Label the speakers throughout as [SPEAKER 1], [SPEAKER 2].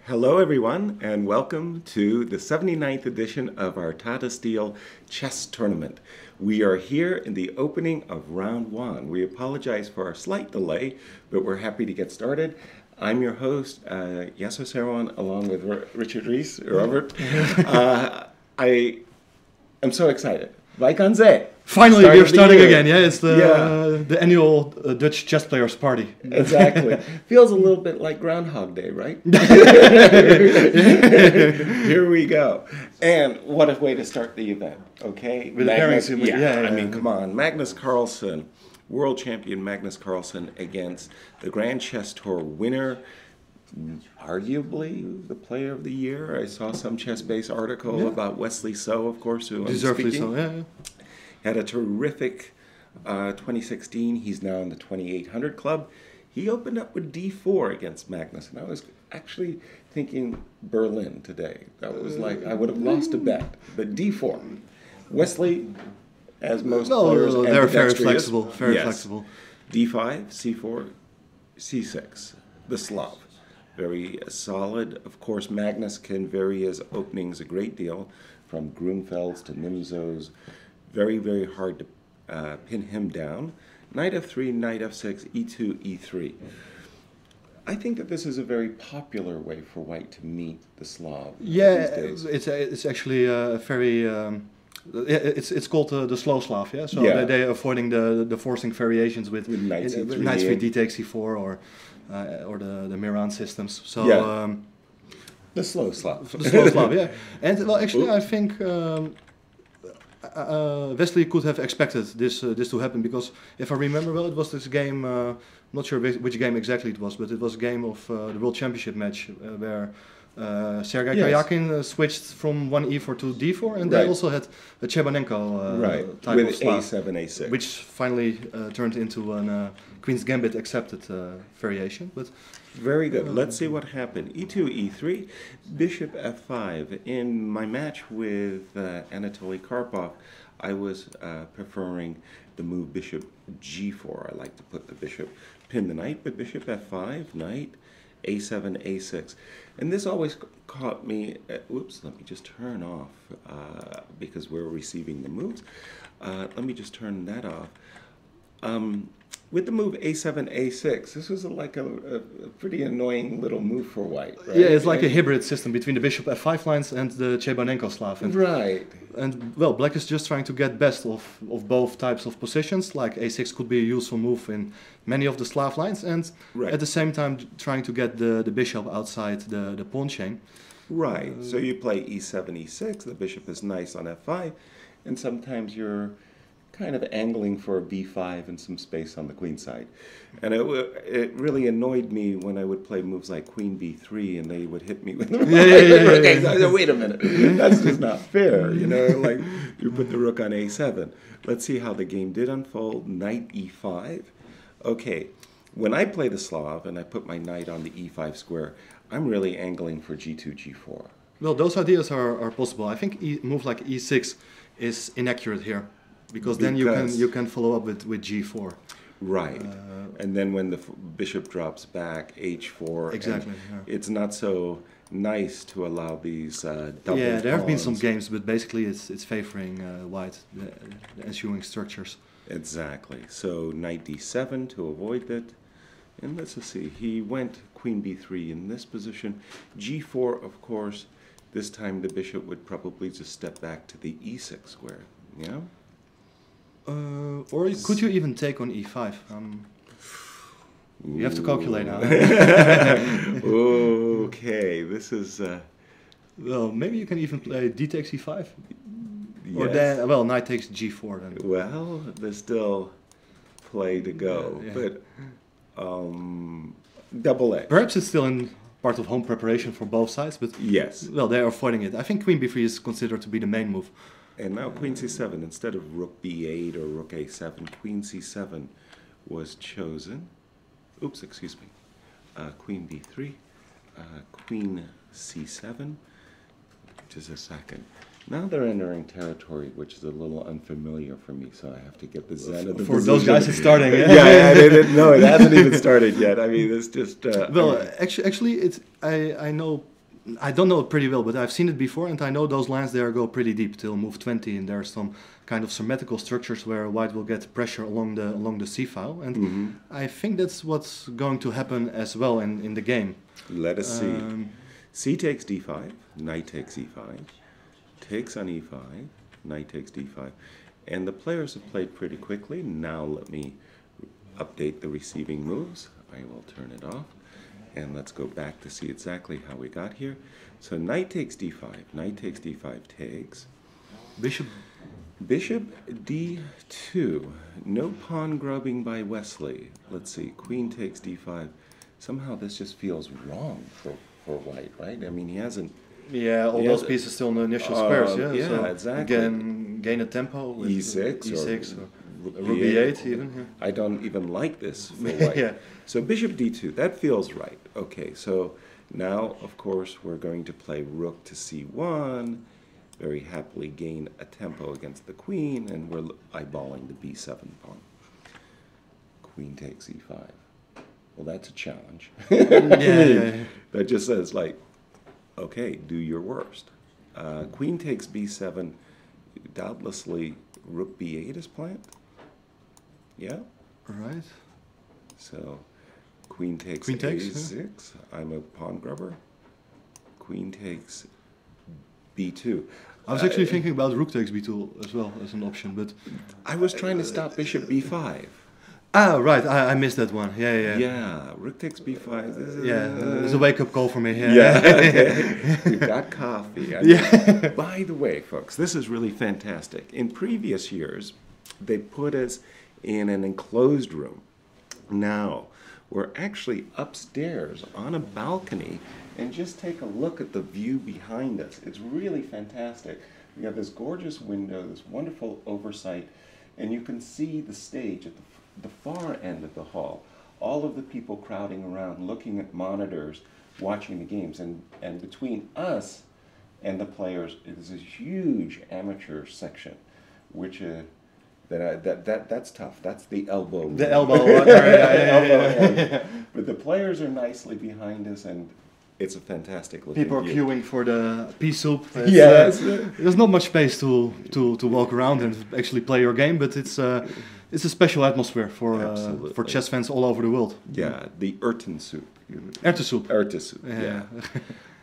[SPEAKER 1] Hello everyone, and welcome to the 79th edition of our Tata Steel Chess Tournament. We are here in the opening of round one. We apologize for our slight delay, but we're happy to get started. I'm your host, Yasser Seirawan, along with Robert. I am so excited. Wij
[SPEAKER 2] Finally, we're starting again. Yeah, it's the annual Dutch chess players party.
[SPEAKER 1] Exactly. Feels a little bit like Groundhog Day, right? Here we go. And what a way to start the event, okay?
[SPEAKER 2] With Magnus,
[SPEAKER 1] I mean, come on. Magnus Carlsen, world champion Magnus Carlsen against the Grand Chess Tour winner, arguably the player of the year. I saw some chess-based article about Wesley So, of course, who I'm
[SPEAKER 2] Deservedly
[SPEAKER 1] speaking.
[SPEAKER 2] so, yeah.
[SPEAKER 1] Had a terrific 2016. He's now in the 2800 club. He opened up with d4 against Magnus, and I was actually thinking Berlin today. That was like, I would have lost a bet, but d4. Wesley, as most players,
[SPEAKER 2] they're very flexible, flexible.
[SPEAKER 1] d5, c4, c6, the Slav. Very solid. Of course, Magnus can vary his openings a great deal, from Grunfeld's to Nimzow's. Very, very hard to pin him down. Knight f3, knight f6, e2, e3. I think that this is a very popular way for white to meet the Slav
[SPEAKER 2] Yeah,
[SPEAKER 1] these days.
[SPEAKER 2] it's actually a very it's called the slow Slav. Yeah, so they're avoiding the forcing variations with
[SPEAKER 1] knight c3,
[SPEAKER 2] knight 3 d takes c4 or the Miran systems. So
[SPEAKER 1] the slow Slav.
[SPEAKER 2] The slow Slav, yeah. And well, actually, I think. Wesley could have expected this to happen, because if I remember well, it was this game, not sure which game exactly it was, but it was a game of the World Championship match where Sergei Karyakin switched from one e4 to d4, and they also had a Chebanenko type
[SPEAKER 1] with
[SPEAKER 2] of Slav,
[SPEAKER 1] a7, a6.
[SPEAKER 2] which finally turned into a Queen's Gambit accepted variation. But
[SPEAKER 1] very good. Let's see what happened. e2, e3, bishop f5. In my match with Anatoly Karpov, I was preferring the move bishop g4. I like to put the bishop, pin the knight, but bishop f5, knight, a7, a6. And this always caught me, whoops, let me just turn off, because we're receiving the moves. Let me just turn that off. With the move a7, a6, this was like a pretty annoying little move for white, right?
[SPEAKER 2] Yeah, it's like a hybrid system between the bishop f5 lines and the Chebanenko Slav. And, And, well, black is just trying to get best of both types of positions, like a6 could be a useful move in many of the Slav lines, and at the same time trying to get the bishop outside the pawn chain.
[SPEAKER 1] Right, so you play e7, e6, the bishop is nice on f5, and sometimes you're kind of angling for a b5 and some space on the queen side. And it really annoyed me when I would play moves like queen b3 and they would hit me with the rook. So wait a minute, that's just not fair, you know, like you put the rook on a7. Let's see how the game did unfold. Knight e5. Okay, when I play the Slav and I put my knight on the e5 square, I'm really angling for g2, g4.
[SPEAKER 2] Well, those ideas are possible. I think move like e6 is inaccurate here, because then you can follow up with g4.
[SPEAKER 1] Right, and then when the bishop drops back, h4.
[SPEAKER 2] Exactly.
[SPEAKER 1] It's not so nice to allow these double
[SPEAKER 2] Yeah, there have been some
[SPEAKER 1] pawns.
[SPEAKER 2] games, but basically it's favoring white, the ensuing structures.
[SPEAKER 1] Exactly. So knight d7 to avoid that. And let's just see, he went queen b3 in this position. g4, of course, this time the bishop would probably just step back to the e6 square. Yeah?
[SPEAKER 2] Or could you even take on e5? You have to calculate now.
[SPEAKER 1] Okay, this is...
[SPEAKER 2] well, maybe you can even play d takes e5.
[SPEAKER 1] Yes.
[SPEAKER 2] Or then, well, knight takes g4 then.
[SPEAKER 1] Well, there's still play to go, but double A.
[SPEAKER 2] Perhaps it's still in part of home preparation for both sides, but
[SPEAKER 1] yes.
[SPEAKER 2] Well, they are avoiding it. I think queen b3 is considered to be the main move.
[SPEAKER 1] And now queen c7, instead of rook b8 or rook a7, queen c7 was chosen. Oops, excuse me. Queen b3, queen c7. Just a second. Now they're entering territory which is a little unfamiliar for me, so I have to get the zen of the
[SPEAKER 2] For
[SPEAKER 1] position.
[SPEAKER 2] those guys, it's starting.
[SPEAKER 1] No, it hasn't even started yet. I mean, it's just...
[SPEAKER 2] well, actually, it's I know I don't know it pretty well, but I've seen it before, and I know those lines there go pretty deep till move 20, and there are some kind of symmetrical structures where white will get pressure along the c file, and I think that's what's going to happen as well in the game.
[SPEAKER 1] Let us see. C takes d5, knight takes e5, takes on e5, knight takes d5, and the players have played pretty quickly. Now let me update the receiving moves. I will turn it off. And let's go back to see exactly how we got here. So knight takes d5, knight takes d5 takes.
[SPEAKER 2] Bishop
[SPEAKER 1] d2. No pawn grubbing by Wesley. Let's see, queen takes d5. Somehow this just feels wrong for white, right? I mean, he hasn't...
[SPEAKER 2] Yeah, all those pieces still in the initial squares, yeah.
[SPEAKER 1] Yeah,
[SPEAKER 2] so
[SPEAKER 1] exactly.
[SPEAKER 2] Again, gain a tempo with
[SPEAKER 1] e6
[SPEAKER 2] or rook b8 even. Yeah.
[SPEAKER 1] I don't even like this for white.
[SPEAKER 2] Yeah.
[SPEAKER 1] So bishop d2, that feels right. Okay, so now, of course, we're going to play rook to c1, very happily gain a tempo against the queen, and we're eyeballing the b7 pawn. Queen takes e5. Well, that's a challenge.
[SPEAKER 2] Yeah.
[SPEAKER 1] That just says, like, okay, do your worst. Queen takes b7, doubtlessly rook b8 is planned. Yeah?
[SPEAKER 2] Right.
[SPEAKER 1] So, queen takes a6. Yeah. I'm a pawn grubber. Queen takes b2.
[SPEAKER 2] I was actually thinking about rook takes b2 as well as an option, but...
[SPEAKER 1] I was trying to stop bishop b5.
[SPEAKER 2] Ah, right, I missed that one. Yeah.
[SPEAKER 1] Yeah, rook takes b5.
[SPEAKER 2] Yeah, it's a wake-up call for me.
[SPEAKER 1] Yeah, okay. We got coffee.
[SPEAKER 2] Yeah.
[SPEAKER 1] By the way, folks, this is really fantastic. In previous years, they put us in an enclosed room. Now, we're actually upstairs on a balcony, and just take a look at the view behind us. It's really fantastic. We have this gorgeous window, this wonderful oversight, and you can see the stage at the far end of the hall. All of the people crowding around, looking at monitors, watching the games, and between us and the players is this huge amateur section, which that's tough. That's the elbow.
[SPEAKER 2] The elbow. Yeah.
[SPEAKER 1] But the players are nicely behind us, and it's a fantastic looking
[SPEAKER 2] People are
[SPEAKER 1] view.
[SPEAKER 2] queuing for the pea soup.
[SPEAKER 1] Yes.
[SPEAKER 2] There's not much space to walk around and actually play your game, but it's a special atmosphere for chess fans all over the world.
[SPEAKER 1] Yeah, the Erten soup.
[SPEAKER 2] Erwtensoep.
[SPEAKER 1] Erwtensoep, yeah.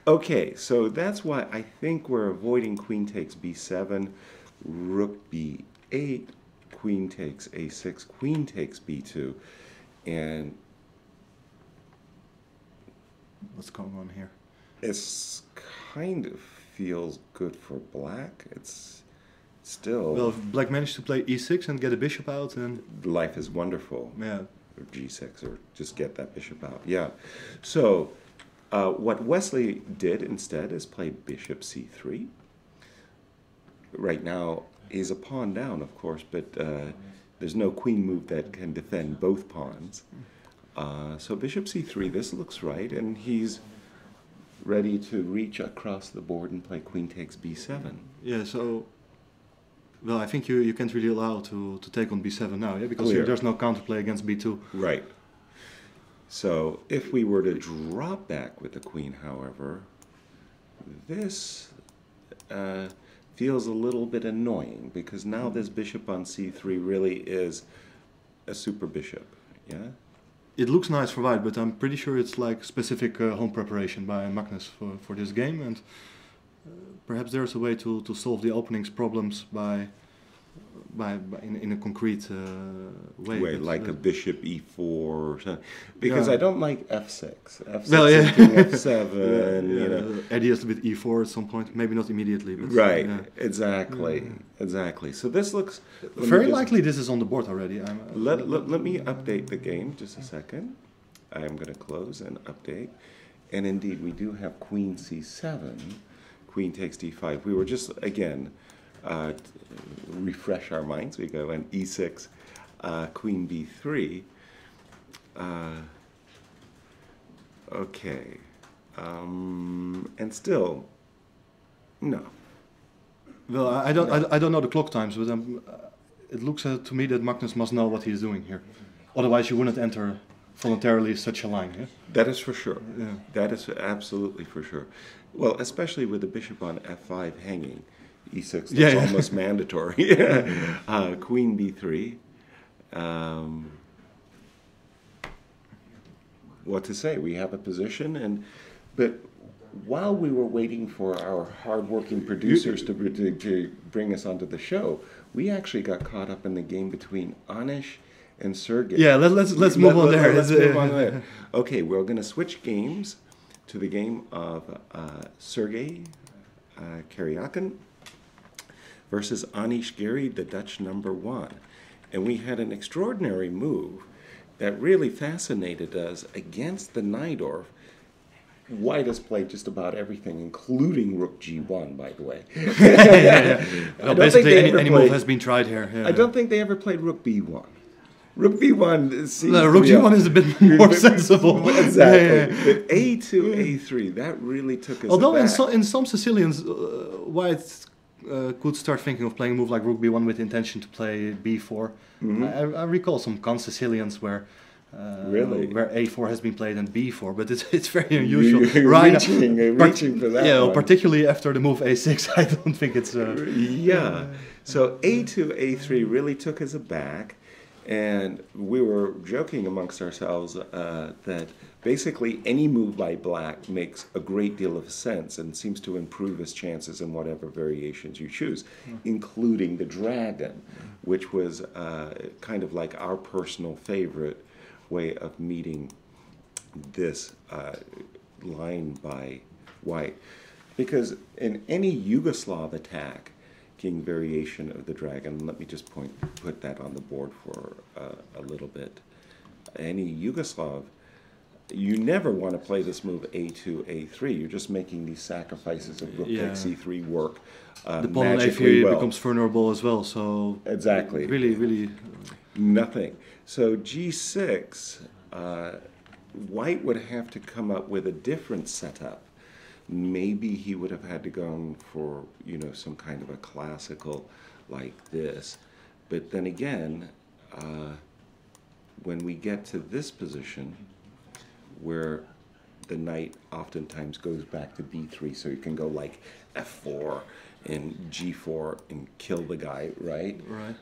[SPEAKER 1] Okay, so that's why I think we're avoiding queen takes b7, rook b8, queen takes a6, queen takes b2, and
[SPEAKER 2] what's going on here?
[SPEAKER 1] It's kind of feels good for black. It's still...
[SPEAKER 2] Well, if black managed to play e6 and get a bishop out, and...
[SPEAKER 1] life is wonderful.
[SPEAKER 2] Yeah.
[SPEAKER 1] Or g6, or just get that bishop out. Yeah. So, what Wesley did instead is play bishop c3. Right now, he's a pawn down, of course, but there's no queen move that can defend both pawns. So bishop c3, this looks right, and he's ready to reach across the board and play queen takes b7.
[SPEAKER 2] Yeah, so... Well, I think you can't really allow to take on b7 now, yeah? Because there's no counterplay against b2.
[SPEAKER 1] Right. So if we were to drop back with the queen, however, this feels a little bit annoying, because now this bishop on c3 really is a super bishop, yeah?
[SPEAKER 2] It looks nice for white, but I'm pretty sure it's like specific home preparation by Magnus for this game, and perhaps there's a way to solve the openings problems in a concrete way.
[SPEAKER 1] Like a bishop e4 or something. Because I don't like f6. F6
[SPEAKER 2] well, yeah.
[SPEAKER 1] f7, you know.
[SPEAKER 2] Ideas with e4 at some point, maybe not immediately. But
[SPEAKER 1] right, exactly. So this looks...
[SPEAKER 2] Very likely this is on the board already.
[SPEAKER 1] Let me update the game just a second. I'm going to close and update. And indeed, we do have queen c7, queen takes d5. We were just, again... refresh our minds. We go on e6, queen b3. Okay, and still, no.
[SPEAKER 2] Well, I don't know the clock times, but it looks to me that Magnus must know what he's doing here. Otherwise, you wouldn't enter voluntarily such a line. Yeah?
[SPEAKER 1] That is for sure.
[SPEAKER 2] Yeah.
[SPEAKER 1] That is absolutely for sure. Well, especially with the bishop on f5 hanging, e6 looks almost mandatory. Queen b3. What to say? We have a position, but while we were waiting for our hard-working producers to bring us onto the show, we actually got caught up in the game between Anish and Sergey.
[SPEAKER 2] Yeah, let's move on there.
[SPEAKER 1] Let's move on there. Okay, we're going to switch games to the game of Sergey Karyakin versus Anish Giri, the Dutch #1. And we had an extraordinary move that really fascinated us against the Najdorf. White has played just about everything, including Rook G1, by the way.
[SPEAKER 2] Well, basically, any move has been tried here.
[SPEAKER 1] I don't think they ever played Rook B1. Rook B1 seems
[SPEAKER 2] Rook G1 is a bit more sensible.
[SPEAKER 1] Exactly. But A2, A3, that really took us
[SPEAKER 2] Although
[SPEAKER 1] aback.
[SPEAKER 2] in some Sicilians, White could start thinking of playing a move like Rook B1 with the intention to play B4. I recall some Sicilians where where A4 has been played and B4, but it's very unusual.
[SPEAKER 1] Reaching for that.
[SPEAKER 2] Yeah,
[SPEAKER 1] one.
[SPEAKER 2] Particularly after the move A6, I don't think it's.
[SPEAKER 1] So A2, A3 really took us aback, and we were joking amongst ourselves that basically any move by Black makes a great deal of sense and seems to improve his chances in whatever variations you choose, including the dragon, which was kind of like our personal favorite way of meeting this line by White. Because in any Yugoslav attack, king variation of the dragon, let me just put that on the board for a little bit. Any Yugoslav, you never want to play this move A2, A3. You're just making these sacrifices of rook takes C3 work.
[SPEAKER 2] The pawn on A3 becomes vulnerable as well, so
[SPEAKER 1] exactly.
[SPEAKER 2] Really
[SPEAKER 1] nothing. So G6, White would have to come up with a different setup. Maybe he would have had to go for, some kind of a classical like this. But then again, when we get to this position, where the knight oftentimes goes back to B3, so you can go like F4 and G4 and kill the guy, right?
[SPEAKER 2] Right.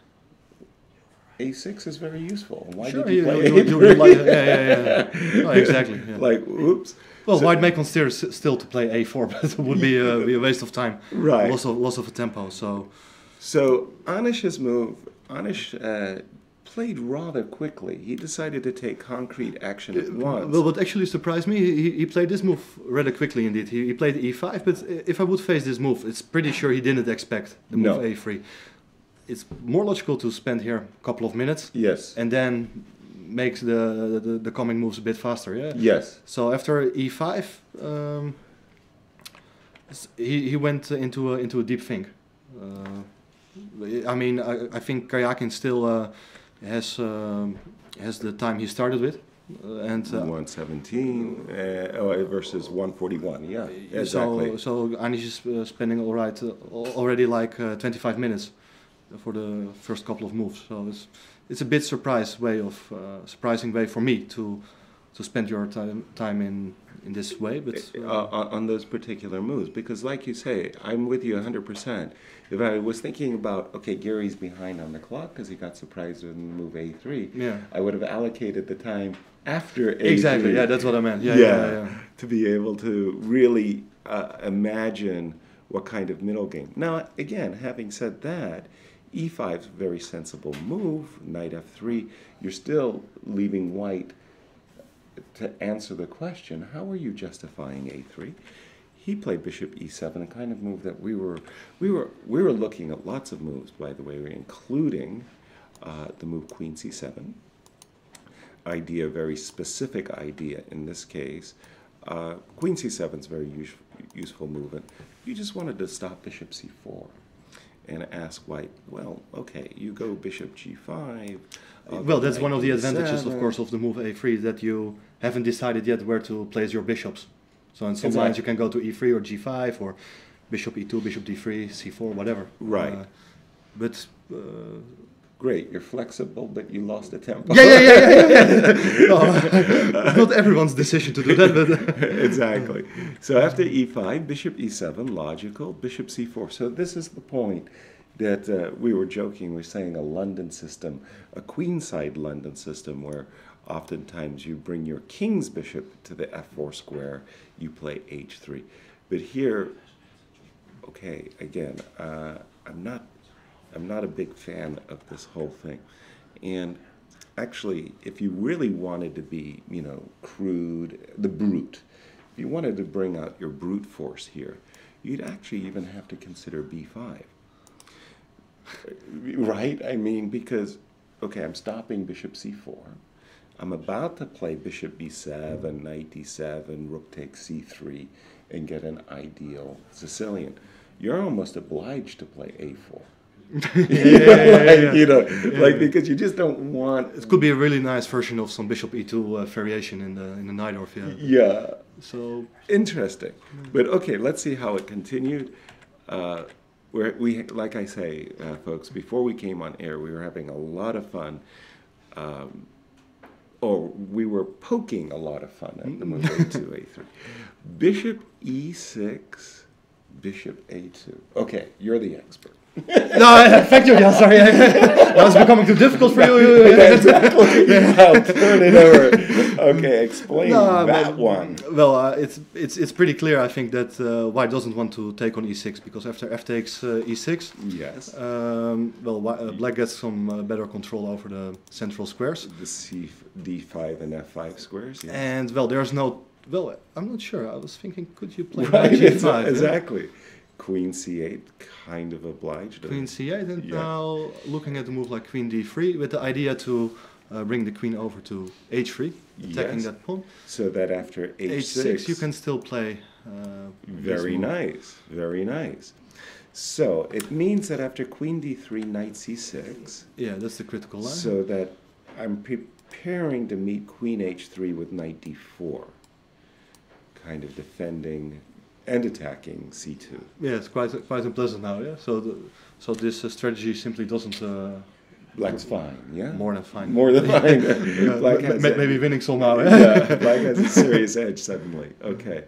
[SPEAKER 1] A6 is very useful. Why
[SPEAKER 2] sure,
[SPEAKER 1] did you play
[SPEAKER 2] A3? Exactly. Yeah.
[SPEAKER 1] Like, oops.
[SPEAKER 2] Well, White may consider still to play A4, but it would be a waste of time.
[SPEAKER 1] Right.
[SPEAKER 2] Loss of a tempo. So
[SPEAKER 1] Anish's move, Anish played rather quickly. He decided to take concrete action at once.
[SPEAKER 2] Well, what actually surprised me, he played this move rather quickly indeed. He played E5, but if I would face this move, it's pretty sure he didn't expect the move A3. It's more logical to spend here a couple of minutes.
[SPEAKER 1] Yes.
[SPEAKER 2] And then make the coming moves a bit faster. Yeah.
[SPEAKER 1] Yes.
[SPEAKER 2] So after E5, he went into a deep think. I mean, I think Karyakin still has the time he started with, and
[SPEAKER 1] 117 versus 141. Yeah, exactly.
[SPEAKER 2] So Anish is spending already like 25 minutes for the first couple of moves. So it's a bit surprising way for me to spend your time in this way, but
[SPEAKER 1] on those particular moves, because like you say, I'm with you 100%. If I was thinking about, okay, Gary's behind on the clock because he got surprised with move A3, I would have allocated the time after A3.
[SPEAKER 2] Exactly, yeah, that's what I meant. Yeah.
[SPEAKER 1] To be able to really imagine what kind of middle game. Now, again, having said that, E5 is a very sensible move, knight F3. You're still leaving White to answer the question, how are you justifying A3? He played bishop E7, a kind of move that we were looking at lots of moves, by the way, including the move Queen C7. Idea, very specific idea in this case. Queen C7 is a very useful move. And you just wanted to stop bishop C4 and ask White, well, okay, you go bishop G5.
[SPEAKER 2] Well, that's one of the advantages, of course, of the move A3, that you haven't decided yet where to place your bishops. So in some lines you can go to E3 or G5 or bishop E2, bishop D3, C4, whatever.
[SPEAKER 1] Right.
[SPEAKER 2] But
[SPEAKER 1] great, you're flexible, but you lost a tempo.
[SPEAKER 2] Yeah. No, it's not everyone's decision to do that, but
[SPEAKER 1] Exactly. So after e5, bishop e7, logical, bishop c4. So this is the point that we were joking. We're saying a London system, a queenside London system, where oftentimes you bring your king's bishop to the f4 square, you play h3. But here, okay, again, I'm not a big fan of this whole thing. And actually, if you really wanted to be, crude, the brute, if you wanted to bring out your brute force here, you'd actually even have to consider b5. Right? I mean, because, okay, I'm stopping bishop c4. I'm about to play bishop b7, knight d7, rook takes c3, and get an ideal Sicilian. You're almost obliged to play a4. Like, because you just don't want.
[SPEAKER 2] It could be a really nice version of some bishop e2 variation in the Najdorf.
[SPEAKER 1] Yeah.
[SPEAKER 2] So
[SPEAKER 1] interesting. But okay, let's see how it continued. We, like I say, folks, before we came on air, we were having a lot of fun. Or we were poking a lot of fun at the move a2, a3. Bishop e6, bishop a2. Okay, you're the expert.
[SPEAKER 2] No, thank you, Jan. Sorry, that was becoming too difficult for you.
[SPEAKER 1] I'll turn it over. Okay, explain that one.
[SPEAKER 2] Well, it's pretty clear. I think that White doesn't want to take on e6 because after f takes e6,
[SPEAKER 1] yes.
[SPEAKER 2] Black gets some better control over the central squares.
[SPEAKER 1] The d5 and f5 squares. Yes.
[SPEAKER 2] And there's no. Well, I'm not sure. I was thinking, could you play
[SPEAKER 1] right,
[SPEAKER 2] g5?
[SPEAKER 1] Exactly. Queen c8, kind of obliged.
[SPEAKER 2] Queen c8, and now looking at the move like queen d3 with the idea to bring the queen over to h3, attacking that pawn.
[SPEAKER 1] So that after h6
[SPEAKER 2] you can still play.
[SPEAKER 1] Very nice, very nice. So it means that after queen d3, knight c6.
[SPEAKER 2] Yeah, that's the critical line.
[SPEAKER 1] So that I'm preparing to meet queen h3 with knight d4, kind of defending and attacking c2.
[SPEAKER 2] Yeah, it's quite unpleasant now. Yeah, so this strategy simply doesn't.
[SPEAKER 1] Black's fine. Yeah,
[SPEAKER 2] more than fine.
[SPEAKER 1] More than fine. Black has
[SPEAKER 2] maybe winning somehow.
[SPEAKER 1] Yeah, Black has a serious edge suddenly. Okay,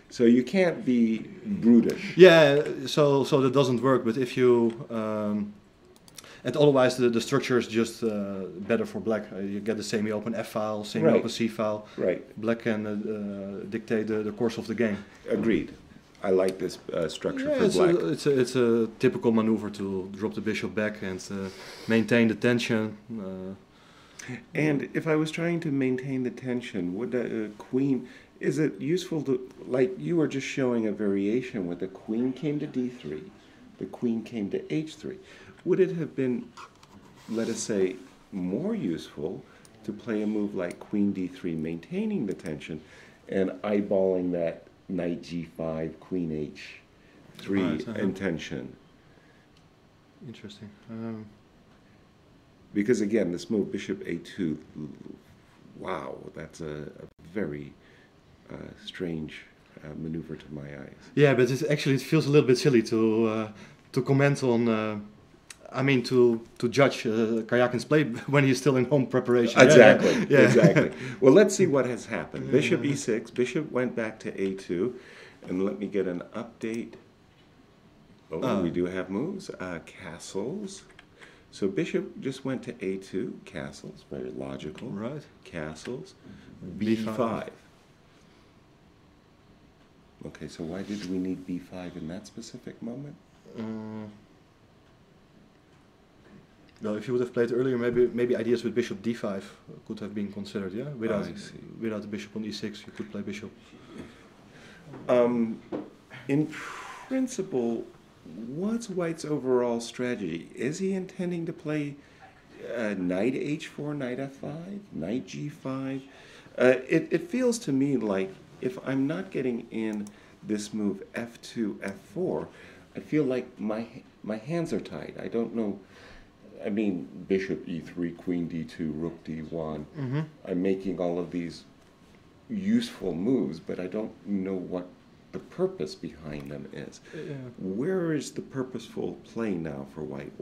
[SPEAKER 1] so you can't be brutish.
[SPEAKER 2] Yeah, so that doesn't work. But if you and otherwise the structure is just better for Black. You get the semi-open F file, semi-open C file.
[SPEAKER 1] Right.
[SPEAKER 2] Black can dictate the course of the game.
[SPEAKER 1] Agreed. I like this structure for Black.
[SPEAKER 2] It's a typical maneuver to drop the bishop back and maintain the tension.
[SPEAKER 1] And if I was trying to maintain the tension, would the queen? Is it useful to, like you were just showing a variation where the queen came to d3, the queen came to h3. Would it have been, let us say, more useful to play a move like queen d3, maintaining the tension, and eyeballing that knight g5, queen h3 intention?
[SPEAKER 2] Interesting.
[SPEAKER 1] Because again, this move bishop a2, wow, that's a very strange maneuver to my eyes.
[SPEAKER 2] Yeah, but it feels a little bit silly to comment on. To judge Karjakin's play when he's still in home preparation.
[SPEAKER 1] Exactly,
[SPEAKER 2] yeah.
[SPEAKER 1] Exactly. Well, let's see what has happened. Bishop e6, bishop went back to a2, and let me get an update. Oh, we do have moves. Castles. So bishop just went to a2, castles, very logical.
[SPEAKER 2] Right.
[SPEAKER 1] Castles, b5. Okay, so why did we need b5 in that specific moment?
[SPEAKER 2] Well, if you would have played earlier, maybe ideas with bishop d5 could have been considered. Yeah, without the bishop on e6, you could play bishop.
[SPEAKER 1] In principle, what's White's overall strategy? Is he intending to play knight h4, knight f5, knight g5? It feels to me like if I'm not getting in this move f2, f4, I feel like my hands are tied. I don't know. I mean, bishop e3, queen d2, rook d1. Mm-hmm. I'm making all of these useful moves, but I don't know what the purpose behind them is. Yeah. Where is the purposeful play now for White?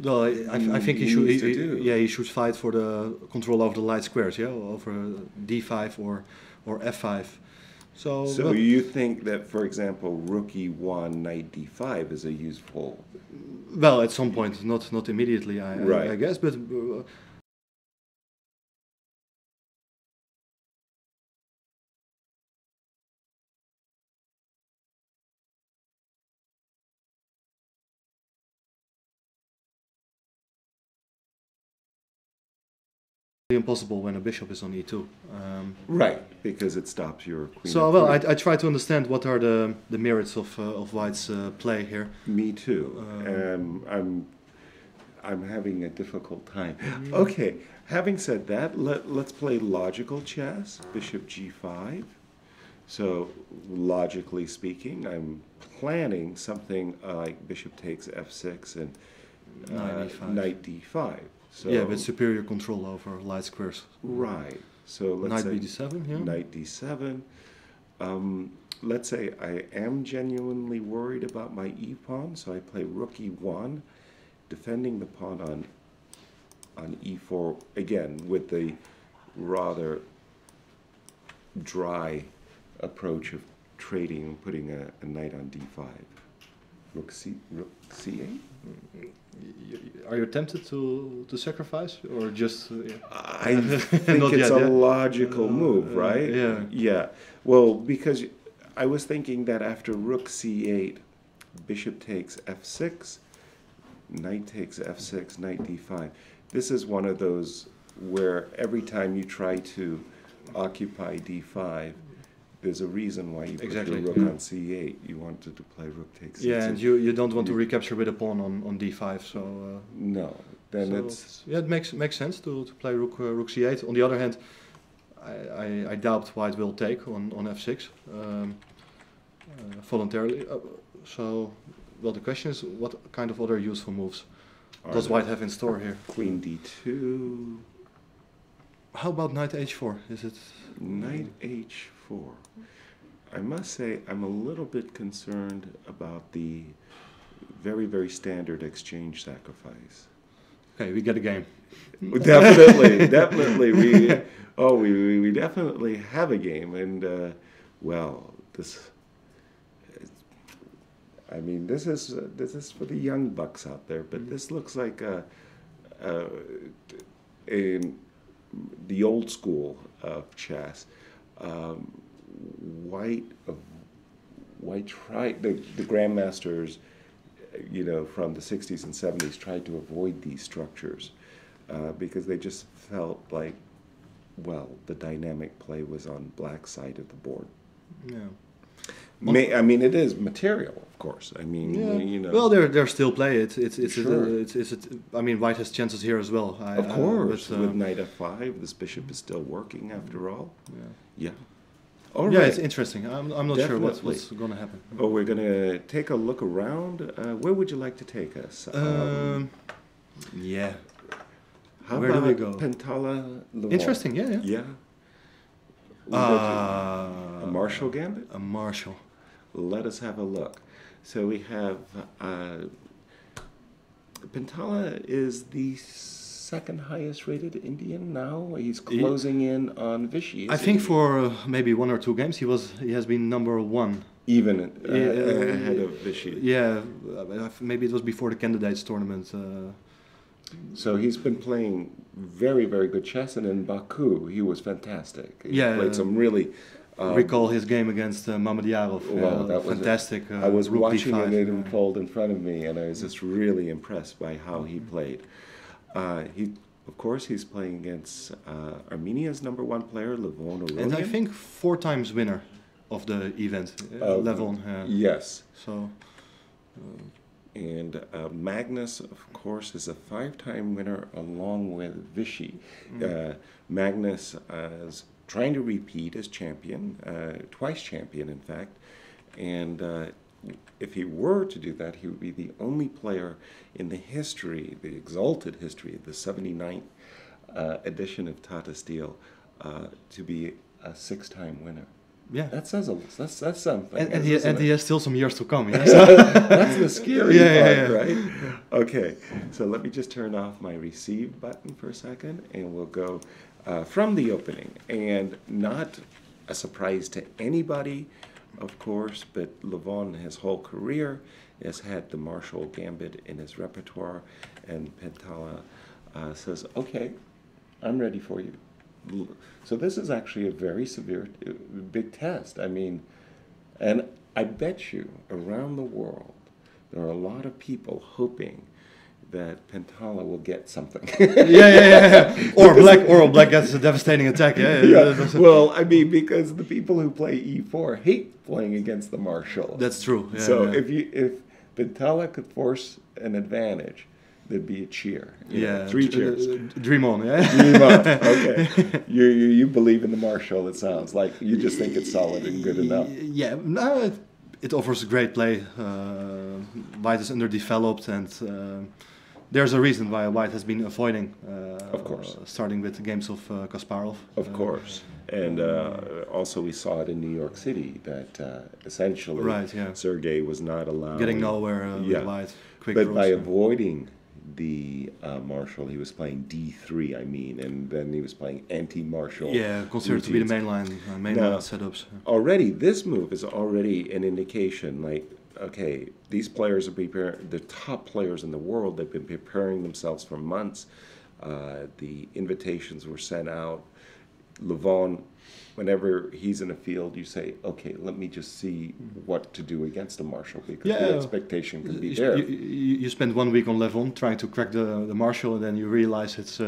[SPEAKER 2] Well, I think he should.
[SPEAKER 1] needs to do.
[SPEAKER 2] Yeah, he should fight for the control over the light squares. Yeah, over d5 or f5. So.
[SPEAKER 1] So you think that, for example, rook e1, knight d5 is a useful?
[SPEAKER 2] Well, at some point, not immediately,
[SPEAKER 1] Right.
[SPEAKER 2] I guess, but. Impossible when a bishop is on e2.
[SPEAKER 1] Right, because it stops your queen.
[SPEAKER 2] So well, I try to understand what are the merits of White's play here.
[SPEAKER 1] Me too. I'm having a difficult time. Okay, having said that, let's play logical chess. Bishop g5. So logically speaking, I'm planning something like bishop takes f6 and knight d5. So
[SPEAKER 2] yeah, with superior control over light squares.
[SPEAKER 1] Right. So let's
[SPEAKER 2] knight
[SPEAKER 1] say
[SPEAKER 2] b7, yeah.
[SPEAKER 1] knight d7. Let's say I am genuinely worried about my e-pawn, so I play rook e1, defending the pawn on e4, again with the rather dry approach of trading and putting a knight on d5. Rook c8?
[SPEAKER 2] Are you tempted to sacrifice, or just?
[SPEAKER 1] I think it's a logical move, right?
[SPEAKER 2] Yeah.
[SPEAKER 1] Yeah. Well, because I was thinking that after rook c8, bishop takes f6, knight takes f6, knight d5. This is one of those where every time you try to occupy d5, there's a reason why you put your rook on c8. You wanted to play rook takes c8.
[SPEAKER 2] Yeah, and you don't want to recapture with a pawn on d5. So
[SPEAKER 1] no, then
[SPEAKER 2] so
[SPEAKER 1] it's
[SPEAKER 2] yeah, it makes sense to play rook c8. On the other hand, I doubt White will take on f6 voluntarily. So well, the question is, what kind of other useful moves does White have in store here?
[SPEAKER 1] Queen d2.
[SPEAKER 2] How about knight h4? Is it
[SPEAKER 1] knight h4? I must say I'm a little bit concerned about the very, very standard exchange sacrifice.
[SPEAKER 2] Okay, we get a game.
[SPEAKER 1] Definitely, definitely. We definitely have a game, and well, this. I mean, this is for the young bucks out there, but this looks like the old school of chess. White tried, the grandmasters, you know, from the 60s and 70s tried to avoid these structures because they just felt like, well, the dynamic play was on black side of the board.
[SPEAKER 2] Yeah.
[SPEAKER 1] I mean, it is material, of course. I mean,
[SPEAKER 2] yeah.
[SPEAKER 1] You know.
[SPEAKER 2] Well, there's still play. It's
[SPEAKER 1] Sure.
[SPEAKER 2] I mean, White has chances here as well.
[SPEAKER 1] Of course, with knight f5, this bishop is still working after all.
[SPEAKER 2] Yeah.
[SPEAKER 1] Yeah. All
[SPEAKER 2] yeah,
[SPEAKER 1] right.
[SPEAKER 2] it's interesting. I'm not sure what's going to happen.
[SPEAKER 1] Oh, we're going to take a look around. Where would you like to take us?
[SPEAKER 2] Yeah.
[SPEAKER 1] How
[SPEAKER 2] Where
[SPEAKER 1] about
[SPEAKER 2] do we go?
[SPEAKER 1] Pentala Levant?
[SPEAKER 2] Interesting, yeah.
[SPEAKER 1] Yeah. A Marshall Gambit?
[SPEAKER 2] A Marshall.
[SPEAKER 1] Let us have a look. So we have Pentala is the second highest rated Indian now. He's closing in on Vichy.
[SPEAKER 2] I think for maybe 1 or 2 games he has been number 1.
[SPEAKER 1] Even ahead of Vichy.
[SPEAKER 2] Yeah, maybe it was before the Candidates Tournament.
[SPEAKER 1] So he's been playing very, very good chess, and in Baku he was fantastic. He played some really.
[SPEAKER 2] Recall his game against Mamedyarov.
[SPEAKER 1] Well, that was
[SPEAKER 2] fantastic.
[SPEAKER 1] I was
[SPEAKER 2] Rook
[SPEAKER 1] watching
[SPEAKER 2] D5.
[SPEAKER 1] it unfold in front of me, and I was just really impressed by how he played. Of course, he's playing against Armenia's #1 player, Levon Aronian.
[SPEAKER 2] And I think 4 times winner of the event, Levon.
[SPEAKER 1] Yes.
[SPEAKER 2] So.
[SPEAKER 1] And Magnus, of course, is a 5-time winner along with Vichy. Magnus is trying to repeat as champion, twice champion, in fact. And if he were to do that, he would be the only player in the history, the exalted history of the 79th edition of Tata Steel, to be a 6-time winner.
[SPEAKER 2] Yeah,
[SPEAKER 1] that's something.
[SPEAKER 2] And he has still some years to come. Yeah?
[SPEAKER 1] That's the scary part, right?
[SPEAKER 2] Yeah.
[SPEAKER 1] Okay, so let me just turn off my receive button for a second, and we'll go from the opening. And not a surprise to anybody, of course, but Levon, his whole career, has had the Marshall Gambit in his repertoire, and Pentala says, okay, I'm ready for you. So this is actually a very severe, big test. I mean, and I bet you around the world there are a lot of people hoping that Pentala will get something.
[SPEAKER 2] Yeah. Or black gets a devastating attack. Yeah.
[SPEAKER 1] Well, I mean, because the people who play e4 hate playing against the Marshall.
[SPEAKER 2] That's true. Yeah,
[SPEAKER 1] so if Pentala could force an advantage, there'd be a cheer.
[SPEAKER 2] Yeah,
[SPEAKER 1] 3 cheers.
[SPEAKER 2] Dream on, yeah.
[SPEAKER 1] Dream on. Okay. You believe in the Marshall, it sounds like. You just think it's solid and good enough.
[SPEAKER 2] Yeah, no, it offers great play. White is underdeveloped, and there's a reason why White has been avoiding,
[SPEAKER 1] of course,
[SPEAKER 2] starting with the games of Kasparov.
[SPEAKER 1] Of course. And also we saw it in New York City that essentially Sergei was not allowed.
[SPEAKER 2] Getting nowhere with White. Quick
[SPEAKER 1] but
[SPEAKER 2] draws,
[SPEAKER 1] by avoiding the Marshall, he was playing D3, I mean, and then he was playing anti-Marshall.
[SPEAKER 2] Yeah, considered to be the mainline setups.
[SPEAKER 1] Already, this move is already an indication, like, okay, these players are preparing, the top players in the world, they've been preparing themselves for months. The invitations were sent out. Levon, whenever he's in a field, you say, okay, let me just see what to do against the Marshall, because the expectation can be there.
[SPEAKER 2] You spend 1 week on Levon trying to crack the Marshall, and then you realize it's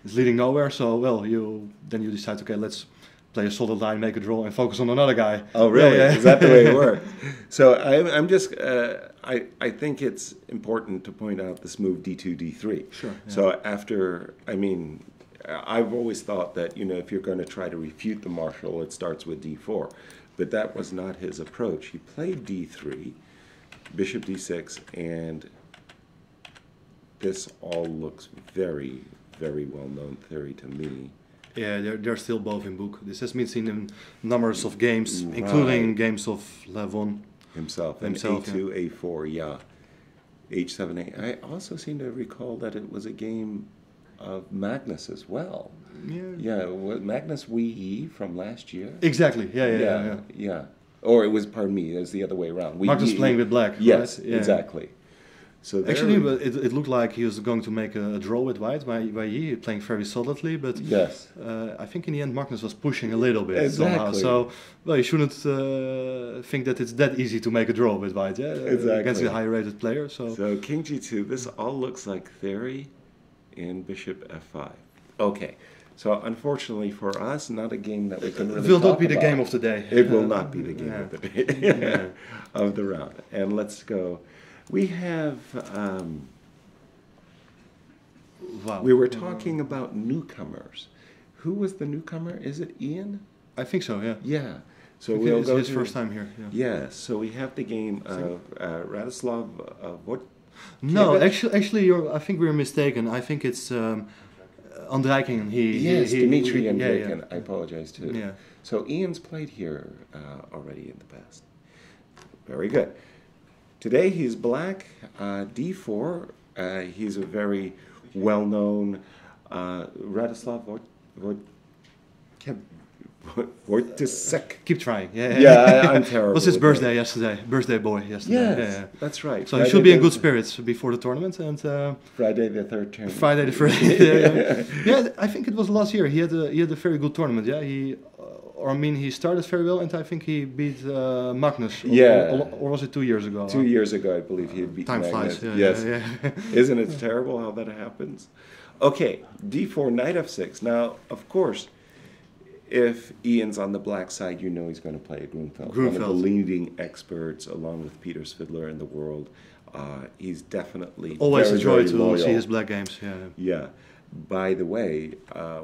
[SPEAKER 2] leading nowhere. So, well, then you decide, okay, let's play a solid line, make a draw, and focus on another guy.
[SPEAKER 1] Oh, really? Yeah. Is that the way it works? So I'm just, I think it's important to point out this move D2, D3.
[SPEAKER 2] Sure. Yeah.
[SPEAKER 1] So after, I mean, I've always thought that, if you're going to try to refute the Marshall, it starts with D4. But that was not his approach. He played D3, Bishop D6, and this all looks very, very well-known theory to me.
[SPEAKER 2] Yeah, they're still both in book. This has been seen in numbers of games, including games of Levon
[SPEAKER 1] himself. And A2, A4, yeah. H7, A. I also seem to recall that it was a game of Magnus as well. Yeah, Magnus Wee from last year.
[SPEAKER 2] Exactly. Yeah.
[SPEAKER 1] Or it was, pardon me, it was the other way around.
[SPEAKER 2] Magnus playing with black.
[SPEAKER 1] Yes,
[SPEAKER 2] right? Yeah.
[SPEAKER 1] Exactly. So
[SPEAKER 2] actually, it looked like he was going to make a draw with White by Yi, playing very solidly. But
[SPEAKER 1] yes,
[SPEAKER 2] I think in the end Magnus was pushing a little bit
[SPEAKER 1] somehow.
[SPEAKER 2] So, well, you shouldn't think that it's that easy to make a draw with White. Yeah, against a high-rated player. So
[SPEAKER 1] King G2. This all looks like theory in Bishop F5. Okay. So unfortunately for us, not a game that we can really
[SPEAKER 2] It will not be
[SPEAKER 1] about.
[SPEAKER 2] The game of the day.
[SPEAKER 1] It will not be the game of the day of the round. And let's go. We have,
[SPEAKER 2] wow.
[SPEAKER 1] We were talking about newcomers. Who was the newcomer? Is it Ian?
[SPEAKER 2] I think so, yeah.
[SPEAKER 1] Yeah. So
[SPEAKER 2] we'll go his first time here. Yeah.
[SPEAKER 1] So we have the game of Radislav what?
[SPEAKER 2] No, actually, I think we're mistaken. I think it's Andrijking.
[SPEAKER 1] Dmitry Andrijking. Yeah. I apologize too.
[SPEAKER 2] Yeah.
[SPEAKER 1] So Ian's played here already in the past. Very good. Today he's black, D4. He's a very well-known Radislav Wojtaszek.
[SPEAKER 2] Keep trying.
[SPEAKER 1] I'm terrible.
[SPEAKER 2] It was his birthday yesterday. Birthday boy yesterday.
[SPEAKER 1] Yes, that's right.
[SPEAKER 2] So Friday he should be in good spirits before the tournament. And
[SPEAKER 1] Friday the 3rd tournament.
[SPEAKER 2] Friday the 3rd. Yeah, I think it was last year. He had a very good tournament. Yeah, he started very well, and I think he beat Magnus. Or was it 2 years ago?
[SPEAKER 1] 2 years ago, I believe he had beaten Magnus.
[SPEAKER 2] Time flies.
[SPEAKER 1] Yes. Isn't it terrible how that happens? Okay, D4, Knight F6. Now, of course, if Ian's on the black side, you know he's going to play a Grunfeld. One of the leading experts, along with Peter Svidler in the world. He's definitely
[SPEAKER 2] always
[SPEAKER 1] very,
[SPEAKER 2] a joy
[SPEAKER 1] very
[SPEAKER 2] to
[SPEAKER 1] loyal.
[SPEAKER 2] see his black games.
[SPEAKER 1] Yeah. By the way,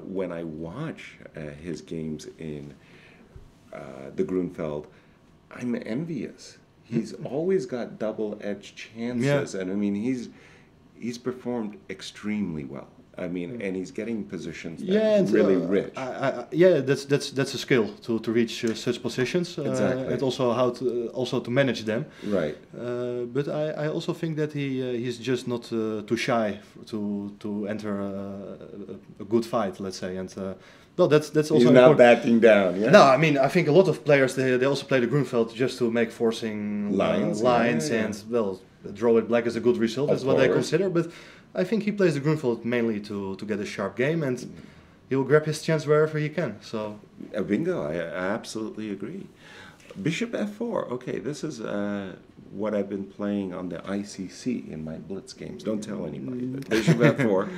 [SPEAKER 1] when I watch his games in the Grunfeld, I'm envious. He's always got double-edged chances, and I mean he's performed extremely well. I mean, and he's getting positions that really rich.
[SPEAKER 2] Yeah, that's a skill to reach such positions.
[SPEAKER 1] Exactly.
[SPEAKER 2] And also how to manage them.
[SPEAKER 1] Right.
[SPEAKER 2] But I also think that he's just not too shy to enter a good fight, let's say. And well, that's also
[SPEAKER 1] he's not backing down. Yeah.
[SPEAKER 2] No, I mean I think a lot of players they also play the Grunfeld just to make forcing lines and well, draw with black is a good result. That's what they consider, but. I think he plays the Grunfeld mainly to get a sharp game, and he will grab his chance wherever he can. So,
[SPEAKER 1] bingo! I absolutely agree. Bishop f4. Okay, this is what I've been playing on the ICC in my blitz games. Don't tell anybody. But Bishop f4.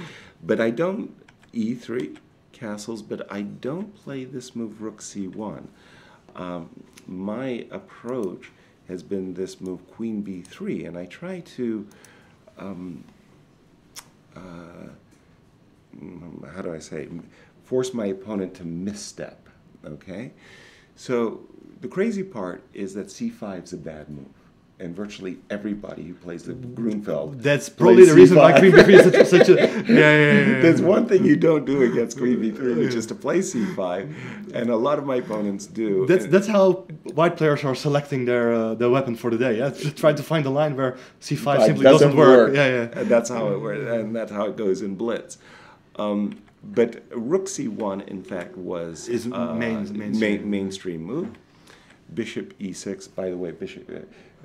[SPEAKER 1] But I don't e3 castles. But I don't play this move rook c1. My approach has been this move queen b3, and I try to. How do I say, force my opponent to misstep, okay? So the crazy part is that c5 is a bad move, and virtually everybody who plays the Grunfeld
[SPEAKER 2] that's probably the reason why queen b3 is such a
[SPEAKER 1] There's one thing you don't do against queen b3, which is to play c5, and a lot of my opponents do.
[SPEAKER 2] That's how white players are selecting their weapon for the day. Yeah, trying to find a line where c5 simply doesn't work. Yeah.
[SPEAKER 1] And that's how it works, and that's how it goes in blitz. But rook c1, in fact, was mainstream move. Bishop e6, by the way, bishop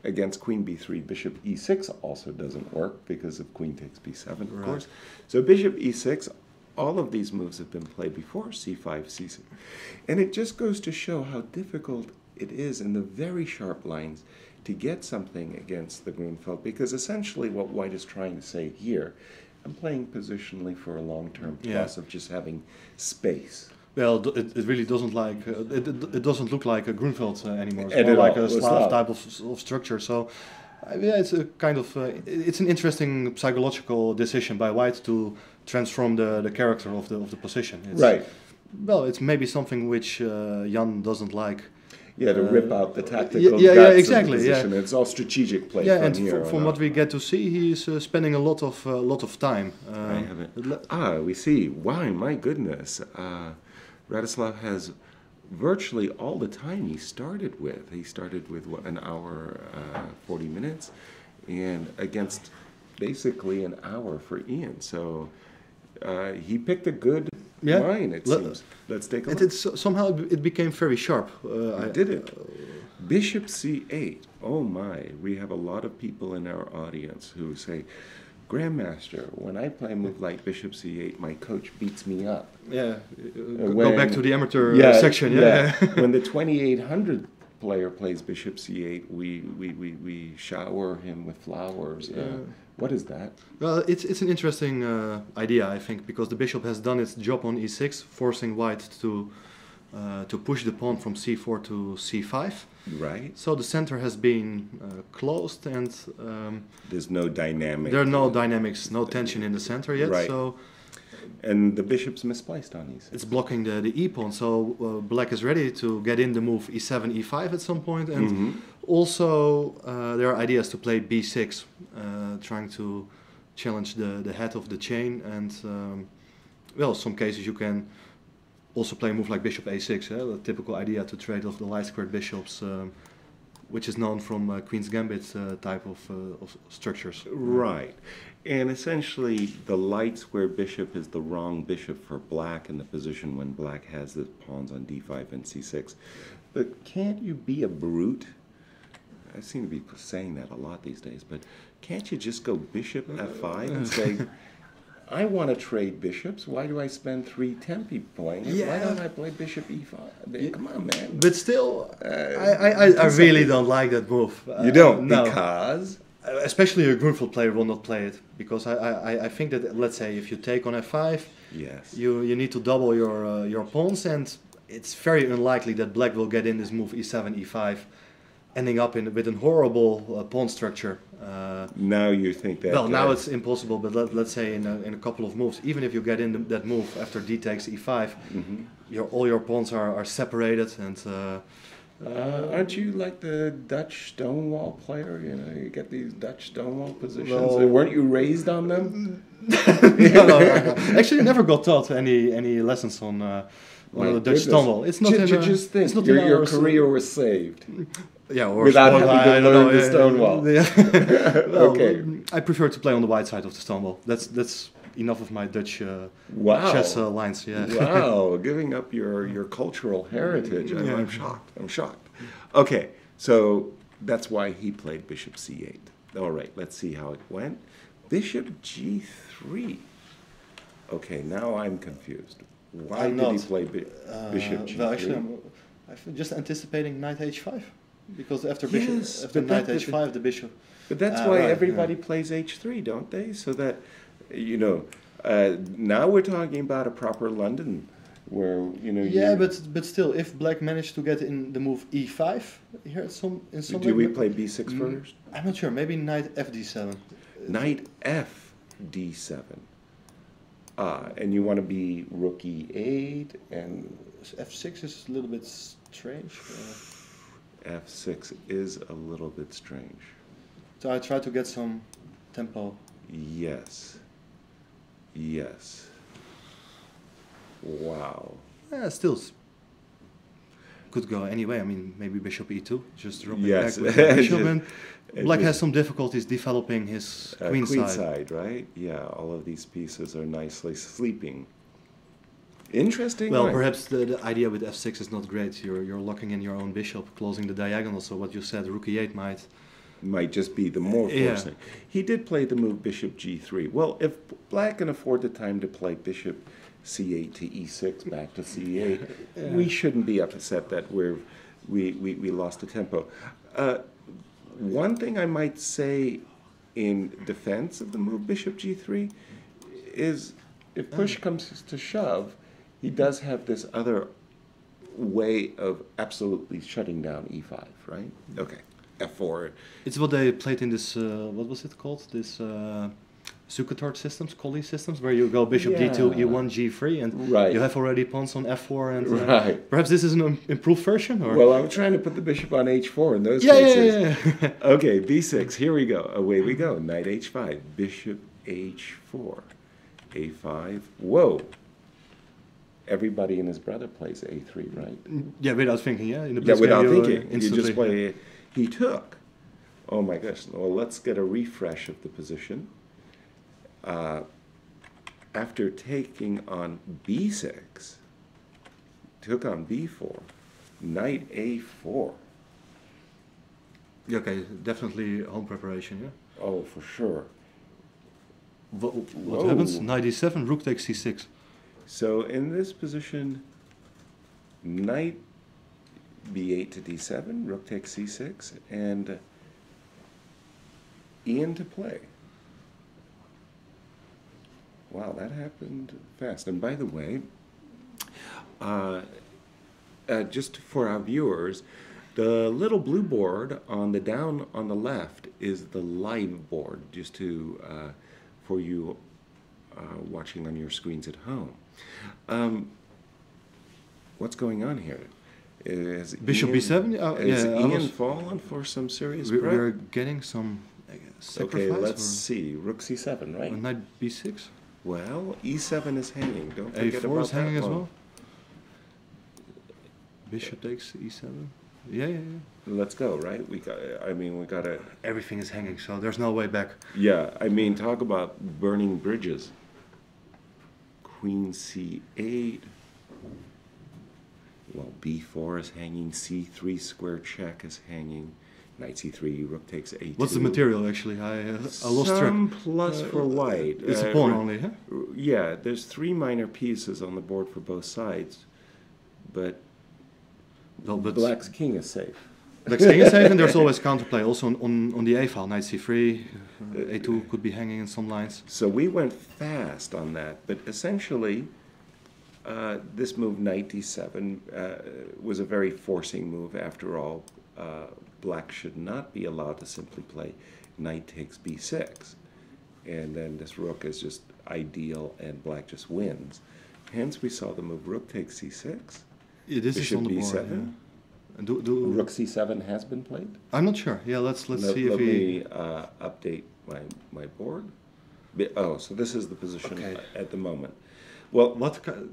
[SPEAKER 1] against queen b3, bishop e6 also doesn't work because of queen takes b7, of course. So bishop e6, all of these moves have been played before, c5, c6. And it just goes to show how difficult it is in the very sharp lines to get something against the Grunfeld, because essentially what white is trying to say here, I'm playing positionally for a long-term plus of just having space.
[SPEAKER 2] Well, it really doesn't like it doesn't look like a Grunfeld anymore. It's more like a Slav type of structure. So, yeah, it's a kind of it's an interesting psychological decision by white to transform the character of the position. It's, well, it's maybe something which Jan doesn't like.
[SPEAKER 1] Yeah, to rip out the tactical guts
[SPEAKER 2] exactly.
[SPEAKER 1] of the position. It's all strategic play.
[SPEAKER 2] Yeah, and from what we get to see, he's spending a lot of time.
[SPEAKER 1] I have it. We see. Wow, my goodness. Radislav has virtually all the time he started with. He started with what, an hour, 40 minutes, and against basically an hour for Ian. So he picked a good line, it seems. Let's take a look.
[SPEAKER 2] Somehow it became very sharp.
[SPEAKER 1] Did it? Bishop c8. Oh my, we have a lot of people in our audience who say, Grandmaster, when I play a move like Bishop c8, my coach beats me up.
[SPEAKER 2] Yeah, go back to the amateur section.
[SPEAKER 1] When the 2800 player plays Bishop c8, we shower him with flowers. What is that?
[SPEAKER 2] Well, it's an interesting idea, I think, because the bishop has done its job on e6, forcing white to push the pawn from c4 to c5.
[SPEAKER 1] Right.
[SPEAKER 2] So the center has been closed, and
[SPEAKER 1] there's no dynamic.
[SPEAKER 2] There are no dynamics, no tension in the center yet.
[SPEAKER 1] Right.
[SPEAKER 2] So,
[SPEAKER 1] and the bishop's misplaced on e6.
[SPEAKER 2] It's blocking the e pawn. So black is ready to get in the move e7, e5 at some point, and also there are ideas to play b6, trying to challenge the head of the chain. And well, some cases you can also play a move like bishop a6, the typical idea to trade off the light squared bishops, which is known from Queen's Gambit type of structures.
[SPEAKER 1] Right. And essentially, the light square bishop is the wrong bishop for black in the position when black has the pawns on d5 and c6. But can't you be a brute? I seem to be saying that a lot these days, but can't you just go bishop f5 and say, I want to trade bishops. Why do I spend 3 tempi playing it? Why don't I play bishop e5? Come on, man.
[SPEAKER 2] But still, I really don't like that move.
[SPEAKER 1] You don't?
[SPEAKER 2] No.
[SPEAKER 1] Because?
[SPEAKER 2] Especially a Grunfeld player will not play it. Because I think that, let's say, if you take on f5, you need to double your pawns. And it's very unlikely that black will get in this move e7, e5, ending up with a horrible pawn structure.
[SPEAKER 1] Now you think that...
[SPEAKER 2] Well, now it's impossible, but let's say in a couple of moves, even if you get in that move after d takes e5, all your pawns are separated, and
[SPEAKER 1] Aren't you like the Dutch stonewall player? You know, you get these Dutch stonewall positions.
[SPEAKER 2] Well,
[SPEAKER 1] Weren't you raised on them?
[SPEAKER 2] No. Actually, I never got taught any lessons on the Dutch stonewall. It's not
[SPEAKER 1] just think
[SPEAKER 2] it's not
[SPEAKER 1] your career was saved.
[SPEAKER 2] Yeah, or
[SPEAKER 1] without
[SPEAKER 2] sport,
[SPEAKER 1] having to learn the stonewall.
[SPEAKER 2] Yeah. Well,
[SPEAKER 1] Okay.
[SPEAKER 2] I prefer to play on the white side of the stonewall. That's enough of my Dutch
[SPEAKER 1] Wow.
[SPEAKER 2] chess lines. Yeah.
[SPEAKER 1] Wow, giving up your cultural heritage. I'm shocked. I'm shocked. Okay, so that's why he played bishop c8. All right, let's see how it went. Bishop g3. Okay, now I'm confused. Why did he play bishop g3?
[SPEAKER 2] Well, actually, I'm just anticipating knight h5. Because after
[SPEAKER 1] Yes,
[SPEAKER 2] after
[SPEAKER 1] but
[SPEAKER 2] knight
[SPEAKER 1] that-
[SPEAKER 2] h5, the bishop.
[SPEAKER 1] But that's why
[SPEAKER 2] right,
[SPEAKER 1] everybody plays h3, don't they? So that, you know, now we're talking about a proper London where, you know...
[SPEAKER 2] Yeah, but still, if black managed to get in the move e5 here in some
[SPEAKER 1] Do we
[SPEAKER 2] way,
[SPEAKER 1] play b6 first?
[SPEAKER 2] I'm not sure. Maybe knight fd7.
[SPEAKER 1] Knight fd7. And you want to be rook e8 and...
[SPEAKER 2] f6 is a little bit strange.
[SPEAKER 1] f6 is a little bit strange.
[SPEAKER 2] So I try to get some tempo.
[SPEAKER 1] Yes. Yes. Wow.
[SPEAKER 2] Still could go anyway. I mean, maybe bishop e2, just dropping
[SPEAKER 1] Yes.
[SPEAKER 2] back with the bishop,
[SPEAKER 1] Just-
[SPEAKER 2] and black has some difficulties developing his queen side.
[SPEAKER 1] Right? Yeah, all of these pieces are nicely sleeping. Interesting.
[SPEAKER 2] Well,
[SPEAKER 1] right?
[SPEAKER 2] perhaps the idea with f6 is not great. You're locking in your own bishop, closing the diagonal. So what you said, rook e8
[SPEAKER 1] might just be the more
[SPEAKER 2] Yeah.
[SPEAKER 1] forcing. He did play the move bishop g3. Well, if black can afford the time to play bishop c8 to e6 back to c8, we shouldn't be upset that we lost the tempo. One thing I might say in defense of the move bishop g3 is if push comes to shove, he does have this other way of absolutely shutting down e5, right? Okay, f4.
[SPEAKER 2] It's what they played in this, what was it called? This Sukatard systems, Collie systems, where you go bishop d2, e1, g3, and you have already pawns on f4. And perhaps this is an improved version? Or?
[SPEAKER 1] Well, I'm trying to put the bishop on h4 in those cases.
[SPEAKER 2] Yeah.
[SPEAKER 1] Okay, b6, here we go. Away we go. Knight h5, bishop h4, a5. Whoa. Everybody and his brother plays a3, right?
[SPEAKER 2] Yeah, without thinking, yeah. In the
[SPEAKER 1] Yeah, without
[SPEAKER 2] game,
[SPEAKER 1] thinking. You just play, he took. Oh my gosh. Well, let's get a refresh of the position. After taking on b6, took on b4, knight a4.
[SPEAKER 2] Okay, definitely home preparation, yeah.
[SPEAKER 1] Oh, for sure.
[SPEAKER 2] What happens? Knight e7, rook takes c6.
[SPEAKER 1] So in this position, knight b8 to d7, rook takes c6, and e into play. Wow, that happened fast. And by the way, just for our viewers, the little blue board on the down on the left is the live board, just to for you watching on your screens at home. What's going on here? Is
[SPEAKER 2] Bishop b7?
[SPEAKER 1] Is
[SPEAKER 2] yeah,
[SPEAKER 1] Ian fallen for some serious prep?
[SPEAKER 2] We're getting some sacrifice.
[SPEAKER 1] Okay, let's see. Rook c7, right?
[SPEAKER 2] Knight b6.
[SPEAKER 1] Well, e7 is hanging. Don't forget
[SPEAKER 2] a4
[SPEAKER 1] about
[SPEAKER 2] is hanging
[SPEAKER 1] that
[SPEAKER 2] as
[SPEAKER 1] one.
[SPEAKER 2] well. Bishop takes e7. Yeah.
[SPEAKER 1] Let's go, right? We got. I mean, we got to.
[SPEAKER 2] Everything is hanging, so there's no way back.
[SPEAKER 1] Yeah, I mean, talk about burning bridges. Queen c8. Well, b4 is hanging. c3 square check is hanging. Knight c3, rook takes a2.
[SPEAKER 2] What's the material actually? I lost track.
[SPEAKER 1] Some plus for white.
[SPEAKER 2] It's a pawn only, huh?
[SPEAKER 1] Yeah, there's 3 minor pieces on the board for both sides, but, black's king is safe.
[SPEAKER 2] Black's king is safe, and there's always counterplay. Also on the a file, knight c3, a2 could be hanging in some lines.
[SPEAKER 1] So we went fast on that, but essentially, this move, knight d7, was a very forcing move. After all, black should not be allowed to simply play knight takes b6. And then this rook is just ideal, and black just wins. Hence, we saw the move rook takes c6.
[SPEAKER 2] Yeah, this
[SPEAKER 1] bishop
[SPEAKER 2] is on the
[SPEAKER 1] b7.
[SPEAKER 2] board. And
[SPEAKER 1] Rook c7 has been played.
[SPEAKER 2] I'm not sure. Yeah, let's see if
[SPEAKER 1] let
[SPEAKER 2] he.
[SPEAKER 1] me update my board. Oh, so this is the position at the moment. Well,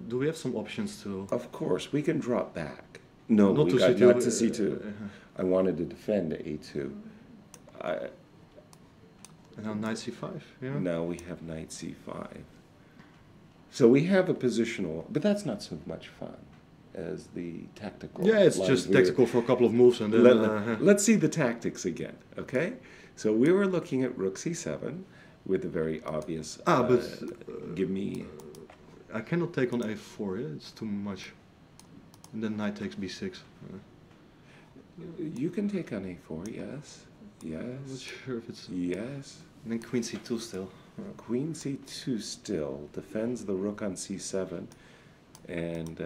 [SPEAKER 2] Do we have some options to?
[SPEAKER 1] of course, we can drop back. No,
[SPEAKER 2] Not
[SPEAKER 1] we
[SPEAKER 2] to
[SPEAKER 1] got
[SPEAKER 2] C2.
[SPEAKER 1] not to c2. I wanted to defend a2.
[SPEAKER 2] And now knight c5. Yeah.
[SPEAKER 1] Now we have knight c5. So we have a positional, but that's not so much fun as the tactical.
[SPEAKER 2] Yeah, it's
[SPEAKER 1] lines
[SPEAKER 2] just tactical for a couple of moves and then.
[SPEAKER 1] Let's see the tactics again, okay? So we were looking at rook c7 with a very obvious. Give me.
[SPEAKER 2] I cannot take on a4. Yeah, it's too much. And then knight takes b6.
[SPEAKER 1] You can take on a4, yes. Yes.
[SPEAKER 2] I'm not sure if it's.
[SPEAKER 1] Yes.
[SPEAKER 2] And then queen c2 still.
[SPEAKER 1] Queen c2 still defends the rook on c7, and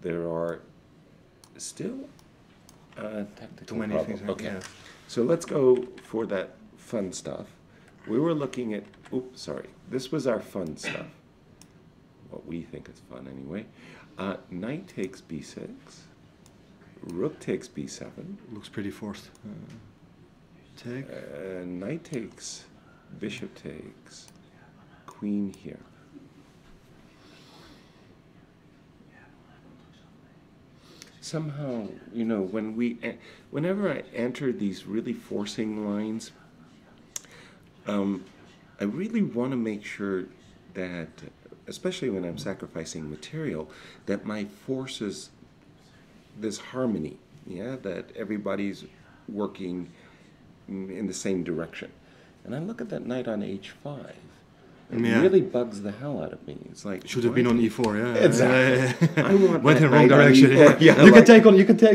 [SPEAKER 1] there are still tactical
[SPEAKER 2] Too many
[SPEAKER 1] problems.
[SPEAKER 2] things.
[SPEAKER 1] Okay,
[SPEAKER 2] Yeah.
[SPEAKER 1] so let's go for that fun stuff. We were looking at. Oops, sorry. This was our fun stuff. What we think is fun, anyway. Knight takes b6. Rook takes b7.
[SPEAKER 2] Looks pretty forced. Take.
[SPEAKER 1] Knight takes. Bishop takes. Queen here. Somehow, you know, whenever I enter these really forcing lines, I really want to make sure that, especially when I'm sacrificing material, that my forces this harmony, yeah, that everybody's working in the same direction. And I look at that knight on h5. It really bugs the hell out of me. It's like
[SPEAKER 2] should have been on e4, yeah.
[SPEAKER 1] Exactly. I want
[SPEAKER 2] went
[SPEAKER 1] that
[SPEAKER 2] in the wrong
[SPEAKER 1] knight on
[SPEAKER 2] direction.
[SPEAKER 1] E4.
[SPEAKER 2] Yeah. You can take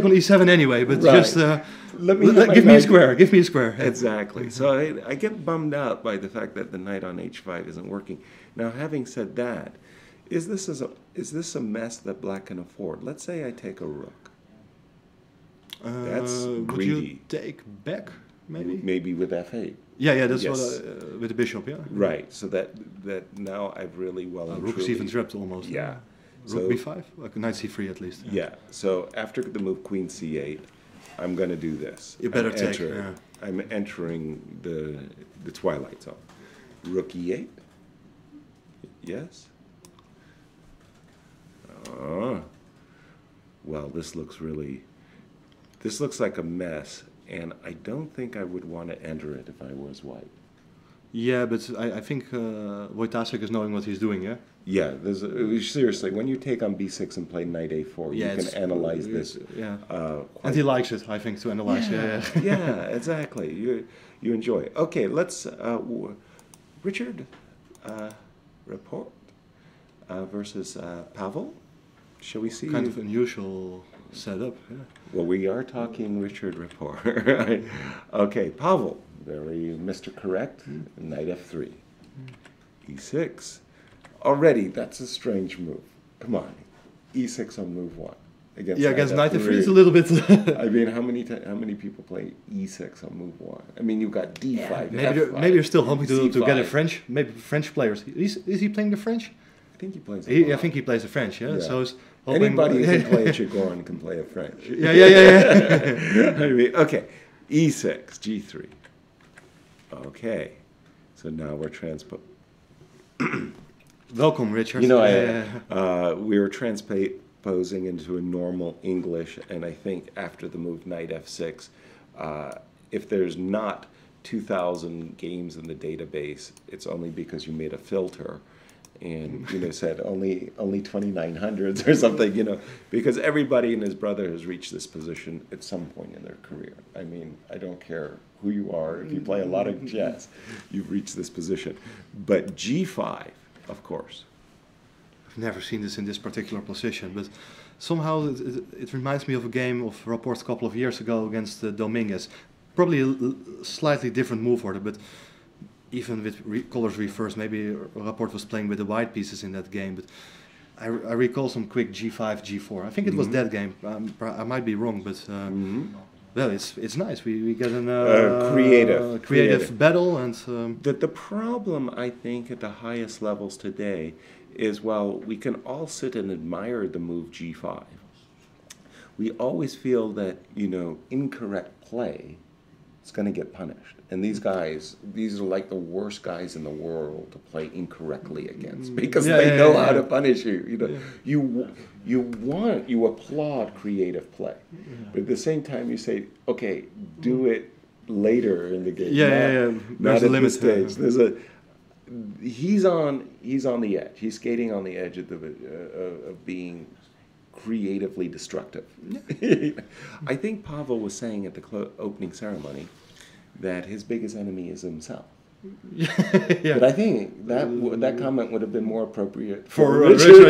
[SPEAKER 2] on e7 anyway, but just give me a square. Give me a square.
[SPEAKER 1] Exactly. So I get bummed out by the fact that the knight on h5 isn't working. Now, having said that, is this a mess that black can afford? Let's say I take a rook. That's greedy.
[SPEAKER 2] Would you take back, maybe?
[SPEAKER 1] Maybe with f8.
[SPEAKER 2] Yeah, that's what with the bishop, yeah.
[SPEAKER 1] Right. So that now I've really
[SPEAKER 2] rook's even trapped almost.
[SPEAKER 1] Yeah.
[SPEAKER 2] Rook b5, like knight c3 at least.
[SPEAKER 1] Yeah. So after the move queen c8, I'm going to do this.
[SPEAKER 2] You better take.
[SPEAKER 1] I'm entering the twilight zone. Rook e8. Yes. Well, this looks like a mess, and I don't think I would want to enter it if I was white.
[SPEAKER 2] Yeah, but I think Wojtaszek is knowing what he's doing, yeah?
[SPEAKER 1] Yeah, seriously, when you take on b6 and play knight a4, you can analyze this.
[SPEAKER 2] Yeah, and he likes it, I think, to analyze.
[SPEAKER 1] Yeah, exactly. You enjoy it. Okay, let's Richard Report versus Pavel. Shall we see?
[SPEAKER 2] Kind of unusual setup. Yeah.
[SPEAKER 1] Well, we are talking Richard Report. Right? Okay, Pavel, very Mr. Correct. Knight f3, e6. Already, that's a strange move. Come on, e6 on move 1.
[SPEAKER 2] Against knight f3 is a little bit.
[SPEAKER 1] I mean, how many people play e6 on move 1? I mean, you've got d5.
[SPEAKER 2] Yeah, maybe you're still hoping to get a French. Maybe French players. Is he playing the French?
[SPEAKER 1] I think he plays.
[SPEAKER 2] I think he plays the French. Yeah. So
[SPEAKER 1] anybody who can play a Chigorin can play a French.
[SPEAKER 2] Yeah.
[SPEAKER 1] I mean, okay, e6, g3. Okay, so now we're
[SPEAKER 2] Welcome, Richard.
[SPEAKER 1] You know, we were transposing into a normal English, and I think after the move knight f6, if there's not 2,000 games in the database, it's only because you made a filter and, you know, said only 2,900s or something, you know, because everybody and his brother has reached this position at some point in their career. I mean, I don't care who you are. If you play a lot of chess, you've reached this position. But g5, of course.
[SPEAKER 2] I've never seen this in this particular position, but somehow it reminds me of a game of Rapport a couple of years ago against Dominguez. Probably a slightly different move order, but even with colors reversed, maybe Rapport was playing with the white pieces in that game. But I recall some quick g5, g4. I think it was that game. I might be wrong, but well, it's nice. We get a creative battle, and
[SPEAKER 1] the problem, I think, at the highest levels today is, while we can all sit and admire the move g5, we always feel that, you know, incorrect play is going to get punished. And these guys, these are like the worst guys in the world to play incorrectly against, because they know how to punish you. You know, you applaud creative play, but at the same time you say, okay, do it later in the game. Not at this stage. There's a he's on the edge. He's skating on the edge of of being creatively destructive. I think Pavel was saying at the opening ceremony that his biggest enemy is himself. But I think that comment would have been more appropriate for Richard.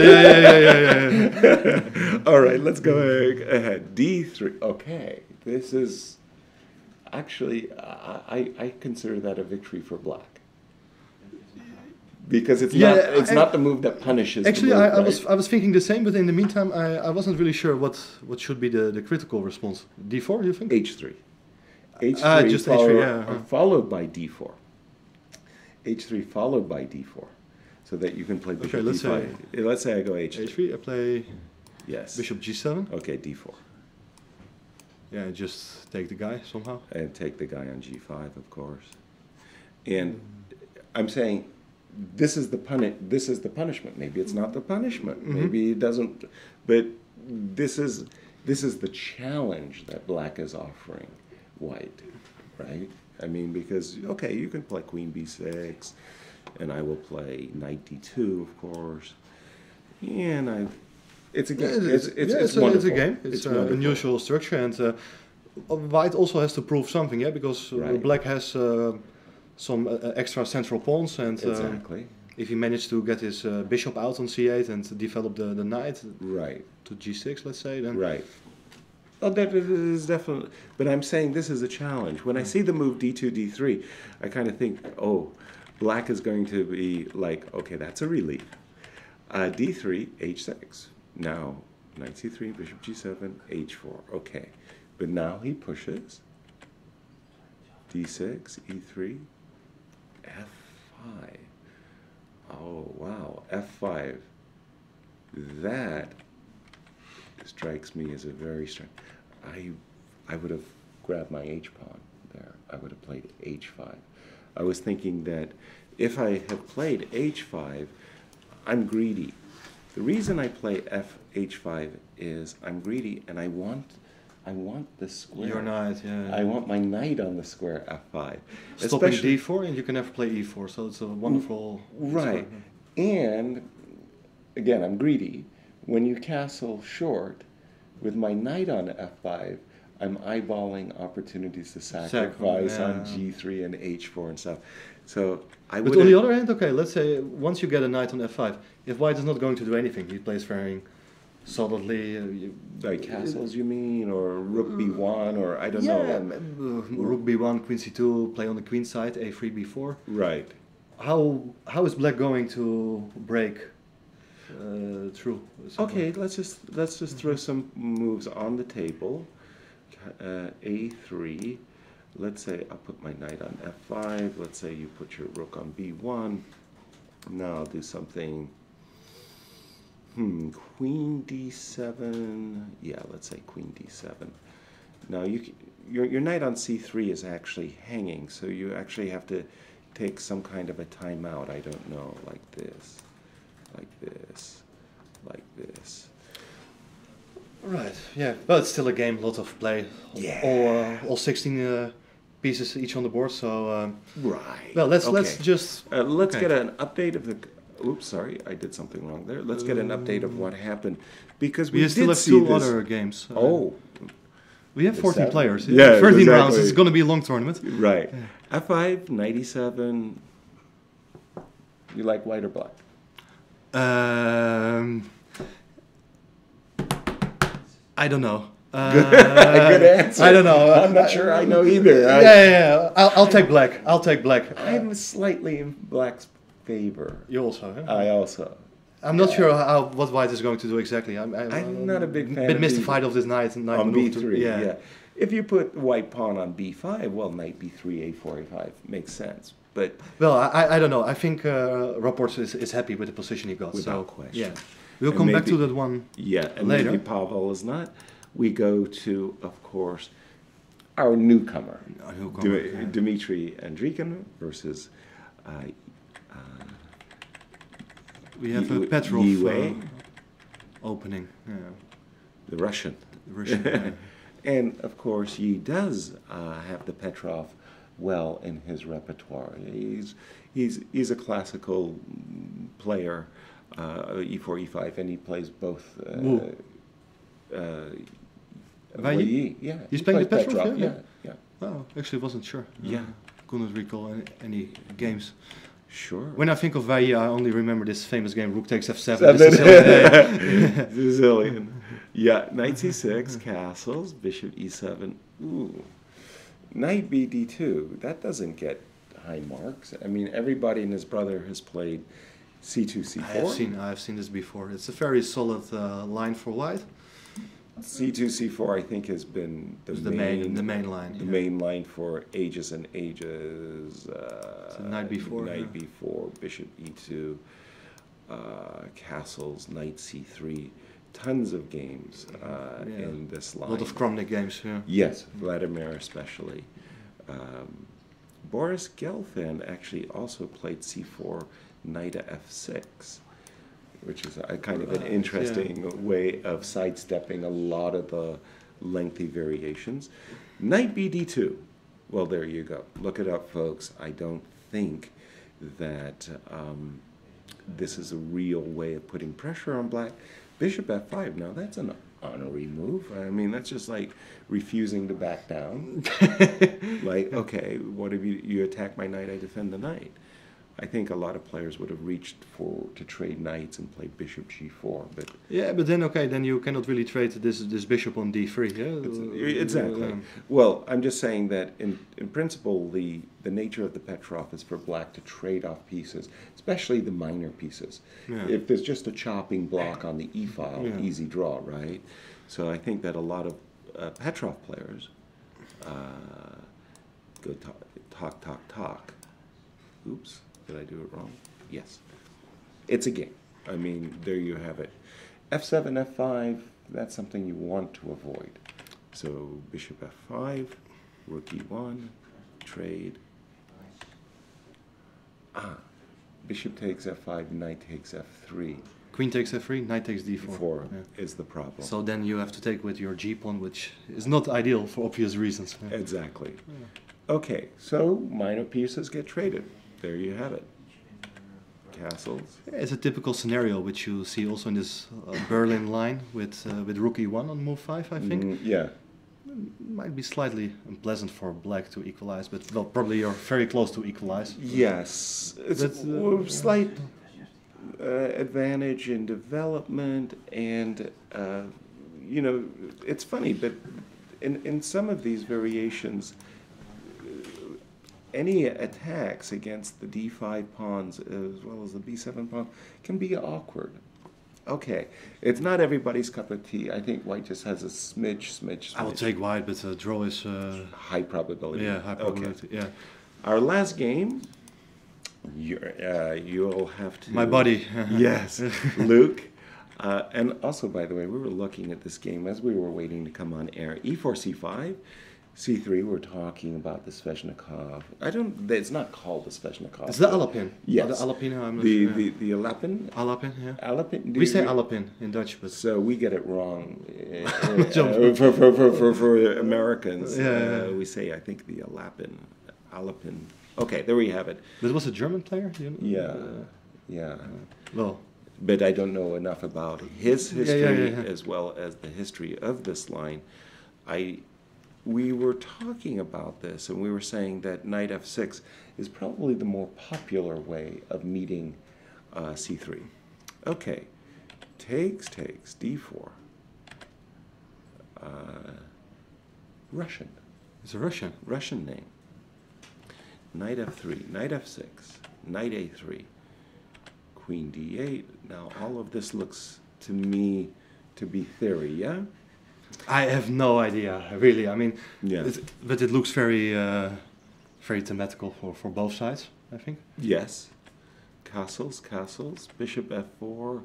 [SPEAKER 1] All right, let's go ahead. D3. Okay, this is actually I consider that a victory for Black. Because it's not the move that punishes.
[SPEAKER 2] Actually,
[SPEAKER 1] the move,
[SPEAKER 2] I was thinking the same, but in the meantime, I wasn't really sure what should be the critical response. D4, you think?
[SPEAKER 1] H3. H3
[SPEAKER 2] just H3,
[SPEAKER 1] followed by D4. H3 followed by D4, so that you can play Bishop D5. Let's say I go H3.
[SPEAKER 2] H3, I play Bishop G7.
[SPEAKER 1] Okay, D4.
[SPEAKER 2] Yeah, just take the guy somehow.
[SPEAKER 1] And take the guy on G5, of course. And I'm saying, this is the punishment. Maybe it's not the punishment. Maybe it doesn't. But this is the challenge that Black is offering White, right? I mean, because okay, you can play Queen B6, and I will play Knight D2, of course. And it's a game. It's wonderful.
[SPEAKER 2] It's a game. It's an unusual structure, and White also has to prove something, because Black has some extra central pawns, and if he managed to get his bishop out on C8 and develop the knight to G6, let's say, then
[SPEAKER 1] oh, that is definitely. But I'm saying this is a challenge. When I see the move D2, D3, I kind of think, oh, Black is going to be like, okay, that's a relief. D3, H6. Now, Knight C3, Bishop G7, H4. Okay, but now he pushes. D6, E3, F5. Oh, wow, F5. That strikes me as a very strange. I would have grabbed my H pawn there. I would have played H5. I was thinking that if I had played H5, I'm greedy. The reason I play H5 is I'm greedy and I want the square.
[SPEAKER 2] Your knight,
[SPEAKER 1] I want my knight on the square F5.
[SPEAKER 2] Stopping D4, and you can never play E4, so it's a wonderful
[SPEAKER 1] right. Square. And again, I'm greedy. When you castle short, with my knight on F5, I'm eyeballing opportunities to sacrifice on G3 and H4 and stuff. So
[SPEAKER 2] But on the other hand, okay, let's say once you get a knight on F5, if White is not going to do anything, he plays very solidly.
[SPEAKER 1] Like castles, you mean, or Rook B1, or I don't know.
[SPEAKER 2] Rook B1, Queen C2, play on the queen side, A3, B4.
[SPEAKER 1] Right.
[SPEAKER 2] How is Black going to break through?
[SPEAKER 1] Okay, let's just throw some moves on the table. A3. Let's say I'll put my knight on F5. Let's say you put your rook on B1. Now I'll do something. Queen D7. Yeah, let's say Queen D7. Now your knight on C3 is actually hanging, so you actually have to take some kind of a timeout. I don't know, like this, like this, like this.
[SPEAKER 2] Right. Yeah, but it's still a game, lot of play.
[SPEAKER 1] Yeah.
[SPEAKER 2] All 16 pieces each on the board. So
[SPEAKER 1] right.
[SPEAKER 2] Well, let's just
[SPEAKER 1] let's get an update of the. Oops, sorry, I did something wrong there. Let's get an update of what happened, because we
[SPEAKER 2] still have two other games. We have 14 players.
[SPEAKER 1] Yeah,
[SPEAKER 2] 13 rounds. It's going to be a long tournament.
[SPEAKER 1] Right. Yeah. F5, Knight E7. You like white or black?
[SPEAKER 2] I don't know.
[SPEAKER 1] Good answer.
[SPEAKER 2] I don't know.
[SPEAKER 1] I'm not sure I know either.
[SPEAKER 2] Yeah. I'll take black. I'll take black.
[SPEAKER 1] I'm slightly in black's favor.
[SPEAKER 2] You also, huh?
[SPEAKER 1] I also.
[SPEAKER 2] I'm not sure what white is going to do exactly. I'm
[SPEAKER 1] not a big fan.
[SPEAKER 2] Bit mystified of this knight on
[SPEAKER 1] B3. Yeah. If you put white pawn on B5, well, knight B3, A4, A5 makes sense. But
[SPEAKER 2] well, I don't know. I think Rapport is happy with the position he got.
[SPEAKER 1] Without question.
[SPEAKER 2] Yeah, we'll come back to that one.
[SPEAKER 1] Yeah, and
[SPEAKER 2] later.
[SPEAKER 1] maybe Pavel is not. we go to, of course, our newcomer,
[SPEAKER 2] Yeah.
[SPEAKER 1] Dmitry Andrikin versus
[SPEAKER 2] We have a Petrov opening. Yeah.
[SPEAKER 1] the Russian.
[SPEAKER 2] The Russian. Yeah.
[SPEAKER 1] And of course, Yi does have the Petrov well in his repertoire. He's a classical player, E4, E5, and he plays both.
[SPEAKER 2] Yi?
[SPEAKER 1] Yeah,
[SPEAKER 2] He's playing the Petrov.
[SPEAKER 1] Yeah.
[SPEAKER 2] Oh, actually, wasn't sure.
[SPEAKER 1] Yeah,
[SPEAKER 2] couldn't recall any games.
[SPEAKER 1] Sure.
[SPEAKER 2] When I think of Valle, I only remember this famous game, Rook takes F7.
[SPEAKER 1] Sicilian. Yeah, Knight C6, castles, Bishop E7. Ooh. Knight BD2. That doesn't get high marks. I mean, everybody and his brother has played C2, C4.
[SPEAKER 2] I have seen this before. It's a very solid line for white.
[SPEAKER 1] C2, C4, I think, has been the
[SPEAKER 2] main line.
[SPEAKER 1] The main line for ages and ages.
[SPEAKER 2] Knight B4.
[SPEAKER 1] Knight B4, Bishop E2, castles, Knight C3. Tons of games in this line.
[SPEAKER 2] A lot of Kromnik games, yeah.
[SPEAKER 1] Yes, Vladimir especially. Boris Gelfand actually also played C4, Knight to F6, which is a kind of an interesting way of sidestepping a lot of the lengthy variations. Knight BD2. Well, there you go. Look it up, folks. I don't think that this is a real way of putting pressure on black. Bishop F5. Now, that's an honorary move. I mean, that's just like refusing to back down. Like, okay, what if you attack my knight, I defend the knight. I think a lot of players would have reached to trade knights and play bishop g4, but
[SPEAKER 2] but then you cannot really trade this bishop on d3. Yeah,
[SPEAKER 1] exactly. Well, I'm just saying that in principle, the nature of the Petrov is for black to trade off pieces, especially the minor pieces. Yeah. If there's just a chopping block on the e file, easy draw, right? So I think that a lot of Petrov players go talk. Oops. Did I do it wrong? Yes. It's a game. I mean, there you have it. F7, F5, that's something you want to avoid. So bishop F5, rook E1, trade. Bishop takes F5, knight takes F3.
[SPEAKER 2] Queen takes F3, knight takes D4.
[SPEAKER 1] Is the problem.
[SPEAKER 2] So then you have to take with your G-pawn, which is not ideal for obvious reasons.
[SPEAKER 1] Exactly. Okay, so minor pieces get traded. There you have it. Castles.
[SPEAKER 2] It's a typical scenario which you see also in this Berlin line with rook e1 on move 5, I think.
[SPEAKER 1] Yeah.
[SPEAKER 2] Might be slightly unpleasant for black to equalize, but well, probably you're very close to equalize.
[SPEAKER 1] Yes. It's a slight advantage in development, and you know, it's funny, but in some of these variations, any attacks against the d5 pawns as well as the b7 pawn can be awkward. Okay, it's not everybody's cup of tea. I think white just has a smidge.
[SPEAKER 2] I will take white, but draw is
[SPEAKER 1] high probability.
[SPEAKER 2] Yeah, high probability. Okay. Yeah.
[SPEAKER 1] Our last game, you'll have to.
[SPEAKER 2] My buddy.
[SPEAKER 1] Yes, Luke. And also, by the way, we were looking at this game as we were waiting to come on air. E4, C5. C3, we're talking about the Sveshnikov. It's not called the Sveshnikov.
[SPEAKER 2] It's the Alapin.
[SPEAKER 1] Yes.
[SPEAKER 2] The Alapin, I'm not
[SPEAKER 1] sure.
[SPEAKER 2] The
[SPEAKER 1] Alapin?
[SPEAKER 2] Alapin, yeah.
[SPEAKER 1] Alapin.
[SPEAKER 2] We say Alapin in Dutch, but...
[SPEAKER 1] So we get it wrong. For Americans, we say, I think, the Alapin. Okay, there we have it.
[SPEAKER 2] This was a German player?
[SPEAKER 1] Yeah.
[SPEAKER 2] Well...
[SPEAKER 1] But I don't know enough about his history as well as the history of this line. We were talking about this, and we were saying that knight f6 is probably the more popular way of meeting c3. Okay, takes, d4. Russian.
[SPEAKER 2] It's a Russian.
[SPEAKER 1] Russian name. Knight f3, knight f6, knight a3, queen d8. Now, all of this looks to me to be theory, yeah?
[SPEAKER 2] I have no idea, really. I mean,
[SPEAKER 1] yeah.
[SPEAKER 2] But it looks very, very thematical for both sides, I think.
[SPEAKER 1] Yes. Castles, bishop f4,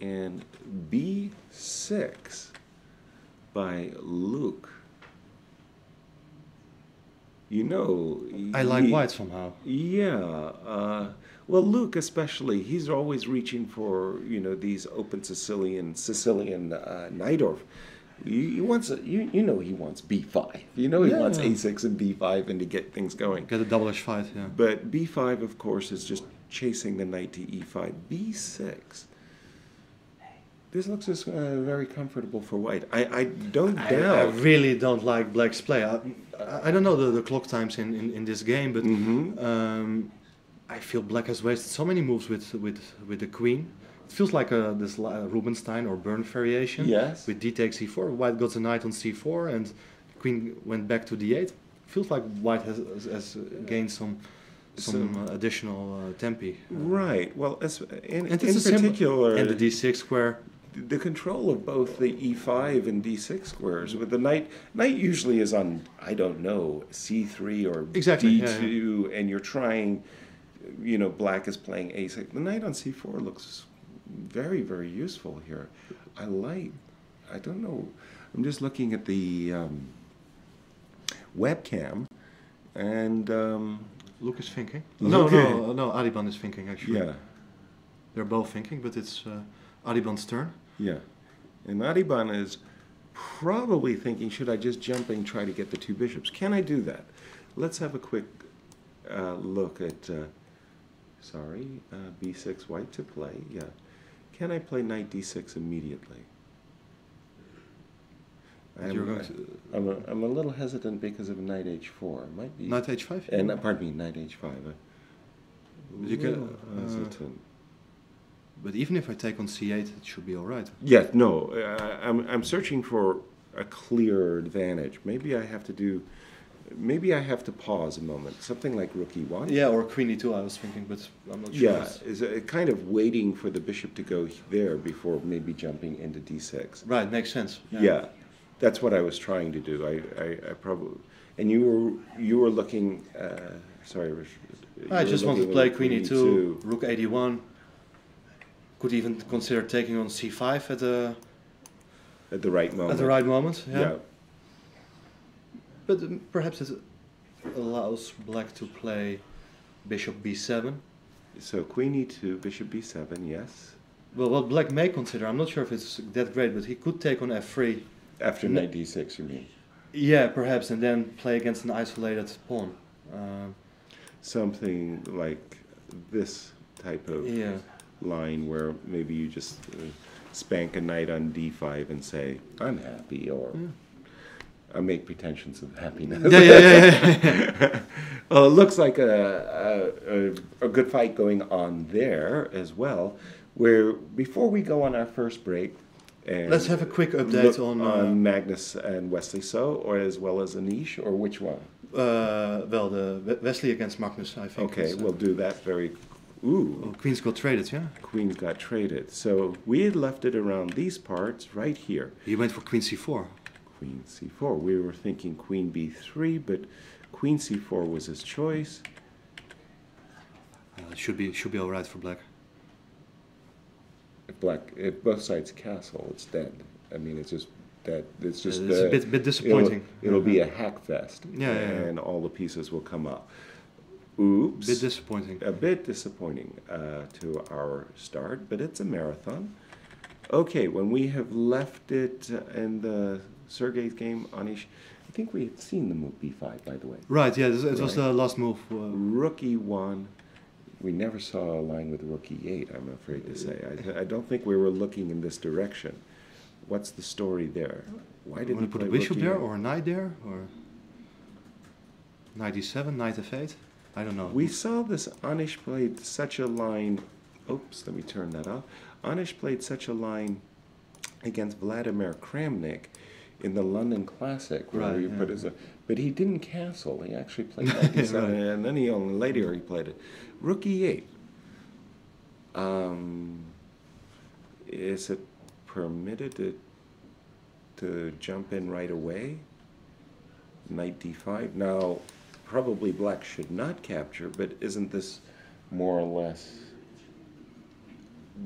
[SPEAKER 1] and b6. by Luke. You know,
[SPEAKER 2] I like white somehow.
[SPEAKER 1] Yeah. Well, Luke especially, he's always reaching for, you know, these open Sicilian Najdorf. He wants you know he wants b5. You know he wants a6 and b5 and to get things going.
[SPEAKER 2] Get a double-ish fight, yeah.
[SPEAKER 1] But b5, of course, is just chasing the knight to e5. b6. This looks just very comfortable for white. I don't doubt.
[SPEAKER 2] I really don't like black's play. I don't know the clock times in this game, but I feel black has wasted so many moves with the queen. It feels like this Rubinstein or Byrne variation.
[SPEAKER 1] Yes.
[SPEAKER 2] With d takes e4, white got the knight on c4, and queen went back to d8. Feels like white has gained some additional tempi.
[SPEAKER 1] Right. Well, in particular,
[SPEAKER 2] and the d6 square.
[SPEAKER 1] The control of both the e5 and d6 squares with the knight usually is on, I don't know, c3 or d2, and you're trying, you know, black is playing a6. The knight on c4 looks very, very useful here. I don't know, I'm just looking at the webcam, and
[SPEAKER 2] Luke is thinking.
[SPEAKER 1] No,
[SPEAKER 2] Ariban is thinking, actually.
[SPEAKER 1] Yeah.
[SPEAKER 2] They're both thinking, but it's Ariban's turn.
[SPEAKER 1] Yeah. And Ariban is probably thinking, should I just jump and try to get the two bishops? Can I do that? Let's have a quick look at, b6 white to play. Yeah. Can I play knight d6 immediately? I'm a little hesitant because of knight h4. It might be
[SPEAKER 2] knight h5.
[SPEAKER 1] And pardon me, knight h5.
[SPEAKER 2] But you can hesitant. But even if I take on c8, it should be all right.
[SPEAKER 1] Yeah, no, I'm searching for a clear advantage. Maybe I have to pause a moment. Something like rook e1.
[SPEAKER 2] Yeah, or queen e2. I was thinking, but I'm not sure.
[SPEAKER 1] Yeah, is kind of waiting for the bishop to go there before maybe jumping into d6.
[SPEAKER 2] Right, makes sense.
[SPEAKER 1] Yeah, that's what I was trying to do. I probably, and you were looking. Sorry,
[SPEAKER 2] I just want to play queen e2, rook ad1. Could even consider taking on c5 at the
[SPEAKER 1] right moment.
[SPEAKER 2] At the right moment,
[SPEAKER 1] yeah.
[SPEAKER 2] But perhaps it allows black to play bishop b7.
[SPEAKER 1] So queen e2, bishop b7, yes.
[SPEAKER 2] Well, what black may consider, I'm not sure if it's that great, but he could take on f3.
[SPEAKER 1] After knight d6, you mean?
[SPEAKER 2] Yeah, perhaps, and then play against an isolated pawn.
[SPEAKER 1] Something like this type of line where maybe you just spank a knight on d5 and say, I'm happy, or I make pretensions of happiness.
[SPEAKER 2] Yeah.
[SPEAKER 1] Well, it looks like a good fight going on there as well, where before we go on our first break, and
[SPEAKER 2] let's have a quick update
[SPEAKER 1] on Magnus and Wesley So, or as well as Anish, or which one?
[SPEAKER 2] Well, the Wesley against Magnus, I think.
[SPEAKER 1] Okay, we'll do that very. Ooh.
[SPEAKER 2] Oh, queens got traded, yeah?
[SPEAKER 1] Queens got traded. So we had left it around these parts right here.
[SPEAKER 2] He went for queen c4.
[SPEAKER 1] Queen c4. We were thinking queen b3, but queen c4 was his choice.
[SPEAKER 2] It should be all right for black.
[SPEAKER 1] If both sides castle, it's dead. I mean, it's just that it's just
[SPEAKER 2] it's a bit disappointing.
[SPEAKER 1] It'll be a hack fest.
[SPEAKER 2] Yeah.
[SPEAKER 1] And all the pieces will come up. Oops.
[SPEAKER 2] Bit disappointing.
[SPEAKER 1] A bit disappointing to our start, but it's a marathon. Okay, when we have left it in the Sergei's game, Anish, I think we had seen the move b5, by the way.
[SPEAKER 2] Right, yeah, it was the last move.
[SPEAKER 1] Rook e1. We never saw a line with rook e8, I'm afraid to say. I don't think we were looking in this direction. What's the story there? Why did he
[SPEAKER 2] put a bishop there, or a knight there, or knight e7, knight f8? I don't know.
[SPEAKER 1] We saw this. Anish played such a line. Oops, let me turn that off. Anish played such a line against Vladimir Kramnik in the London Classic, where he put but he didn't castle. He actually played knight e7, and then later he played it. Rook e8. Is it permitted to jump in right away? Knight d5. Now, probably black should not capture, but isn't this more or less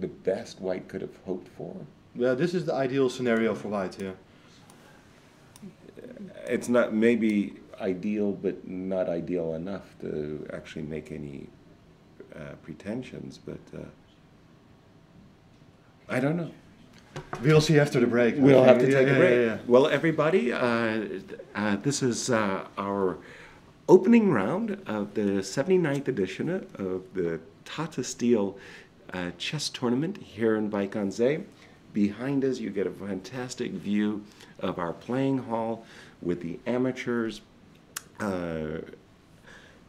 [SPEAKER 1] the best white could have hoped for?
[SPEAKER 2] Yeah, this is the ideal scenario for white here.
[SPEAKER 1] it's not maybe ideal, but not ideal enough to actually make any pretensions. But I don't know.
[SPEAKER 2] We'll see after the break.
[SPEAKER 1] We'll have to take a break.
[SPEAKER 2] Yeah.
[SPEAKER 1] Well, everybody, this is our opening round of the 79th edition of the Tata Steel Chess Tournament here in Wijk aan Zee. Behind us, you get a fantastic view of our playing hall with the amateurs.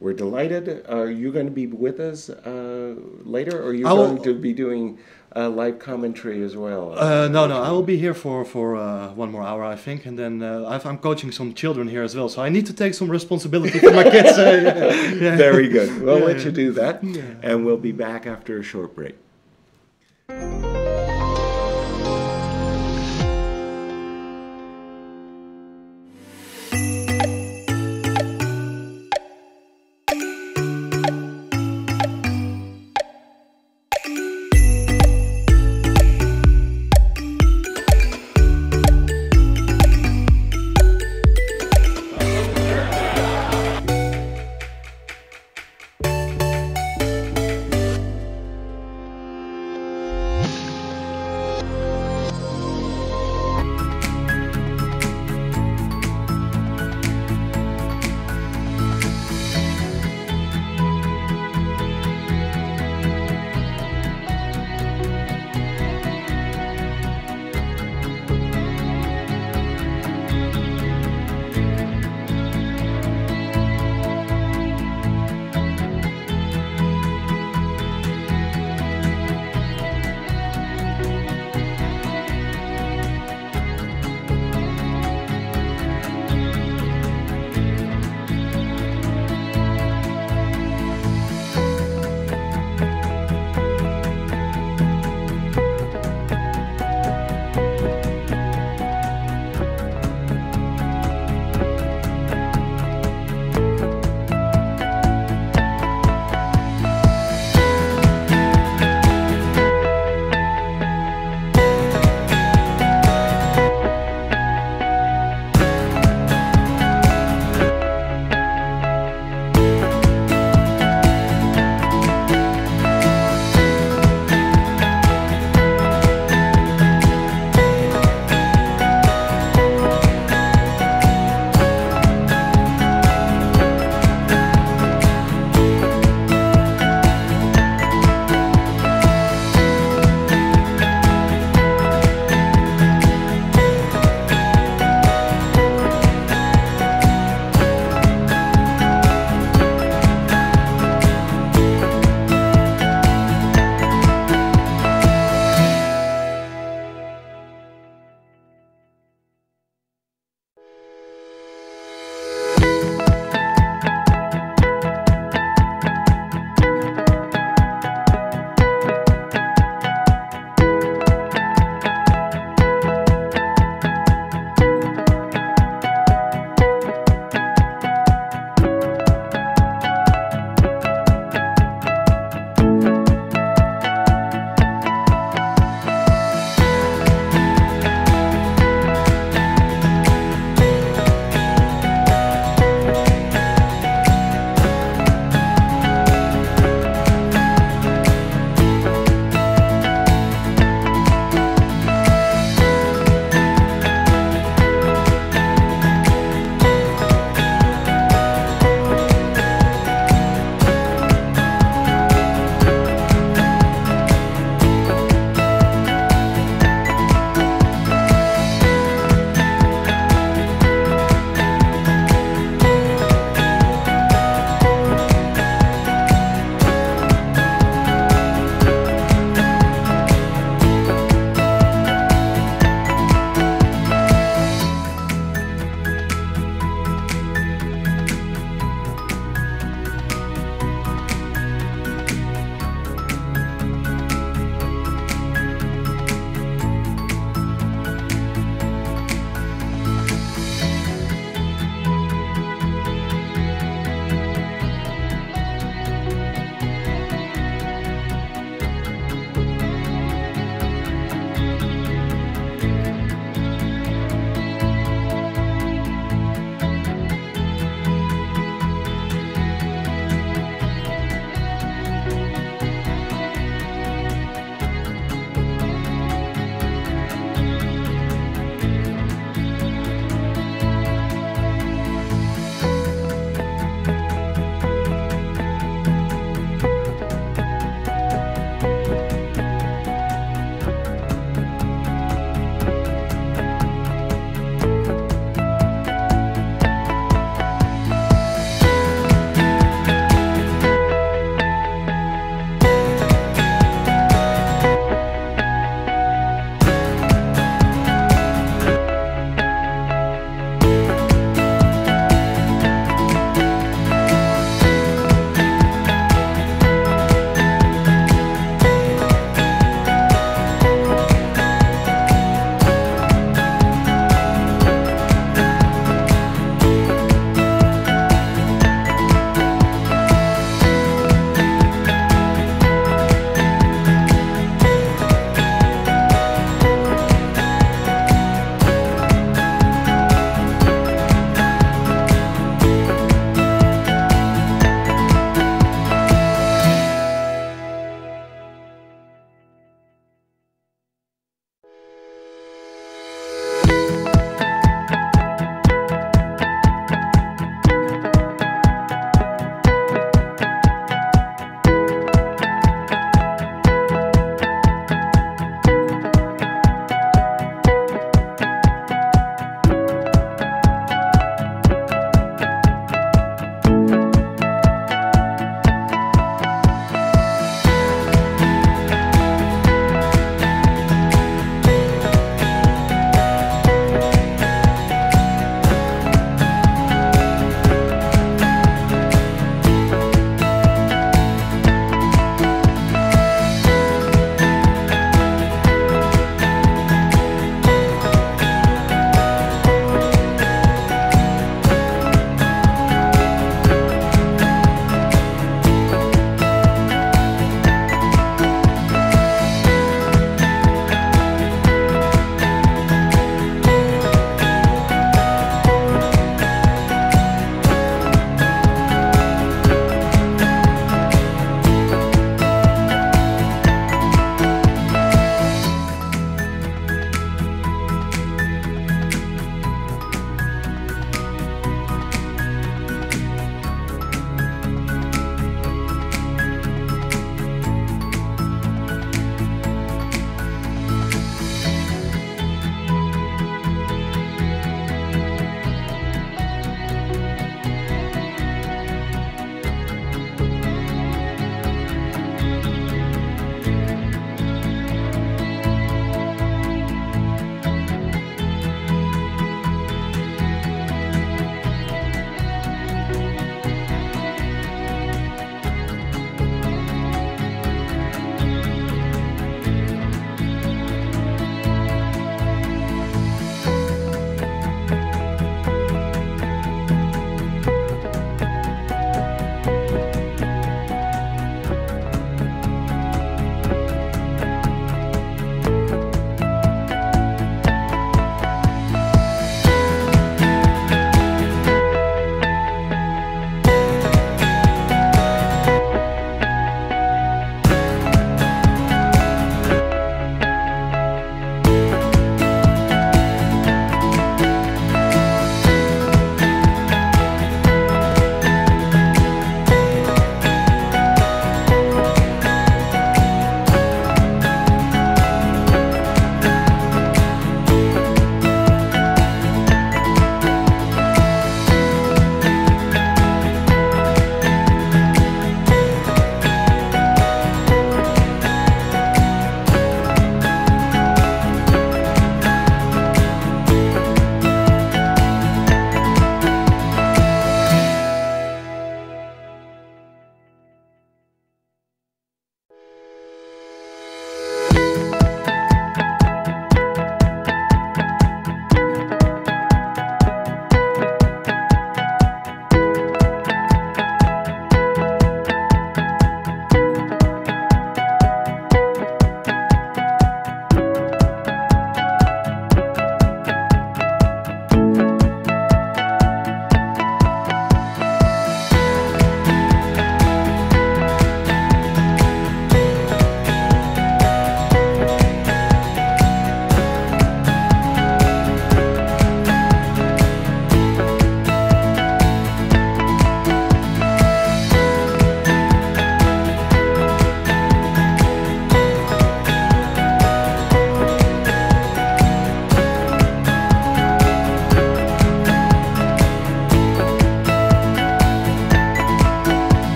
[SPEAKER 1] We're delighted. Are you going to be with us later, or are you going to be doing live commentary as well?
[SPEAKER 2] No, I will be here for 1 more hour, I think, and then I'm coaching some children here as well, so I need to take some responsibility for my kids. Yeah.
[SPEAKER 1] Very good. We'll let you do that, and we'll be back after a short break.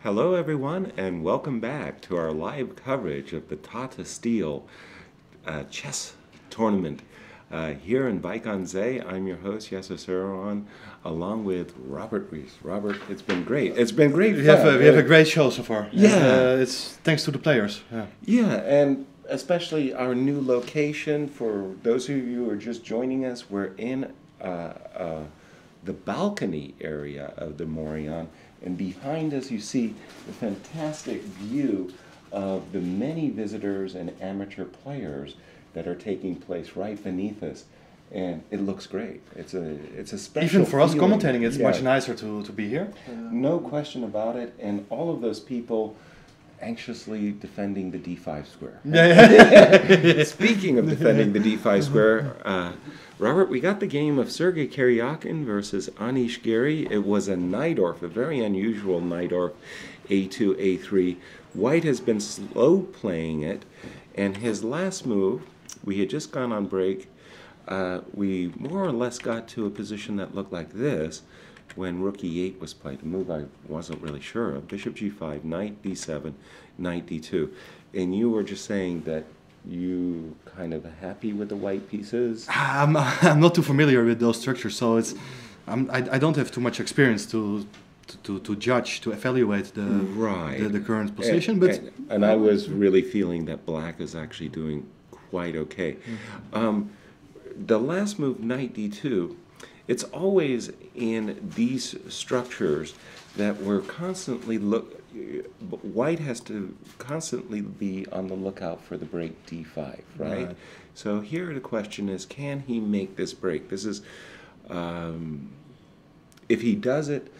[SPEAKER 1] Hello everyone, and welcome back to our live coverage of the Tata Steel Chess Tournament here in Bike on Zay. I'm your host, Yasser Seirawan, along with Robert Rees. Robert, it's been great. It's been great fun.
[SPEAKER 2] We have a great show so far.
[SPEAKER 1] Yeah.
[SPEAKER 2] It's thanks to the players.
[SPEAKER 1] Yeah, and especially our new location. For those of you who are just joining us, we're in the balcony area of the Morion. And behind us, you see the fantastic view of the many visitors and amateur players that are taking place right beneath us. And it looks great. It's a special
[SPEAKER 2] Even for us
[SPEAKER 1] feeling.
[SPEAKER 2] commentating, it's much nicer to be here.
[SPEAKER 1] No question about it. And all of those people anxiously defending the D5 square.
[SPEAKER 2] Yeah.
[SPEAKER 1] Speaking of defending the D5 square, Robert, we got the game of Sergei Karyakin versus Anish Giri. It was a Najdorf, a very unusual Najdorf, A2, A3. White has been slow playing it, and his last move, we had just gone on break, we more or less got to a position that looked like this when rook E8 was played, a move I wasn't really sure of. Bishop G5, knight D7, knight D2. And you were just saying that you kind of happy with the white pieces?
[SPEAKER 2] I'm not too familiar with those structures, so I don't have too much experience to judge, to evaluate the current position.
[SPEAKER 1] And I was really feeling that black is actually doing quite okay. The last move, knight D2, it's always in these structures that we're constantly White has to constantly be on the lookout for the break D5, right? So here the question is, can he make this break? This is, if he does it,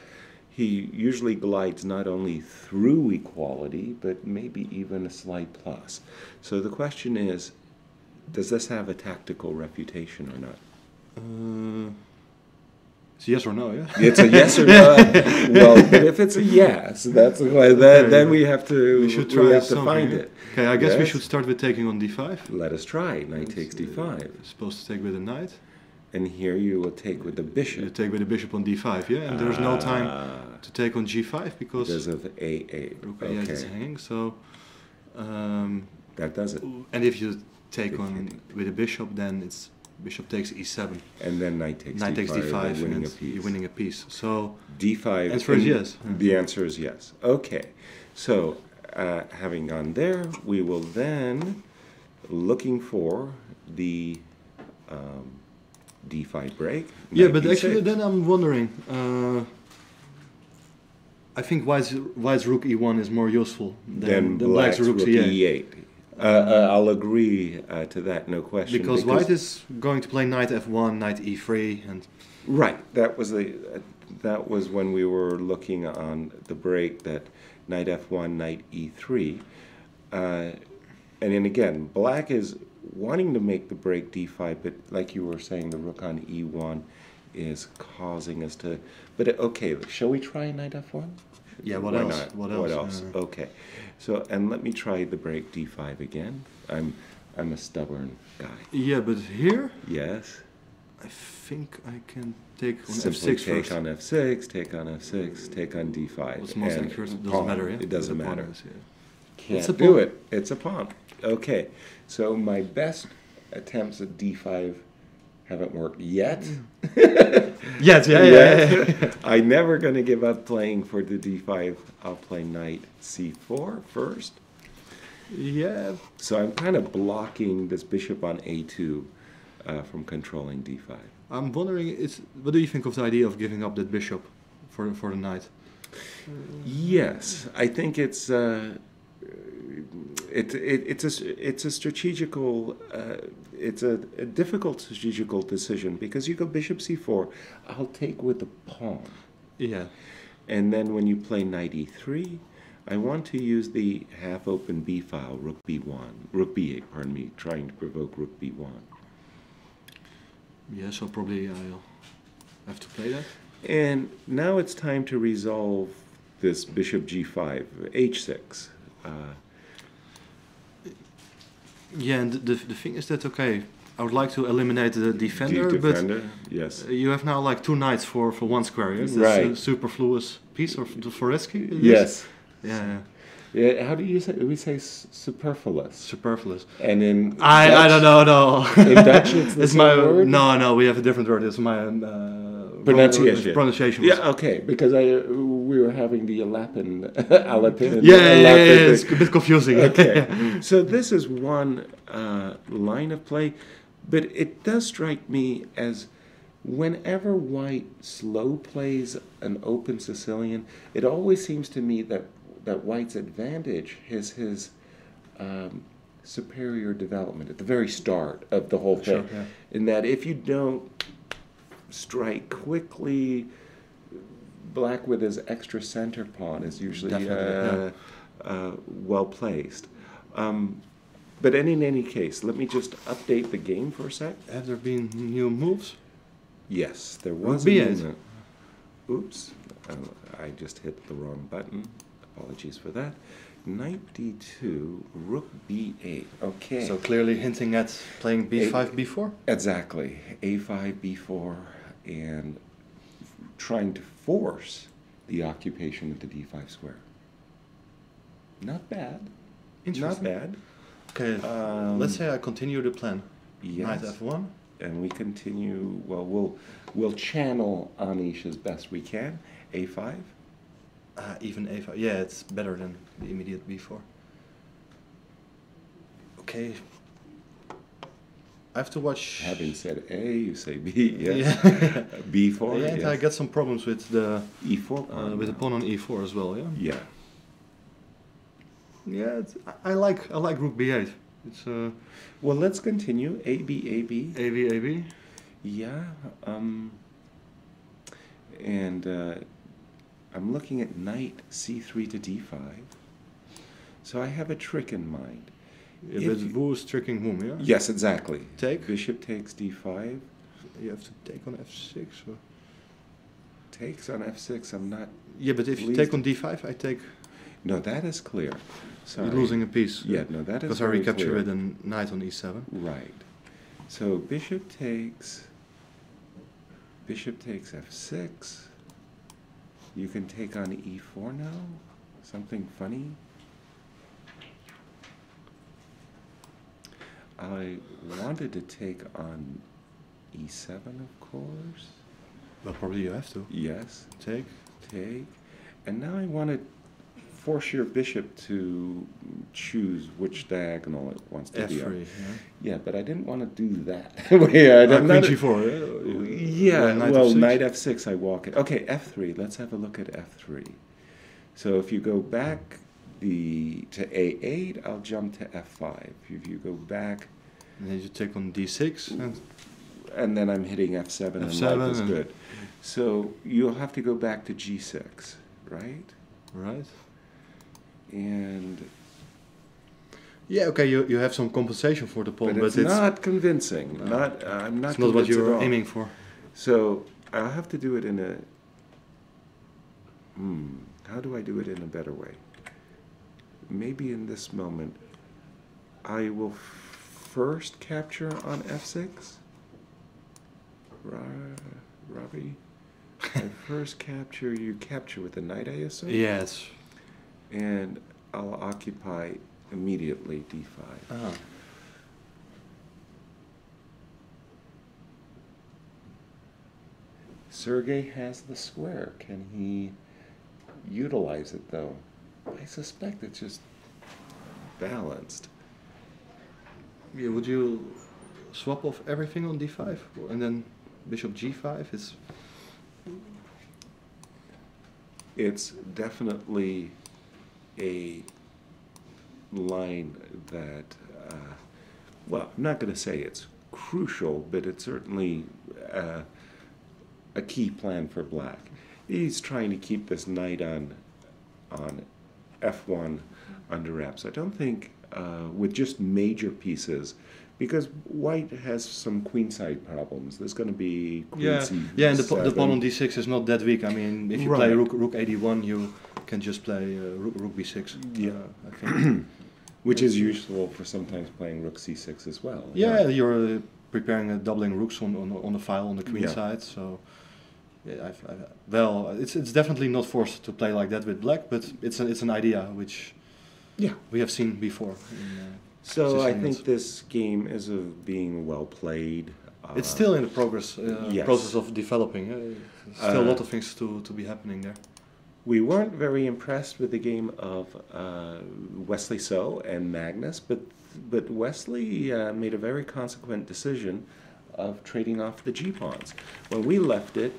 [SPEAKER 1] he usually glides not only through equality, but maybe even a slight plus. So the question is, does this have a tactical reputation or not?
[SPEAKER 2] It's yes or no, yeah?
[SPEAKER 1] It's a yes or no. Well, but if it's a yes, that's why. Then we have to.
[SPEAKER 2] We have
[SPEAKER 1] to find it.
[SPEAKER 2] Okay, I guess we should start with taking on D5.
[SPEAKER 1] Let us try. Knight takes D5.
[SPEAKER 2] Supposed to take with a knight.
[SPEAKER 1] And here you will take with the bishop.
[SPEAKER 2] You take with the bishop on D5, yeah. And there's no time to take on G5 because
[SPEAKER 1] of A8.
[SPEAKER 2] Rook A8 is hanging. So
[SPEAKER 1] that does it.
[SPEAKER 2] And if you take on with a bishop, then it's bishop takes E7.
[SPEAKER 1] And then knight takes
[SPEAKER 2] D5. Knight takes D5,
[SPEAKER 1] winning
[SPEAKER 2] and
[SPEAKER 1] a piece.
[SPEAKER 2] you're winning a piece. So
[SPEAKER 1] D5.
[SPEAKER 2] Answer is yes.
[SPEAKER 1] The answer is yes. Okay. So having gone there, we will then looking for the D5 break.
[SPEAKER 2] Yeah, but actually then I'm wondering. I think white's rook E1 is more useful than black's rook E8.
[SPEAKER 1] I'll agree to that, no question.
[SPEAKER 2] Because white is going to play knight F1, knight E3, and
[SPEAKER 1] right. That was when we were looking on the break that knight F1, knight E3, and then again, black is wanting to make the break D5, but like you were saying, the rook on E1 is causing us to. But okay, shall we try knight F1?
[SPEAKER 2] Yeah, what else? What else?
[SPEAKER 1] Okay, so and let me try the break D5 again. I'm a stubborn guy.
[SPEAKER 2] Yeah, but here.
[SPEAKER 1] Yes.
[SPEAKER 2] I think I can take on
[SPEAKER 1] Simply
[SPEAKER 2] F6
[SPEAKER 1] take
[SPEAKER 2] first.
[SPEAKER 1] on F6, take on F6, take on D5.
[SPEAKER 2] What's most accurate? It doesn't matter, yeah?
[SPEAKER 1] It doesn't matter.
[SPEAKER 2] Can't
[SPEAKER 1] do it. It's a pawn. Okay, so my best attempts at D5 haven't worked yet.
[SPEAKER 2] Yes, yeah.
[SPEAKER 1] I'm never going to give up playing for the D5. I'll play knight C4 first.
[SPEAKER 2] Yeah.
[SPEAKER 1] So I'm kind of blocking this bishop on A2 from controlling D5.
[SPEAKER 2] I'm wondering, what do you think of the idea of giving up that bishop for the knight?
[SPEAKER 1] Yes, I think it's a strategical, it's a difficult strategical decision because you go bishop C4, I'll take with the pawn.
[SPEAKER 2] Yeah.
[SPEAKER 1] And then when you play knight E3, I want to use the half-open B file, rook B8, pardon me, trying to provoke rook B1.
[SPEAKER 2] Yeah, so probably I'll have to play that.
[SPEAKER 1] And now it's time to resolve this bishop G5, H6.
[SPEAKER 2] Yeah, and the thing is that, okay, I would like to eliminate the defender, but
[SPEAKER 1] yes.
[SPEAKER 2] You have now like two knights for one square, yes?
[SPEAKER 1] Right.
[SPEAKER 2] That's a superfluous piece for risky.
[SPEAKER 1] Yes.
[SPEAKER 2] Yeah.
[SPEAKER 3] Yeah, how do you say? We say superfluous.
[SPEAKER 2] Superfluous.
[SPEAKER 3] And in
[SPEAKER 2] I don't know. No.
[SPEAKER 3] In Dutch, it's the same word?
[SPEAKER 2] No. We have a different word. It's my
[SPEAKER 3] pronunciation.
[SPEAKER 2] Pronunciation.
[SPEAKER 3] Yeah. Okay. Because we were having the Alapin.
[SPEAKER 2] Yeah. It's a bit confusing.
[SPEAKER 3] Okay. So this is one line of play, but it does strike me as whenever White slow plays an open Sicilian, it always seems to me that White's advantage is his superior development at the very start of the whole thing.
[SPEAKER 2] Sure, yeah.
[SPEAKER 3] In that if you don't strike quickly, Black with his extra center pawn is usually well placed. But in any case, let me just update the game for a sec.
[SPEAKER 2] Have there been new moves?
[SPEAKER 3] Yes, there was
[SPEAKER 2] Rook
[SPEAKER 3] a
[SPEAKER 2] B8.
[SPEAKER 3] movement. Oops, I just hit the wrong button. Apologies for that. Knight d2, rook b8. Okay.
[SPEAKER 2] So clearly hinting at playing b5, b4?
[SPEAKER 3] Exactly. a5, b4, and trying to force the occupation of the d5 square. Not bad.
[SPEAKER 2] Interesting.
[SPEAKER 3] Not bad.
[SPEAKER 2] Okay, let's say I continue the plan.
[SPEAKER 3] Yes.
[SPEAKER 2] Knight f1.
[SPEAKER 3] And we continue, well, we'll channel Anish as best we can. a5.
[SPEAKER 2] Even a5. Yeah, it's better than the immediate b4. Okay. I have to watch...
[SPEAKER 3] Having said A, you say B, yes.
[SPEAKER 2] Yeah.
[SPEAKER 3] B4,
[SPEAKER 2] Yeah,
[SPEAKER 3] yes.
[SPEAKER 2] I get some problems with the
[SPEAKER 3] E4
[SPEAKER 2] with the pawn on e4 as well, yeah?
[SPEAKER 3] Yeah.
[SPEAKER 2] Yeah, I like rook b8. It's
[SPEAKER 3] Well, let's continue. A, B, A, B.
[SPEAKER 2] a b, a b.
[SPEAKER 3] Yeah. And I'm looking at knight C3 to D5. So I have a trick in mind.
[SPEAKER 2] Yeah, but who's tricking whom, yeah?
[SPEAKER 3] Yes, exactly.
[SPEAKER 2] Take?
[SPEAKER 3] Bishop takes D5.
[SPEAKER 2] You have to take on f6 or...
[SPEAKER 3] Takes on F6. I'm not...
[SPEAKER 2] Yeah, but if you take on d5, I take...
[SPEAKER 3] No, that is clear. Sorry.
[SPEAKER 2] You're losing a piece.
[SPEAKER 3] Yeah, no, that is
[SPEAKER 2] because I
[SPEAKER 3] very
[SPEAKER 2] recapture
[SPEAKER 3] clear.
[SPEAKER 2] with a knight on e7.
[SPEAKER 3] Right. So bishop takes f6. You can take on e4 now. Something funny. I wanted to take on e7, of course.
[SPEAKER 2] Well, probably you have to.
[SPEAKER 3] Yes.
[SPEAKER 2] Take.
[SPEAKER 3] And now I want to force your bishop to choose which diagonal it wants to be on.
[SPEAKER 2] F3,
[SPEAKER 3] Yeah, but I didn't want to do that. Queen
[SPEAKER 2] g4,
[SPEAKER 3] yeah,
[SPEAKER 2] knight
[SPEAKER 3] well,
[SPEAKER 2] f6.
[SPEAKER 3] knight f6, I walk it. Okay, f3, let's have a look at f3. So if you go back to a8, I'll jump to f5. If you go back...
[SPEAKER 2] And then you take on d6.
[SPEAKER 3] And then I'm hitting f7 and life is good. So you'll have to go back to g6, right?
[SPEAKER 2] Right.
[SPEAKER 3] And...
[SPEAKER 2] Yeah, okay, you have some compensation for the pawn,
[SPEAKER 3] but it's not convincing.
[SPEAKER 2] No.
[SPEAKER 3] I'm not.
[SPEAKER 2] It's not what you were
[SPEAKER 3] all.
[SPEAKER 2] aiming for.
[SPEAKER 3] So I'll have to do it in a. How do I do it in a better way? Maybe in this moment, I will first capture on f6. Robbie, I first capture. You capture with the knight, I assume.
[SPEAKER 2] Yes.
[SPEAKER 3] And I'll occupy immediately d5.
[SPEAKER 2] Ah.
[SPEAKER 3] Sergei has the square. Can he utilize it, though? I suspect it's just balanced.
[SPEAKER 2] Yeah, would you swap off everything on d5 and then bishop g5 is...
[SPEAKER 3] It's definitely a line that, well, I'm not going to say it's crucial, but it's certainly a key plan for Black. He's trying to keep this knight on f1 under wraps. I don't think with just major pieces, because White has some queenside problems. There's going to be queen c7.
[SPEAKER 2] Yeah, and the pawn on d6 is not that weak. I mean, if you play rook 81, you can just play rook b6.
[SPEAKER 3] Yeah,
[SPEAKER 2] I think.
[SPEAKER 3] Which is useful for sometimes playing rook c6 as well.
[SPEAKER 2] Yeah, you're preparing a doubling rooks on the file on the queen side, so Yeah, well, it's definitely not forced to play like that with black, but it's an idea which we have seen before.
[SPEAKER 3] So I think this game is of being well played.
[SPEAKER 2] It's still in the process of developing. Still a lot of things to be happening there.
[SPEAKER 3] We weren't very impressed with the game of Wesley So and Magnus, but Wesley made a very consequent decision of trading off the G-pawns. When we left it,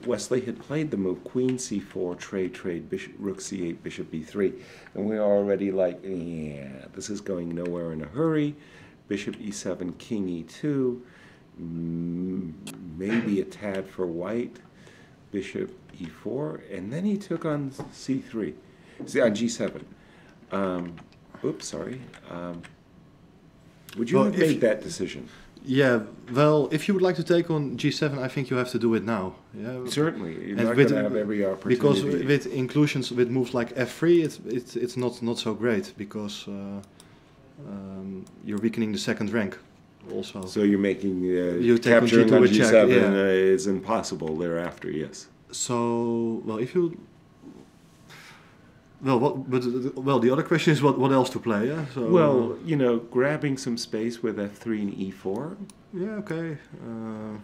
[SPEAKER 3] Wesley had played the move Queen C4, trade, bishop, Rook C8, Bishop B3, and we were already like, yeah, this is going nowhere in a hurry. Bishop E7, King E2, maybe a tad for white, Bishop E4, and then he took on C3, on G7. Oops, sorry. Would you have made that decision?
[SPEAKER 2] Yeah, well, if you would like to take on G7, I think you have to do it now. Yeah,
[SPEAKER 3] certainly. You're not going to have every opportunity.
[SPEAKER 2] Because with inclusions, with moves like F3, it's not so great because you're weakening the second rank also.
[SPEAKER 3] So you're making capturing on G7 is impossible thereafter. Yes.
[SPEAKER 2] So well, if you well, the other question is what else to play? Yeah. So,
[SPEAKER 3] well, you know, grabbing some space with F3 and E4.
[SPEAKER 2] Yeah. Okay.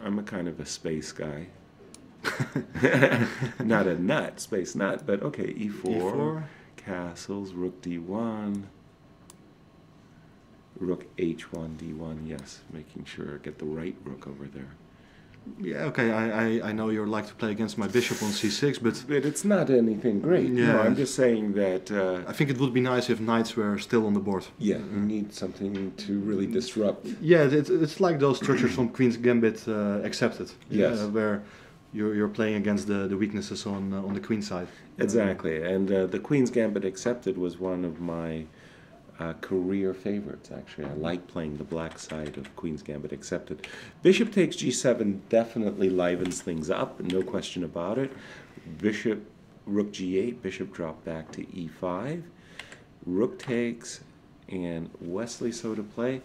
[SPEAKER 3] I'm a kind of a space guy. Not a nut, space nut, but okay. E4. Castles. Rook D1. Rook H1 D1. Yes, making sure I get the right rook over there.
[SPEAKER 2] Yeah, okay, I know you like to play against my bishop on c6, but
[SPEAKER 3] it's not anything great. Yeah. No, I'm just saying that...
[SPEAKER 2] I think it would be nice if knights were still on the board.
[SPEAKER 3] Yeah, you need something to really disrupt.
[SPEAKER 2] Yeah, it's like those structures from Queen's Gambit Accepted.
[SPEAKER 3] Yes.
[SPEAKER 2] Where you're playing against the weaknesses on the queen side.
[SPEAKER 3] Exactly, and the Queen's Gambit Accepted was one of my... career favorites, actually. I like playing the black side of Queen's Gambit Accepted. Bishop takes G7 definitely livens things up, no question about it. Bishop, Rook G8, Bishop drop back to E5. Rook takes, and Wesley So to play.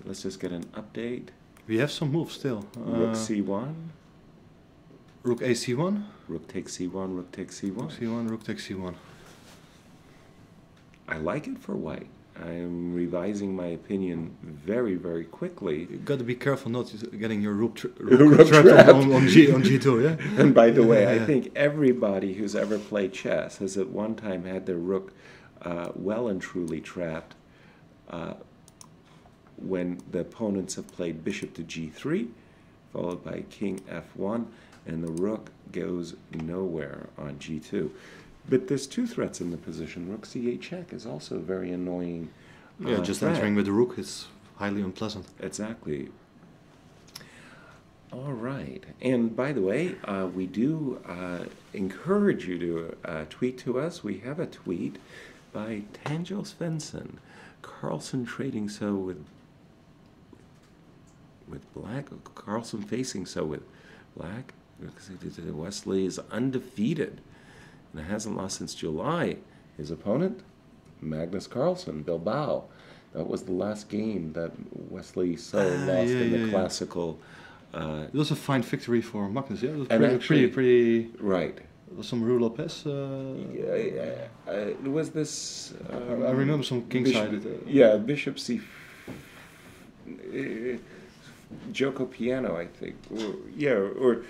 [SPEAKER 3] Let's just get an update.
[SPEAKER 2] We have some moves still.
[SPEAKER 3] Rook C1.
[SPEAKER 2] Rook AC1.
[SPEAKER 3] Rook takes C1, Rook takes C1.
[SPEAKER 2] Rook C1, Rook takes C1.
[SPEAKER 3] I like it for white. I'm revising my opinion very, very quickly.
[SPEAKER 2] You've got to be careful not getting your rook trapped on G2, yeah?
[SPEAKER 3] And by the way, I think everybody who's ever played chess has at one time had their rook well and truly trapped when the opponents have played bishop to G3, followed by king F1, and the rook goes nowhere on G2. But there's two threats in the position. Rook C8 check is also very annoying.
[SPEAKER 2] Yeah, just
[SPEAKER 3] threat.
[SPEAKER 2] Entering with the rook is highly unpleasant.
[SPEAKER 3] Exactly. All right. And by the way, we do encourage you to tweet to us. We have a tweet by Tangel Svensson. Carlson trading so with black. Carlson facing so with black. Wesley is undefeated. And it hasn't lost since July. His opponent, Magnus Carlsen, Bilbao. That was the last game that Wesley So lost in the classical.
[SPEAKER 2] It was a fine victory for Magnus, yeah? It was pretty.
[SPEAKER 3] Right.
[SPEAKER 2] Was some Rue Lopez?
[SPEAKER 3] It was this.
[SPEAKER 2] I remember some kingside.
[SPEAKER 3] Yeah, Bishop C. Joko Piano, I think. Or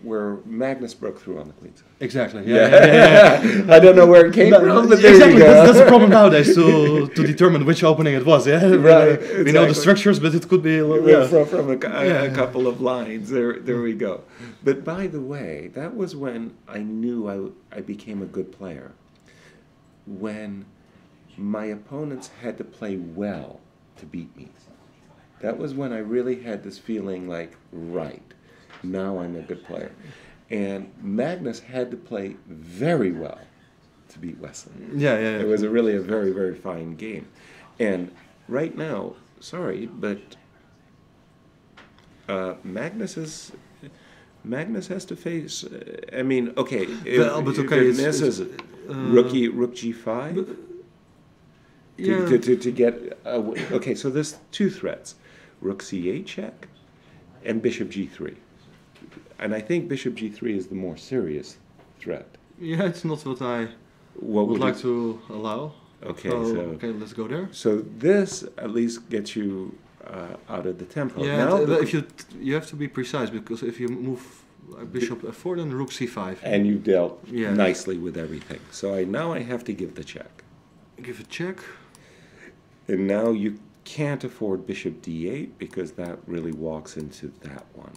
[SPEAKER 3] where Magnus broke through on the queen side.
[SPEAKER 2] Exactly. Yeah.
[SPEAKER 3] I don't know where it came from, but there
[SPEAKER 2] exactly.
[SPEAKER 3] You go.
[SPEAKER 2] That's the problem nowadays to determine which opening it was. Yeah.
[SPEAKER 3] Right.
[SPEAKER 2] We know the structures, but it could be
[SPEAKER 3] from a couple of lines. There we go. But by the way, that was when I knew I became a good player. When my opponents had to play well to beat me. That was when I really had this feeling like, right. Now I'm a good player. And Magnus had to play very well to beat Wesley.
[SPEAKER 2] Yeah.
[SPEAKER 3] It was really a very, very fine game. And right now, sorry, but Magnus has to face. I mean, okay. If it misses Rook G5. To get. Okay, so there's two threats: Rook C8 check and Bishop G3. And I think bishop g3 is the more serious threat.
[SPEAKER 2] Yeah, it's not what I would like to allow.
[SPEAKER 3] Okay,
[SPEAKER 2] okay, let's go there.
[SPEAKER 3] So this at least gets you out of the tempo.
[SPEAKER 2] Yeah,
[SPEAKER 3] now
[SPEAKER 2] if you have to be precise, because if you move bishop f4, then rook c5.
[SPEAKER 3] And you dealt nicely with everything. So now I have to give the check.
[SPEAKER 2] Give a check.
[SPEAKER 3] And now you can't afford bishop d8 because that really walks into that one.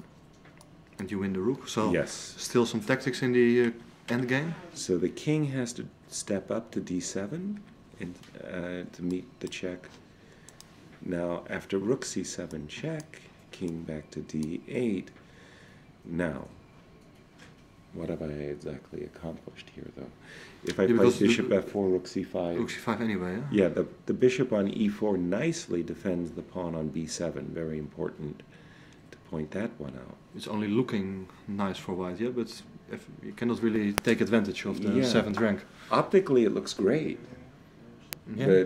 [SPEAKER 2] And you win the rook. So
[SPEAKER 3] yes,
[SPEAKER 2] still some tactics in the end game.
[SPEAKER 3] So the king has to step up to d7 and to meet the check. Now after rook c7 check, king back to d8. Now, what have I exactly accomplished here, though? If I play bishop f4, rook c5...
[SPEAKER 2] Rook c5 anyway, yeah?
[SPEAKER 3] Yeah, the bishop on e4 nicely defends the pawn on b7. Very important to point that one out.
[SPEAKER 2] It's only looking nice for white, yeah? But if you cannot really take advantage of the 7th rank.
[SPEAKER 3] Optically, it looks great. Yeah.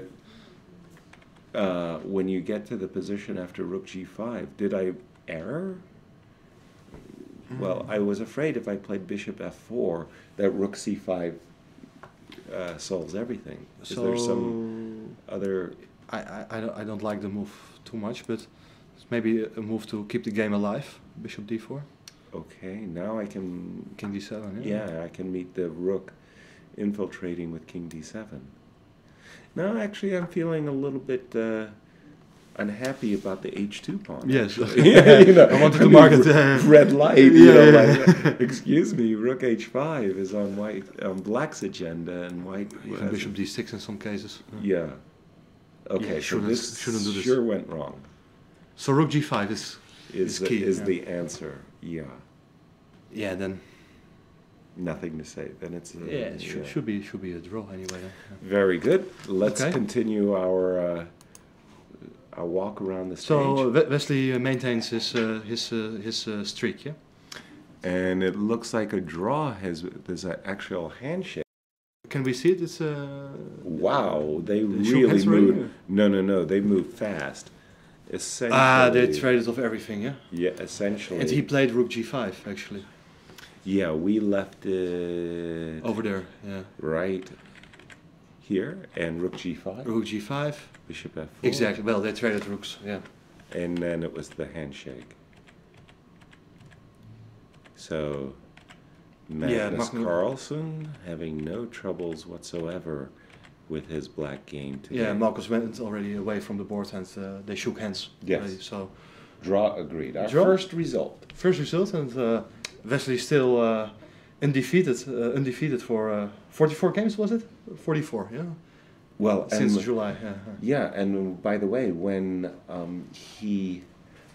[SPEAKER 3] But when you get to the position after rook g5, did I error? Well, I was afraid if I played bishop f4 that rook c5 solves everything. Is there some other...
[SPEAKER 2] I don't like the move too much, but it's maybe a move to keep the game alive. Bishop d4.
[SPEAKER 3] Okay, now I can...
[SPEAKER 2] King d7,
[SPEAKER 3] yeah, I can meet the rook infiltrating with king d7. Now, actually, I'm feeling a little bit... unhappy about the h2 pawn.
[SPEAKER 2] Yes,
[SPEAKER 3] you know,
[SPEAKER 2] I wanted to market
[SPEAKER 3] red light. You know, like, excuse me, rook h5 is on black's agenda, and white
[SPEAKER 2] even bishop d6 in some cases.
[SPEAKER 3] Yeah. Okay,
[SPEAKER 2] yeah,
[SPEAKER 3] so this
[SPEAKER 2] shouldn't do this.
[SPEAKER 3] Sure went wrong.
[SPEAKER 2] So rook g5 is key.
[SPEAKER 3] Is the answer? Yeah.
[SPEAKER 2] Yeah, then.
[SPEAKER 3] Nothing to say. Then it's
[SPEAKER 2] it should be a draw anyway.
[SPEAKER 3] Very good. Let's continue our. A walk around the stage.
[SPEAKER 2] So Wesley maintains his streak, yeah.
[SPEAKER 3] And it looks like a draw there's an actual handshake.
[SPEAKER 2] Can we see it? It's
[SPEAKER 3] wow, they really moved. No, they moved fast. Essentially.
[SPEAKER 2] They traded off everything, yeah.
[SPEAKER 3] Yeah, essentially.
[SPEAKER 2] And he played rook g5 actually.
[SPEAKER 3] Yeah, we left it
[SPEAKER 2] over there. Yeah.
[SPEAKER 3] Right. Here and rook g5.
[SPEAKER 2] Rook g5.
[SPEAKER 3] Bishop f4.
[SPEAKER 2] Exactly. Well, they traded rooks. Yeah.
[SPEAKER 3] And then it was the handshake. So, Magnus Carlsen having no troubles whatsoever with his black game today.
[SPEAKER 2] Yeah, Marcus went already away from the board and they shook hands.
[SPEAKER 3] Yes.
[SPEAKER 2] Already, so
[SPEAKER 3] draw agreed. Our first result.
[SPEAKER 2] First result, and Wesley still undefeated for 44 games, was it? 44, yeah.
[SPEAKER 3] Well,
[SPEAKER 2] since July.
[SPEAKER 3] Yeah, and by the way, when he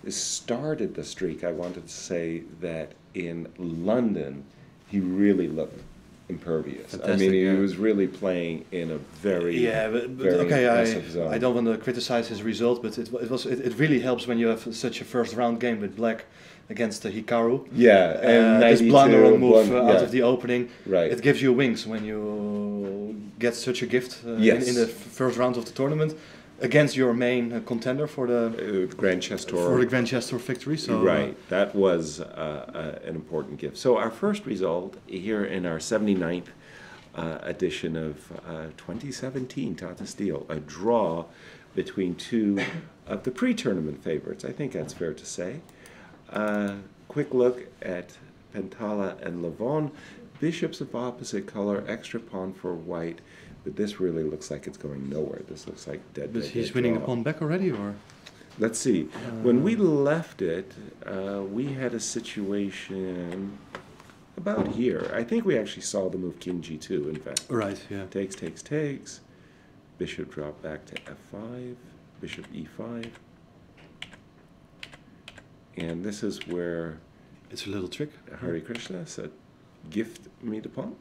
[SPEAKER 3] started the streak, I wanted to say that in London, he really looked impervious.
[SPEAKER 2] Fantastic,
[SPEAKER 3] I mean, he was really playing in a very
[SPEAKER 2] but okay.
[SPEAKER 3] zone.
[SPEAKER 2] I don't want to criticize his result, but it really helps when you have such a first round game with black against Hikaru.
[SPEAKER 3] Yeah, and
[SPEAKER 2] this blunder on move out of the opening.
[SPEAKER 3] Right.
[SPEAKER 2] It gives you wings when you get such a gift in the first round of the tournament against your main contender for the
[SPEAKER 3] Grand Chess Tour.
[SPEAKER 2] For the Grand Chess Tour victory. So
[SPEAKER 3] right, that was an important gift. So our first result here in our 79th edition of 2017 Tata Steel, a draw between two of the pre-tournament favorites. I think that's fair to say. Quick look at Pentala and Levon. Bishops of opposite color, extra pawn for white, but this really looks like it's going nowhere. This looks like dead.
[SPEAKER 2] But he's winning the pawn back already, or?
[SPEAKER 3] Let's see. When we left it, we had a situation about here. I think we actually saw the move King G2, in fact.
[SPEAKER 2] Right, yeah.
[SPEAKER 3] Takes, takes, takes. Bishop drop back to F5. Bishop E5. And this is where...
[SPEAKER 2] It's a little trick.
[SPEAKER 3] Hare Krishna said, gift me the pawn.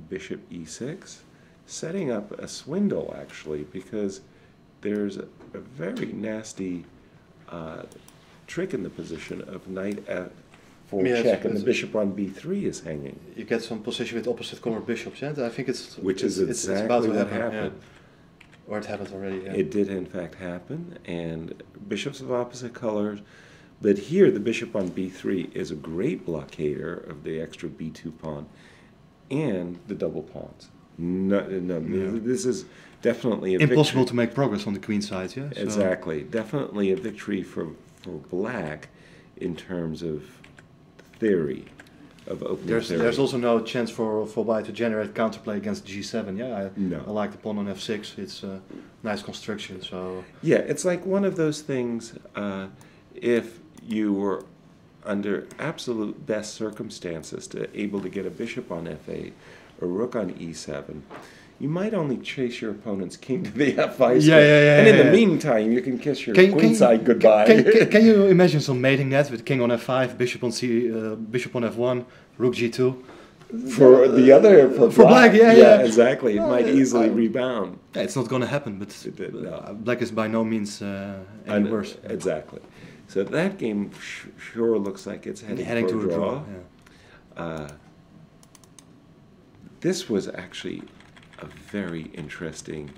[SPEAKER 3] Bishop E6. Setting up a swindle, actually, because there's a very nasty trick in the position of knight F4 check, and the bishop on B3 is hanging.
[SPEAKER 2] You get some position with opposite color bishops, yeah? I think it's...
[SPEAKER 3] Which is exactly
[SPEAKER 2] it's about to
[SPEAKER 3] what
[SPEAKER 2] happen,
[SPEAKER 3] happened.
[SPEAKER 2] Yeah. Or it happened already, yeah.
[SPEAKER 3] It did, in fact, happen, and bishops of opposite colors But here, the bishop on b3 is a great blockader of the extra b2 pawn and the double pawns. No, this is definitely a
[SPEAKER 2] impossible
[SPEAKER 3] victory.
[SPEAKER 2] to make progress on the queen side, yeah?
[SPEAKER 3] Exactly. Definitely a victory for black in terms of theory, of opening theory.
[SPEAKER 2] There's also no chance for white to generate counterplay against g7, yeah?
[SPEAKER 3] No.
[SPEAKER 2] I like the pawn on f6, it's a nice construction, so...
[SPEAKER 3] Yeah, it's like one of those things, if you were under absolute best circumstances able to get a bishop on f8 or rook on e7, you might only chase your opponent's king to the f5 square. And in the meantime, you can kiss your queenside goodbye.
[SPEAKER 2] Can you imagine some mating net with king on f5, bishop on bishop on f1, rook g2?
[SPEAKER 3] For the other, for
[SPEAKER 2] black, yeah.
[SPEAKER 3] Exactly. It might easily rebound.
[SPEAKER 2] Yeah, it's not going to happen, but black is by no means any worse.
[SPEAKER 3] Exactly. So that game sure looks like it's heading for a draw. Yeah. This was actually a very interesting,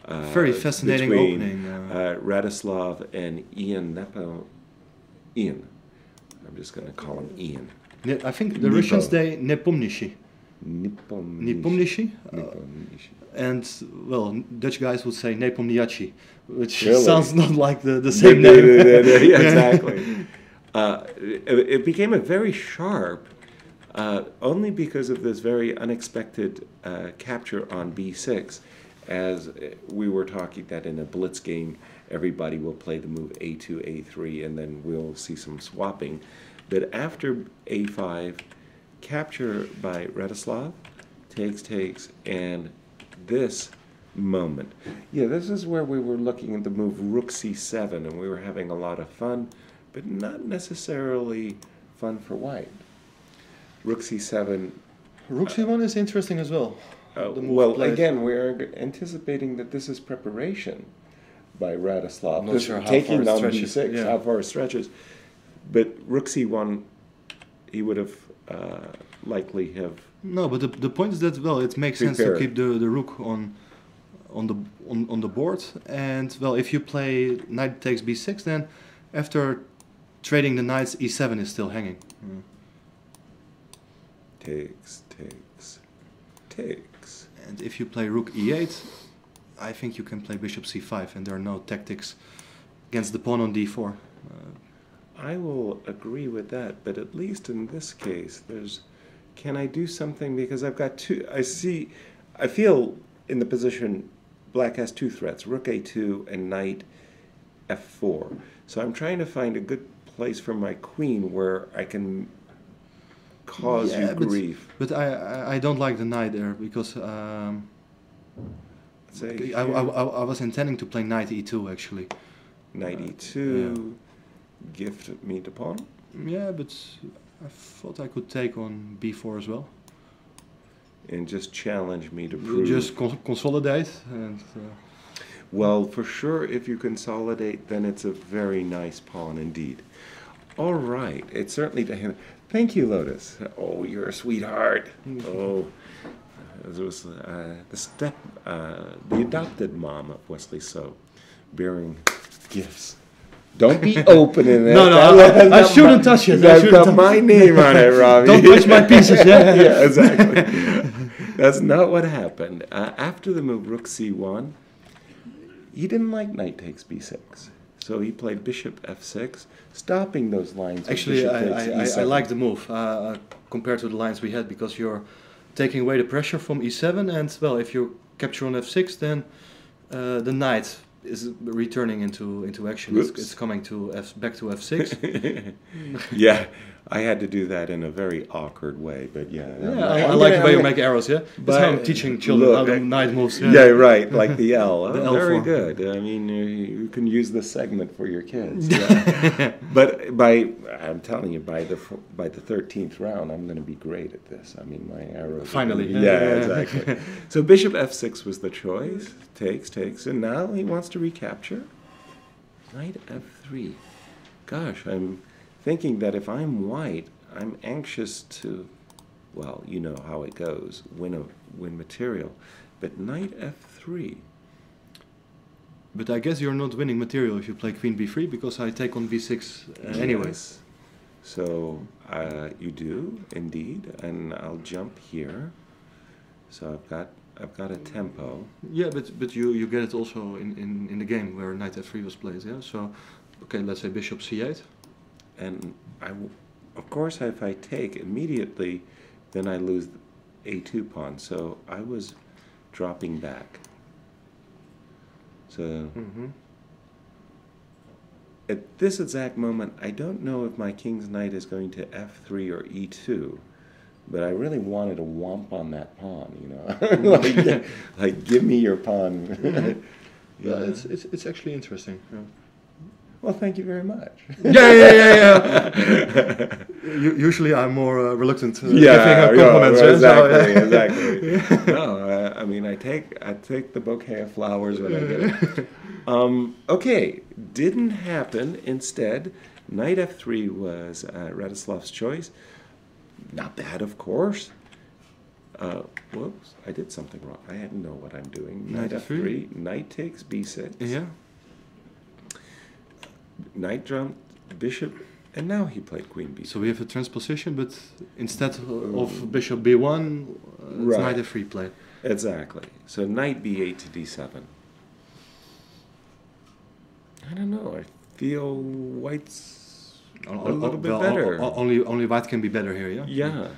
[SPEAKER 2] very fascinating opening.
[SPEAKER 3] Radislav and Ian. I'm just going to call him Ian.
[SPEAKER 2] I think the Russians say Nepomniachtchi.
[SPEAKER 3] Nepomniachtchi.
[SPEAKER 2] And, well, Dutch guys would say Nepomniachtchi, which
[SPEAKER 3] really?
[SPEAKER 2] sounds not like the same name.
[SPEAKER 3] Yeah, exactly. It became a very sharp, only because of this very unexpected capture on b6, as we were talking that in a blitz game, everybody will play the move a2, a3, and then we'll see some swapping. But after a5, capture by Radislav, takes, and this moment. Yeah, this is where we were looking at the move rook c7, and we were having a lot of fun, but not necessarily fun for white. Rook c7.
[SPEAKER 2] Rook c1 is interesting as well.
[SPEAKER 3] Well, again, we're anticipating that this is preparation by Radislav.
[SPEAKER 2] I'm not sure how
[SPEAKER 3] taking
[SPEAKER 2] far it
[SPEAKER 3] down
[SPEAKER 2] stretches.
[SPEAKER 3] b6, how far it stretches. But rook c1, he would have likely have.
[SPEAKER 2] No, but the point is that, well, it makes sense to keep the rook on the board, and, well, if you play knight takes b6, then after trading the knights, e7 is still hanging.
[SPEAKER 3] Takes.
[SPEAKER 2] And if you play rook e8, I think you can play bishop c5, and there are no tactics against the pawn on d4.
[SPEAKER 3] I will agree with that, but at least in this case, can I do something, because I've got two, I feel in the position black has two threats, rook a2 and knight f4. So I'm trying to find a good place for my queen where I can cause you grief.
[SPEAKER 2] But I don't like the knight there, because I was intending to play knight e2 actually.
[SPEAKER 3] Knight e2, gift me the pawn.
[SPEAKER 2] Yeah, but I thought I could take on b4 as well.
[SPEAKER 3] And just challenge me to prove.
[SPEAKER 2] Just consolidate. And,
[SPEAKER 3] well, for sure, if you consolidate, then it's a very nice pawn indeed. All right, it's certainly the hand. Thank you, Lotus. Oh, you're a sweetheart. Oh, it was the adopted mom of Wesley So, bearing gifts. Don't be opening that.
[SPEAKER 2] No, I shouldn't touch it.
[SPEAKER 3] I've got my name on it, Robbie.
[SPEAKER 2] Don't touch my pieces.
[SPEAKER 3] Yeah, exactly. That's not what happened. After the move rook c1, he didn't like knight takes b6. So he played bishop f6, stopping those lines.
[SPEAKER 2] Actually, I like the move compared to the lines we had, because you're taking away the pressure from e7, and, well, if you capture on f6, then the knight is returning into action. It's coming to back to f6.
[SPEAKER 3] Yeah, I had to do that in a very awkward way, but yeah.
[SPEAKER 2] I like the way you make arrows, yeah? That's how I'm teaching children how the knight moves.
[SPEAKER 3] Yeah, right, like the L.
[SPEAKER 2] The L
[SPEAKER 3] very
[SPEAKER 2] form.
[SPEAKER 3] Good. I mean, you can use this segment for your kids. Yeah. But I'm telling you, by the 13th round, I'm going to be great at this. I mean, my arrows.
[SPEAKER 2] Finally.
[SPEAKER 3] Yeah, exactly. So bishop f6 was the choice. Takes, and now he wants to recapture. Knight f3. Gosh, I'm thinking that if I'm white, I'm anxious to, well, you know how it goes, win material. But knight f3.
[SPEAKER 2] But I guess you're not winning material if you play queen b3 because I take on b6 anyways.
[SPEAKER 3] So you do indeed, and I'll jump here. So I've got a tempo.
[SPEAKER 2] Yeah, but you get it also in the game where knight f3 was played. Yeah. So okay, let's say bishop c8.
[SPEAKER 3] And of course, if I take immediately, then I lose the a2 pawn. So I was dropping back. So at this exact moment, I don't know if my king's knight is going to f3 or e2, but I really wanted to whomp on that pawn, you know, like give me your pawn.
[SPEAKER 2] Yeah, it's actually interesting. Yeah.
[SPEAKER 3] Well, thank you very much.
[SPEAKER 2] Yeah. Usually, I'm more reluctant giving compliments.
[SPEAKER 3] Exactly. No, I mean, I take the bouquet of flowers when I get it. Okay, didn't happen. Instead, knight f3 was Radislav's choice. Not bad, of course. Whoops, I did something wrong. I didn't know what I'm doing. Knight f3, knight takes b6.
[SPEAKER 2] Yeah.
[SPEAKER 3] Knight jumped, bishop, and now he played queen b6.
[SPEAKER 2] So we have a transposition, but instead of bishop b1, it's knight f3 play.
[SPEAKER 3] Exactly. So knight b8 to d7. I don't know. I feel white's a little bit better.
[SPEAKER 2] Only white can be better here, yeah?
[SPEAKER 3] Yeah.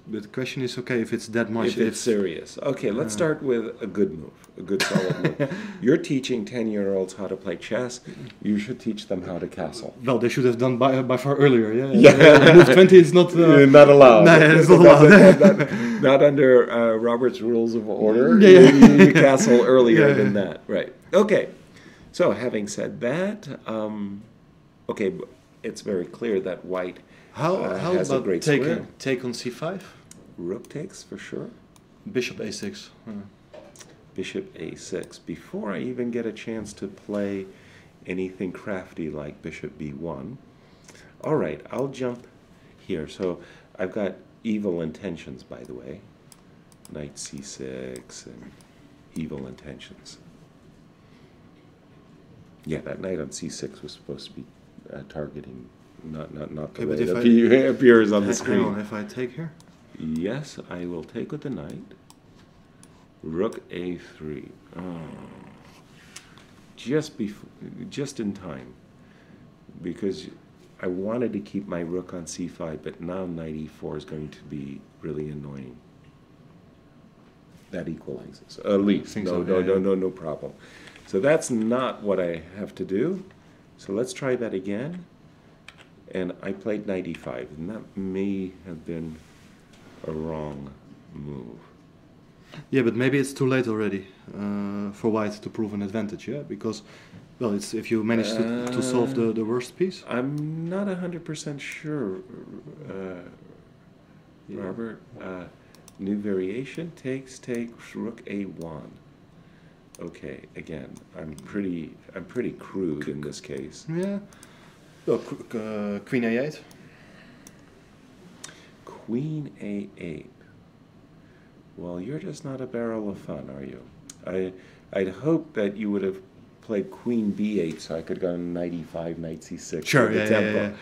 [SPEAKER 2] But the question is, okay, if it's that much...
[SPEAKER 3] If it's serious. Okay, let's start with a good move, a good solid move. You're teaching 10-year-olds how to play chess. You should teach them how to castle.
[SPEAKER 2] Well, they should have done by far earlier, yeah? Move 20 is not...
[SPEAKER 3] not allowed.
[SPEAKER 2] No, it's not allowed.
[SPEAKER 3] Not under Robert's Rules of Order. You castle earlier than that. Right. Okay. So, having said that, okay, it's very clear that white
[SPEAKER 2] how
[SPEAKER 3] has
[SPEAKER 2] about
[SPEAKER 3] a great
[SPEAKER 2] take on c5?
[SPEAKER 3] Rook takes for sure.
[SPEAKER 2] Bishop a6.
[SPEAKER 3] Bishop a6. Before I even get a chance to play anything crafty like bishop b1. All right, I'll jump here. So I've got evil intentions, by the way. Knight c6 and evil intentions. Yeah, that knight on c6 was supposed to be targeting, not the way it appears on the screen.
[SPEAKER 2] Hang on, if I take here?
[SPEAKER 3] Yes, I will take with the knight. Rook a3. Oh. Just in time. Because I wanted to keep my rook on c5, but now knight e4 is going to be really annoying. That equalizes. At least. No problem. So that's not what I have to do. So let's try that again. And I played knight e5, and that may have been a wrong move.
[SPEAKER 2] Yeah, but maybe it's too late already for white to prove an advantage, yeah? Because, well, it's if you manage to solve the worst piece.
[SPEAKER 3] I'm not 100% sure, Robert. New variation, takes rook a1. Okay, again, I'm pretty crude in this case.
[SPEAKER 2] Yeah. Well, queen a8.
[SPEAKER 3] Queen a8. Well, you're just not a barrel of fun, are you? I'd hope that you would have played queen b8 so I could go knight e5, knight c6.
[SPEAKER 2] Sure,
[SPEAKER 3] the tempo.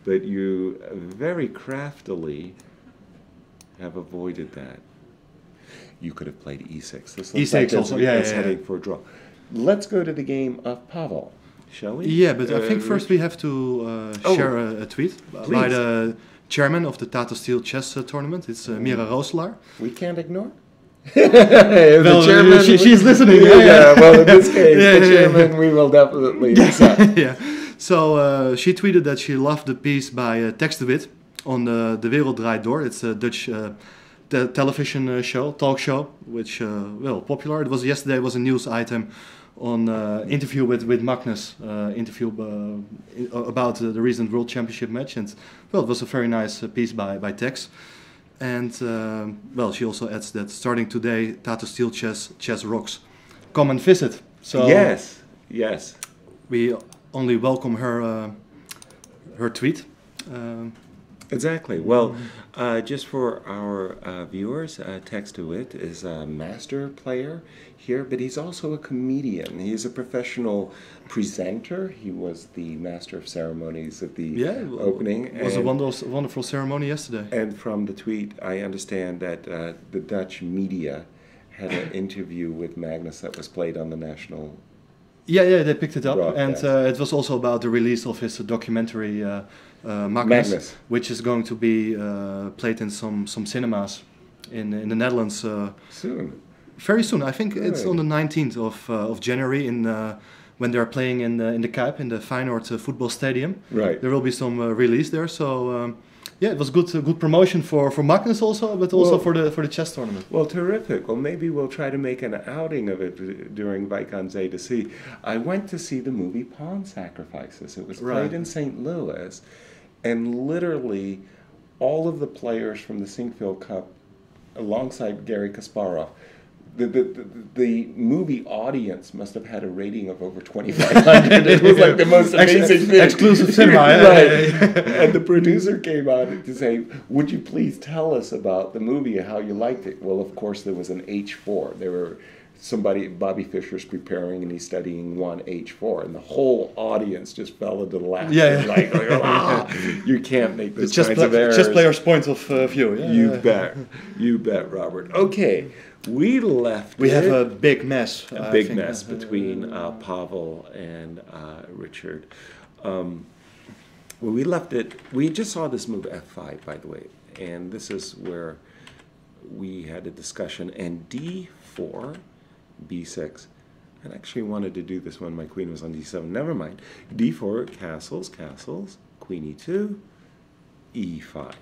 [SPEAKER 3] But you very craftily have avoided that. You could have played e6. This looks like also, it's heading for a draw. Let's go to the game of Pavel, shall we?
[SPEAKER 2] Yeah, but I think first we have to share a tweet by the chairman of the Tata Steel Chess Tournament. It's Mira Rooselaar.
[SPEAKER 3] We can't ignore.
[SPEAKER 2] The chairman, she's listening.
[SPEAKER 3] Well, in this case, the chairman we will definitely accept.
[SPEAKER 2] Yeah. So she tweeted that she loved the piece by Tex de Wit on De Wereld Draait Door. It's a Dutch television talk show, which well, popular. It was yesterday. Was a news item on interview with Magnus, interview about the recent World Championship match, and well, it was a very nice piece by Tex. And well, she also adds that starting today, Tata Steel Chess rocks. Come and visit. So
[SPEAKER 3] yes.
[SPEAKER 2] We only welcome her tweet.
[SPEAKER 1] Exactly. Well, just for our viewers, Text to It is a master player here, but he's also a comedian. He's a professional presenter. He was the master of ceremonies at the opening.
[SPEAKER 2] It was a wonderful ceremony yesterday.
[SPEAKER 1] And from the tweet, I understand that the Dutch media had an interview with Magnus that was played on the national.
[SPEAKER 2] Yeah, they picked it up, and it was also about the release of his documentary Magnus, which is going to be played in some cinemas in the Netherlands
[SPEAKER 1] soon.
[SPEAKER 2] Very soon. I think it's on the 19th of January when they're playing in the Kuip in the Feyenoord football stadium.
[SPEAKER 1] Right.
[SPEAKER 2] There will be some release there. So it was good promotion for Magnus also, but also for the chess tournament.
[SPEAKER 1] Well, terrific. Well, maybe we'll try to make an outing of it during Vikonsé to see. I went to see the movie Pawn Sacrifices. It was played in St. Louis, and literally all of the players from the Sinquefield Cup, alongside Garry Kasparov, the movie audience must have had a rating of over 2,500. It was like the most amazing thing.
[SPEAKER 2] Exclusive cinema.
[SPEAKER 1] Right. And the producer came out to say, would you please tell us about the movie and how you liked it? Well, of course, there was an H4. Bobby Fischer's preparing and he's studying one H4, and the whole audience just fell into the laughter. Like, you can't make this kinds of errors.
[SPEAKER 2] Chess player's point of view.
[SPEAKER 1] You bet, Robert. Okay. We
[SPEAKER 2] have a big mess.
[SPEAKER 1] A big mess between Pavel and Richard. When we left it, we just saw this move F5, by the way, and this is where we had a discussion. And D4, B6. I actually wanted to do this when my queen was on D7. Never mind. D4, castles, queen E2, E5.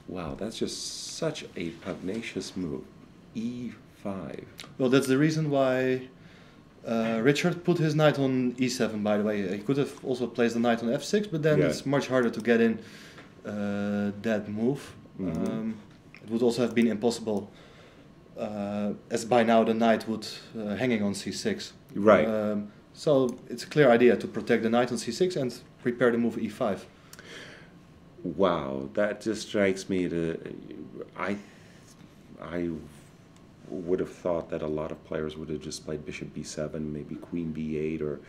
[SPEAKER 1] Wow, that's just such a pugnacious move. E5.
[SPEAKER 2] Well, that's the reason why Richard put his knight on E7, by the way. He could have also placed the knight on F6, but then it's much harder to get in that move. It would also have been impossible, as by now the knight would hanging on C6.
[SPEAKER 1] Right.
[SPEAKER 2] So it's a clear idea to protect the knight on C6 and prepare the move E5.
[SPEAKER 1] Wow, that just strikes me I would have thought that a lot of players would have just played bishop b7, maybe queen b8, or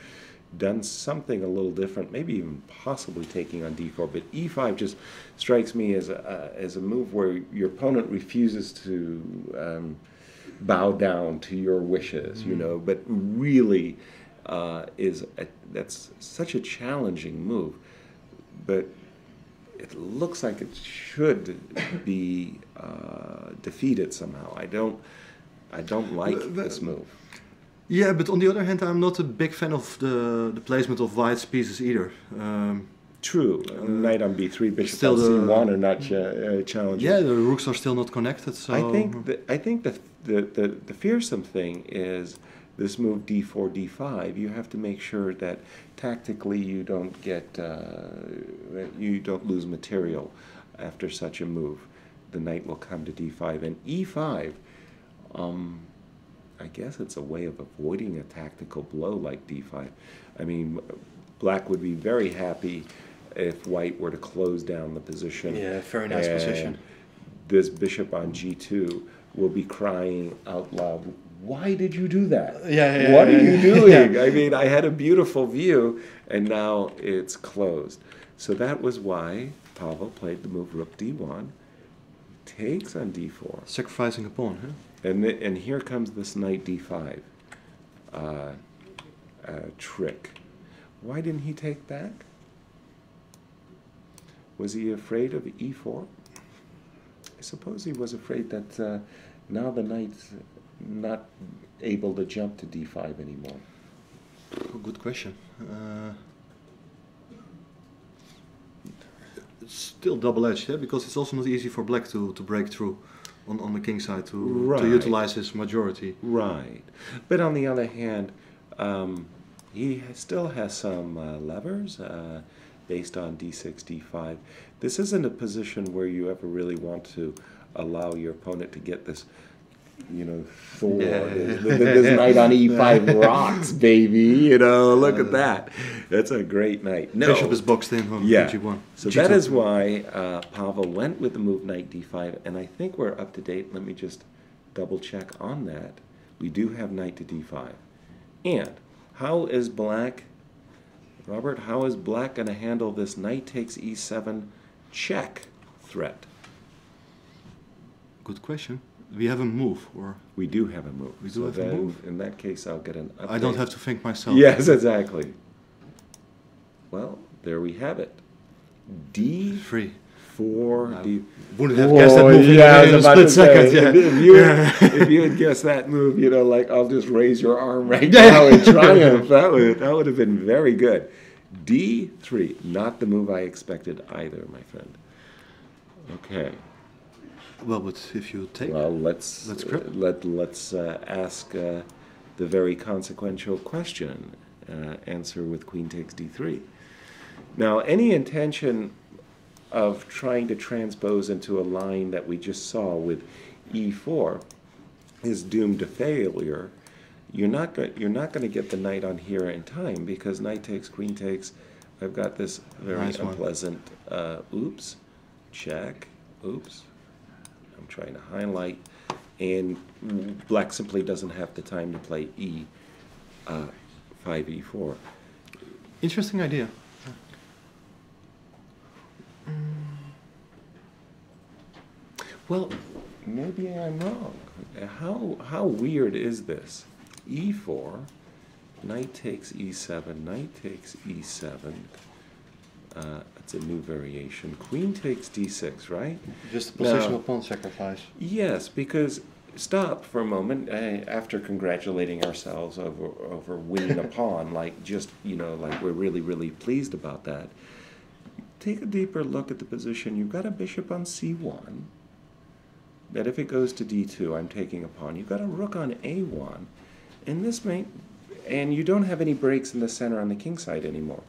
[SPEAKER 1] done something a little different, maybe even possibly taking on d4. But e5 just strikes me as a move where your opponent refuses to bow down to your wishes, you know, but really that's such a challenging move. But it looks like it should be defeated somehow. I don't like this move.
[SPEAKER 2] Yeah, but on the other hand, I'm not a big fan of the placement of white's pieces either.
[SPEAKER 1] True. Knight on b3, bishop on c1 are not challenging.
[SPEAKER 2] Yeah, the rooks are still not connected. So
[SPEAKER 1] I think the fearsome thing is this move d4, d5. You have to make sure that tactically you don't lose material after such a move. The knight will come to d5 and e5. I guess it's a way of avoiding a tactical blow like d5. I mean, black would be very happy if white were to close down the position.
[SPEAKER 2] Yeah, very nice position.
[SPEAKER 1] This bishop on g2 will be crying out loud, why did you do that? What are you doing? I mean, I had a beautiful view, and now it's closed. So that was why Pavel played the move rook d1, takes on d4.
[SPEAKER 2] Sacrificing a pawn, huh?
[SPEAKER 1] And here comes this knight d5 trick. Why didn't he take back? Was he afraid of e4? I suppose he was afraid that now the knight's not able to jump to d5 anymore.
[SPEAKER 2] Good question. It's still double-edged, yeah? Because it's also not easy for black to break through on the king side to utilize his majority.
[SPEAKER 1] Right. But on the other hand, he still has some levers based on d6, d5. This isn't a position where you ever really want to allow your opponent to get this
[SPEAKER 3] you know, Thor. This knight on e5 rocks, baby. You know, look at that. That's a great knight. No.
[SPEAKER 2] Bishop is boxed in on G1.
[SPEAKER 3] So that is why Pavel went with the move knight d5, and I think we're up to date. Let me just double check on that. We do have knight to d5. And how is black, Robert, how is black going to handle this knight takes e7 check threat?
[SPEAKER 2] Good question. We have a move, or
[SPEAKER 3] we do have a move.
[SPEAKER 2] We do have a move.
[SPEAKER 3] In that case, I'll get an update.
[SPEAKER 2] I don't have to think myself.
[SPEAKER 3] Yes, exactly. Well, there we have it. D3. D.
[SPEAKER 2] Wouldn't have guessed that move in a split second.
[SPEAKER 3] If you had guessed that move, you know, like I'll just raise your arm right now in triumph. That would have been very good. D3, not the move I expected either, my friend. Okay.
[SPEAKER 2] Well, but if you take,
[SPEAKER 3] well, let's ask the very consequential question. Answer with queen takes d3. Now, any intention of trying to transpose into a line that we just saw with e4 is doomed to failure. You're not going to get the knight on here in time, because knight takes, queen takes. I've got this very unpleasant. Oops, check. Oops. I'm trying to highlight, and black simply doesn't have the time to play e5, e4.
[SPEAKER 2] Interesting idea.
[SPEAKER 3] Well, maybe I'm wrong. How weird is this? e4, knight takes e7, knight takes e7. It's a new variation. Queen takes d6, right?
[SPEAKER 2] Just a positional pawn sacrifice.
[SPEAKER 3] Yes, because stop for a moment. After congratulating ourselves over winning a pawn, like just, you know, like we're really, really pleased about that. Take a deeper look at the position. You've got a bishop on c1. That if it goes to d2, I'm taking a pawn. You've got a rook on a1, and this might, and you don't have any breaks in the center on the king side anymore.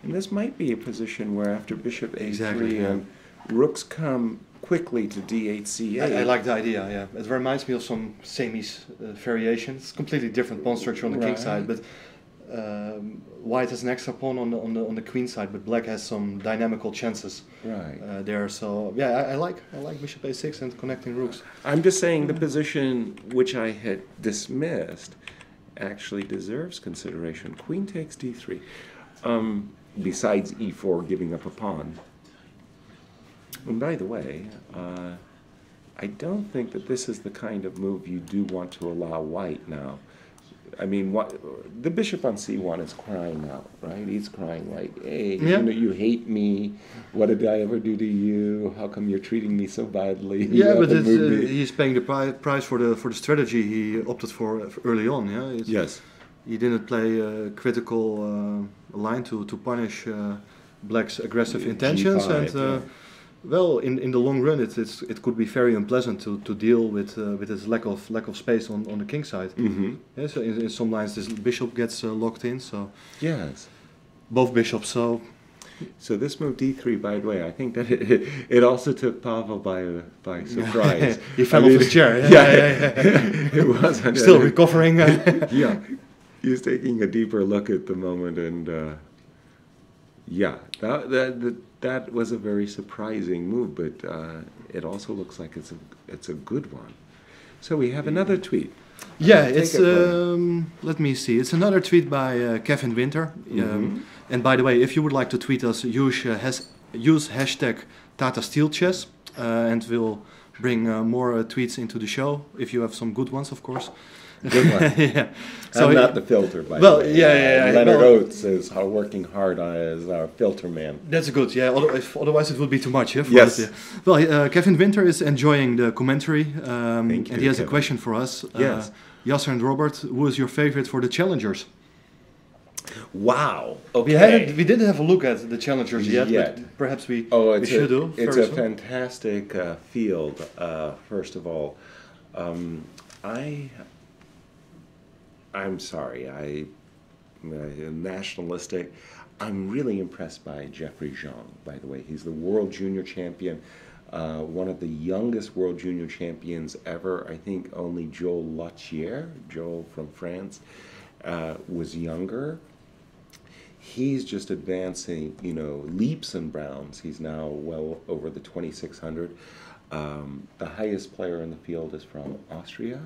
[SPEAKER 3] And this might be a position where after bishop a3 and rooks come quickly to d8, c8.
[SPEAKER 2] I like the idea, yeah. It reminds me of some semis variations. It's completely different pawn structure on the king side, but white has an extra pawn on the queen side, but black has some dynamical chances there. So yeah, I like bishop a6 and connecting rooks.
[SPEAKER 3] I'm just saying the position which I had dismissed actually deserves consideration. Queen takes d3. Besides e4 giving up a pawn. And by the way, I don't think that this is the kind of move you do want to allow white now. I mean, the bishop on c1 is crying out, right? He's crying like, hey, you know, you hate me. What did I ever do to you? How come you're treating me so badly?
[SPEAKER 2] Yeah, but he's paying the price for the strategy he opted for early on. Yeah.
[SPEAKER 3] Yes.
[SPEAKER 2] He didn't play a critical line to punish black's aggressive intentions,
[SPEAKER 3] G5,
[SPEAKER 2] and well, in the long run, it could be very unpleasant to deal with his lack of space on the king side.
[SPEAKER 3] Mm-hmm.
[SPEAKER 2] Yeah, so in some lines, this bishop gets locked in. So
[SPEAKER 3] yes,
[SPEAKER 2] both bishops. So
[SPEAKER 3] this move d3, by the way, I think that it also took Pavel by surprise.
[SPEAKER 2] He fell off his chair.
[SPEAKER 3] It was
[SPEAKER 2] still recovering.
[SPEAKER 3] Yeah. He's taking a deeper look at the moment, and yeah, that was a very surprising move, but it also looks like it's a good one. So we have another tweet.
[SPEAKER 2] Yeah, it's let me see. It's another tweet by Kevin Winter. And by the way, if you would like to tweet us, use hashtag Tata Steel Chess, and we'll bring more tweets into the show if you have some good ones, of course.
[SPEAKER 3] Good one.
[SPEAKER 2] Yeah.
[SPEAKER 3] So I'm not the filter, by the way.
[SPEAKER 2] Yeah.
[SPEAKER 3] Leonard Oates is working hard as our filter man.
[SPEAKER 2] That's good, yeah. Otherwise it would be too much, yeah?
[SPEAKER 3] Yes.
[SPEAKER 2] Us, yeah. Well, Kevin Winter is enjoying the commentary,
[SPEAKER 3] Thank you,
[SPEAKER 2] and he has
[SPEAKER 3] Kevin.
[SPEAKER 2] a question for us.
[SPEAKER 3] Yes.
[SPEAKER 2] Yasser and Robert, who is your favorite for the challengers?
[SPEAKER 3] Wow. Okay.
[SPEAKER 2] We didn't have a look at the challengers yet. But perhaps we should do.
[SPEAKER 3] It's a fantastic field. First of all, I'm sorry. I'm nationalistic. I'm really impressed by Jeffrey Zhang. By the way, he's the world junior champion. one of the youngest World Junior champions ever. I think only Joel Lautier, Joel from France, was younger. He's just advancing, you know, leaps and bounds. He's now well over the 2600. The highest player in the field is from Austria,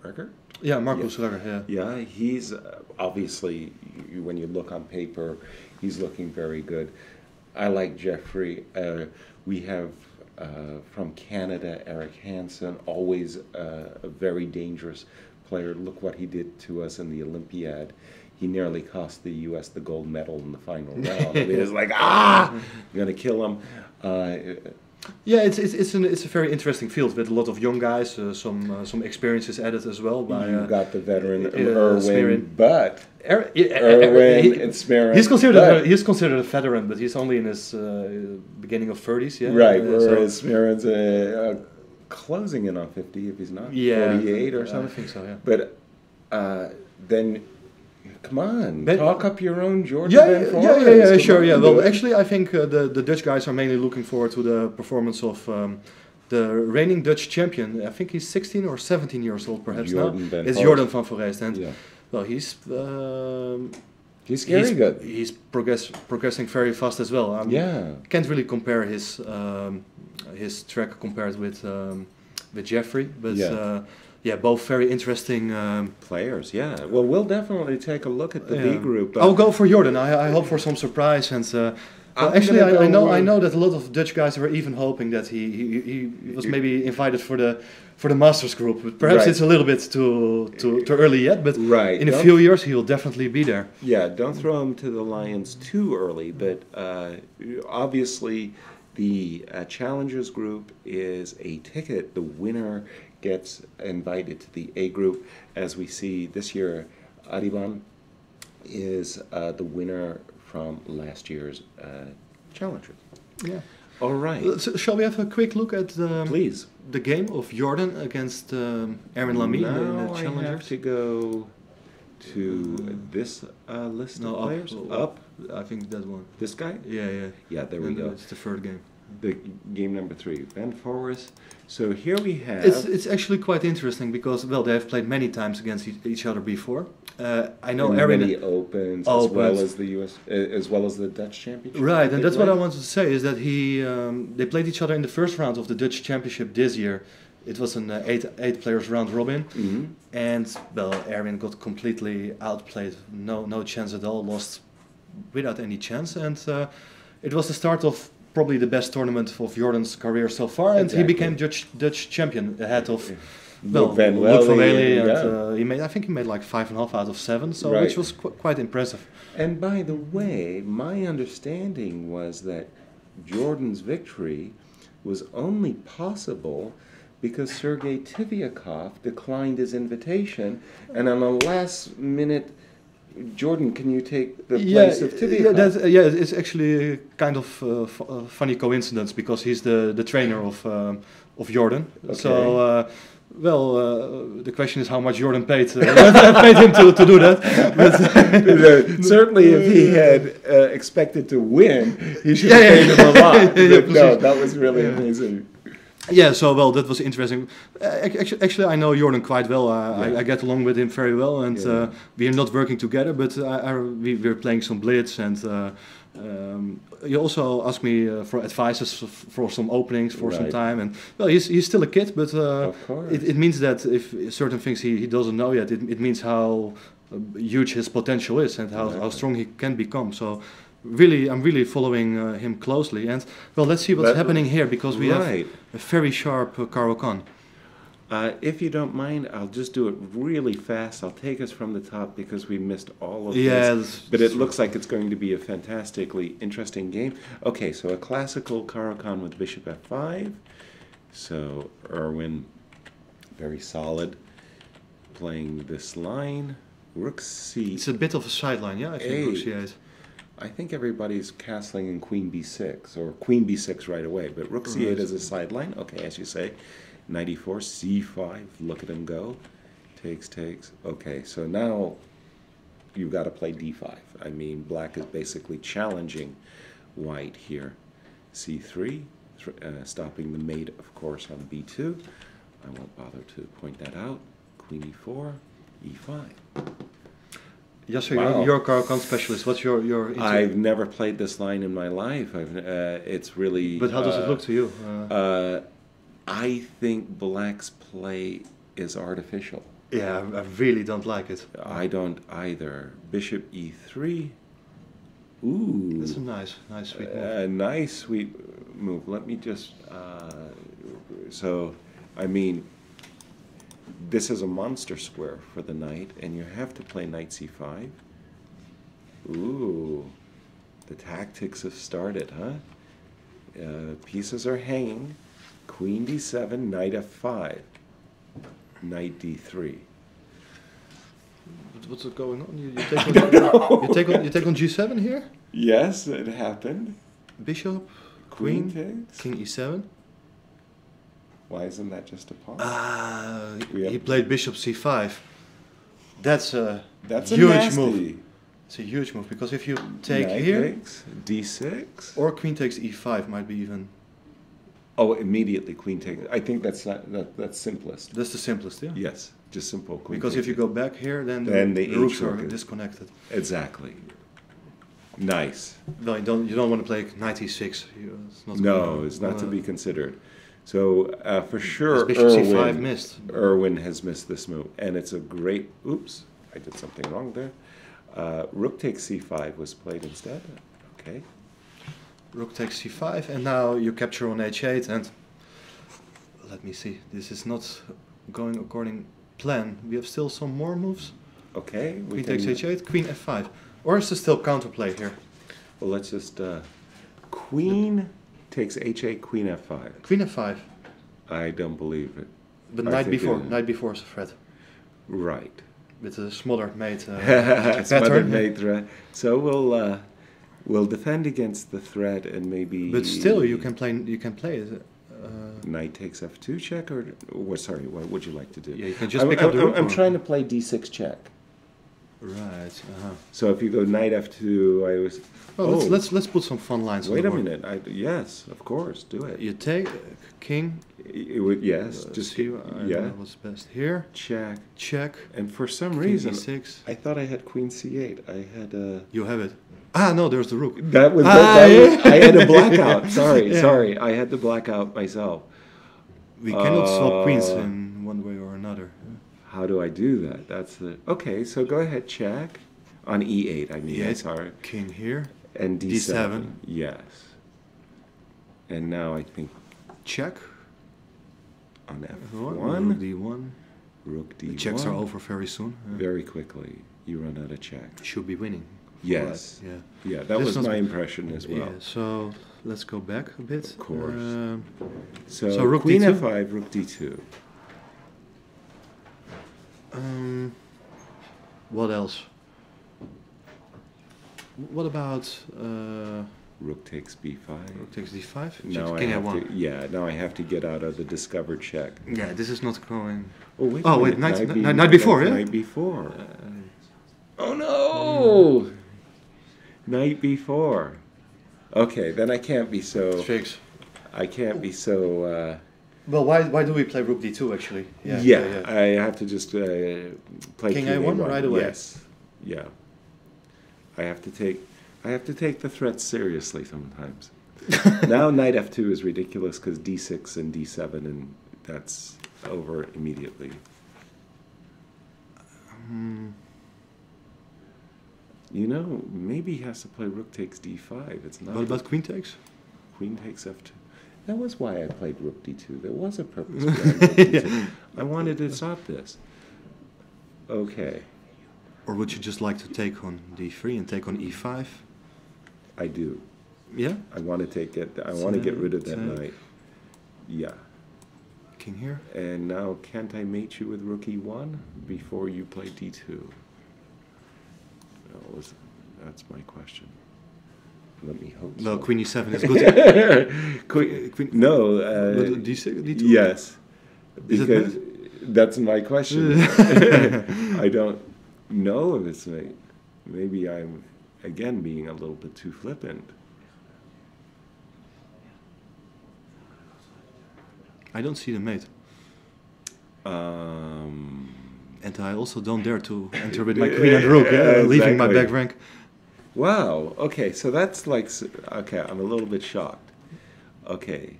[SPEAKER 3] Reger.
[SPEAKER 2] Yeah, Markus Reger, yeah.
[SPEAKER 3] Yeah, he's obviously, when you look on paper, he's looking very good. I like Jeffrey. We have from Canada, Eric Hansen, always a very dangerous player. Look what he did to us in the Olympiad. He nearly cost the U.S. the gold medal in the final round. It was like, I'm going to kill him.
[SPEAKER 2] Yeah, it's a very interesting field with a lot of young guys, some experiences added as well. By,
[SPEAKER 3] you got the veteran Irwin, but
[SPEAKER 2] Irwin
[SPEAKER 3] and Smerin.
[SPEAKER 2] He's considered a veteran, but he's only in his beginning of 30s. Yeah,
[SPEAKER 3] right. Whereas Smerin's closing in on 50 if he's not 48 or something.
[SPEAKER 2] I think so. Yeah.
[SPEAKER 3] But then. Come on, talk up your own Jordan.
[SPEAKER 2] Yeah, sure. Yeah, well, actually, I think the Dutch guys are mainly looking forward to the performance of the reigning Dutch champion. I think he's 16 or 17 years old, perhaps
[SPEAKER 3] Jordan
[SPEAKER 2] now. It's Jordan van Foreest, and well, he's
[SPEAKER 3] good.
[SPEAKER 2] He's progressing very fast as well. Can't really compare his track compared with Jeffrey, but. Yeah, both very interesting
[SPEAKER 3] players. Yeah, well, we'll definitely take a look at the B group.
[SPEAKER 2] I'll go for Jordan. I hope for some surprise. And well, actually, I know that a lot of Dutch guys were even hoping that he was maybe invited for the Masters group. But perhaps it's a little bit too early yet. But in a few years, he will definitely be there.
[SPEAKER 3] Yeah, don't throw him to the lions too early. But obviously, the Challengers group is a ticket. The winner gets invited to the A group. As we see this year, Ariban is the winner from last year's Challengers.
[SPEAKER 2] Yeah.
[SPEAKER 3] All right.
[SPEAKER 2] So shall we have a quick look at the game of Jordan against Aaron Lamy in the Challengers?
[SPEAKER 3] I have to go to this list of players. Up.
[SPEAKER 2] I think that one.
[SPEAKER 3] This guy?
[SPEAKER 2] Yeah.
[SPEAKER 3] Yeah, there we go.
[SPEAKER 2] It's the third game.
[SPEAKER 3] The game number 3, Van Forest. So here we have.
[SPEAKER 2] It's actually quite interesting because they have played many times against each other before. I know Aaron
[SPEAKER 3] many opens as well as the US, as well as the Dutch Championship.
[SPEAKER 2] Right, and that's what I wanted to say is that they played each other in the first round of the Dutch Championship this year. It was an eight players round robin, and Aaron got completely outplayed. No chance at all. Lost without any chance, and it was the start of probably the best tournament of Jordan's career so far, and he became Dutch champion ahead of Luc van Wely, and I think he made like 5.5 out of 7, so which was quite impressive.
[SPEAKER 3] And by the way, my understanding was that Jordan's victory was only possible because Sergei Tivyakov declined his invitation, and on the last minute. Jordan, can you take the place of Tivyakov?
[SPEAKER 2] It's actually a kind of funny coincidence because he's the trainer of Jordan. Okay. So, the question is how much Jordan paid him to do that.
[SPEAKER 3] But, certainly, if he had expected to win, he should have paid him a lot. But no, that was really amazing.
[SPEAKER 2] Yeah, so that was interesting. Actually, I know Jordan quite well. I get along with him very well, and we are not working together, but we're playing some blitz, and you also asked me for advices for some openings for some time, and he's still a kid, but it means that if certain things he doesn't know yet, it means how huge his potential is and how strong he can become. So. I'm really following him closely, and let's see what's happening here because we have a very sharp Caro-Kann.
[SPEAKER 3] If you don't mind, I'll just do it really fast. I'll take us from the top because we missed all of this. But it looks like it's going to be a fantastically interesting game. Okay, so a classical Caro-Kann with Bishop F5. So Irwin, very solid, playing this line. Rook C.
[SPEAKER 2] It's a bit of a sideline, yeah. I think Rook C8.
[SPEAKER 3] I think everybody's castling in Queen B6 or Queen B6 right away, but Rook C8 is a sideline. Okay, as you say, 94 C5. Look at him go. Takes. Okay, so now you've got to play D5. I mean, black is basically challenging white here. C3,
[SPEAKER 1] stopping the mate, of course, on b2. I won't bother to point that out. Queen e4, e5.
[SPEAKER 2] Yasser,
[SPEAKER 1] Wow.
[SPEAKER 2] you're a Caro-Kann specialist. What's your
[SPEAKER 1] I've never played this line in my life. It's really...
[SPEAKER 2] But how does it look to you?
[SPEAKER 1] I think Black's play is artificial.
[SPEAKER 2] Yeah, I really don't like it.
[SPEAKER 1] I don't either. Bishop e3. Ooh.
[SPEAKER 2] That's a nice sweet move.
[SPEAKER 1] A nice sweet move. Let me just... so, I mean, this is a monster square for the knight, and you have to play knight c5. Ooh. The tactics have started, huh? Pieces are hanging. Queen d7, knight f5. Knight d3.
[SPEAKER 2] What's going on? You take on g7 here?
[SPEAKER 1] Yes, it happened.
[SPEAKER 2] Bishop,
[SPEAKER 1] Queen
[SPEAKER 2] queen,
[SPEAKER 1] takes.
[SPEAKER 2] king e7.
[SPEAKER 1] Why isn't that just a pawn?
[SPEAKER 2] He played bishop c5. That's a
[SPEAKER 1] That's
[SPEAKER 2] huge
[SPEAKER 1] a nasty.
[SPEAKER 2] move. It's a huge move because if you take
[SPEAKER 1] Knight
[SPEAKER 2] here,
[SPEAKER 1] takes, d6.
[SPEAKER 2] or queen takes e5 might be even.
[SPEAKER 1] Oh, immediately queen takes. I think that's that's simplest.
[SPEAKER 2] That's the simplest, yeah.
[SPEAKER 1] Yes, just simple queen.
[SPEAKER 2] Because if you go back here, then
[SPEAKER 1] the
[SPEAKER 2] the rooks
[SPEAKER 1] H
[SPEAKER 2] are
[SPEAKER 1] rook is-
[SPEAKER 2] disconnected.
[SPEAKER 1] Exactly. Nice.
[SPEAKER 2] No, you don't want to play knight e6. It's not
[SPEAKER 1] No, it's not to be considered. So for sure,
[SPEAKER 2] bishop c5 missed.
[SPEAKER 1] Irwin has missed this move, and it's a great. Oops, I did something wrong there. Rook takes c5 was played instead. Okay.
[SPEAKER 2] Rook takes c5, and now you capture on h8, and let me see. This is not going according plan. We have still some more moves.
[SPEAKER 1] Okay.
[SPEAKER 2] Queen takes h8, queen f5. Or is there still counterplay here?
[SPEAKER 1] Well, let's just queen takes h8, queen f5.
[SPEAKER 2] Queen f5.
[SPEAKER 1] I don't believe it.
[SPEAKER 2] But
[SPEAKER 1] I
[SPEAKER 2] knight
[SPEAKER 1] think
[SPEAKER 2] b4. Knight b4 is a threat.
[SPEAKER 1] Right.
[SPEAKER 2] With a smaller mate
[SPEAKER 1] Smothered
[SPEAKER 2] pattern.
[SPEAKER 1] mate threat. So we'll defend against the threat and maybe.
[SPEAKER 2] But still, you can play it.
[SPEAKER 1] Knight takes f2 check, or sorry, what would you like to do?
[SPEAKER 2] Yeah, you can just pick up the rook.
[SPEAKER 1] I'm trying to play d6 check.
[SPEAKER 2] Right.
[SPEAKER 1] So if you go knight f2, I was.
[SPEAKER 2] Well, let's put some fun lines.
[SPEAKER 1] Wait
[SPEAKER 2] on
[SPEAKER 1] a
[SPEAKER 2] the board.
[SPEAKER 1] minute. Yes, of course, do it.
[SPEAKER 2] You take king.
[SPEAKER 1] Yes, just
[SPEAKER 2] see. I don't know what's best here.
[SPEAKER 1] Check.
[SPEAKER 2] Check.
[SPEAKER 1] And for some
[SPEAKER 2] King
[SPEAKER 1] reason,
[SPEAKER 2] e6.
[SPEAKER 1] I thought I had queen c8. I had a.
[SPEAKER 2] You have it. Ah, no, there's the rook.
[SPEAKER 1] That was.
[SPEAKER 2] yeah.
[SPEAKER 1] I had a blackout. Sorry,
[SPEAKER 2] Yeah.
[SPEAKER 1] sorry. I had the blackout myself.
[SPEAKER 2] We cannot swap queens in one way or another.
[SPEAKER 1] How do I do that? That's the. Okay, so go ahead, check. On e8, I mean.
[SPEAKER 2] E8,
[SPEAKER 1] Sorry.
[SPEAKER 2] King here.
[SPEAKER 1] And d7.
[SPEAKER 2] D7.
[SPEAKER 1] Yes. And now I think
[SPEAKER 2] Check.
[SPEAKER 1] on
[SPEAKER 2] Rook
[SPEAKER 1] f1.
[SPEAKER 2] d1.
[SPEAKER 1] Rook d1.
[SPEAKER 2] The checks are over very soon.
[SPEAKER 1] Very quickly. You run out of check.
[SPEAKER 2] Should be winning.
[SPEAKER 1] Yes.
[SPEAKER 2] Right,
[SPEAKER 1] Yeah, that
[SPEAKER 2] This
[SPEAKER 1] was
[SPEAKER 2] was-
[SPEAKER 1] my impression as well.
[SPEAKER 2] Yeah, so let's go back a bit.
[SPEAKER 1] Of course.
[SPEAKER 2] So
[SPEAKER 1] So,
[SPEAKER 2] rook
[SPEAKER 1] queen
[SPEAKER 2] d2?
[SPEAKER 1] f5, rook d2.
[SPEAKER 2] What else? What about
[SPEAKER 1] Rook takes b5.
[SPEAKER 2] rook takes d5?
[SPEAKER 1] Now I
[SPEAKER 2] King
[SPEAKER 1] have
[SPEAKER 2] a1.
[SPEAKER 1] to, yeah, now I have to get out of the discovered check.
[SPEAKER 2] Yeah, this is not going.
[SPEAKER 1] Oh wait,
[SPEAKER 2] Oh,
[SPEAKER 1] a
[SPEAKER 2] wait,
[SPEAKER 1] minute.
[SPEAKER 2] knight b4, yeah?
[SPEAKER 1] Knight b4. Oh no! Knight b4. Okay, then I can't be so.
[SPEAKER 2] Fix.
[SPEAKER 1] I can't be so.
[SPEAKER 2] Well, why do we play rook d2 actually?
[SPEAKER 1] Yeah, I have to just play
[SPEAKER 2] King a1 right away.
[SPEAKER 1] Yes, yeah. I have to take the threats seriously sometimes. Now knight f2 is ridiculous because d6 and d7 and that's over immediately. You know, maybe he has to play rook takes d5. It's not.
[SPEAKER 2] What about queen takes?
[SPEAKER 1] Queen takes f2. That was why I played rook d2. There was a purpose behind rook d2. I wanted to stop this. Okay,
[SPEAKER 2] Or would you just like to take on d3 and take on e5?
[SPEAKER 1] I do.
[SPEAKER 2] Yeah.
[SPEAKER 1] I want to take it. I want to get rid of that
[SPEAKER 2] Take.
[SPEAKER 1] knight. Yeah.
[SPEAKER 2] King here.
[SPEAKER 1] And now, can't I mate you with rook e1 before you play d2? No, that's my question. Let me hope.
[SPEAKER 2] Well,
[SPEAKER 1] so.
[SPEAKER 2] queen e7 is good.
[SPEAKER 1] Queen, no.
[SPEAKER 2] d6, d2.
[SPEAKER 1] Yes.
[SPEAKER 2] Is it
[SPEAKER 1] Because that's my question. I don't know if it's mate. Maybe I'm again being a little bit too flippant.
[SPEAKER 2] I don't see the mate. And I also don't dare to enter with my queen and rook, leaving my back rank.
[SPEAKER 3] Wow, okay, so that's like, okay, I'm a little bit shocked. Okay,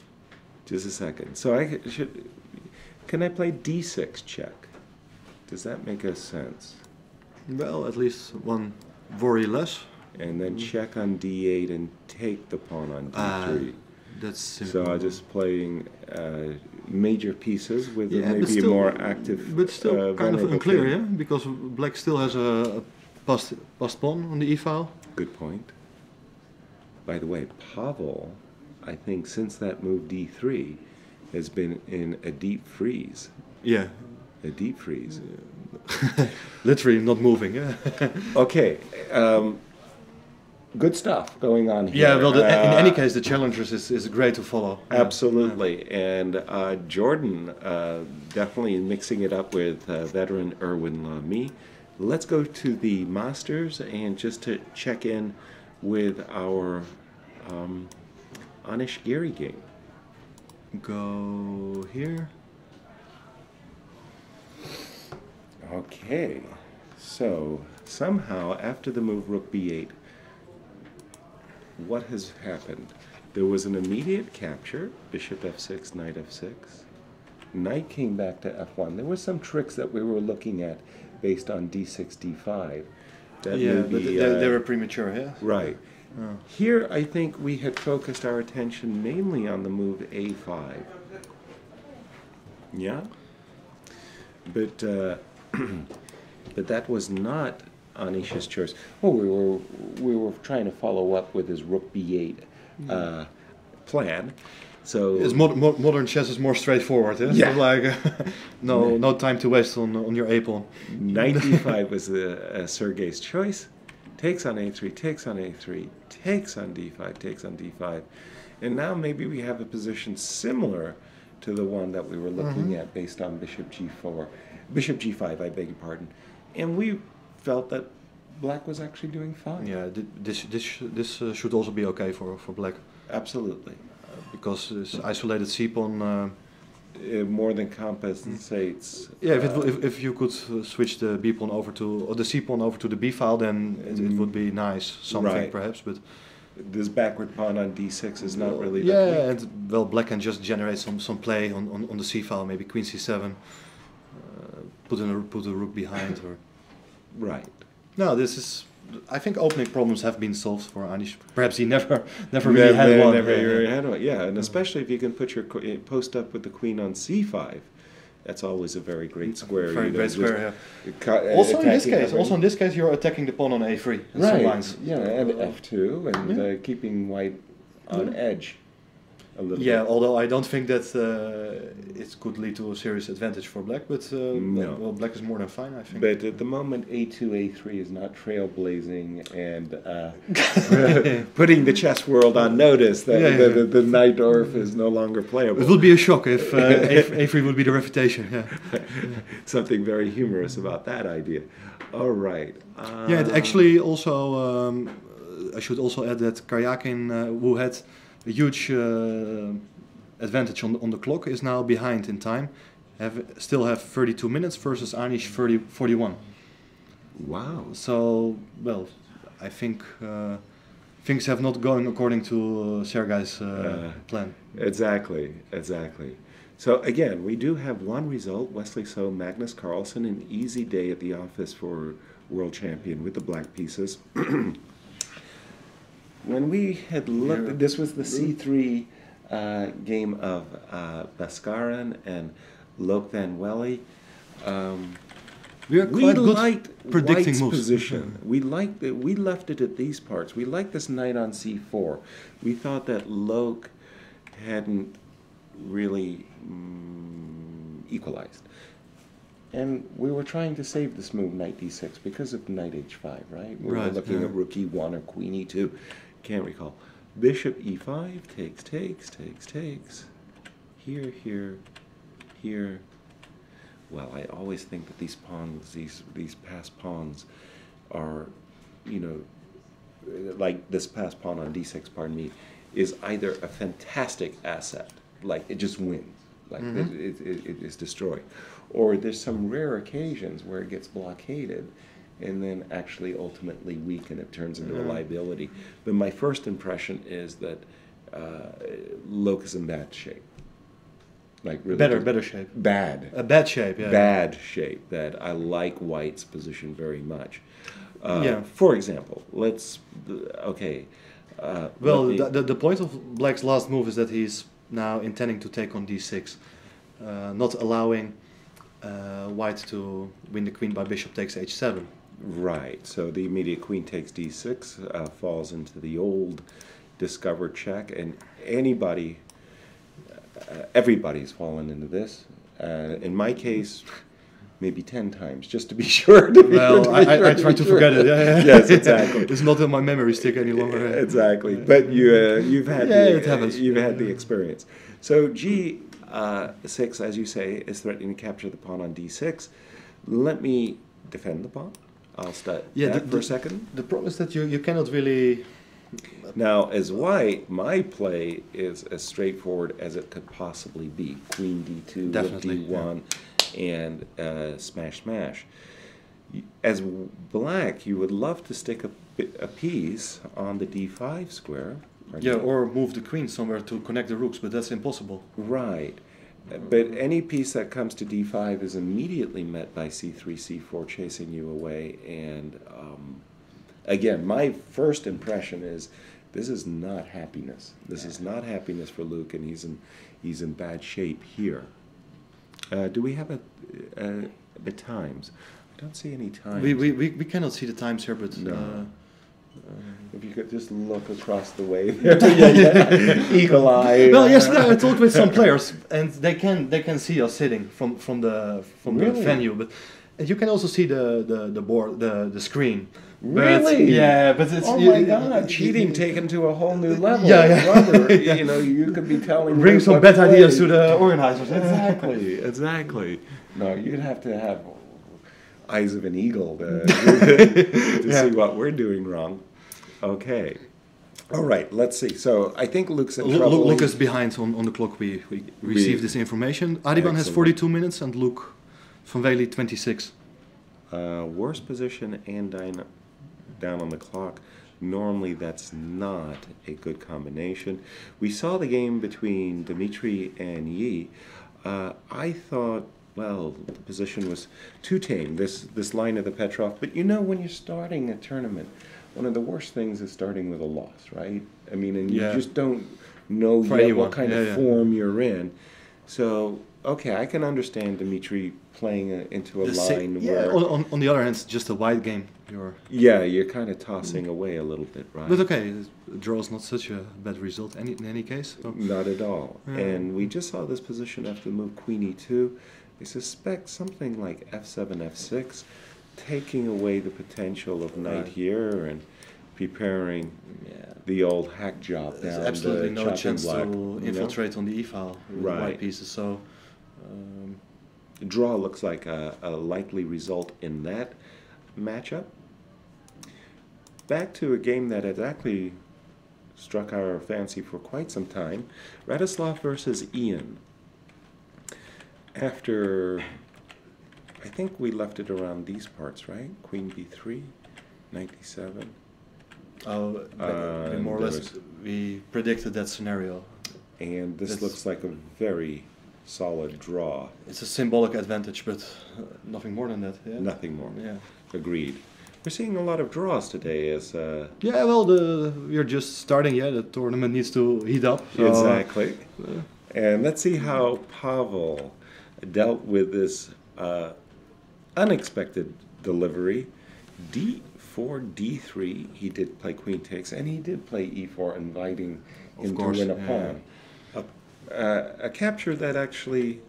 [SPEAKER 3] just a second. So can I play d6 check? Does that make a sense?
[SPEAKER 2] Well, at least one worry less.
[SPEAKER 3] And then check on d8 and take the pawn on d3.
[SPEAKER 2] That's simple.
[SPEAKER 3] So I'm just playing major pieces with maybe still, more active.
[SPEAKER 2] But still kind of unclear, yeah? Because black still has a passed pawn on the e-file.
[SPEAKER 3] Good point. By the way, Pavel, I think since that move d3, has been in a deep freeze.
[SPEAKER 2] Yeah.
[SPEAKER 3] A deep freeze.
[SPEAKER 2] Literally not moving, yeah.
[SPEAKER 3] Okay. Good stuff going on here.
[SPEAKER 2] Yeah, well, in any case, the challengers is great to follow.
[SPEAKER 3] Absolutely. Yeah. And Jordan definitely mixing it up with veteran Erwin Lamy. Let's go to the Masters and just to check in with our Anish Giri game.
[SPEAKER 2] Go here.
[SPEAKER 3] Okay. So somehow after the move rook b8, what has happened? There was an immediate capture, bishop f6, knight f6. Knight came back to f1. There were some tricks that we were looking at based on d6, d5. That
[SPEAKER 2] yeah, but they were premature, yeah?
[SPEAKER 3] Right. Oh. Here, I think we had focused our attention mainly on the move a5. Yeah? But, but that was not Anish's choice. Oh, we were trying to follow up with his rook b8 plan. So
[SPEAKER 2] modern chess is more straightforward. Eh?
[SPEAKER 3] Yeah.
[SPEAKER 2] So like no time to waste on your a pawn.
[SPEAKER 3] Knight d5 was Sergei's choice. Takes on a3, takes on a3, takes on d5, takes on d5, and now maybe we have a position similar to the one that we were looking at based on bishop g4, bishop g5. I beg your pardon, and we felt that black was actually doing fine.
[SPEAKER 2] Yeah, this should also be okay for black.
[SPEAKER 3] Absolutely.
[SPEAKER 2] Because this isolated c-pawn
[SPEAKER 3] more than compensates.
[SPEAKER 2] Yeah, if you could switch the b-pawn over to, or the c-pawn over to the b-file, then it would be nice, something right. Perhaps, but
[SPEAKER 3] this backward pawn on d6 is not really
[SPEAKER 2] that weak.
[SPEAKER 3] Yeah,
[SPEAKER 2] and well, black can just generate some play on the c-file, maybe queen c7, put a rook behind, or
[SPEAKER 3] right.
[SPEAKER 2] No, this is. I think opening problems have been solved for Anish. Perhaps he never really had one.
[SPEAKER 3] Never really had one. Yeah, and especially if you can put your post up with the queen on c5, that's always a very great square.
[SPEAKER 2] Very great square. Yeah. Also in this case, you're attacking the pawn on a3.
[SPEAKER 3] Right.
[SPEAKER 2] Some lines.
[SPEAKER 3] Yeah, and f2, and keeping white on edge. A little bit.
[SPEAKER 2] Although I don't think that it could lead to a serious advantage for black, but
[SPEAKER 3] no.
[SPEAKER 2] Well, black is more than fine, I think.
[SPEAKER 3] But at the moment, a2, a3 is not trailblazing and putting the chess world on notice that the knight Orff is no longer playable.
[SPEAKER 2] It would be a shock if a3 would be the refutation. Yeah.
[SPEAKER 3] Something very humorous about that idea. All right.
[SPEAKER 2] And actually also, I should also add that Karyakin, who had a huge advantage on the clock, is now behind in time. Still have 32 minutes versus Anish 41.
[SPEAKER 3] Wow.
[SPEAKER 2] So, well, I think things have not gone according to Sergei's plan.
[SPEAKER 3] Exactly. So again, we do have one result. Wesley So, Magnus Carlsen, an easy day at the office for world champion with the black pieces. When we had looked, this was the C3 game of Bhaskaran and Lope Van Welly.
[SPEAKER 2] We are quite good
[SPEAKER 3] liked
[SPEAKER 2] predicting
[SPEAKER 3] White's
[SPEAKER 2] moves.
[SPEAKER 3] position. We liked it. We left it at these parts. We liked this knight on c4. We thought that Loke hadn't really equalized. And we were trying to save this move, knight d6, because of knight h5, right? We were looking at rook e1 or queen e2. Can't recall. Bishop e5, takes. Here. Well, I always think that these pawns, these passed pawns are, like this passed pawn on d6, pardon me, is either a fantastic asset, like it just wins, like it is destroyed. Or there's some rare occasions where it gets blockaded and then actually ultimately weak and it turns into a liability. But my first impression is that Loke is in bad shape. Like really
[SPEAKER 2] better shape.
[SPEAKER 3] Bad.
[SPEAKER 2] A bad shape, yeah.
[SPEAKER 3] Bad shape. That I like White's position very much.
[SPEAKER 2] Yeah.
[SPEAKER 3] For example, let's
[SPEAKER 2] well, the point of Black's last move is that he's now intending to take on d6, not allowing White to win the queen by bishop takes h7.
[SPEAKER 3] Right. So the immediate queen takes d6 falls into the old discovered check, and everybody's fallen into this. In my case, maybe 10 times, just to be sure.
[SPEAKER 2] I try to forget it. Yeah.
[SPEAKER 3] Yes, exactly.
[SPEAKER 2] It's not in my memory stick any longer.
[SPEAKER 3] Exactly. But you've had you've had the experience. So G6, as you say, is threatening to capture the pawn on d6. Let me defend the pawn. I'll start for a second.
[SPEAKER 2] The problem is that you cannot really...
[SPEAKER 3] Now, as White, my play is as straightforward as it could possibly be. Queen d2,
[SPEAKER 2] Definitely,
[SPEAKER 3] d1, and smash, smash. As Black, you would love to stick a piece on the d5 square.
[SPEAKER 2] Or move the queen somewhere to connect the rooks, but that's impossible.
[SPEAKER 3] Right. But any piece that comes to d5 is immediately met by c3, c4, chasing you away. And again, my first impression is this is not happiness. This is not happiness for Luke, and he's in bad shape here. Do we have the times? I don't see any times.
[SPEAKER 2] We cannot see the times here, but
[SPEAKER 3] no. If you could just look across the way there. Eagle eye.
[SPEAKER 2] Well, yesterday I talked with some players, and they can see us sitting from the venue, but you can also see the board, the screen.
[SPEAKER 3] Really?
[SPEAKER 2] Yeah, but it's...
[SPEAKER 3] Oh my God, cheating taken to a whole new level.
[SPEAKER 2] Yeah.
[SPEAKER 3] Robert, you could be telling...
[SPEAKER 2] Bring some bad ideas to the organizers.
[SPEAKER 3] Exactly. No, you'd have to have eyes of an eagle to see what we're doing wrong. Okay. All right, let's see. So I think Luke's in trouble.
[SPEAKER 2] Luke is behind on the clock. We received this information. Adiban has 42 minutes and Luke van Wely 26.
[SPEAKER 3] Worst position and down on the clock. Normally that's not a good combination. We saw the game between Dmitry and Yi. I thought, well, the position was too tame, this line of the Petrov. But when you're starting a tournament, one of the worst things is starting with a loss, right? I mean, and you just don't know yet what kind of form you're in. So, okay, I can understand Dmitry playing into a line where...
[SPEAKER 2] On the other hand, it's just a wide game.
[SPEAKER 3] You're kind of tossing away a little bit, right?
[SPEAKER 2] But okay, a draw is not such a bad result in any case. So.
[SPEAKER 3] Not at all. Yeah. And we just saw this position after the move Queen e2. I suspect something like f7, f6, taking away the potential of knight here and preparing the old hack job down.
[SPEAKER 2] There's absolutely no chance
[SPEAKER 3] block,
[SPEAKER 2] to infiltrate on the e-file with white pieces. So,
[SPEAKER 3] draw looks like a likely result in that matchup. Back to a game that had actually struck our fancy for quite some time. Radislav versus Ian. After, I think we left it around these parts, right? Queen b3, knight d7.
[SPEAKER 2] More or less, we predicted that scenario.
[SPEAKER 3] And this looks like a very solid draw.
[SPEAKER 2] It's a symbolic advantage, but nothing more than that. Yeah?
[SPEAKER 3] Nothing more.
[SPEAKER 2] Yeah.
[SPEAKER 3] Agreed. We're seeing a lot of draws today.
[SPEAKER 2] Yeah, well, we're just starting. Yeah, the tournament needs to heat up. So,
[SPEAKER 3] exactly. And let's see how Pavel dealt with this unexpected delivery. D4, D3, he did play queen takes, and he did play E4, inviting him to win a pawn. A capture that actually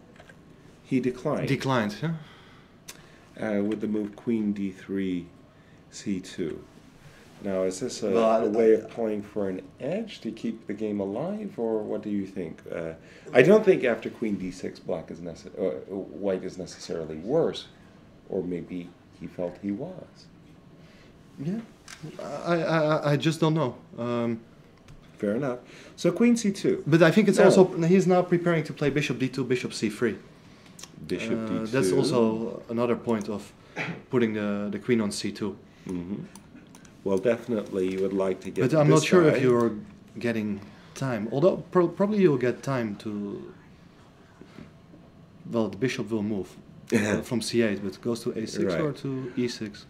[SPEAKER 3] he declined.
[SPEAKER 2] Declined, yeah.
[SPEAKER 3] With the move queen D3, C2. Now, is this a way of playing for an edge to keep the game alive, or what do you think? I don't think after queen d6, white is necessarily worse, or maybe he felt he was.
[SPEAKER 2] Yeah, I just don't know.
[SPEAKER 3] fair enough. So queen c2.
[SPEAKER 2] But I think it's also he's now preparing to play bishop d2, bishop c3.
[SPEAKER 3] Bishop d2.
[SPEAKER 2] That's also another point of putting the queen on c2.
[SPEAKER 3] Mm-hmm. Well, definitely you would like to get.
[SPEAKER 2] But I'm not sure if you're getting time. Although probably you'll get time to. Well, the bishop will move from c8, but it goes to a6 or to e6.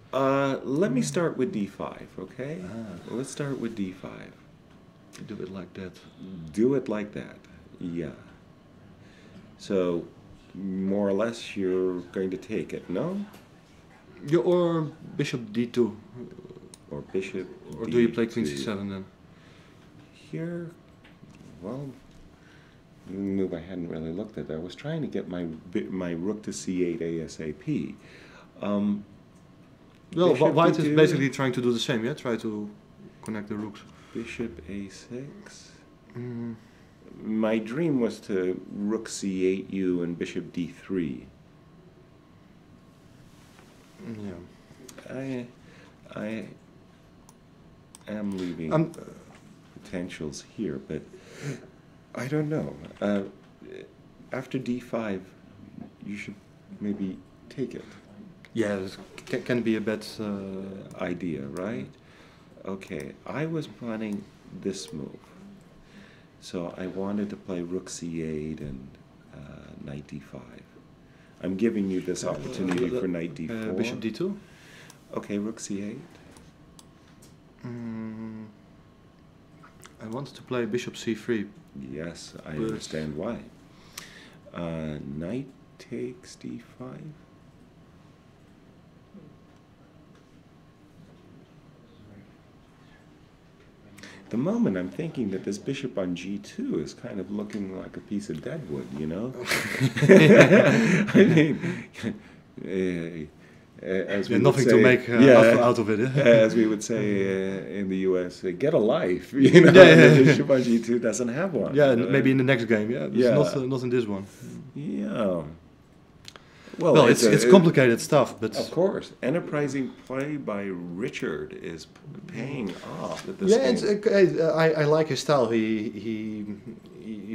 [SPEAKER 3] Let me start with d5, okay? Let's start with d5.
[SPEAKER 2] Do it like that.
[SPEAKER 3] Do it like that, yeah. So, more or less, you're going to take it, no?
[SPEAKER 2] Or bishop d2.
[SPEAKER 3] Or bishop
[SPEAKER 2] Or
[SPEAKER 3] d2.
[SPEAKER 2] do you play queen c7 then?
[SPEAKER 3] Here, well, move I hadn't really looked at. I was trying to get my rook to c8 ASAP.
[SPEAKER 2] Well, white is basically trying to do the same, yeah? Try to connect the rooks.
[SPEAKER 3] Bishop a6. My dream was to rook c8u and bishop d3.
[SPEAKER 2] Yeah.
[SPEAKER 3] I am leaving potentials here, but I don't know. After d5, you should maybe take it.
[SPEAKER 2] Yeah, it can be a bad
[SPEAKER 3] idea, right? Okay, I was planning this move. So I wanted to play rook c8 and knight d5. I'm giving you this opportunity for knight d4.
[SPEAKER 2] Bishop d2?
[SPEAKER 3] Okay, rook c8.
[SPEAKER 2] I wanted to play bishop c3.
[SPEAKER 3] Yes, I understand why. Knight takes d5. At the moment, I'm thinking that this bishop on g2 is kind of looking like a piece of deadwood, you know? I mean, as we
[SPEAKER 2] nothing
[SPEAKER 3] would say,
[SPEAKER 2] to make out of it.
[SPEAKER 3] As we would say in the US, get a life, you know? The bishop on g2 doesn't have one.
[SPEAKER 2] Yeah, maybe in the next game, not in this one.
[SPEAKER 3] Yeah.
[SPEAKER 2] Well, it's complicated stuff, but
[SPEAKER 3] of course, enterprising play by Richard is paying off at this game.
[SPEAKER 2] I like his style. He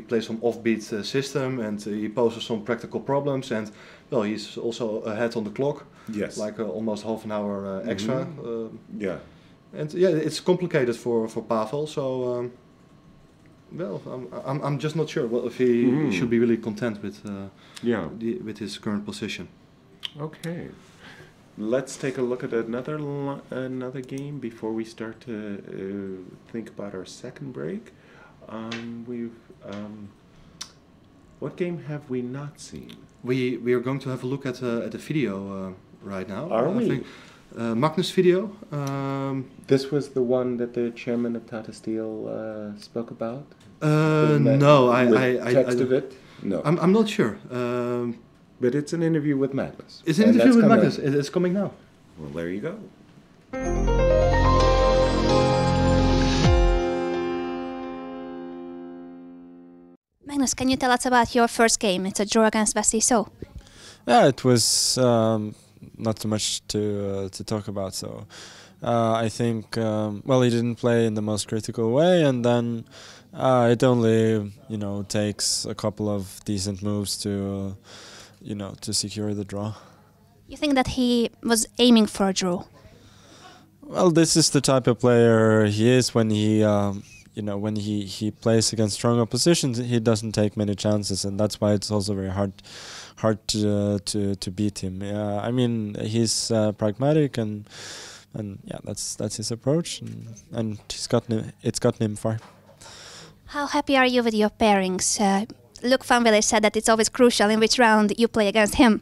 [SPEAKER 2] plays some offbeat system, and he poses some practical problems. And well, he's also ahead on the clock.
[SPEAKER 3] Yes,
[SPEAKER 2] like almost half an hour extra.
[SPEAKER 3] Yeah,
[SPEAKER 2] and yeah, it's complicated for Pavel. So. Well, I'm just not sure if he should be really content with with his current position.
[SPEAKER 3] Okay, let's take a look at another game before we start to think about our second break. What game have we not seen?
[SPEAKER 2] We are going to have a look at the video right now.
[SPEAKER 3] Are we?
[SPEAKER 2] I think, Magnus' video.
[SPEAKER 3] This was the one that the chairman of Tata Steel spoke about?
[SPEAKER 2] No,
[SPEAKER 3] text of it? No.
[SPEAKER 2] I'm not sure.
[SPEAKER 3] But it's an interview with Magnus.
[SPEAKER 2] It's an interview with Magnus. It's coming now.
[SPEAKER 3] Well, there you go.
[SPEAKER 4] Magnus, can you tell us about your first game? It's a draw against Vasiso.
[SPEAKER 5] Yeah, it was not too much to talk about. So I think well, he didn't play in the most critical way, and then it only takes a couple of decent moves to to secure the draw.
[SPEAKER 4] You think that he was aiming for a draw?
[SPEAKER 5] Well, this is the type of player he is when he when he plays against strong oppositions. He doesn't take many chances, and that's why it's also very hard to beat him. I mean, he's pragmatic, and yeah, that's his approach, and it's gotten him far.
[SPEAKER 4] How happy are you with your pairings? Luke Van Wille said that it's always crucial in which round you play against him.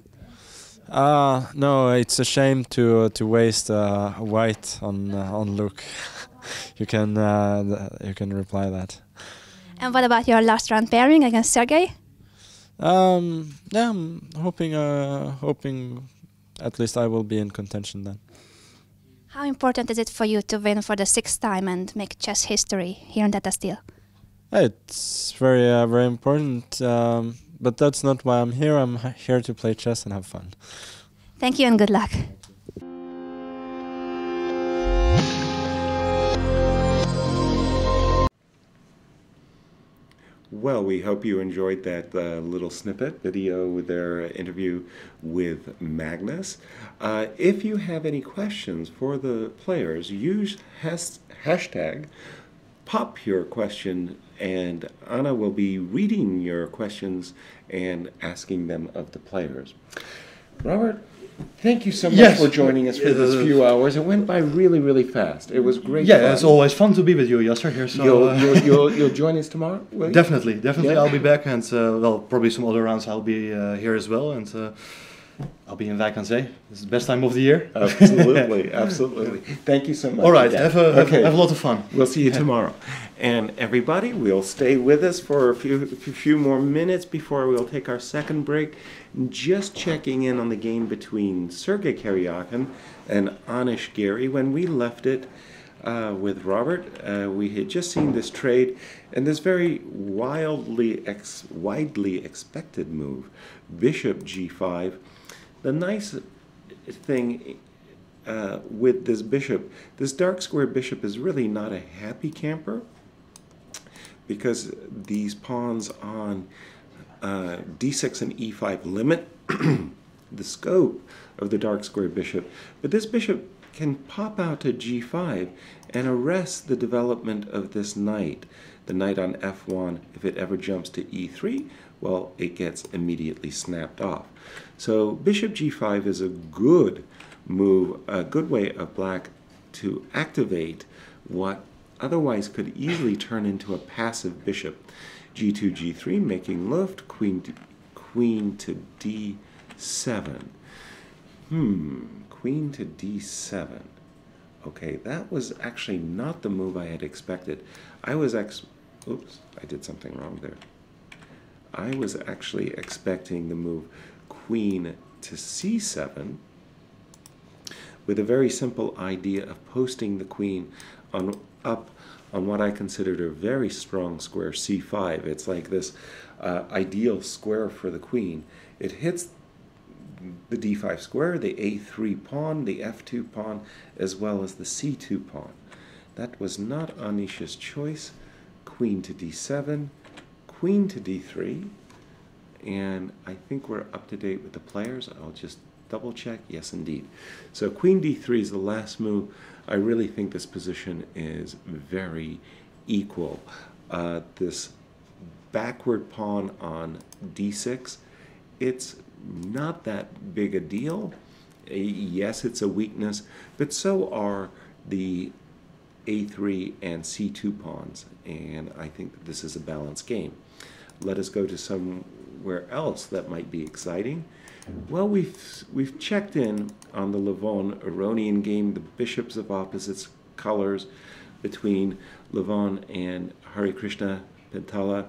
[SPEAKER 5] No, it's a shame to waste white on Luke. You can reply that.
[SPEAKER 4] And what about your last round pairing against Sergei?
[SPEAKER 5] Yeah, I'm hoping at least I will be in contention then.
[SPEAKER 4] How important is it for you to win for the 6th time and make chess history here in Tata Steel?
[SPEAKER 5] It's very very important, but that's not why I'm here. I'm here to play chess and have fun.
[SPEAKER 4] Thank you and good luck.
[SPEAKER 1] Well, we hope you enjoyed that little snippet video with their interview with Magnus. If you have any questions for the players, use hashtag pop your question, and Anna will be reading your questions and asking them of the players. Robert, thank you so much for joining us for this few hours. It went by really, really fast. It was great fun.
[SPEAKER 2] It's always fun to be with you, Yasser, here. So,
[SPEAKER 1] you'll join us tomorrow?
[SPEAKER 2] Definitely. Yeah. I'll be back, and probably some other rounds I'll be here as well, and I'll be in Wijk aan Zee. This is the best time of the year.
[SPEAKER 1] Absolutely. Thank you so much.
[SPEAKER 2] All right, have a lot of fun.
[SPEAKER 1] We'll see you tomorrow. And everybody, we'll stay with us for a few more minutes before we'll take our second break. Just checking in on the game between Sergei Karyakin and Anish Giri. When we left it with Robert, we had just seen this trade and this very widely expected move, Bishop G5. The nice thing with this bishop, this dark square bishop is really not a happy camper, because these pawns on d6 and e5 limit the scope of the dark square bishop. But this bishop can pop out to g5 and arrest the development of this knight. The knight on f1, if it ever jumps to e3, well, it gets immediately snapped off. So bishop g5 is a good move, a good way of black to activate what otherwise could easily turn into a passive bishop. g2, g3, making luft, queen to d7. Queen to d7. Okay, that was actually not the move I had expected. Oops, I did something wrong there. I was actually expecting the move queen to c7 with a very simple idea of posting the queen up on what I considered a very strong square c5. It's like this ideal square for the queen. It hits the d5 square, the a3 pawn, the f2 pawn, as well as the c2 pawn. That was not Anish's choice. Queen to d7, queen to d3, and I think we're up to date with the players. I'll just double check. Yes, indeed. So queen d3 is the last move. I really think this position is very equal. This backward pawn on d6, it's not that big a deal. Yes, it's a weakness, but so are the a3 and c2 pawns, and I think that this is a balanced game. Let us go to somewhere else that might be exciting. Well, we've checked in on the Levon-Aronian game, the bishops of opposites colors between Levon and Hare Krishna Pentala.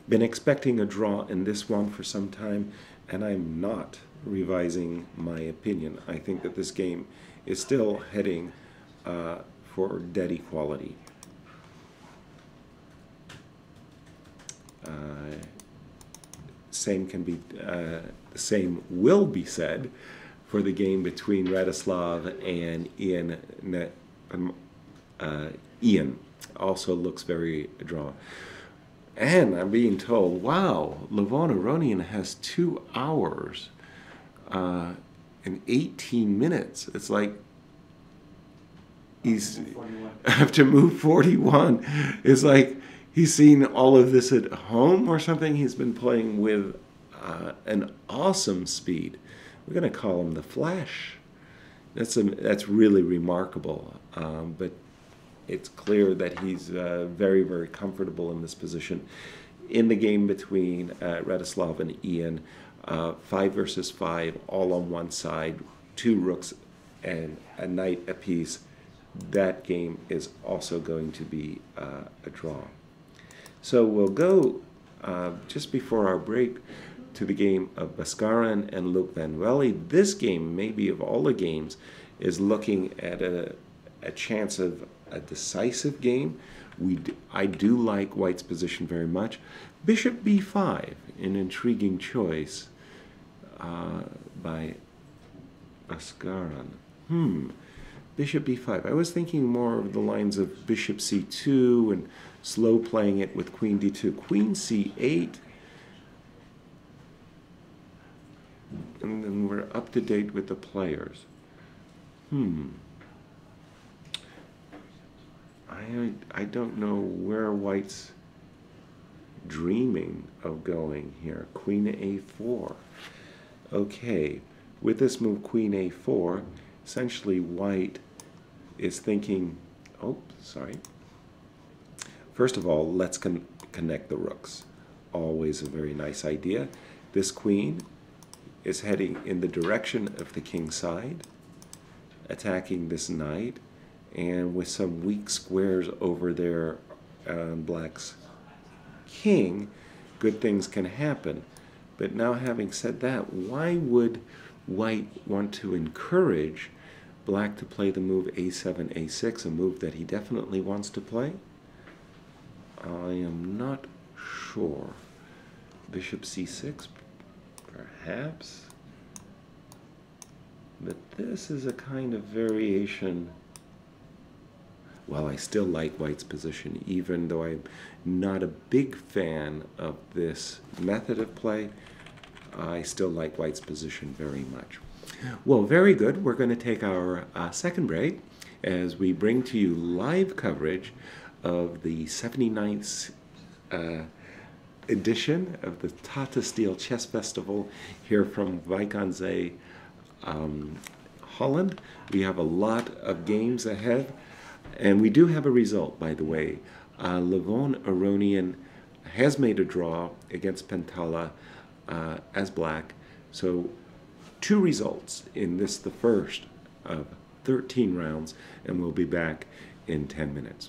[SPEAKER 1] Been expecting a draw in this one for some time, and I'm not revising my opinion. I think that this game is still heading for dead equality. Same will be said for the game between Radislav and Ian. Also looks very drawn. And I'm being told, wow, Levon-Aronian has 2 hours and 18 minutes. It's like he's after move 41. It's like he's seen all of this at home or something. He's been playing with an awesome speed. We're going to call him the Flash. That's really remarkable. But it's clear that he's very, very comfortable in this position. In the game between Radislav and Ian, 5 versus 5, all on one side, 2 rooks and a knight apiece. That game is also going to be a draw. So we'll go just before our break to the game of Bhaskaran and Luke Van Velde. This game, maybe of all the games, is looking at a chance of a decisive game. I do like White's position very much. Bishop b5, an intriguing choice by Bhaskaran.
[SPEAKER 3] bishop b5. I was thinking more of the lines of bishop c2 and slow playing it with queen d2. Queen c8. And then we're up to date with the players. I don't know where white's dreaming of going here. Queen a4. Okay, with this move queen a4, essentially white is thinking, oh, sorry. First of all, let's connect the rooks. Always a very nice idea. This queen is heading in the direction of the king's side, attacking this knight, and with some weak squares over there on black's king, good things can happen. But now, having said that, why would white want to encourage black to play the move a7, a6, a move that he definitely wants to play? I am not sure. Bishop c6, perhaps? But this is a kind of variation. Well, I still like white's position, even though I'm not a big fan of this method of play. I still like white's position very much. Well, very good. We're going to take our second break as we bring to you live coverage of the 79th edition of the Tata Steel Chess Festival here from Wijk aan Zee, Holland. We have a lot of games ahead. And we do have a result, by the way. Levon Aronian has made a draw against Pentala as black. So 2 results in this, the first of 13 rounds, and we'll be back in 10 minutes.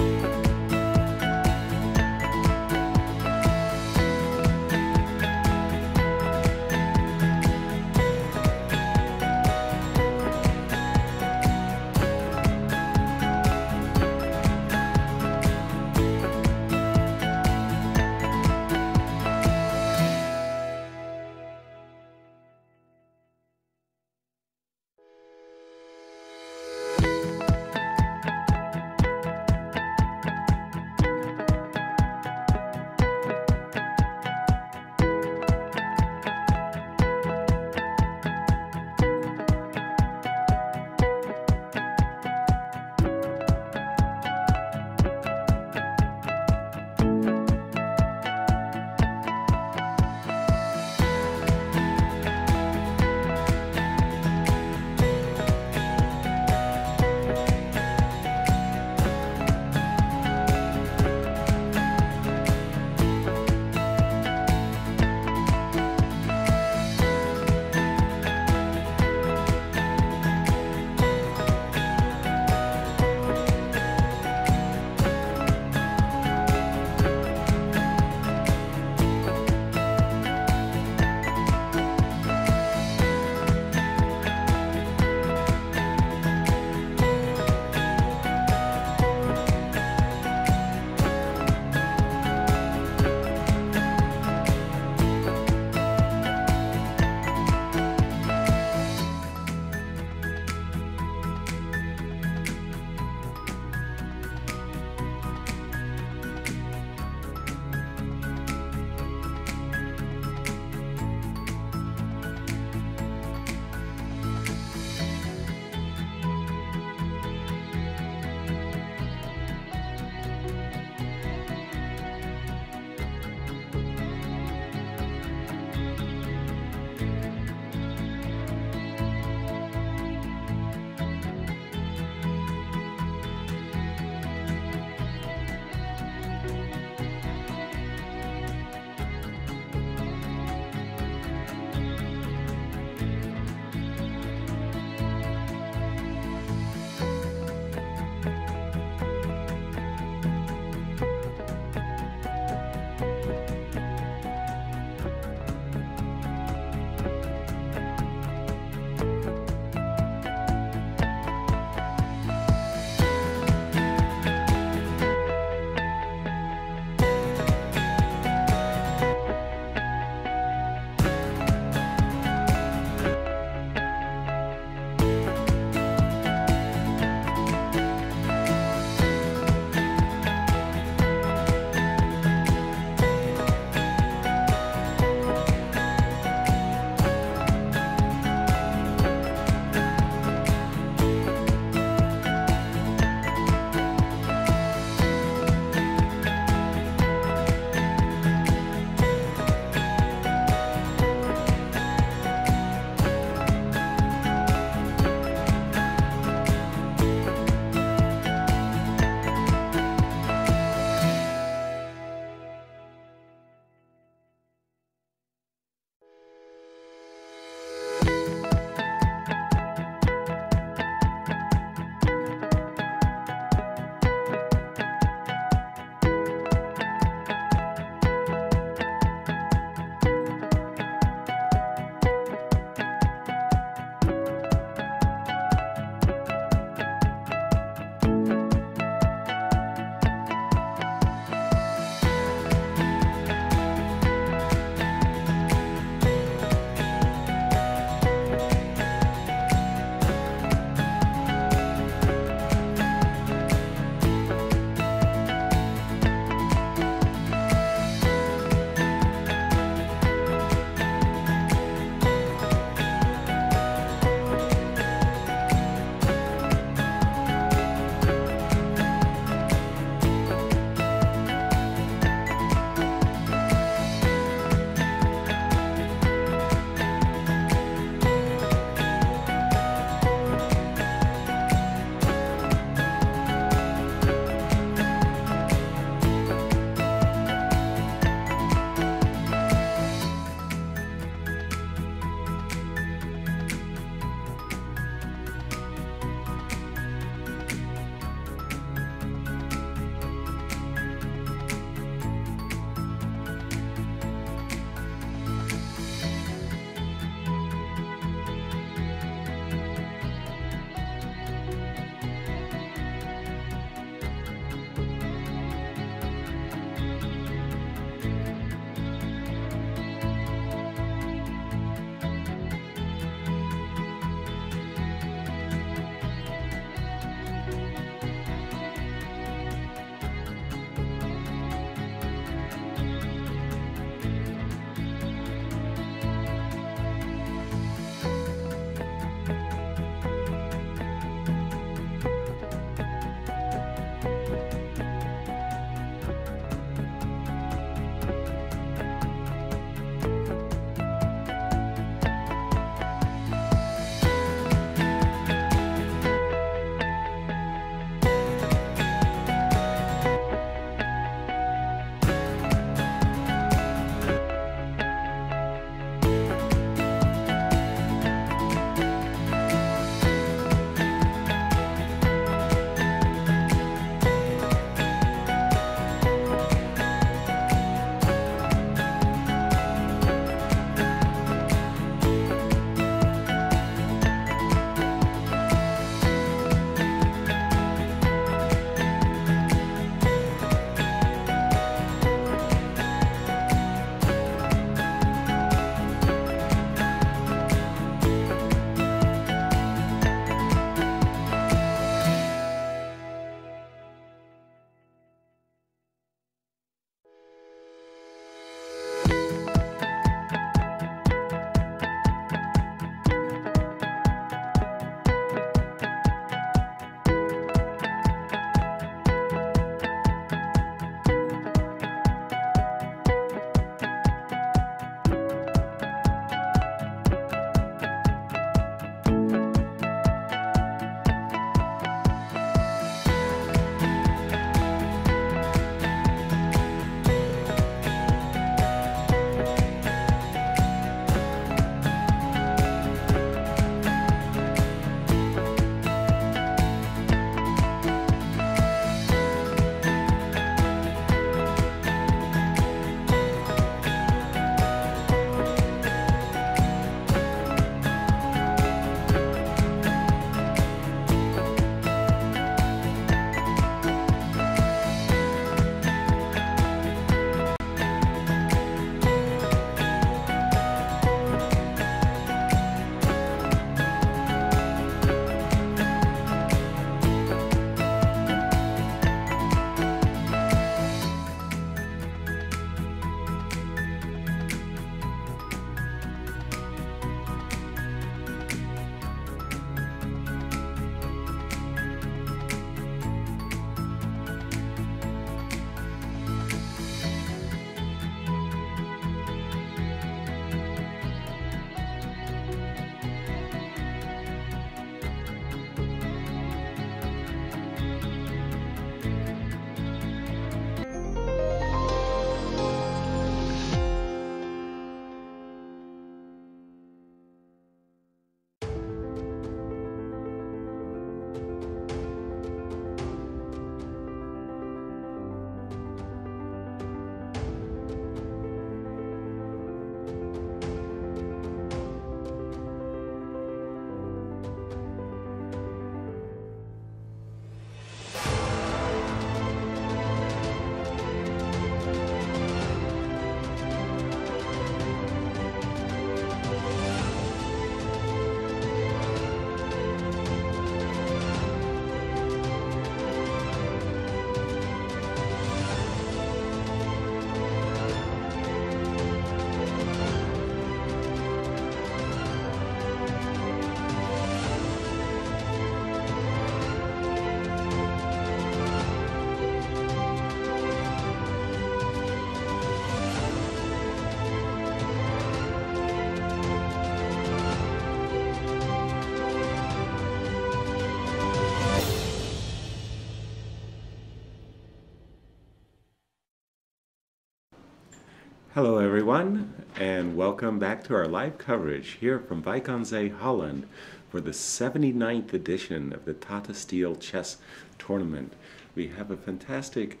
[SPEAKER 3] Hello everyone, and welcome back to our live coverage here from Zee, Holland for the 79th edition of the Tata Steel Chess Tournament. We have a fantastic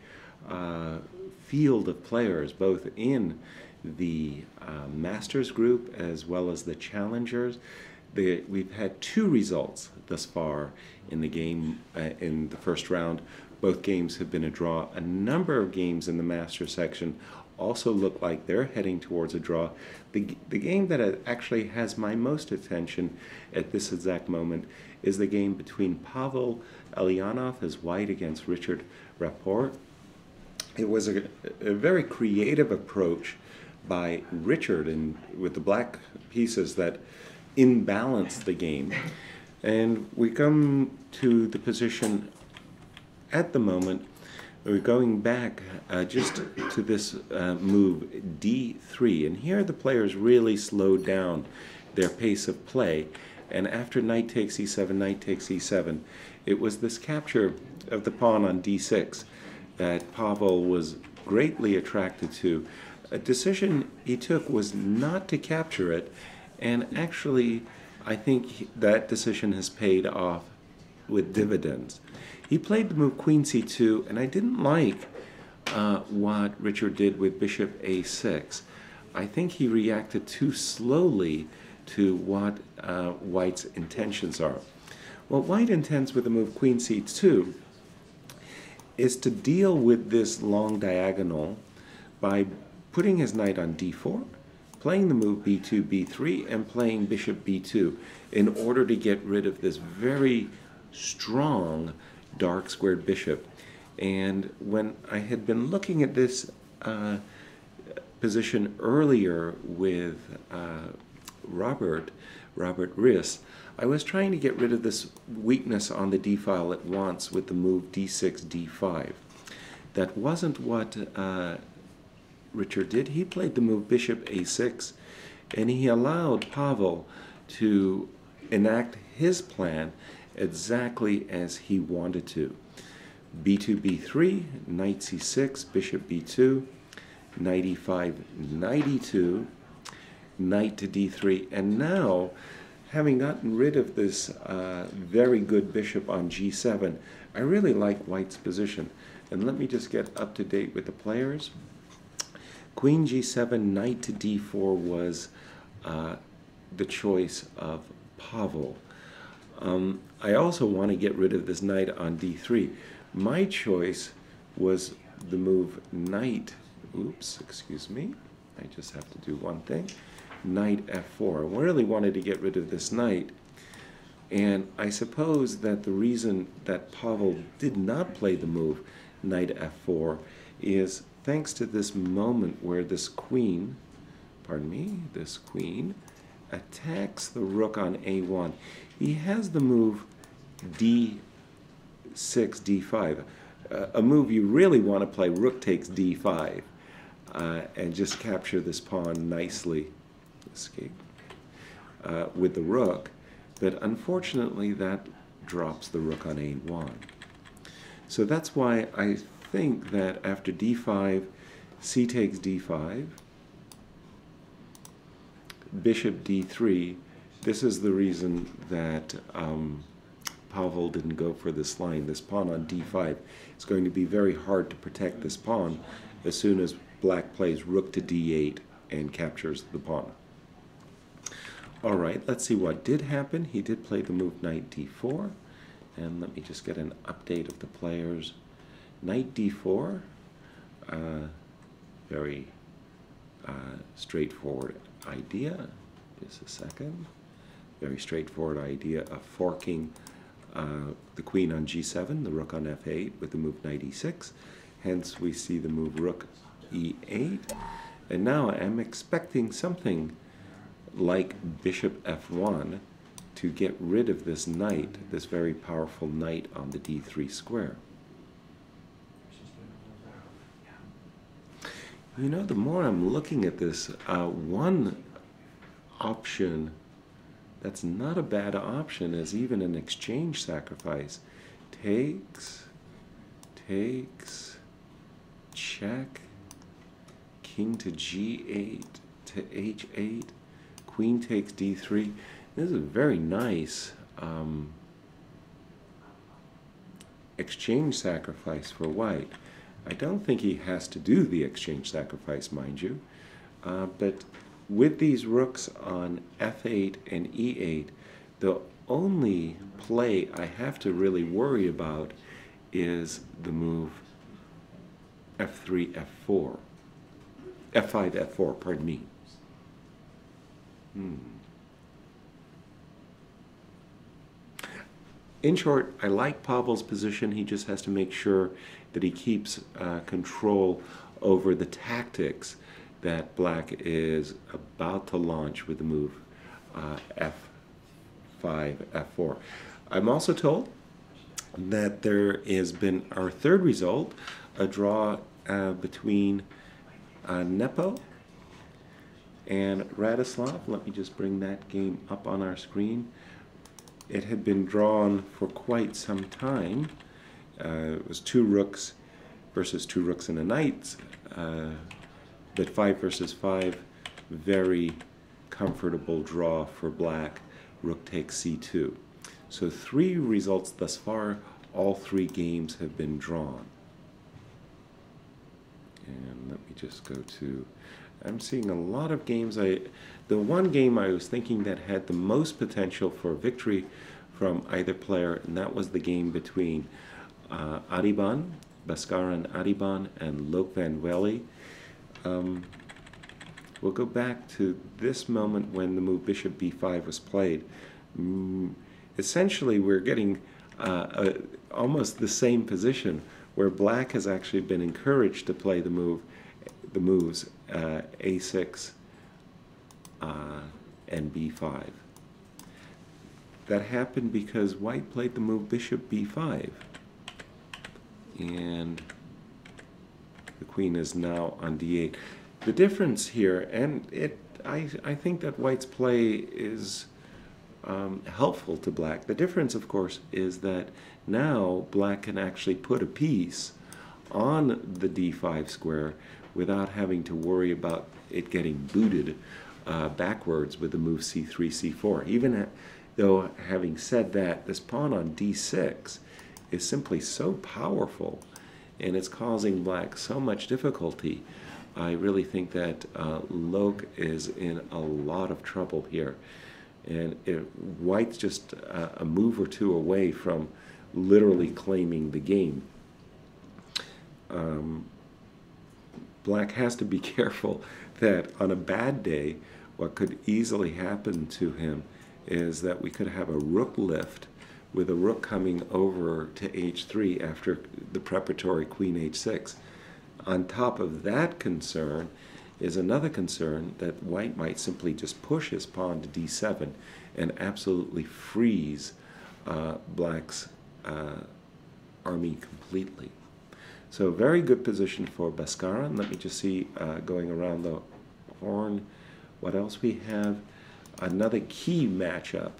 [SPEAKER 3] field of players both in the Masters group as well as the Challengers. We've had 2 results thus far in the game in the first round. Both games have been a draw. A number of games in the Masters section also look like they're heading towards a draw. The game that actually has my most attention at this exact moment is the game between Pavel Elyanov as white against Richard Rapport. It was a very creative approach by Richard and with the black pieces that imbalanced the game. And we come to the position at the moment. We're going back just to this move d3, and here the players really slowed down their pace of play, and after knight takes e7, knight takes e7, it was this capture of the pawn on d6 that Pavel was greatly attracted to. A decision he took was not to capture it, and actually I think that decision has paid off with dividends. He played the move queen c2, and I didn't like what Richard did with bishop a6. I think he reacted too slowly to what White's intentions are. What White intends with the move queen c2 is to deal with this long diagonal by putting his knight on d4, playing the move b2, b3, and playing bishop b2 in order to get rid of this very strong dark squared bishop. And when I had been looking at this position earlier with Robert Riss, I was trying to get rid of this weakness on the d file at once with the move d6, d5. That wasn't what Richard did. He played the move bishop a6, and he allowed Pavel to enact his plan exactly as he wanted to. b2, b3, knight c6, bishop b2, knight e5, knight e2, knight to d3, and now, having gotten rid of this very good bishop on g7, I really like White's position. And let me just get up to date with the players. Queen g7, knight to d4 was the choice of Pavel. I also want to get rid of this knight on d3. My choice was the move knight, excuse me, I just have to do one thing, knight f4. I really wanted to get rid of this knight, and I suppose that the reason that Pavel did not play the move knight f4 is thanks to this moment where this queen attacks the rook on a1. He has the move d6, d5, a move you really want to play, rook takes d5, and just capture this pawn nicely, escape, with the rook, but unfortunately that drops the rook on a1. So that's why I think that after d5, c takes d5, bishop d3, this is the reason that Pavel didn't go for this line. This pawn on d5, it's going to be very hard to protect this pawn as soon as black plays rook to d8 and captures the pawn. All right, let's see what did happen. He did play the move knight d4, and let me just get an update of the players. Knight d4, very straightforward idea. Just a second. Very straightforward idea of forking the queen on g7, the rook on f8 with the move knight e6. Hence we see the move rook e8. And now I'm expecting something like bishop f1 to get rid of this knight, this very powerful knight on the d3 square. You know, the more I'm looking at this, one option that's not a bad option is even an exchange sacrifice. Takes, check, king to g8 to h8, queen takes d3. This is a very nice exchange sacrifice for white. I don't think he has to do the exchange sacrifice, mind you, but with these rooks on f8 and e8, the only play I have to really worry about is the move f3, f4, f5, f4, pardon me. In short, I like Pavel's position. He just has to make sure that he keeps control over the tactics that Black is about to launch with the move f5, f4. I'm also told that there has been our third result, a draw between Nepo and Radislav. Let me just bring that game up on our screen. It had been drawn for quite some time. It was 2 rooks versus 2 rooks and a knight, but 5 versus 5, very comfortable draw for Black. Rook takes c2. So 3 results thus far. All 3 games have been drawn. And let me just go to, I'm seeing a lot of games. The one game I was thinking that had the most potential for victory from either player, and that was the game between Bhaskaran Adiban and Lok van Velde. We'll go back to this moment when the move bishop b5 was played. Essentially, we're getting almost the same position where Black has actually been encouraged to play the moves a6 and b5. That happened because White played the move bishop b5, and the queen is now on d8. The difference here, and I think that White's play is helpful to Black. The difference, of course, is that now Black can actually put a piece on the d5 square without having to worry about it getting booted backwards with the move c3, c4. Even though, having said that, this pawn on d6 is simply so powerful and it's causing Black so much difficulty, I really think that Lok is in a lot of trouble here. And White's just a move or two away from literally claiming the game. Black has to be careful that on a bad day, what could easily happen to him is that we could have a rook lift with a rook coming over to h3 after the preparatory queen h6. On top of that concern is another concern that White might simply just push his pawn to d7 and absolutely freeze Black's army completely. So very good position for Bhaskaran. Let me just see, going around the horn, what else we have. Another key matchup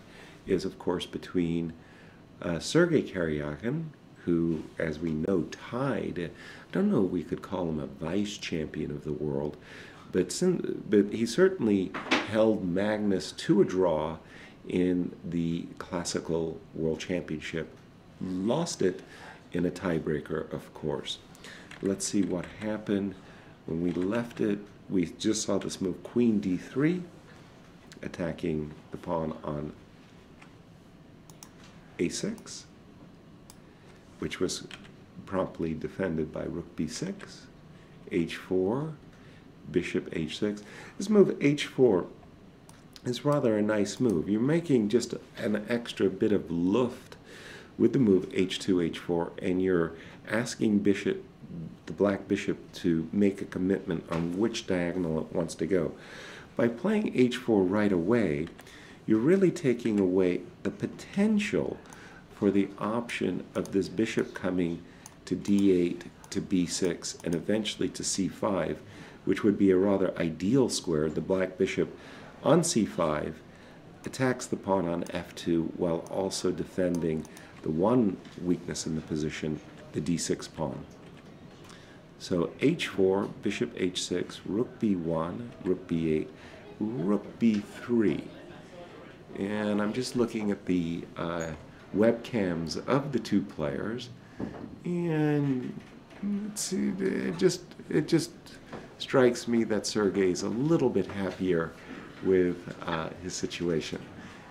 [SPEAKER 3] is, of course, between Sergei Karyakin, who, as we know, tied, I don't know if we could call him a vice champion of the world, but he certainly held Magnus to a draw in the Classical World Championship. Lost it in a tiebreaker, of course. Let's see what happened when we left it. We just saw this move, queen d3, attacking the pawn on a6, which was promptly defended by rook b6, h4, bishop h6. This move h4 is rather a nice move. You're making just an extra bit of luft with the move h2, h4, and you're asking the Black bishop to make a commitment on which diagonal it wants to go. By playing h4 right away, you're really taking away the potential for the option of this bishop coming to d8, to b6, and eventually to c5, which would be a rather ideal square. The Black bishop on c5 attacks the pawn on f2 while also defending the one weakness in the position, the d6 pawn. So h4, bishop h6, rook b1, rook b8, rook b3. And I'm just looking at the webcams of the two players, and it just strikes me that Sergey's a little bit happier with his situation.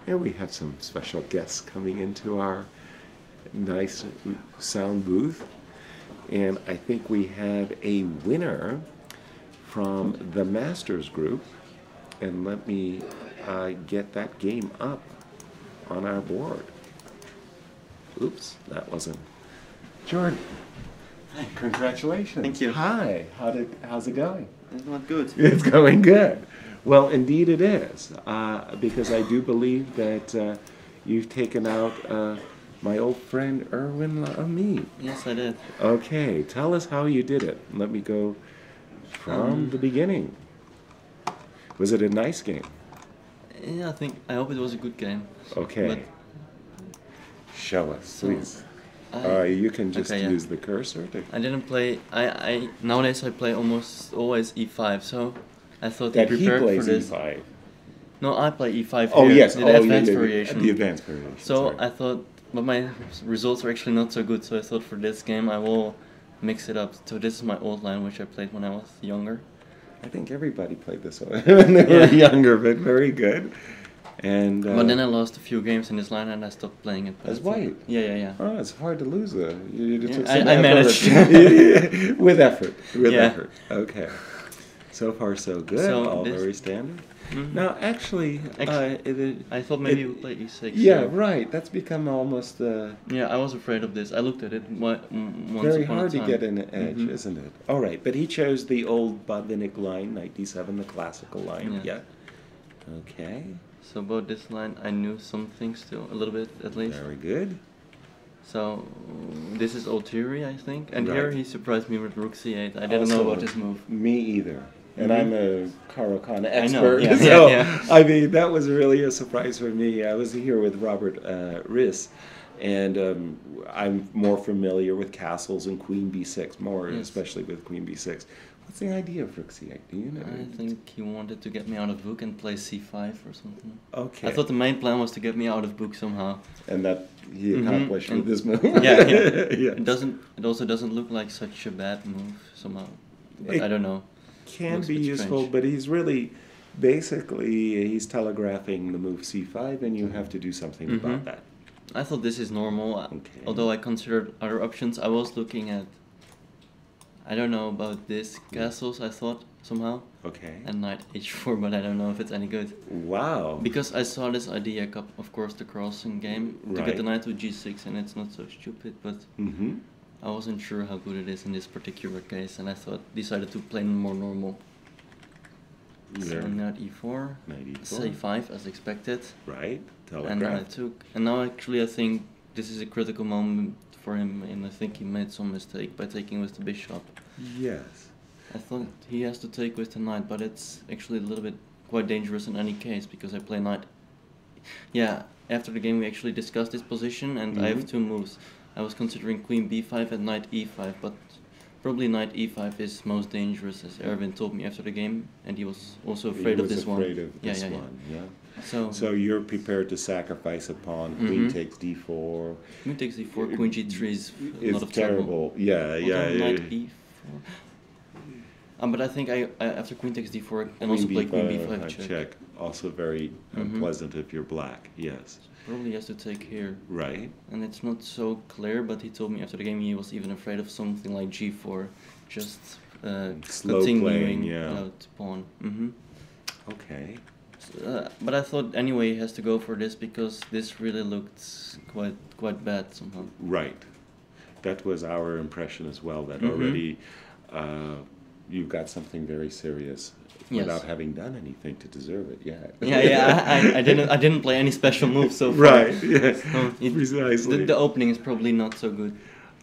[SPEAKER 3] And we have some special guests coming into our nice sound booth. And I think we have a winner from the Masters group. And let me get that game up on our board. Oops, that wasn't. Jordan.
[SPEAKER 6] Hi.
[SPEAKER 3] Congratulations.
[SPEAKER 6] Thank you.
[SPEAKER 3] Hi. How's it going?
[SPEAKER 6] It's not good.
[SPEAKER 3] It's going good. Well, indeed it is, because I do believe that you've taken out my old friend Erwin Lamy.
[SPEAKER 6] Yes, I did.
[SPEAKER 3] Okay, tell us how you did it. Let me go from the beginning. Was it a nice game?
[SPEAKER 6] Yeah, I hope it was a good game.
[SPEAKER 3] Okay.
[SPEAKER 6] But
[SPEAKER 3] show us,
[SPEAKER 6] So,
[SPEAKER 3] please.
[SPEAKER 6] I-
[SPEAKER 3] You can just
[SPEAKER 6] okay, yeah.
[SPEAKER 3] use the cursor to...
[SPEAKER 6] I didn't play. Nowadays I play almost always e5. So I thought he
[SPEAKER 3] That he
[SPEAKER 6] prepared
[SPEAKER 3] plays
[SPEAKER 6] for this.
[SPEAKER 3] e5.
[SPEAKER 6] No, I play e5
[SPEAKER 3] Oh,
[SPEAKER 6] here.
[SPEAKER 3] yes.
[SPEAKER 6] The
[SPEAKER 3] Oh,
[SPEAKER 6] advanced
[SPEAKER 3] yeah,
[SPEAKER 6] variation.
[SPEAKER 3] The advanced variation.
[SPEAKER 6] So
[SPEAKER 3] sorry.
[SPEAKER 6] I thought, but my results are actually not so good. So I thought for this game I will mix it up. So this is my old line, which I played when I was younger.
[SPEAKER 3] I think everybody played this one when they were
[SPEAKER 6] Yeah.
[SPEAKER 3] younger, but very good. And
[SPEAKER 6] But then I lost a few games in this line and I stopped playing it. But
[SPEAKER 3] As white?
[SPEAKER 6] Yeah.
[SPEAKER 3] oh, it's hard to lose. You took
[SPEAKER 6] Yeah,
[SPEAKER 3] some
[SPEAKER 6] I
[SPEAKER 3] effort.
[SPEAKER 6] managed.
[SPEAKER 3] With effort. With
[SPEAKER 6] Yeah.
[SPEAKER 3] effort. Okay. So far, so good.
[SPEAKER 6] So
[SPEAKER 3] All
[SPEAKER 6] this-
[SPEAKER 3] very standard.
[SPEAKER 6] Mhm.
[SPEAKER 3] Now, actually,
[SPEAKER 6] I thought maybe
[SPEAKER 3] it-
[SPEAKER 6] you would play e6.
[SPEAKER 3] yeah,
[SPEAKER 6] so-
[SPEAKER 3] right. That's become almost
[SPEAKER 6] Yeah, I was afraid of this. I looked at it once
[SPEAKER 3] very
[SPEAKER 6] upon
[SPEAKER 3] hard
[SPEAKER 6] a
[SPEAKER 3] to
[SPEAKER 6] time.
[SPEAKER 3] get an edge,
[SPEAKER 6] Mhm.
[SPEAKER 3] isn't it? All right, but he chose the old Botvinnik line, knight d7, the classical line.
[SPEAKER 6] Yeah.
[SPEAKER 3] Yeah. Okay.
[SPEAKER 6] So about this line, I knew some things still, a little bit at least.
[SPEAKER 3] Very good.
[SPEAKER 6] So this is old theory, I think. And here
[SPEAKER 3] Right.
[SPEAKER 6] he surprised me with rook c8. I didn't know
[SPEAKER 3] Also,
[SPEAKER 6] about this move.
[SPEAKER 3] Me either. And
[SPEAKER 6] Mhm.
[SPEAKER 3] I'm a Caro-Kann
[SPEAKER 6] know,
[SPEAKER 3] expert,
[SPEAKER 6] yeah,
[SPEAKER 3] so
[SPEAKER 6] yeah.
[SPEAKER 3] I mean that was really a surprise for me. I was here with Robert Riss, and I'm more familiar with castles and Queen b6, more
[SPEAKER 6] Yes.
[SPEAKER 3] especially with Queen b6. What's the idea of rook c8? Do you know?
[SPEAKER 6] I think he wanted to get me out of book and play c5 or something.
[SPEAKER 3] Okay.
[SPEAKER 6] I thought the main plan was to get me out of book somehow.
[SPEAKER 3] And that he
[SPEAKER 6] Mhm.
[SPEAKER 3] accomplished with
[SPEAKER 6] And-
[SPEAKER 3] this move.
[SPEAKER 6] Yeah, yeah.
[SPEAKER 3] Yes.
[SPEAKER 6] It also doesn't look like such a bad move somehow. But
[SPEAKER 3] It
[SPEAKER 6] I don't know.
[SPEAKER 3] Can
[SPEAKER 6] Looks a
[SPEAKER 3] be
[SPEAKER 6] bit
[SPEAKER 3] useful,
[SPEAKER 6] strange.
[SPEAKER 3] but he's really basically he's telegraphing the move c5, and you have to do something about
[SPEAKER 6] Mhm.
[SPEAKER 3] that.
[SPEAKER 6] I thought this is normal.
[SPEAKER 3] Okay.
[SPEAKER 6] Although I considered other options, I was looking at. I don't know about this castles. I thought somehow
[SPEAKER 3] Okay.
[SPEAKER 6] and knight h4, but I don't know if it's any good
[SPEAKER 3] Wow.
[SPEAKER 6] because I saw this idea, of course, the crossing game to get the
[SPEAKER 3] Right.
[SPEAKER 6] knight to g6, and it's not so stupid. But
[SPEAKER 3] Mm-hmm.
[SPEAKER 6] I wasn't sure how good it is in this particular case, and I decided to play more normal. So knight e4,
[SPEAKER 3] Knight e4.
[SPEAKER 6] c5 as expected.
[SPEAKER 3] Right.
[SPEAKER 6] And then I
[SPEAKER 3] Telegraph.
[SPEAKER 6] took, and now actually I think this is a critical moment for him, and I think he made some mistake by taking with the bishop.
[SPEAKER 3] Yes.
[SPEAKER 6] I thought he has to take with the knight, but it's actually a little bit quite dangerous in any case because I play knight. Yeah, after the game we actually discussed this position, and I have
[SPEAKER 3] Mhm.
[SPEAKER 6] two moves. I was considering queen b5 and knight e5, but probably knight e5 is most dangerous, as Erwin told me after the game, and he was also afraid
[SPEAKER 3] He
[SPEAKER 6] of
[SPEAKER 3] was
[SPEAKER 6] this one.
[SPEAKER 3] afraid of
[SPEAKER 6] Yeah,
[SPEAKER 3] this
[SPEAKER 6] yeah, yeah.
[SPEAKER 3] one. Yeah.
[SPEAKER 6] So,
[SPEAKER 3] So you're prepared to sacrifice a pawn. Queen
[SPEAKER 6] Mhm.
[SPEAKER 3] takes d4.
[SPEAKER 6] queen takes e4, queen g3 is a
[SPEAKER 3] It's
[SPEAKER 6] lot of trouble.
[SPEAKER 3] terrible. Yeah. Yeah.
[SPEAKER 6] Although knight
[SPEAKER 3] yeah.
[SPEAKER 6] e4. But I think I after queen takes d4 and
[SPEAKER 3] Queen
[SPEAKER 6] also play queen
[SPEAKER 3] b5,
[SPEAKER 6] b5 check.
[SPEAKER 3] Also very
[SPEAKER 6] Mhm.
[SPEAKER 3] unpleasant if you're black. Yes.
[SPEAKER 6] Probably has to take here.
[SPEAKER 3] Right.
[SPEAKER 6] And it's not so clear, but he told me after the game he was even afraid of something like g4, just
[SPEAKER 3] Slow
[SPEAKER 6] continuing
[SPEAKER 3] playing, yeah.
[SPEAKER 6] without pawn.
[SPEAKER 3] Okay.
[SPEAKER 6] But I thought anyway he has to go for this because this really looked quite bad somehow.
[SPEAKER 3] Right. That was our impression as well, that
[SPEAKER 6] Mhm.
[SPEAKER 3] already you've got something very serious
[SPEAKER 6] Yes.
[SPEAKER 3] without having done anything to deserve it yet.
[SPEAKER 6] Yeah. I didn't play any special moves so far.
[SPEAKER 3] Right, yes,
[SPEAKER 6] So
[SPEAKER 3] precisely.
[SPEAKER 6] the opening is probably not so good.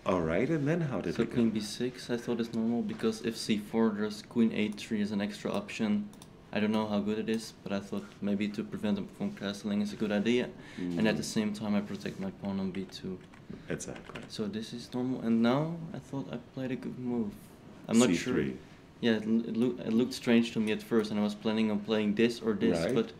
[SPEAKER 3] All right, and then how did
[SPEAKER 6] So
[SPEAKER 3] it go?
[SPEAKER 6] queen b6 I thought is normal because if c4 there's queen a3 is an extra option. I don't know how good it is, but I thought maybe to prevent him from castling is a good idea. And at the same time I protect my pawn on b2.
[SPEAKER 3] Exactly.
[SPEAKER 6] So this is normal, and now I thought I played a good move. I'm not
[SPEAKER 3] C3.
[SPEAKER 6] sure. Yeah, it looked strange to me at first, and I was planning on playing this or this,
[SPEAKER 3] Right.
[SPEAKER 6] but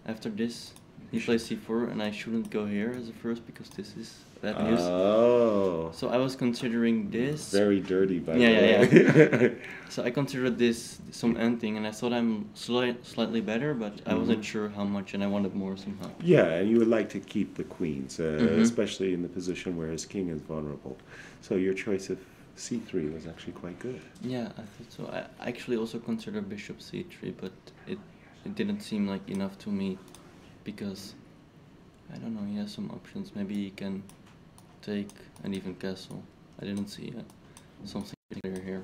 [SPEAKER 6] after this, he plays c4, and I shouldn't go here as a first because this is bad news.
[SPEAKER 3] Oh.
[SPEAKER 6] So I was considering this.
[SPEAKER 3] Very dirty, by the
[SPEAKER 6] Yeah,
[SPEAKER 3] way.
[SPEAKER 6] yeah. So I considered this some ending, and I thought I'm slightly better, but I wasn't sure how much, and I wanted more somehow.
[SPEAKER 3] Yeah, and you would like to keep the queens,
[SPEAKER 6] Mhm.
[SPEAKER 3] especially in the position where his king is vulnerable. So your choice of c3 was actually quite good.
[SPEAKER 6] Yeah, I thought so. I actually also considered bishop c3, but it didn't seem like enough to me, because I don't know, he has some options. Maybe he can take and even castle. I didn't see something clear here.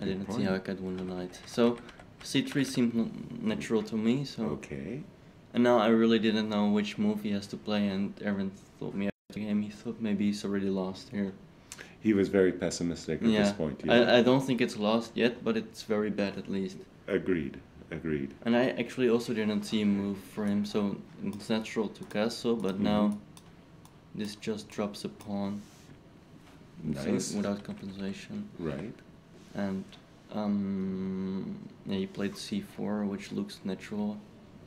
[SPEAKER 6] I didn't see how I could win the knight. So c3 seemed natural to me. So
[SPEAKER 3] Okay.
[SPEAKER 6] and now I really didn't know which move he has to play, and Erwin told me after the game he thought maybe he's already lost here.
[SPEAKER 3] He was very pessimistic at this point. Yeah.
[SPEAKER 6] I don't think it's lost yet, but it's very bad at least.
[SPEAKER 3] Agreed. Agreed.
[SPEAKER 6] And I actually also didn't see a move for him, so it's natural to castle, but now this just drops a pawn.
[SPEAKER 3] Nice.
[SPEAKER 6] So without compensation.
[SPEAKER 3] Right.
[SPEAKER 6] And yeah, he played c4, which looks natural.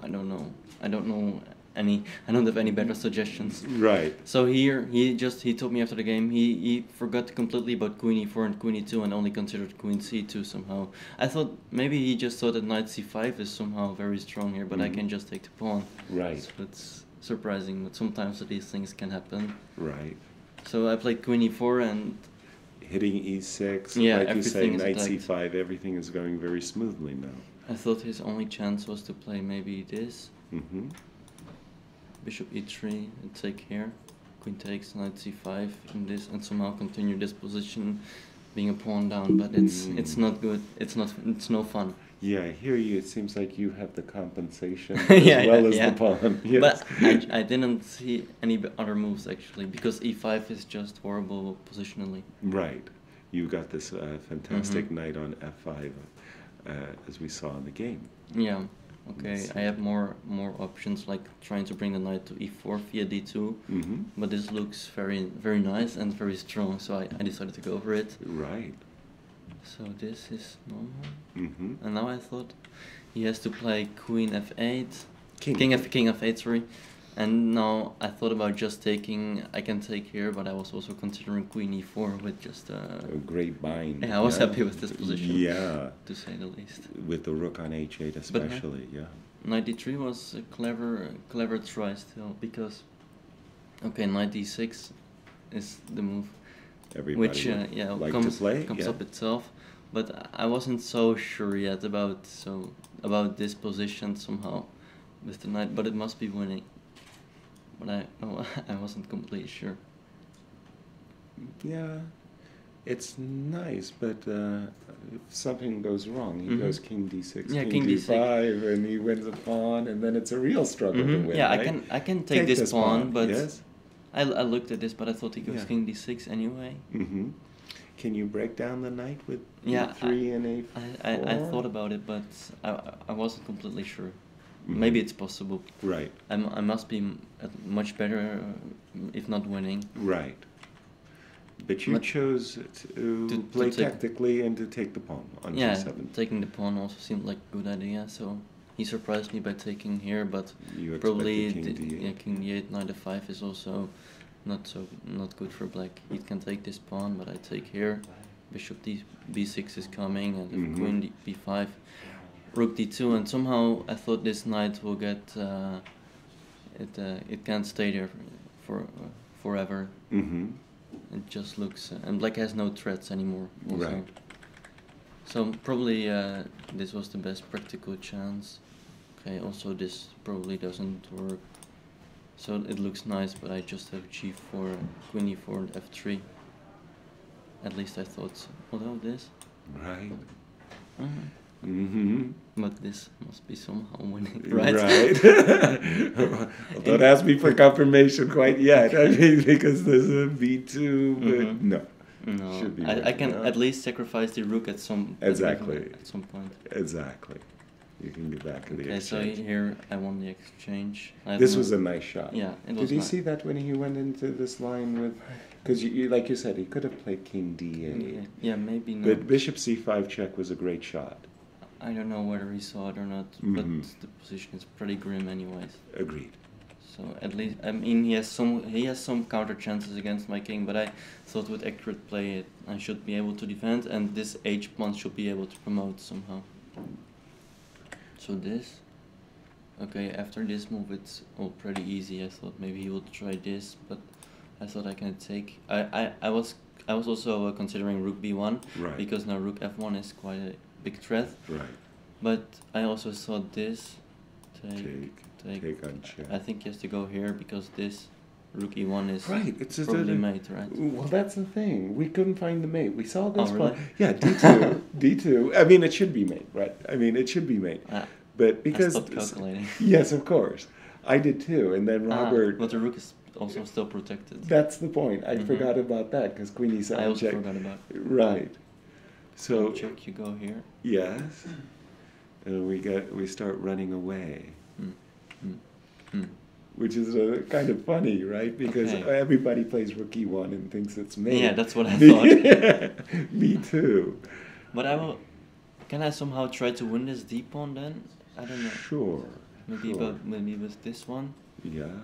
[SPEAKER 6] I don't know. I don't have any better suggestions.
[SPEAKER 3] Right.
[SPEAKER 6] So here he told me after the game he forgot completely about queen e4 and queen e2 and only considered queen c2 somehow. I thought maybe he just thought that knight c5 is somehow very strong here, but I can just take the pawn.
[SPEAKER 3] Right.
[SPEAKER 6] So it's surprising, but sometimes these things can happen.
[SPEAKER 3] Right.
[SPEAKER 6] So I played queen e4 and
[SPEAKER 3] Hitting e6,
[SPEAKER 6] yeah,
[SPEAKER 3] like you say,
[SPEAKER 6] everything is
[SPEAKER 3] knight
[SPEAKER 6] attacked.
[SPEAKER 3] c5, everything is going very smoothly now.
[SPEAKER 6] I thought his only chance was to play maybe this.
[SPEAKER 3] Mm-hmm.
[SPEAKER 6] Bishop e3 and take here. Queen takes, knight c5 in this, and somehow continue this position, being a pawn down. But it's not good. It's no fun.
[SPEAKER 3] Yeah, I hear you. It seems like you have the compensation
[SPEAKER 6] Yeah,
[SPEAKER 3] as well
[SPEAKER 6] yeah,
[SPEAKER 3] as
[SPEAKER 6] yeah.
[SPEAKER 3] the pawn. Yes.
[SPEAKER 6] But I didn't see any other moves actually, because e5 is just horrible positionally.
[SPEAKER 3] Right. You got this fantastic knight on f5, as we saw in the game.
[SPEAKER 6] Yeah. Okay. I have more options, like trying to bring the knight to e4 via d2.
[SPEAKER 3] Mm-hmm.
[SPEAKER 6] But this looks very nice and very strong, so I decided to go for it.
[SPEAKER 3] Right.
[SPEAKER 6] So this is normal.
[SPEAKER 3] Mm-hmm.
[SPEAKER 6] And now I thought he has to play queen f8,
[SPEAKER 3] King.
[SPEAKER 6] king f8, sorry. And now I thought about just taking. I can take here, but I was also considering queen e4 with just.
[SPEAKER 3] A great bind.
[SPEAKER 6] Yeah, I was happy with this position.
[SPEAKER 3] Yeah.
[SPEAKER 6] To say the least.
[SPEAKER 3] With the rook on h8 especially, yeah.
[SPEAKER 6] Knight d3 was a clever try still, because. Okay, knight d6 is the move.
[SPEAKER 3] Everybody
[SPEAKER 6] Which
[SPEAKER 3] would
[SPEAKER 6] yeah
[SPEAKER 3] like
[SPEAKER 6] comes
[SPEAKER 3] to play.
[SPEAKER 6] comes
[SPEAKER 3] Yeah.
[SPEAKER 6] up itself, but I wasn't so sure yet about this position somehow with the knight, but it must be winning. But I wasn't completely sure.
[SPEAKER 3] Yeah, it's nice, but if something goes wrong, he
[SPEAKER 6] Mhm.
[SPEAKER 3] goes king d6,
[SPEAKER 6] Yeah,
[SPEAKER 3] king
[SPEAKER 6] king
[SPEAKER 3] d5, and he wins a pawn, and then it's a real struggle to win.
[SPEAKER 6] Yeah,
[SPEAKER 3] right?
[SPEAKER 6] I can take this pawn, but
[SPEAKER 3] yes.
[SPEAKER 6] I looked at this, but I thought he goes
[SPEAKER 3] Yeah.
[SPEAKER 6] king d6 anyway.
[SPEAKER 3] Mm-hmm. Can you break down the knight with
[SPEAKER 6] Yeah,
[SPEAKER 3] e3 and a4?
[SPEAKER 6] I thought about it, but I wasn't completely sure.
[SPEAKER 3] Mhm.
[SPEAKER 6] Maybe it's possible.
[SPEAKER 3] Right,
[SPEAKER 6] I must be much better, if not winning.
[SPEAKER 3] right. But you
[SPEAKER 6] But
[SPEAKER 3] chose to play
[SPEAKER 6] take-
[SPEAKER 3] tactically and to take the pawn on
[SPEAKER 6] Yeah,
[SPEAKER 3] g7.
[SPEAKER 6] taking the pawn also seemed like a good idea, so he surprised me by taking here, but
[SPEAKER 3] You
[SPEAKER 6] probably
[SPEAKER 3] expected king d8.
[SPEAKER 6] king d8, knight f5 is also not good for black. He can take this pawn, but I take here. Bishop b6 is coming, and
[SPEAKER 3] Mhm.
[SPEAKER 6] queen b5, rook d2, and somehow I thought this knight will get it can't stay there forever.
[SPEAKER 3] Mm-hmm.
[SPEAKER 6] It just looks and black has no threats anymore. Also.
[SPEAKER 3] Right.
[SPEAKER 6] So probably this was the best practical chance. Okay, also this probably doesn't work. So it looks nice, but I just have g4, queen e4, and f3. At least I thought so. Although this,
[SPEAKER 3] Right.
[SPEAKER 6] uh-huh.
[SPEAKER 3] Mm-hmm.
[SPEAKER 6] But this must be somehow winning, right?
[SPEAKER 3] Right. Don't ask me for confirmation quite yet. I mean, because there's a b2, but
[SPEAKER 6] Mhm.
[SPEAKER 3] no.
[SPEAKER 6] No,
[SPEAKER 3] Should be
[SPEAKER 6] I
[SPEAKER 3] winning,
[SPEAKER 6] can
[SPEAKER 3] yeah.
[SPEAKER 6] at least sacrifice the rook at some
[SPEAKER 3] Exactly.
[SPEAKER 6] at some point.
[SPEAKER 3] Exactly. You can get back to the
[SPEAKER 6] Okay, so
[SPEAKER 3] exchange.
[SPEAKER 6] here I won the exchange.
[SPEAKER 3] This was a nice shot.
[SPEAKER 6] Yeah, it
[SPEAKER 3] Did
[SPEAKER 6] was
[SPEAKER 3] you
[SPEAKER 6] nice.
[SPEAKER 3] see that when he went into this line with... Because, like you said, he could have played king d8.
[SPEAKER 6] Okay. Yeah, maybe not.
[SPEAKER 3] But bishop c5 check was a great shot.
[SPEAKER 6] I don't know whether he saw it or not,
[SPEAKER 3] Mhm.
[SPEAKER 6] but the position is pretty grim anyways.
[SPEAKER 3] Agreed.
[SPEAKER 6] So at least, I mean, he has some counter chances against my king, but I thought with accurate play I should be able to defend, and this h pawn should be able to promote somehow. So this, okay, after this move it's all pretty easy. I thought maybe he would try this, but I thought I can take. I was also considering rook b1,
[SPEAKER 3] Right.
[SPEAKER 6] because now rook f1 is quite a big threat.
[SPEAKER 3] Right.
[SPEAKER 6] But I also thought this,
[SPEAKER 3] Take on check.
[SPEAKER 6] I think he has to go here because this rook e1 is
[SPEAKER 3] Right, it's just
[SPEAKER 6] probably mate, right?
[SPEAKER 3] Well, that's the thing. We couldn't find the mate. We saw this
[SPEAKER 6] Oh, really?
[SPEAKER 3] one. Yeah, d2, d2. I mean, it should be mate, right? I mean, it should be mate. But because
[SPEAKER 6] I stopped calculating.
[SPEAKER 3] Yes, of course, I did too. And then Robert.
[SPEAKER 6] But the rook is also still protected.
[SPEAKER 3] That's the point. I
[SPEAKER 6] Mhm.
[SPEAKER 3] forgot about that because Queen e7
[SPEAKER 6] I also
[SPEAKER 3] check.
[SPEAKER 6] forgot about.
[SPEAKER 3] Right. So
[SPEAKER 6] Check, you go here.
[SPEAKER 3] yes, and we start running away. Which is kind of funny, right? Because
[SPEAKER 6] Okay.
[SPEAKER 3] everybody plays rook e1 and thinks it's me.
[SPEAKER 6] Yeah, that's what I thought.
[SPEAKER 3] Me too.
[SPEAKER 6] But I will. Can I somehow try to win this d pawn then? I don't know.
[SPEAKER 3] Sure.
[SPEAKER 6] Maybe,
[SPEAKER 3] sure.
[SPEAKER 6] but maybe with this one.
[SPEAKER 3] Yeah.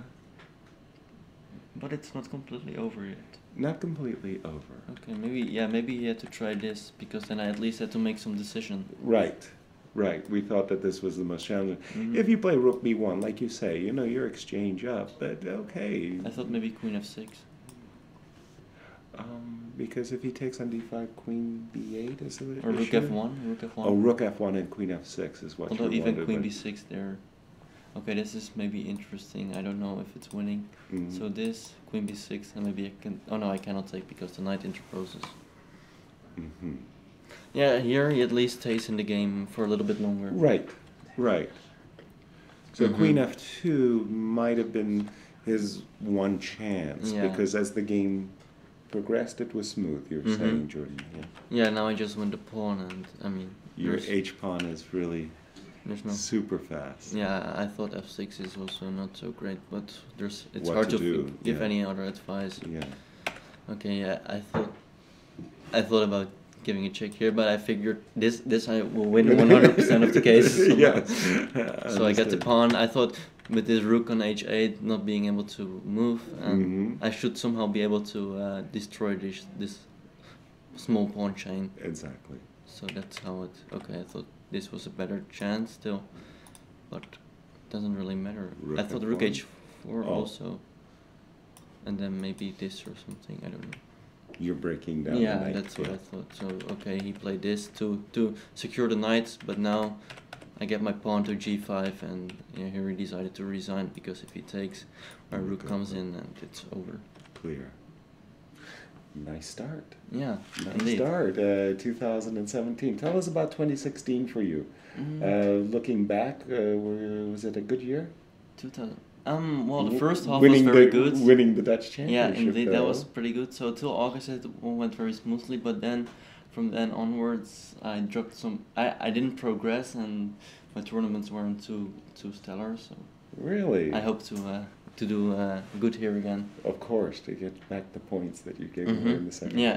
[SPEAKER 6] But it's not completely over yet.
[SPEAKER 3] Not completely over.
[SPEAKER 6] Okay, maybe he had to try this because then I at least had to make some decision.
[SPEAKER 3] Right. Right. We thought that this was the most challenging.
[SPEAKER 6] Mhm.
[SPEAKER 3] If you play rook b1, like you say, your exchange up, but okay.
[SPEAKER 6] I thought maybe queen f6.
[SPEAKER 3] Because if he takes on d5, queen b8 is the
[SPEAKER 6] Or rook
[SPEAKER 3] issue?
[SPEAKER 6] f1. Rook f1.
[SPEAKER 3] Oh, rook f1 and queen f6 is what
[SPEAKER 6] Although
[SPEAKER 3] you
[SPEAKER 6] even
[SPEAKER 3] wanted,
[SPEAKER 6] queen
[SPEAKER 3] but-
[SPEAKER 6] b6 there. Okay, this is maybe interesting. I don't know if it's winning.
[SPEAKER 3] Mhm.
[SPEAKER 6] So this, queen b6, and maybe I can... Oh no, I cannot take because the knight interposes.
[SPEAKER 3] Mhm.
[SPEAKER 6] Yeah, here he at least stays in the game for a little bit longer.
[SPEAKER 3] Right, right. So
[SPEAKER 6] Mhm.
[SPEAKER 3] queen f2 might have been his one chance,
[SPEAKER 6] Yeah.
[SPEAKER 3] because as the game progressed, it was smooth, you're
[SPEAKER 6] Mhm.
[SPEAKER 3] saying, Jordan. Yeah.
[SPEAKER 6] Yeah, now I just win the pawn and, I mean...
[SPEAKER 3] Your
[SPEAKER 6] there's-
[SPEAKER 3] h-pawn is really
[SPEAKER 6] There's no...
[SPEAKER 3] super fast.
[SPEAKER 6] Yeah, I thought f6 is also not so great, but it's
[SPEAKER 3] What
[SPEAKER 6] hard
[SPEAKER 3] to
[SPEAKER 6] to
[SPEAKER 3] do,
[SPEAKER 6] give
[SPEAKER 3] yeah.
[SPEAKER 6] any other advice.
[SPEAKER 3] Yeah.
[SPEAKER 6] Okay, yeah, I thought about giving a check here, but I figured this I will win 100% of the cases.
[SPEAKER 3] Yes.
[SPEAKER 6] So I got the
[SPEAKER 3] Understood.
[SPEAKER 6] pawn. I thought with this rook on h8 not being able to move, and
[SPEAKER 3] Mhm.
[SPEAKER 6] I should somehow be able to destroy this small pawn chain.
[SPEAKER 3] Exactly.
[SPEAKER 6] So that's how it. Okay, I thought this was a better chance still, but doesn't really matter.
[SPEAKER 3] Rook
[SPEAKER 6] I thought rook
[SPEAKER 3] f1.
[SPEAKER 6] h4
[SPEAKER 3] Oh.
[SPEAKER 6] also, and then maybe this or something. I don't know.
[SPEAKER 3] You're breaking down the
[SPEAKER 6] Yeah,
[SPEAKER 3] knight.
[SPEAKER 6] that's what I thought. So okay, he played this to secure the knight, but now I get my pawn to g5, and yeah, here he decided to resign because if he takes, my rook comes in and it's over.
[SPEAKER 3] Clear. Nice start.
[SPEAKER 6] Yeah,
[SPEAKER 3] Nice
[SPEAKER 6] indeed.
[SPEAKER 3] start. 2017. Tell us about 2016 for you. Looking back, was it a good year?
[SPEAKER 6] 2000. Well, the first half
[SPEAKER 3] Winning
[SPEAKER 6] was very
[SPEAKER 3] the,
[SPEAKER 6] good.
[SPEAKER 3] Winning the Dutch
[SPEAKER 6] Yeah,
[SPEAKER 3] championship.
[SPEAKER 6] indeed, that
[SPEAKER 3] though.
[SPEAKER 6] was pretty good. So till August it all went very smoothly, but then from then onwards I dropped some. I didn't progress, and my tournaments weren't too stellar. So
[SPEAKER 3] Really?
[SPEAKER 6] I hope to do good here again.
[SPEAKER 3] Of course, to get back the points that you gave away in the second.
[SPEAKER 6] Yeah,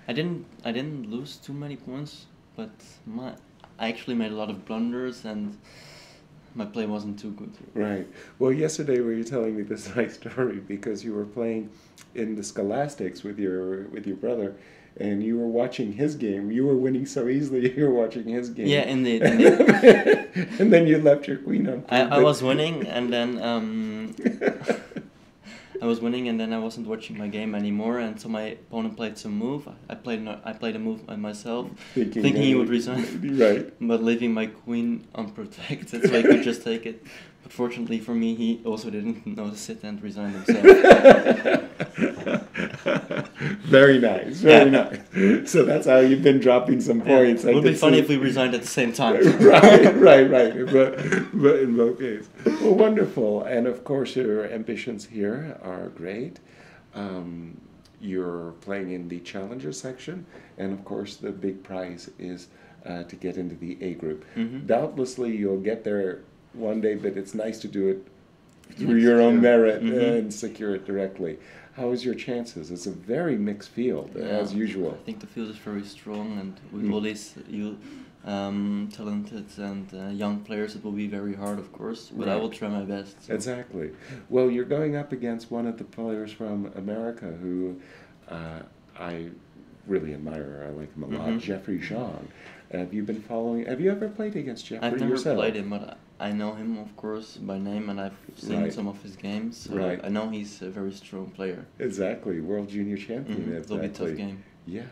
[SPEAKER 3] round.
[SPEAKER 6] I didn't lose too many points, but I actually made a lot of blunders and my play wasn't too good.
[SPEAKER 3] Right. Well, yesterday were you telling me this nice story because you were playing in the Scholastics with your brother, and you were watching his game. You were winning so easily. You were watching his game.
[SPEAKER 6] Yeah, indeed.
[SPEAKER 3] And then you left your queen on.
[SPEAKER 6] I was winning, and then I was winning, and then I wasn't watching my game anymore, and so my opponent played some move. I played a move by myself, thinking he would resign,
[SPEAKER 3] Right.
[SPEAKER 6] but leaving my queen unprotected, so I could just take it. But fortunately for me, he also didn't notice it and resigned himself.
[SPEAKER 3] Very nice, very nice. So that's how you've been dropping some points.
[SPEAKER 6] It would be funny if we resigned at the same time.
[SPEAKER 3] Right. But in both cases. Well, wonderful. And of course, your ambitions here are great. You're playing in the challenger section, and of course, the big prize is to get into the A group. Doubtlessly, you'll get there one day, but it's nice to do it through your own merit and secure it directly. How is your chances? It's a very mixed field, as usual.
[SPEAKER 6] I think the field is very strong, and with all these talented and young players, it will be very hard, of course, but I will try my best. So.
[SPEAKER 3] Exactly. Well, you're going up against one of the players from America who I really admire. I like him a lot, Jeffrey Zhang. Have you been following? Have you ever played against Jeffrey
[SPEAKER 6] yourself? I've never played him, but I know him, of course, by name, and I've seen some of his games. So I know he's a very strong player.
[SPEAKER 3] Exactly, world junior champion.
[SPEAKER 6] It'll be a tough game.
[SPEAKER 3] Yeah.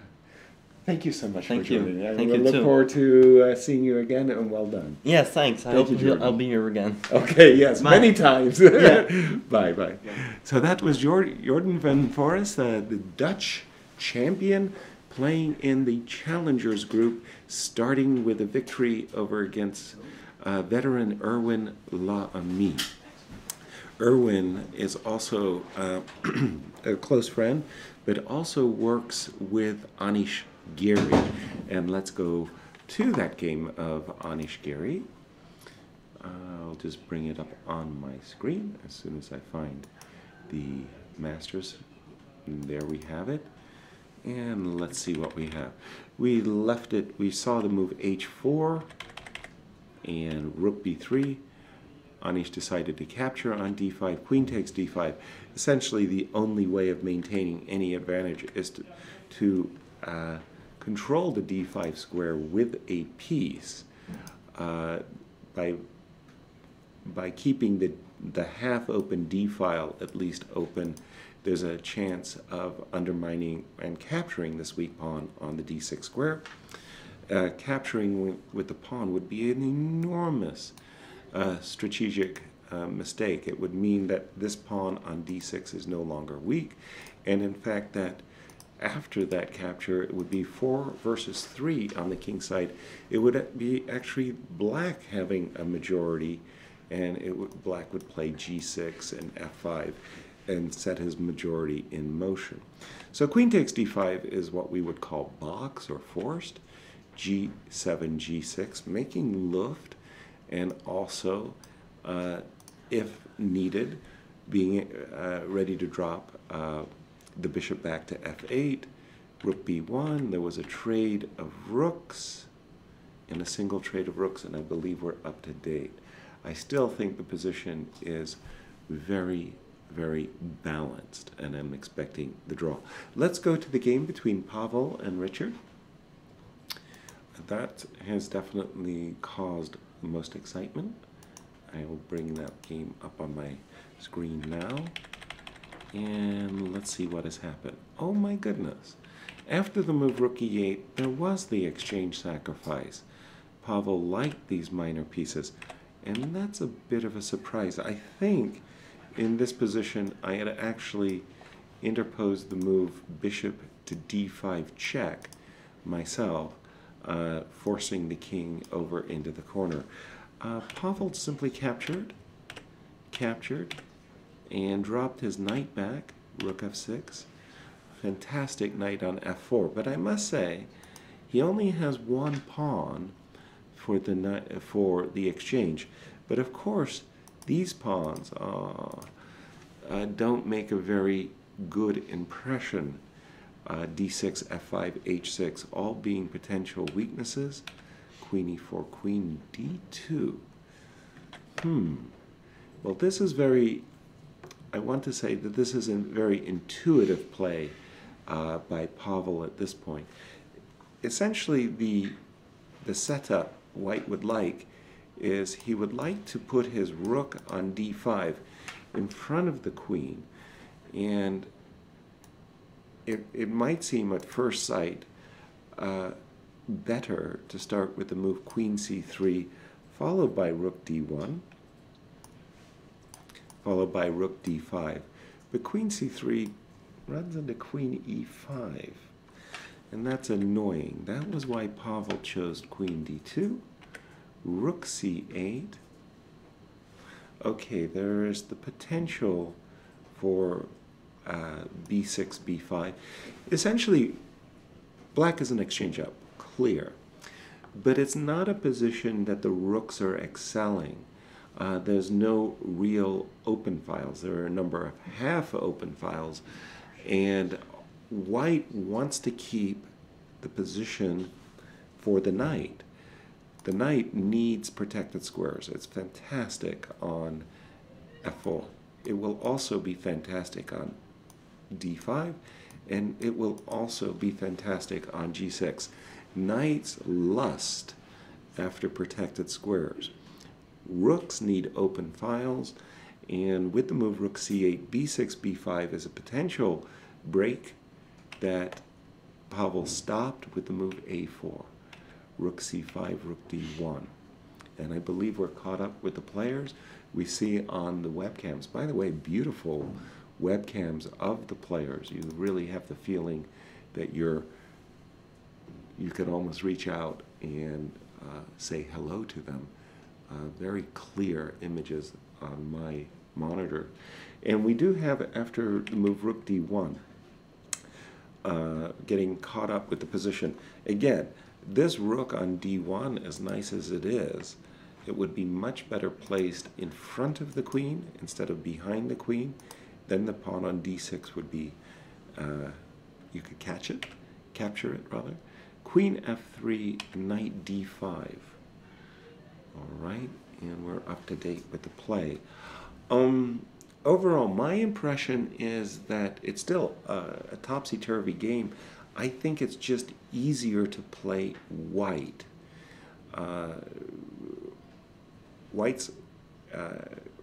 [SPEAKER 3] Thank you so much for joining me. I
[SPEAKER 6] Thank you
[SPEAKER 3] look forward to seeing you again, and well done.
[SPEAKER 6] Yes, thanks. I hope I'll be here again.
[SPEAKER 3] Okay, yes, many times. Bye, bye.
[SPEAKER 1] Yeah. So that was Jordan van Forest, the Dutch champion, playing in the Challengers group, starting with a victory over against veteran Erwin Lamy. Erwin is also a close friend, but also works with Anish Giri. And let's go to that game of Anish Giri. I'll just bring it up on my screen as soon as I find the Masters. And there we have it. And let's see what we have. We left it, we saw the move h4 and rook b3. Anish decided to capture on d5, queen takes d5. Essentially, the only way of maintaining any advantage is to control the d5 square with a piece by keeping the half-open d file at least open. There's a chance of undermining and capturing this weak pawn on the d6 square. Capturing with the pawn would be an enormous strategic mistake. It would mean that this pawn on d6 is no longer weak, and in fact that after that capture it would be 4 versus 3 on the king side. It would be actually black having a majority, and black would play g6 and f5 and set his majority in motion. So queen takes d5 is what we would call box or forced. g7, g6, making luft, and also, if needed, being ready to drop the bishop back to f8, rook b1. There was a trade of rooks, and a single trade of rooks, and I believe we're up to date. I still think the position is very, very balanced, and I'm expecting the draw. Let's go to the game between Pavel and Richard. That has definitely caused the most excitement. I will bring that game up on my screen now. And let's see what has happened. Oh my goodness. After the move rook e8, there was the exchange sacrifice. Pavel liked these minor pieces, and that's a bit of a surprise. I think in this position I had actually interposed the move bishop to d5 check myself, forcing the king over into the corner. Pavel simply captured, and dropped his knight back, rook f6. Fantastic knight on f4, but I must say, he only has one pawn for the exchange. But of course, these pawns don't make a very good impression. d6, f5, h6, all being potential weaknesses. Queen e4, queen d2. Well, this is very, I want to say that this is a very intuitive play by Pavel at this point. Essentially, the setup white would like is he would like to put his rook on d5 in front of the queen, and it might seem at first sight better to start with the move queen c3 followed by rook d1 followed by rook d5, but queen c3 runs into queen e5, and that's annoying. That was why Pavel chose queen d2, rook c8. Okay, there is the potential for b6, b5. Essentially, black is an exchange up, clear.
[SPEAKER 3] but it's not a position that the rooks are excelling. There's no real open files. There are a number of half open files, and white wants to keep the position for the knight. The knight needs protected squares. It's fantastic on f4. It will also be fantastic on d5, and it will also be fantastic on g6. Knights lust after protected squares. Rooks need open files, and with the move rook c8, b6, b5 is a potential break that Pavel stopped with the move a4. Rook c5, rook d1. And I believe we're caught up with the players. We see on the webcams, by the way, beautiful webcams of the players. You really have the feeling that you can almost reach out and say hello to them. Very clear images on my monitor. And we do have, after the move rook d1, getting caught up with the position. Again, this rook on d1, as nice as it is, it would be much better placed in front of the queen instead of behind the queen. Then the pawn on d6 would be, you could capture it rather. Queen f3, knight d5. All right, and we're up to date with the play. Overall, my impression is that it's still a topsy-turvy game. I think it's just easier to play white.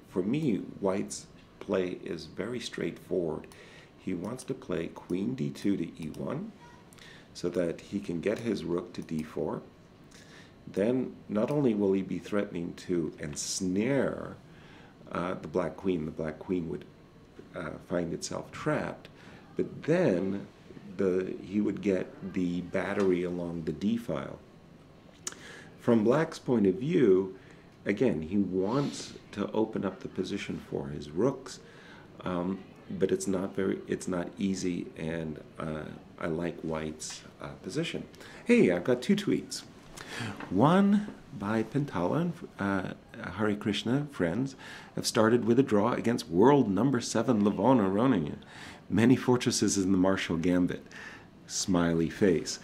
[SPEAKER 3] For me, white's play is very straightforward. He wants to play queen d2 to e1 so that he can get his rook to d4. Then not only will he be threatening to ensnare the black queen would find itself trapped, but then he would get the battery along the d file. From black's point of view, again, he wants to open up the position for his rooks, but it's not easy, and I like white's position. Hey, I've got two tweets. One by Pentala and Hare Krishna friends have started with a draw against world number 7 Levona Roningen. Many fortresses in the Marshall Gambit. Smiley face.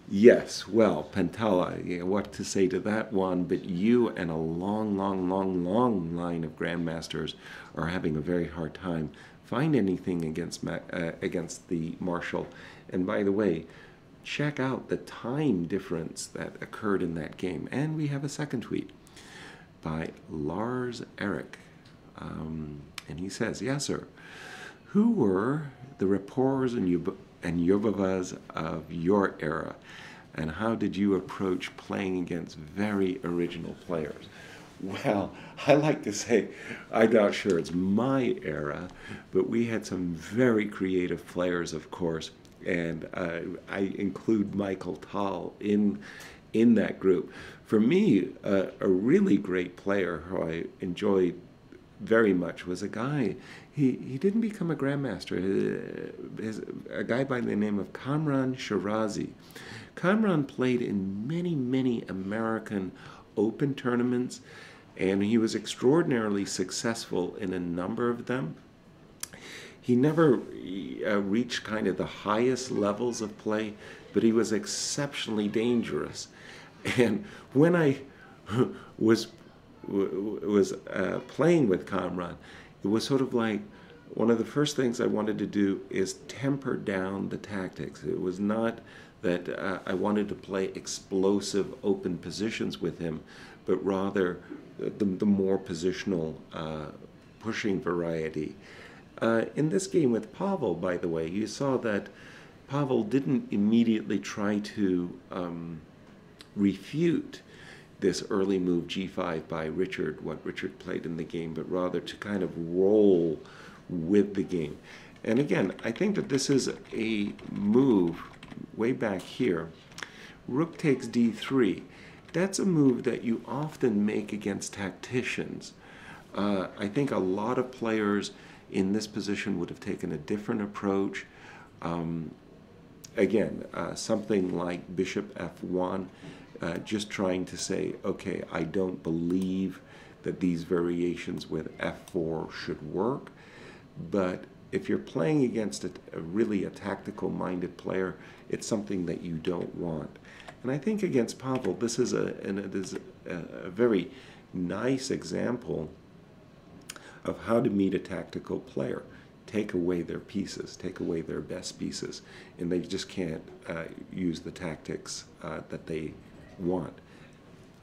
[SPEAKER 3] Yes, well, Pentala, what to say to that one, but you and a long line of grandmasters are having a very hard time. Find anything against the Marshall. And by the way, check out the time difference that occurred in that game. And we have a second tweet by Lars Eric. And he says, Yasser, who were the Rapports and Yobavas of your era? And how did you approach playing against very original players? Well, I like to say, I'm not sure it's my era, but we had some very creative players, of course. And I include Michael Tal in that group. For me, a really great player who I enjoyed very much was a guy, he didn't become a grandmaster, a guy by the name of Kamran Shirazi. Kamran played in many American Open tournaments, and he was extraordinarily successful in a number of them. He never reached kind of the highest levels of play, but he was exceptionally dangerous. And when I was playing with Kamran, it was sort of like one of the first things I wanted to do is temper down the tactics. It was not that I wanted to play explosive open positions with him, but rather the more positional pushing variety. In this game with Pavel, by the way, you saw that Pavel didn't immediately try to refute this early move g5 by Richard, what Richard played in the game, but rather to kind of roll with the game. And again, I think that this is a move way back here. Rook takes d3. That's a move that you often make against tacticians. I think a lot of players in this position would have taken a different approach. Again, something like bishop f1 just trying to say, okay, I don't believe that these variations with f4 should work, but if you're playing against a tactical minded player, it's something that you don't want. And I think against Pavel, this is a very nice example of how to meet a tactical player. Take away their pieces, take away their best pieces, and they just can't use the tactics that they want.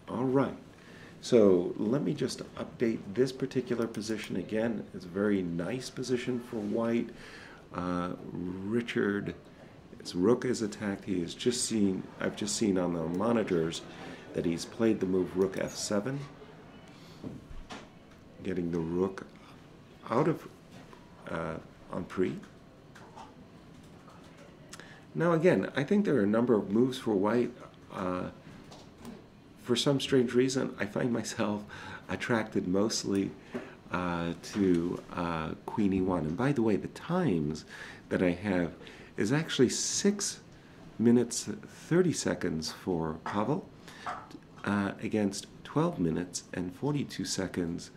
[SPEAKER 3] All right, so let me just update this particular position again. It's a very nice position for white. Richard, his rook is attacked. He has just seen, I've just seen on the monitors that he's played the move rook f7, getting the rook out of on pre. Now again, I think there are a number of moves for white. For some strange reason, I find myself attracted mostly to Queen e1. And by the way, the times that I have is actually 6 minutes 30 seconds for Pavel against 12 minutes and 42 seconds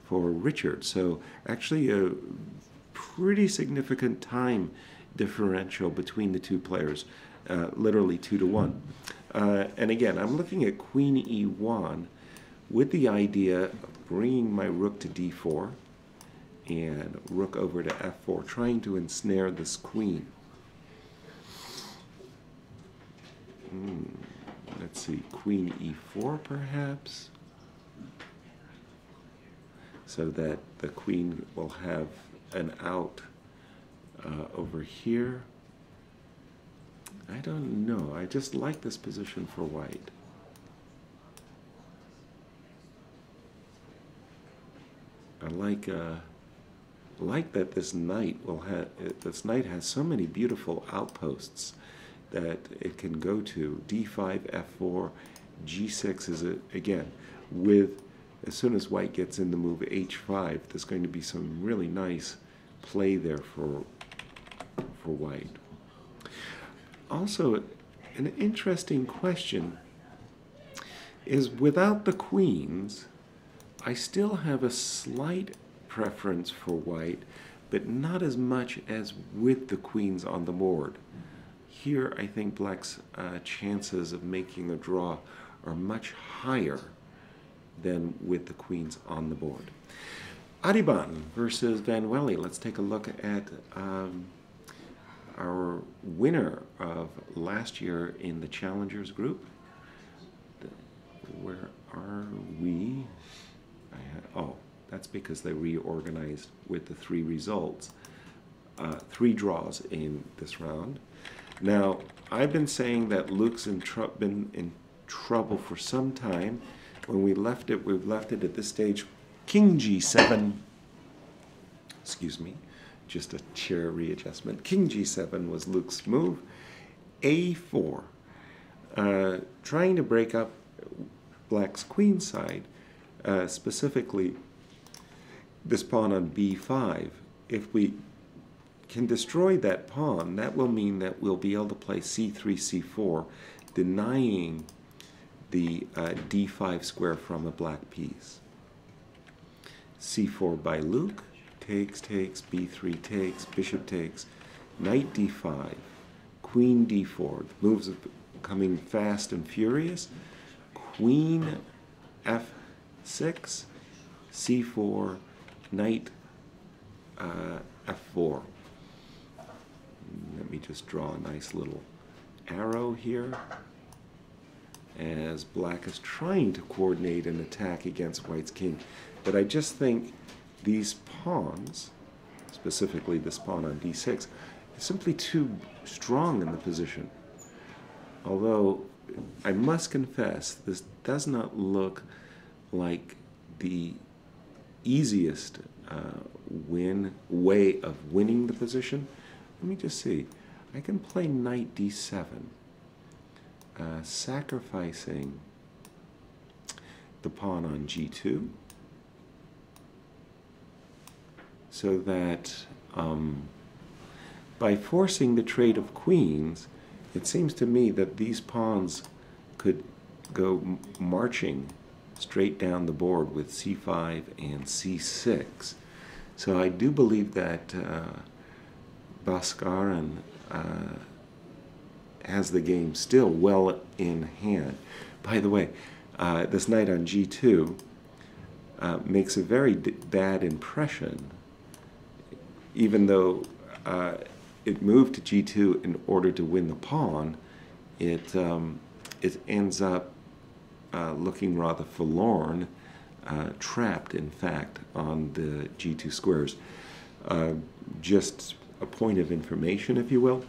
[SPEAKER 3] for Richard. So actually a pretty significant time differential between the two players, literally 2-1. And again, I'm looking at Queen e1 with the idea of bringing my rook to d4 and rook over to f4, trying to ensnare this queen. Let's see, Queen e4 perhaps, so that the queen will have an out over here. I don't know. I just like this position for white. I like that this knight has so many beautiful outposts that it can go to. d5, f4, g6 is again with, as soon as white gets in the move h5, there's going to be some really nice play there for white. Also, an interesting question is, without the queens, I still have a slight preference for white, but not as much as with the queens on the board. Here, I think black's chances of making a draw are much higher than with the queens on the board. Ariban versus Van Welle. Let's take a look at our winner of last year in the Challengers group. Where are we? Oh, that's because they reorganized with the 3 results. 3 draws in this round. Now, I've been saying that Luke's been in trouble for some time. When we left it, we've left it at this stage. King g7. Excuse me. Just a chair readjustment. King g7 was Luke's move. a4. Trying to break up black's queen side, specifically this pawn on b5. If we can destroy that pawn, that will mean that we'll be able to play c3, c4, denying the d5 square from a black piece. c4 by Luke. Takes, b3 takes, bishop takes, knight d5, queen d4. The moves are coming fast and furious. Queen f6, c4, knight f4. Let me just draw a nice little arrow here as black is trying to coordinate an attack against white's king. But I just think these pawns, specifically this pawn on d6, is simply too strong in the position. Although I must confess, this does not look like the easiest way of winning the position. Let me just see. I can play knight d7, sacrificing the pawn on g2, so that by forcing the trade of queens, it seems to me that these pawns could go marching straight down the board with c5 and c6. So I do believe that Bhaskaran has the game still well in hand. By the way, this knight on g2 makes a very bad impression, even though it moved to g2 in order to win the pawn. It ends up looking rather forlorn, trapped, in fact, on the g2 squares. Just a point of information, if you will.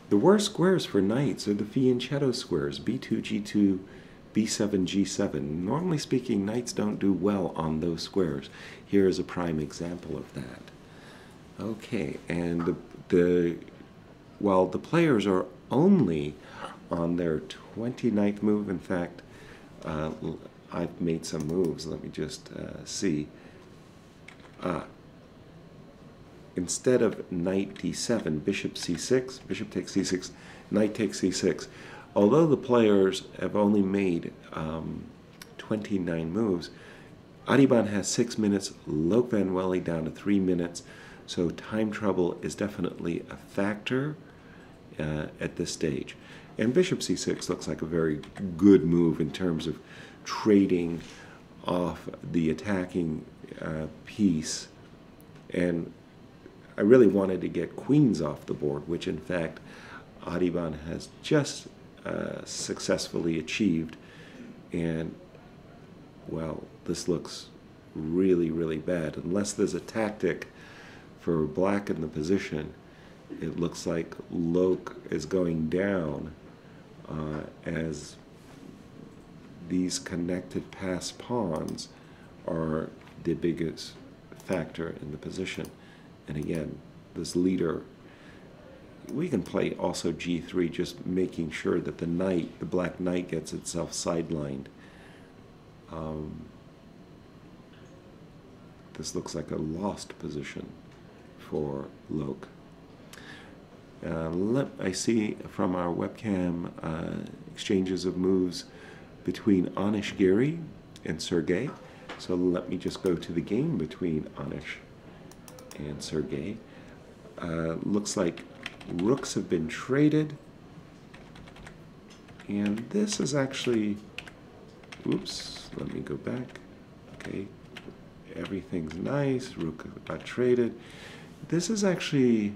[SPEAKER 3] The worst squares for knights are the fianchetto squares, b2, g2, b7, g7. Normally speaking, knights don't do well on those squares. Here is a prime example of that. Okay, and while the players are only on their 29th move, in fact, I've made some moves. Let me just see. Instead of knight d7, bishop c6, bishop takes c6, knight takes c6. Although the players have only made 29 moves, Ariban has 6 minutes, Loke Van Wely down to 3 minutes, so time trouble is definitely a factor at this stage. And bishop c6 looks like a very good move in terms of trading off the attacking piece. And I really wanted to get queens off the board, which in fact Ariban has just successfully achieved. And, well, this looks really, really bad. Unless there's a tactic for black in the position, it looks like Loke is going down as these connected pass pawns are the biggest factor in the position. And again, this leader, we can play also g3, just making sure that the knight, the black knight, gets itself sidelined. This looks like a lost position for Loke. I see from our webcam exchanges of moves between Anish Giri and Sergey. So let me just go to the game between Anish and Sergey. Looks like rooks have been traded. And this is actually, oops, let me go back. Okay, everything's nice, rook got traded. This is actually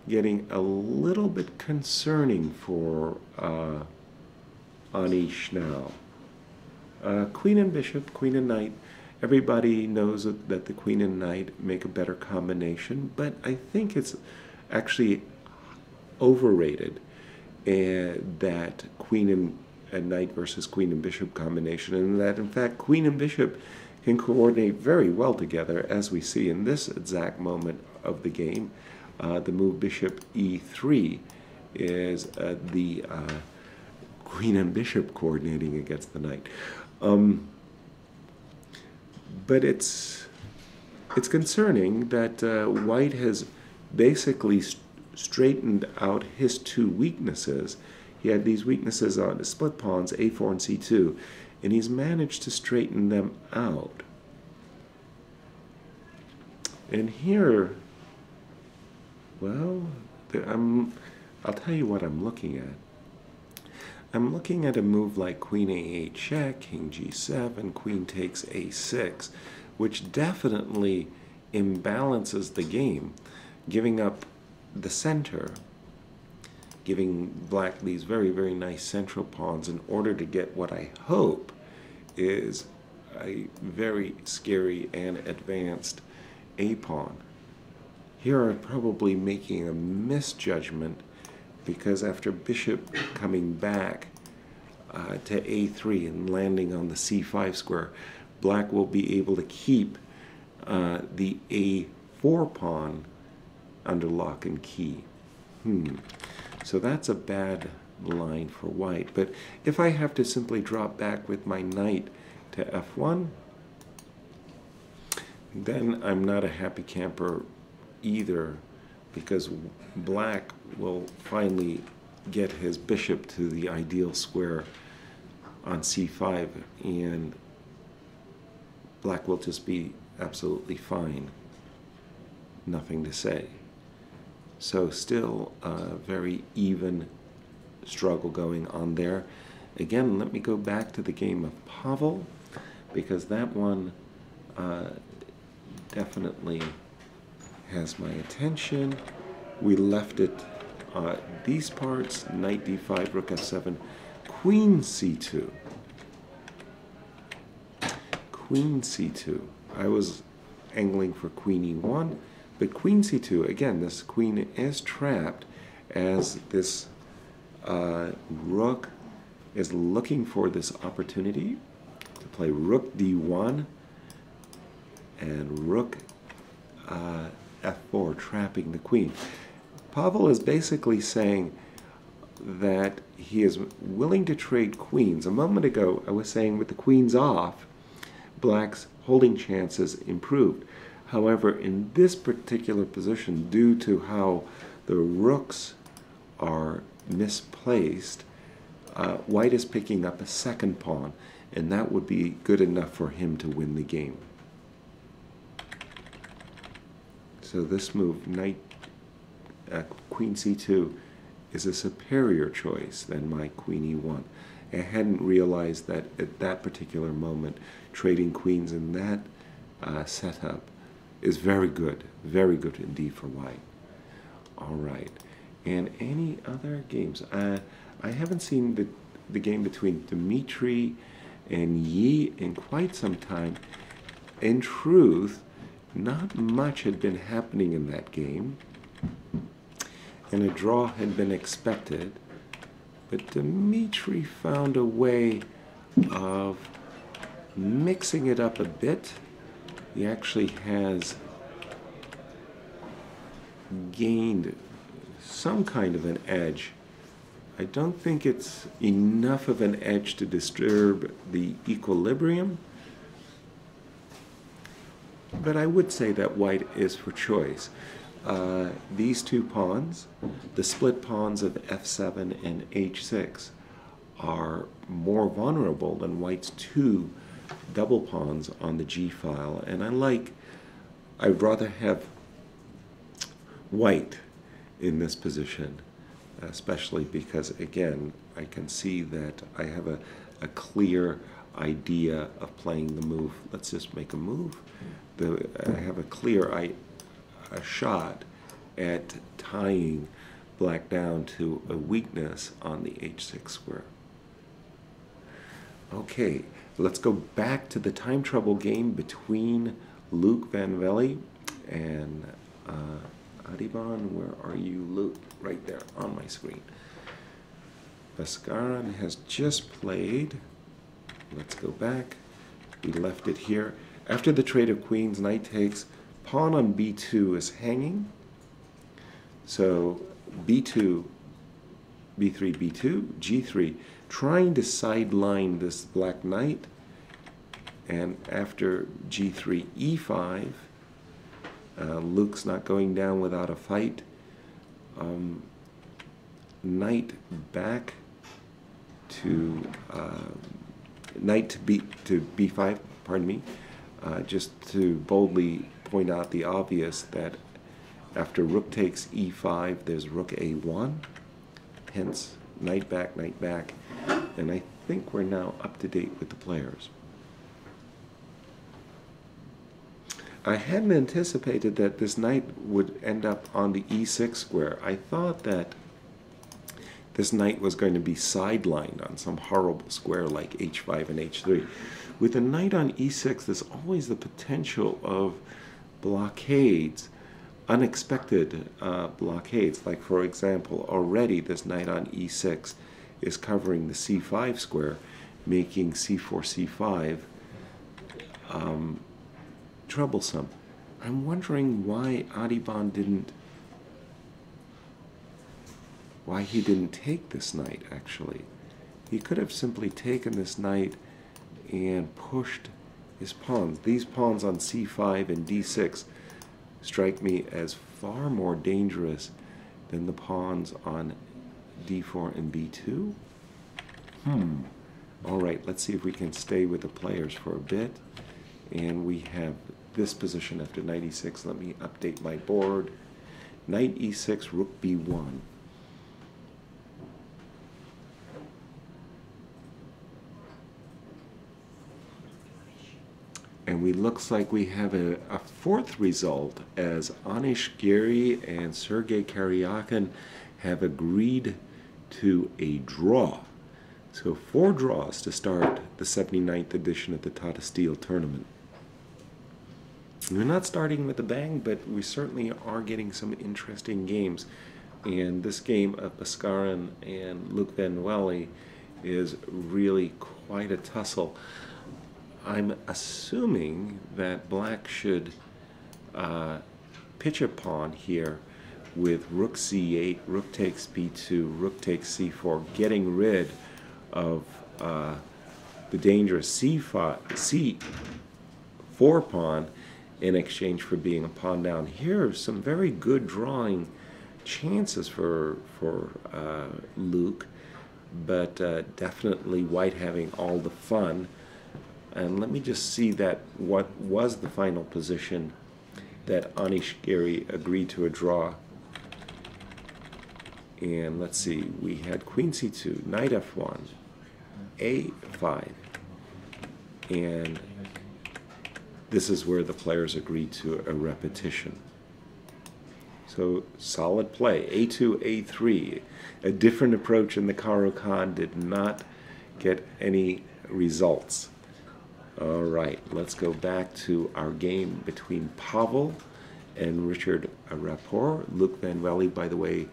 [SPEAKER 3] getting a little bit concerning for Anish now. Queen and bishop, queen and knight. Everybody knows that the queen and knight make a better combination, but I think it's actually overrated, that queen and knight versus queen and bishop combination, and that in fact queen and bishop can coordinate very well together, as we see in this exact moment of the game. The move bishop e3 is the queen and bishop coordinating against the knight. But it's concerning that White has basically straightened out his two weaknesses. He had these weaknesses on the split pawns, a4 and c2, and he's managed to straighten them out. And here, well, I'll tell you what I'm looking at. I'm looking at a move like queen a8 check, king g7, queen takes a6, which definitely imbalances the game, giving up the center, giving black these very, very nice central pawns in order to get what I hope is a very scary and advanced a-pawn. Here I'm probably making a misjudgment, because after bishop coming back to a3 and landing on the c5 square, black will be able to keep the a4 pawn under lock and key. So that's a bad line for white. But if I have to simply drop back with my knight to f1, then I'm not a happy camper either, because black will finally get his bishop to the ideal square on c5, and black will just be absolutely fine. Nothing to say. So still a very even struggle going on there. Again, let me go back to the game of Pavel, because that one definitely has my attention. We left it these parts, knight d5, rook f7, queen c2. Queen c2. I was angling for queen e1, but queen c2, again, this queen is trapped as this rook is looking for this opportunity to play rook d1 and rook f4, trapping the queen. Pavel is basically saying that he is willing to trade queens. A moment ago, I was saying with the queens off, black's holding chances improved. However, in this particular position, due to how the rooks are misplaced, white is picking up a second pawn, and that would be good enough for him to win the game. So this move, knight, queen c2, is a superior choice than my queen e1. I hadn't realized that at that particular moment, trading queens in that setup is very good indeed for white. All right, and any other games? I haven't seen the game between Dmitry and Yi in quite some time. In truth, not much had been happening in that game, and a draw had been expected, but Dmitry found a way of mixing it up a bit. He actually has gained some kind of an edge. I don't think it's enough of an edge to disturb the equilibrium, but I would say that white is for choice. These two pawns, the split pawns of f7 and h6, are more vulnerable than white's two double pawns on the g-file, and I'd rather have white in this position, especially because, again, I can see that I have a clear idea of playing the move. Let's just make a move. I have a clear a shot at tying black down to a weakness on the h6 square. Okay, let's go back to the time trouble game between Luke Van Velde and Adiban. Where are you, Luke? Right there on my screen. Bhaskaran has just played. Let's go back. We left it here. After the trade of queens, knight takes, pawn on b2 is hanging. So b2, b3, b2, g3, trying to sideline this black knight. And after g3, e5, Luke's not going down without a fight. Knight back to knight to b5, pardon me, just to boldly point out the obvious that after rook takes e5, there's rook a1, hence knight back, and I think we're now up to date with the players. I hadn't anticipated that this knight would end up on the e6 square. I thought that this knight was going to be sidelined on some horrible square like h5 and h3. With a knight on e6, there's always the potential of blockades, unexpected blockades. Like, for example, already this knight on e6 is covering the c5 square, making c4, c5 troublesome. I'm wondering why Adiban didn't take this knight, actually. He could have simply taken this knight and pushed his pawns. These pawns on c5 and d6 strike me as far more dangerous than the pawns on d4 and b2. All right, let's see if we can stay with the players for a bit. And we have this position after knight e6. Let me update my board. Knight e6, rook b1. And looks like we have a fourth result, as Anish Giri and Sergei Karyakin have agreed to a draw. So 4 draws to start the 79th edition of the Tata Steel Tournament. We're not starting with a bang, but we certainly are getting some interesting games. And this game of Bhaskaran and Luke Van Welly is really quite a tussle. I'm assuming that black should pitch a pawn here with rook c8, rook takes b2, rook takes c4, getting rid of the dangerous c4 pawn in exchange for being a pawn down. Here are some very good drawing chances for Luke, but definitely white having all the fun. And let me just see that what was the final position that Anish Giri agreed to a draw. And let's see, we had queen c2, knight f1, a5, and this is where the players agreed to a repetition. So solid play, a2, a3. A different approach in the Caro-Kann did not get any results. All right, let's go back to our game between Pavel and Richard Rapport. Luke Van Welly, by the way,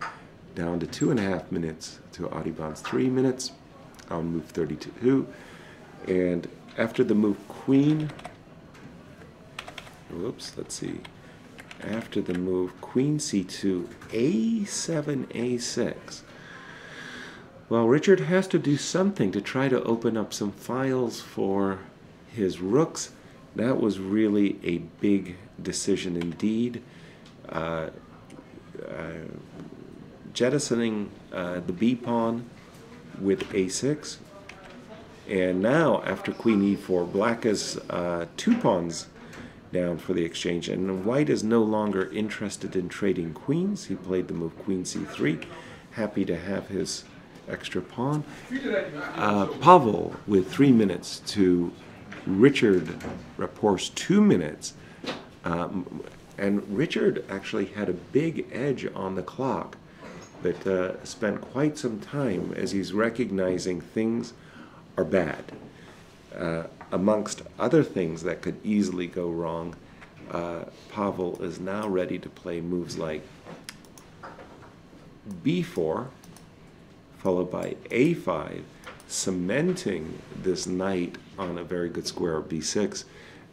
[SPEAKER 3] down to 2.5 minutes to Audubon's 3 minutes on move 32. And after the move queen, whoops, let's see. After the move queen c2, a7, a6. Well, Richard has to do something to try to open up some files for his rooks. That was really a big decision indeed. Jettisoning the b pawn with a6, and now after queen e4, black is 2 pawns down for the exchange, and white is no longer interested in trading queens. He played the move queen c3, happy to have his extra pawn. Pavel with 3 minutes to Richard Rapport's 2 minutes, and Richard actually had a big edge on the clock, but spent quite some time as he's recognizing things are bad. Amongst other things that could easily go wrong, Pavel is now ready to play moves like b4, followed by a5, cementing this knight on a very good square of b6.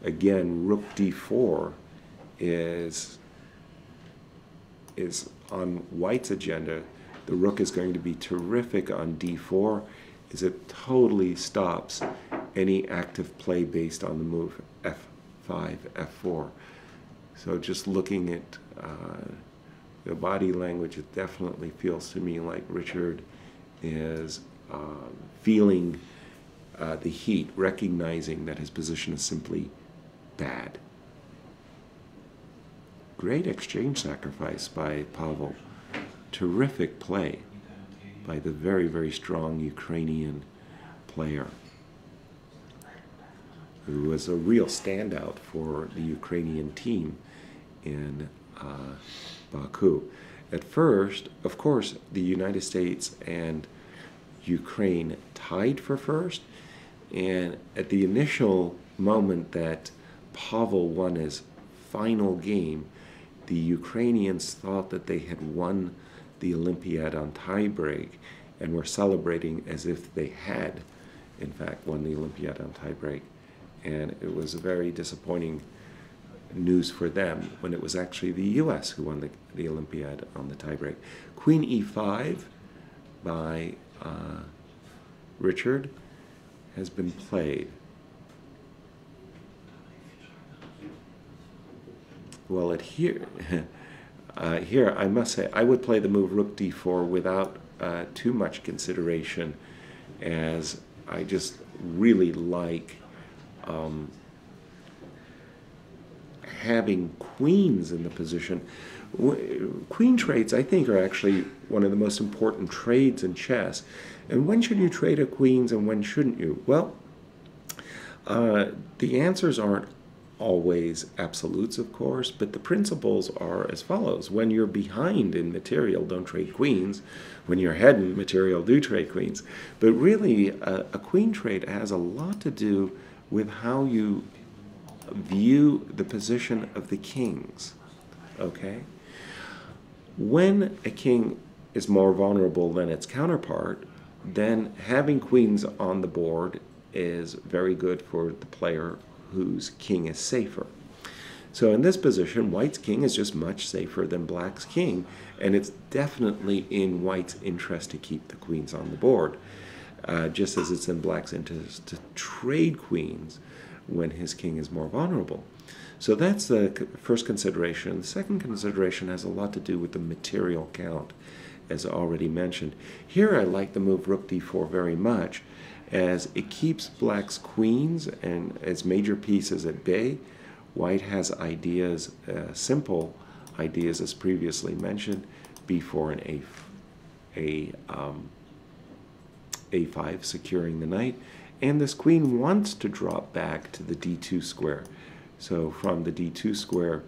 [SPEAKER 3] Again, rook d4 is on white's agenda. The rook is going to be terrific on d4, as it totally stops any active play based on the move f5, f4. So just looking at the body language, it definitely feels to me like Richard is feeling the heat, recognizing that his position is simply bad. Great exchange sacrifice by Pavel. Terrific play by the very, very strong Ukrainian player, who was a real standout for the Ukrainian team in Baku. At first, of course, the United States and Ukraine tied for first, and at the initial moment that Pavel won his final game, the Ukrainians thought that they had won the Olympiad on tiebreak and were celebrating as if they had, in fact, won the Olympiad on tiebreak. And it was a very disappointing news for them when it was actually the U.S. who won the Olympiad on the tiebreak. Queen e5 by Richard has been played. Well, here I must say I would play the move rook d4 without too much consideration, as I just really like having queens in the position. Queen trades, I think, are actually one of the most important trades in chess. And when should you trade a queens and when shouldn't you? Well, the answers aren't always absolutes, of course, but the principles are as follows. When you're behind in material, don't trade queens. When you're ahead in material, do trade queens. But really, a queen trade has a lot to do with how you view the position of the kings, okay? When a king is more vulnerable than its counterpart, then having queens on the board is very good for the player whose king is safer. So in this position, white's king is just much safer than black's king, and it's definitely in white's interest to keep the queens on the board, just as it's in black's interest to trade queens when his king is more vulnerable. So that's the first consideration. The second consideration has a lot to do with the material count, as already mentioned. Here I like the move rook d4 very much, as it keeps black's queens and as major pieces at bay. White has ideas, simple ideas as previously mentioned, b4 and a5 securing the knight. And this queen wants to drop back to the d2 square. So from the d2 square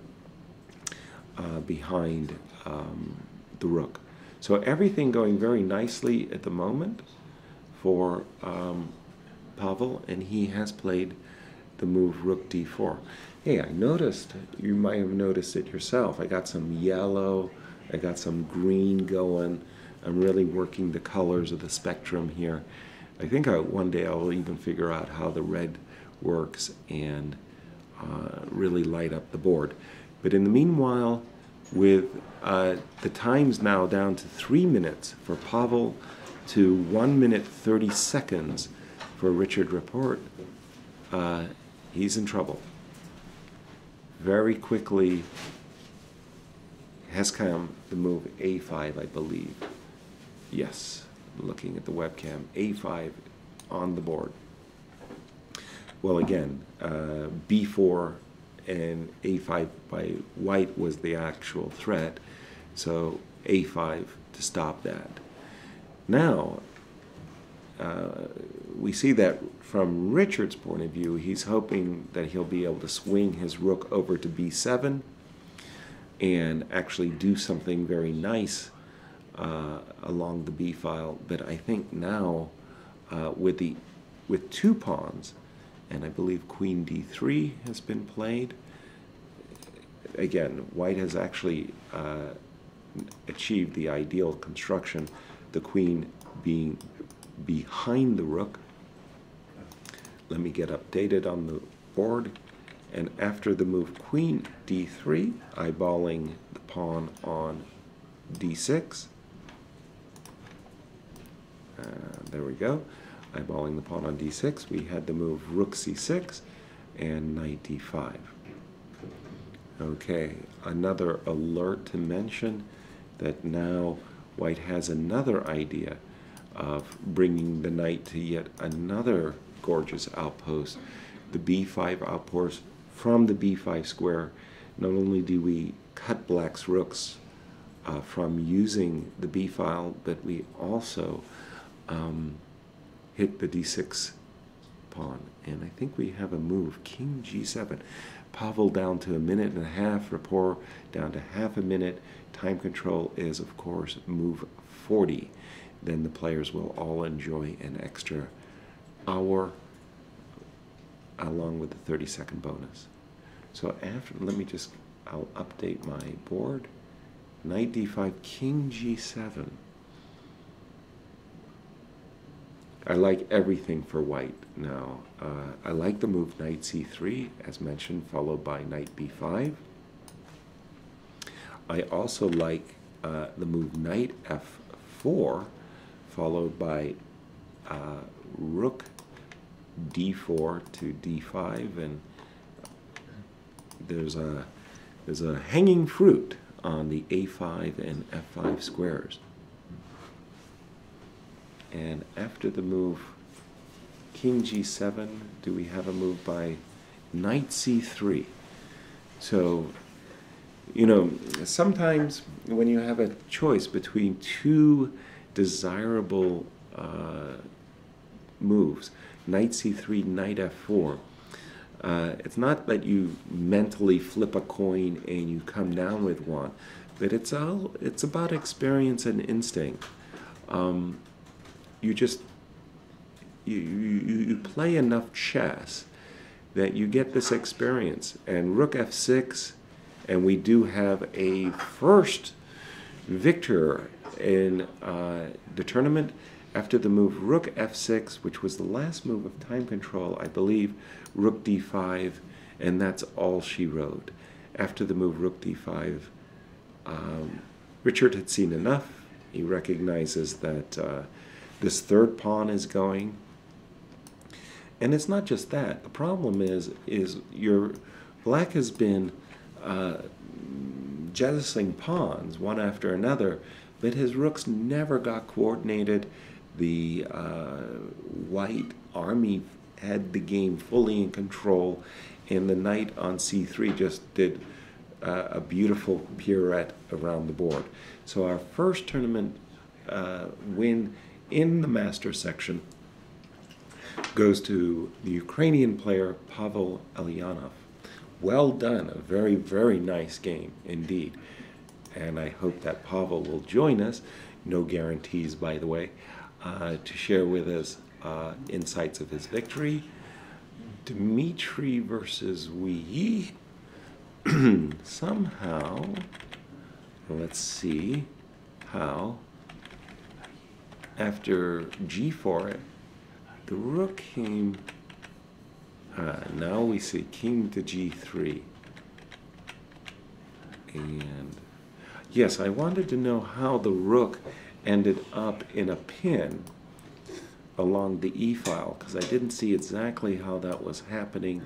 [SPEAKER 3] behind the rook. So everything going very nicely at the moment for Pavel, and he has played the move rook d4. Hey, I noticed, you might have noticed it yourself, I got some yellow, I got some green going. I'm really working the colors of the spectrum here. I think one day I'll even figure out how the red works and really light up the board. But in the meanwhile, with the times now down to 3 minutes for Pavel to 1 minute 30 seconds for Richard Rapport, he's in trouble. Very quickly has come the move a5, I believe. Yes, looking at the webcam, a5 on the board. Well, again, b4 and a5 by white was the actual threat, so a5 to stop that. Now, we see that from Richard's point of view, he's hoping that he'll be able to swing his rook over to b7 and actually do something very nice along the b file. But I think now with 2 pawns, and I believe queen d3 has been played. Again, white has actually achieved the ideal construction, the queen being behind the rook. Let me get updated on the board. And after the move queen d3, eyeballing the pawn on d6. There we go. Eyeballing the pawn on d6, we had the move rook c6 and knight d5. Okay, another alert to mention that now white has another idea of bringing the knight to yet another gorgeous outpost, the b5 outpost. From the b5 square, not only do we cut black's rooks from using the b file, but we also hit the d6 pawn. And I think we have a move, king g7. Pavel down to 1.5 minutes, Rapport down to half a minute. Time control is, of course, move 40. Then the players will all enjoy an extra hour along with the 30-second bonus. So after, I'll update my board. Knight d5, king g7. I like everything for white now. I like the move knight c3, as mentioned, followed by knight b5. I also like the move knight f4, followed by rook d4 to d5, and there's a hanging fruit on the a5 and f5 squares. And after the move king g7, do we have a move by knight c3? So, you know, sometimes when you have a choice between two desirable moves, knight c3, knight f4, it's not that you mentally flip a coin and you come down with one, but it's about experience and instinct. You just you play enough chess that you get this experience. And rook f6, and we do have a first victor in the tournament after the move rook f6, which was the last move of time control, I believe, rook d5, and that's all she wrote. After the move rook d5, Richard had seen enough. He recognizes that this third pawn is going. And it's not just that. The problem is your black has been jettisoning pawns one after another, but his rooks never got coordinated. The white army had the game fully in control, and the knight on c3 just did a beautiful pirouette around the board. So our first tournament win in the master section goes to the Ukrainian player Pavel Elyanov. Well done, a very, very nice game indeed. And I hope that Pavel will join us, no guarantees by the way, to share with us insights of his victory. Dmitry versus Wei. Somehow, let's see how, after g4, the rook came, now we see king to g3. And yes, I wanted to know how the rook ended up in a pin along the e-file, because I didn't see exactly how that was happening,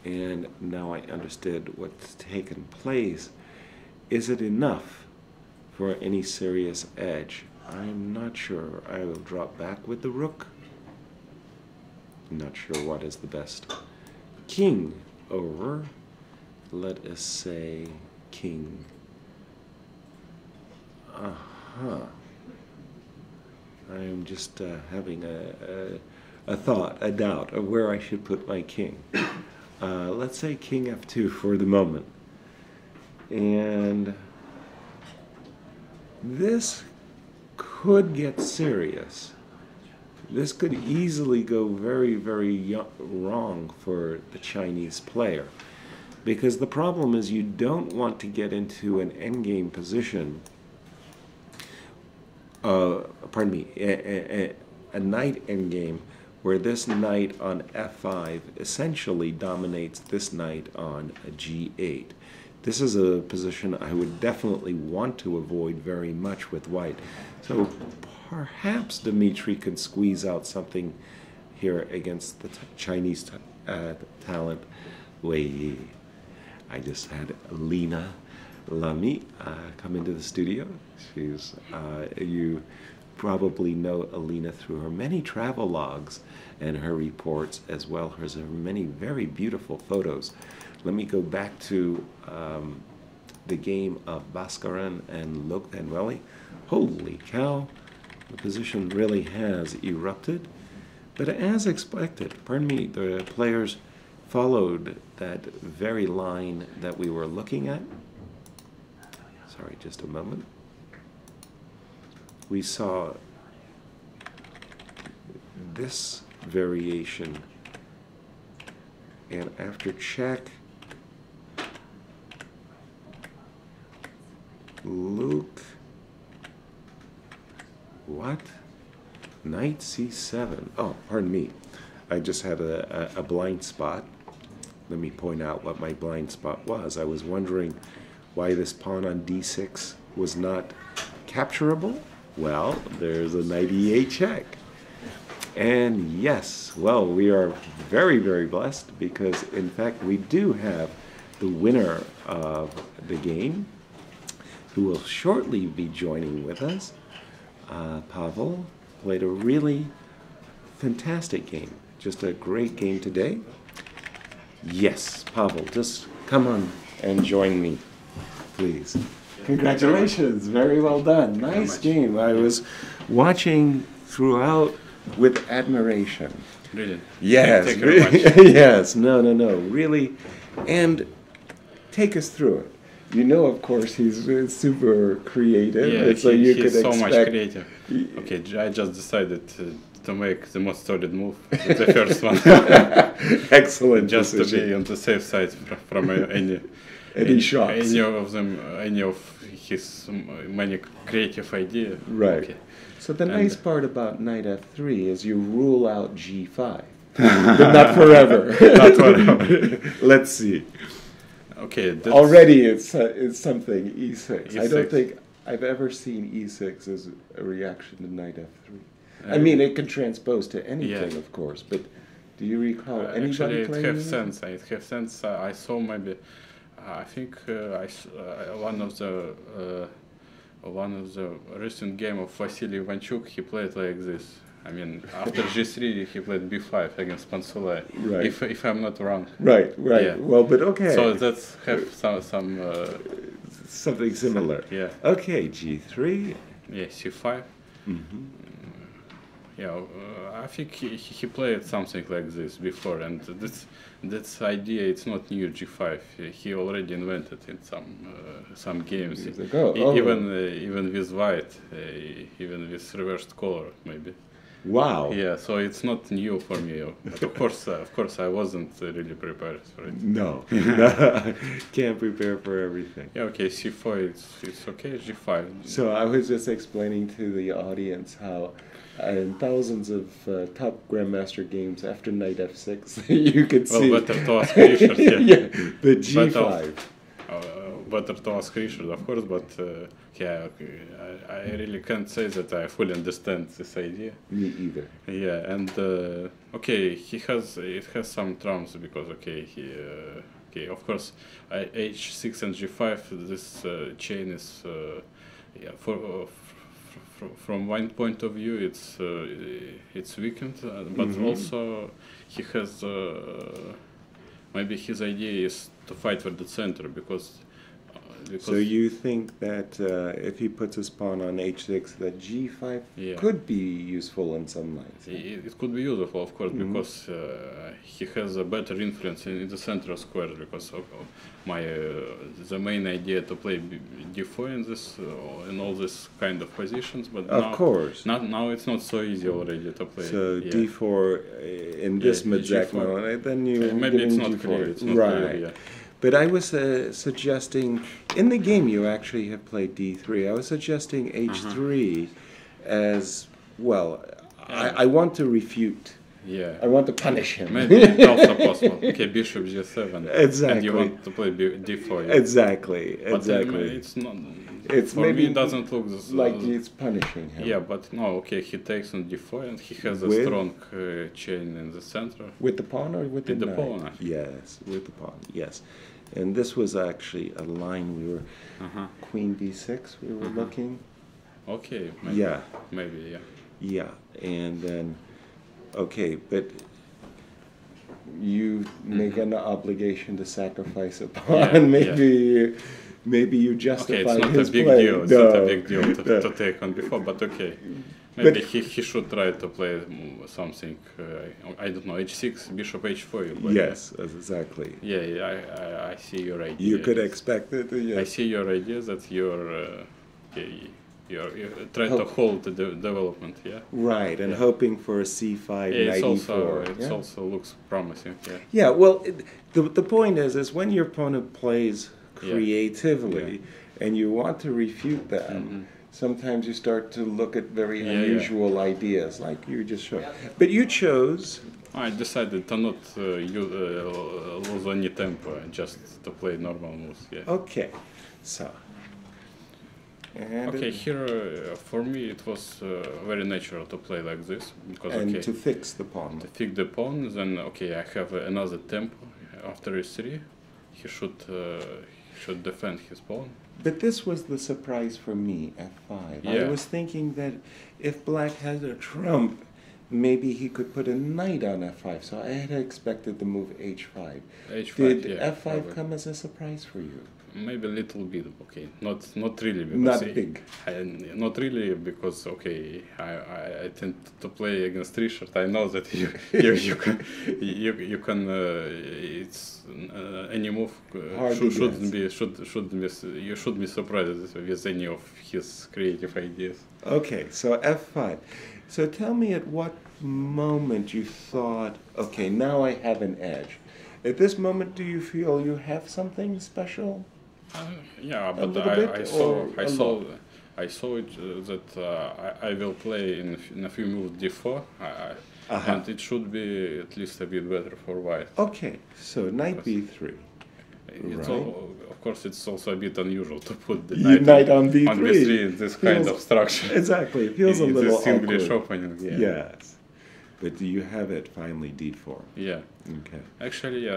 [SPEAKER 3] and now I understood what's taken place. Is it enough for any serious edge? I'm not sure. I will drop back with the rook. Not sure what is the best. King over, let us say king. I'm just having a thought, a doubt of where I should put my king. Let's say king f2 for the moment. And this could get serious. This could easily go very, very wrong for the Chinese player, because the problem is you don't want to get into an endgame position, a knight endgame, where this knight on f5 essentially dominates this knight on g8. This is a position I would definitely want to avoid very much with white. So perhaps Dmitry could squeeze out something here against the Chinese talent Wei. I just had Lena Lamy come into the studio. She's you probably know Alina through her many travel logs and her reports, as well as her many very beautiful photos. Let me go back to the game of Bhaskaran and Lokdhanwali. Holy cow, the position really has erupted. But as expected, pardon me, the players followed that very line that we were looking at. Sorry, just a moment. We saw this variation, and after check, Luke, what? Knight c7. Oh, pardon me. I just had a blind spot. Let me point out what my blind spot was. I was wondering why this pawn on d6 was not capturable. Well, there's a knight e8 check. And yes, well, we are very, very blessed because, in fact, we do have the winner of the game, who will shortly be joining with us, Pavel. played a really fantastic game. Just a great game today. Yes, Pavel, just come on and join me, please. Congratulations, very well done. Nice game. I was watching throughout with admiration.
[SPEAKER 7] Really?
[SPEAKER 3] Yes,
[SPEAKER 7] Thank you very much.
[SPEAKER 3] yes, no, really. And take us through it. You know, of course, he's super creative.
[SPEAKER 7] Yeah,
[SPEAKER 3] so you
[SPEAKER 7] he's
[SPEAKER 3] could
[SPEAKER 7] so much
[SPEAKER 3] expect
[SPEAKER 7] creative. Okay, I just decided to make the most solid move, the first one.
[SPEAKER 3] excellent
[SPEAKER 7] Just
[SPEAKER 3] decision.
[SPEAKER 7] to be on the safe side from
[SPEAKER 3] Any shots.
[SPEAKER 7] any of them, any of his many creative ideas.
[SPEAKER 3] Right.
[SPEAKER 7] Okay.
[SPEAKER 3] So the nice part about knight f3 is you rule out g5. But not forever.
[SPEAKER 7] Not forever.
[SPEAKER 3] Let's see.
[SPEAKER 7] Okay. That's
[SPEAKER 3] Already it's something, e6. I don't
[SPEAKER 7] E6.
[SPEAKER 3] think I've ever seen e6 as a reaction to knight f3. I mean, it can transpose to anything,
[SPEAKER 7] Yeah.
[SPEAKER 3] of course, but do you recall anybody
[SPEAKER 7] Actually, it
[SPEAKER 3] playing
[SPEAKER 7] has
[SPEAKER 3] it?
[SPEAKER 7] sense. It has sense. I saw maybe. I think one of the recent game of Vasily Ivanchuk, he played like this. I mean, after g3, he played b5 against Pansulai.
[SPEAKER 3] Right.
[SPEAKER 7] If I'm not wrong.
[SPEAKER 3] Right.
[SPEAKER 7] Yeah.
[SPEAKER 3] Well, but okay.
[SPEAKER 7] So that's have some
[SPEAKER 3] something similar.
[SPEAKER 7] yeah.
[SPEAKER 3] Okay, g3.
[SPEAKER 7] Yeah, c5.
[SPEAKER 3] Mm-hmm.
[SPEAKER 7] Yeah, I think he played something like this before, and this idea it's not new. G5 he already invented in some games.
[SPEAKER 3] Years ago. Oh.
[SPEAKER 7] Even with white, even with reversed color maybe.
[SPEAKER 3] Wow.
[SPEAKER 7] Yeah, so it's not new for me. But of course, I wasn't really prepared for it.
[SPEAKER 3] No. Can't prepare for everything.
[SPEAKER 7] Yeah, okay, c4 it's okay. G5.
[SPEAKER 3] So I was just explaining to the audience how in thousands of top grandmaster games after knight f6 you could see
[SPEAKER 7] better to ask Richard.
[SPEAKER 3] yeah, the g5.
[SPEAKER 7] Better to ask Richard, of course, but yeah, okay, I really can't say that I fully understand this idea.
[SPEAKER 3] Me either.
[SPEAKER 7] Yeah, and okay, it has some trumps because okay, okay, of course, h6 and g5. This chain is yeah from one point of view it's weakened, but also he has maybe his idea is to fight for the center because
[SPEAKER 3] So you think that if he puts his pawn on h6, that g5
[SPEAKER 7] Yeah.
[SPEAKER 3] could be useful in some lines?
[SPEAKER 7] it could be useful, of course, because he has a better influence in the central square. Because of the main idea to play d4 in this in all this kind of positions, but
[SPEAKER 3] Of
[SPEAKER 7] now,
[SPEAKER 3] course.
[SPEAKER 7] now it's not so easy already to play.
[SPEAKER 3] So
[SPEAKER 7] yeah.
[SPEAKER 3] d4 in this
[SPEAKER 7] Yeah,
[SPEAKER 3] Medzak
[SPEAKER 7] g4.
[SPEAKER 3] mode, then you
[SPEAKER 7] Maybe
[SPEAKER 3] get
[SPEAKER 7] it's
[SPEAKER 3] in
[SPEAKER 7] not
[SPEAKER 3] g4.
[SPEAKER 7] clear. It's not
[SPEAKER 3] right.
[SPEAKER 7] clear, yeah.
[SPEAKER 3] But I was suggesting, in the game you actually have played d3, I was suggesting h3 as, well, I want to refute.
[SPEAKER 7] Yeah.
[SPEAKER 3] I want to punish him.
[SPEAKER 7] Maybe it's also possible. Okay, bishop g7.
[SPEAKER 3] Exactly.
[SPEAKER 7] And you want to play d4. Yeah.
[SPEAKER 3] Exactly,
[SPEAKER 7] But
[SPEAKER 3] exactly.
[SPEAKER 7] it's not.
[SPEAKER 3] It's
[SPEAKER 7] for
[SPEAKER 3] maybe
[SPEAKER 7] me, it doesn't look this,
[SPEAKER 3] like it's punishing him.
[SPEAKER 7] Yeah, but no. Okay, he takes on d4 and he has a
[SPEAKER 3] With?
[SPEAKER 7] strong chain in the center.
[SPEAKER 3] With the pawn or with the
[SPEAKER 7] With the
[SPEAKER 3] knight?
[SPEAKER 7] pawn, I think.
[SPEAKER 3] Yes, with the pawn, yes. And this was actually a line we were, queen d6 we were looking.
[SPEAKER 7] Okay. Maybe,
[SPEAKER 3] Yeah.
[SPEAKER 7] Maybe, yeah.
[SPEAKER 3] Yeah, and then, okay, but you make an obligation to sacrifice a pawn.
[SPEAKER 7] Yeah,
[SPEAKER 3] maybe you
[SPEAKER 7] Okay,
[SPEAKER 3] justify
[SPEAKER 7] it's not a
[SPEAKER 3] his
[SPEAKER 7] big
[SPEAKER 3] play.
[SPEAKER 7] deal. It's
[SPEAKER 3] No.
[SPEAKER 7] not a big deal to take on before, but okay. Maybe he should try to play something. I don't know, h6, bishop h4. You play,
[SPEAKER 3] Yes, exactly.
[SPEAKER 7] Yeah, I see your idea.
[SPEAKER 3] You could expect it. Yes.
[SPEAKER 7] I see your idea that you're trying to hold the development. Yeah.
[SPEAKER 3] Right, and
[SPEAKER 7] Yeah.
[SPEAKER 3] hoping for a c5,
[SPEAKER 7] Yeah,
[SPEAKER 3] knight
[SPEAKER 7] it's
[SPEAKER 3] e4.
[SPEAKER 7] also looks promising. Yeah.
[SPEAKER 3] Yeah, well, the point is when your opponent plays creatively and you want to refute them, sometimes you start to look at very unusual ideas, like you just showed. But you chose...
[SPEAKER 7] I decided to not lose any tempo and just to play normal moves. Yeah.
[SPEAKER 3] Okay, so... And
[SPEAKER 7] Okay, here for me it was very natural to play like this because
[SPEAKER 3] and to fix the pawn.
[SPEAKER 7] to fix the pawn, then okay, I have another tempo after e3. He should defend his pawn.
[SPEAKER 3] But this was the surprise for me, f5.
[SPEAKER 7] Yeah.
[SPEAKER 3] I was thinking that if black had a trump, maybe he could put a knight on f5. So I had expected the move h5.
[SPEAKER 7] H5,
[SPEAKER 3] Did
[SPEAKER 7] yeah,
[SPEAKER 3] f5
[SPEAKER 7] probably.
[SPEAKER 3] come as a surprise for you?
[SPEAKER 7] Maybe a little bit, okay. Not really. Because
[SPEAKER 3] Not big.
[SPEAKER 7] Not really, because okay, I tend to play against Richard. I know that you can it's any move you should be surprised with any of his creative ideas.
[SPEAKER 3] Okay, so f5. So tell me at what moment you thought, okay, now I have an edge. At this moment, do you feel you have something special?
[SPEAKER 7] Yeah, but I saw it that I will play in a few moves d4, and it should be at least a bit better for white.
[SPEAKER 3] Okay, so knight b3.
[SPEAKER 7] It's
[SPEAKER 3] Right.
[SPEAKER 7] of course, it's also a bit unusual to put the
[SPEAKER 3] knight on b3.
[SPEAKER 7] on b3 in this kind of structure.
[SPEAKER 3] Exactly, it feels a
[SPEAKER 7] in
[SPEAKER 3] little
[SPEAKER 7] this English
[SPEAKER 3] awkward.
[SPEAKER 7] opening. Yeah.
[SPEAKER 3] Yes, but do you have it finally d4?
[SPEAKER 7] Yeah.
[SPEAKER 3] Okay.
[SPEAKER 7] Actually,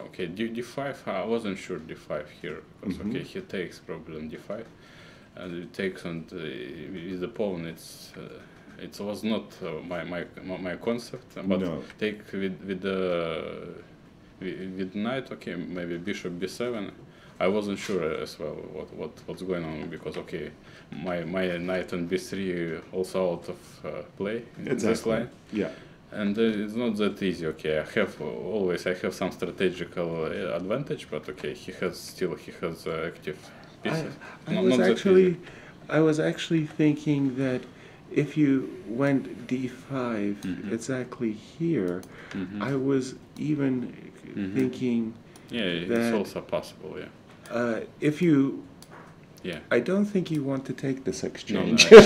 [SPEAKER 7] okay, d5. I wasn't sure d5 here because okay, he takes probably on d5, and it takes on with the pawn. It was not my concept, but
[SPEAKER 3] No.
[SPEAKER 7] take with knight. Okay, maybe bishop b7. I wasn't sure as well what's going on because okay, my knight on b3 also out of play in this line.
[SPEAKER 3] Yeah.
[SPEAKER 7] And it's not that easy. Okay, I have some strategical advantage, but okay, he has active pieces.
[SPEAKER 3] I was actually thinking that if you went d5 exactly here, I was even thinking
[SPEAKER 7] Yeah,
[SPEAKER 3] that
[SPEAKER 7] it's also possible. Yeah.
[SPEAKER 3] If you,
[SPEAKER 7] Yeah.
[SPEAKER 3] I don't think you want to take this exchange.
[SPEAKER 7] No,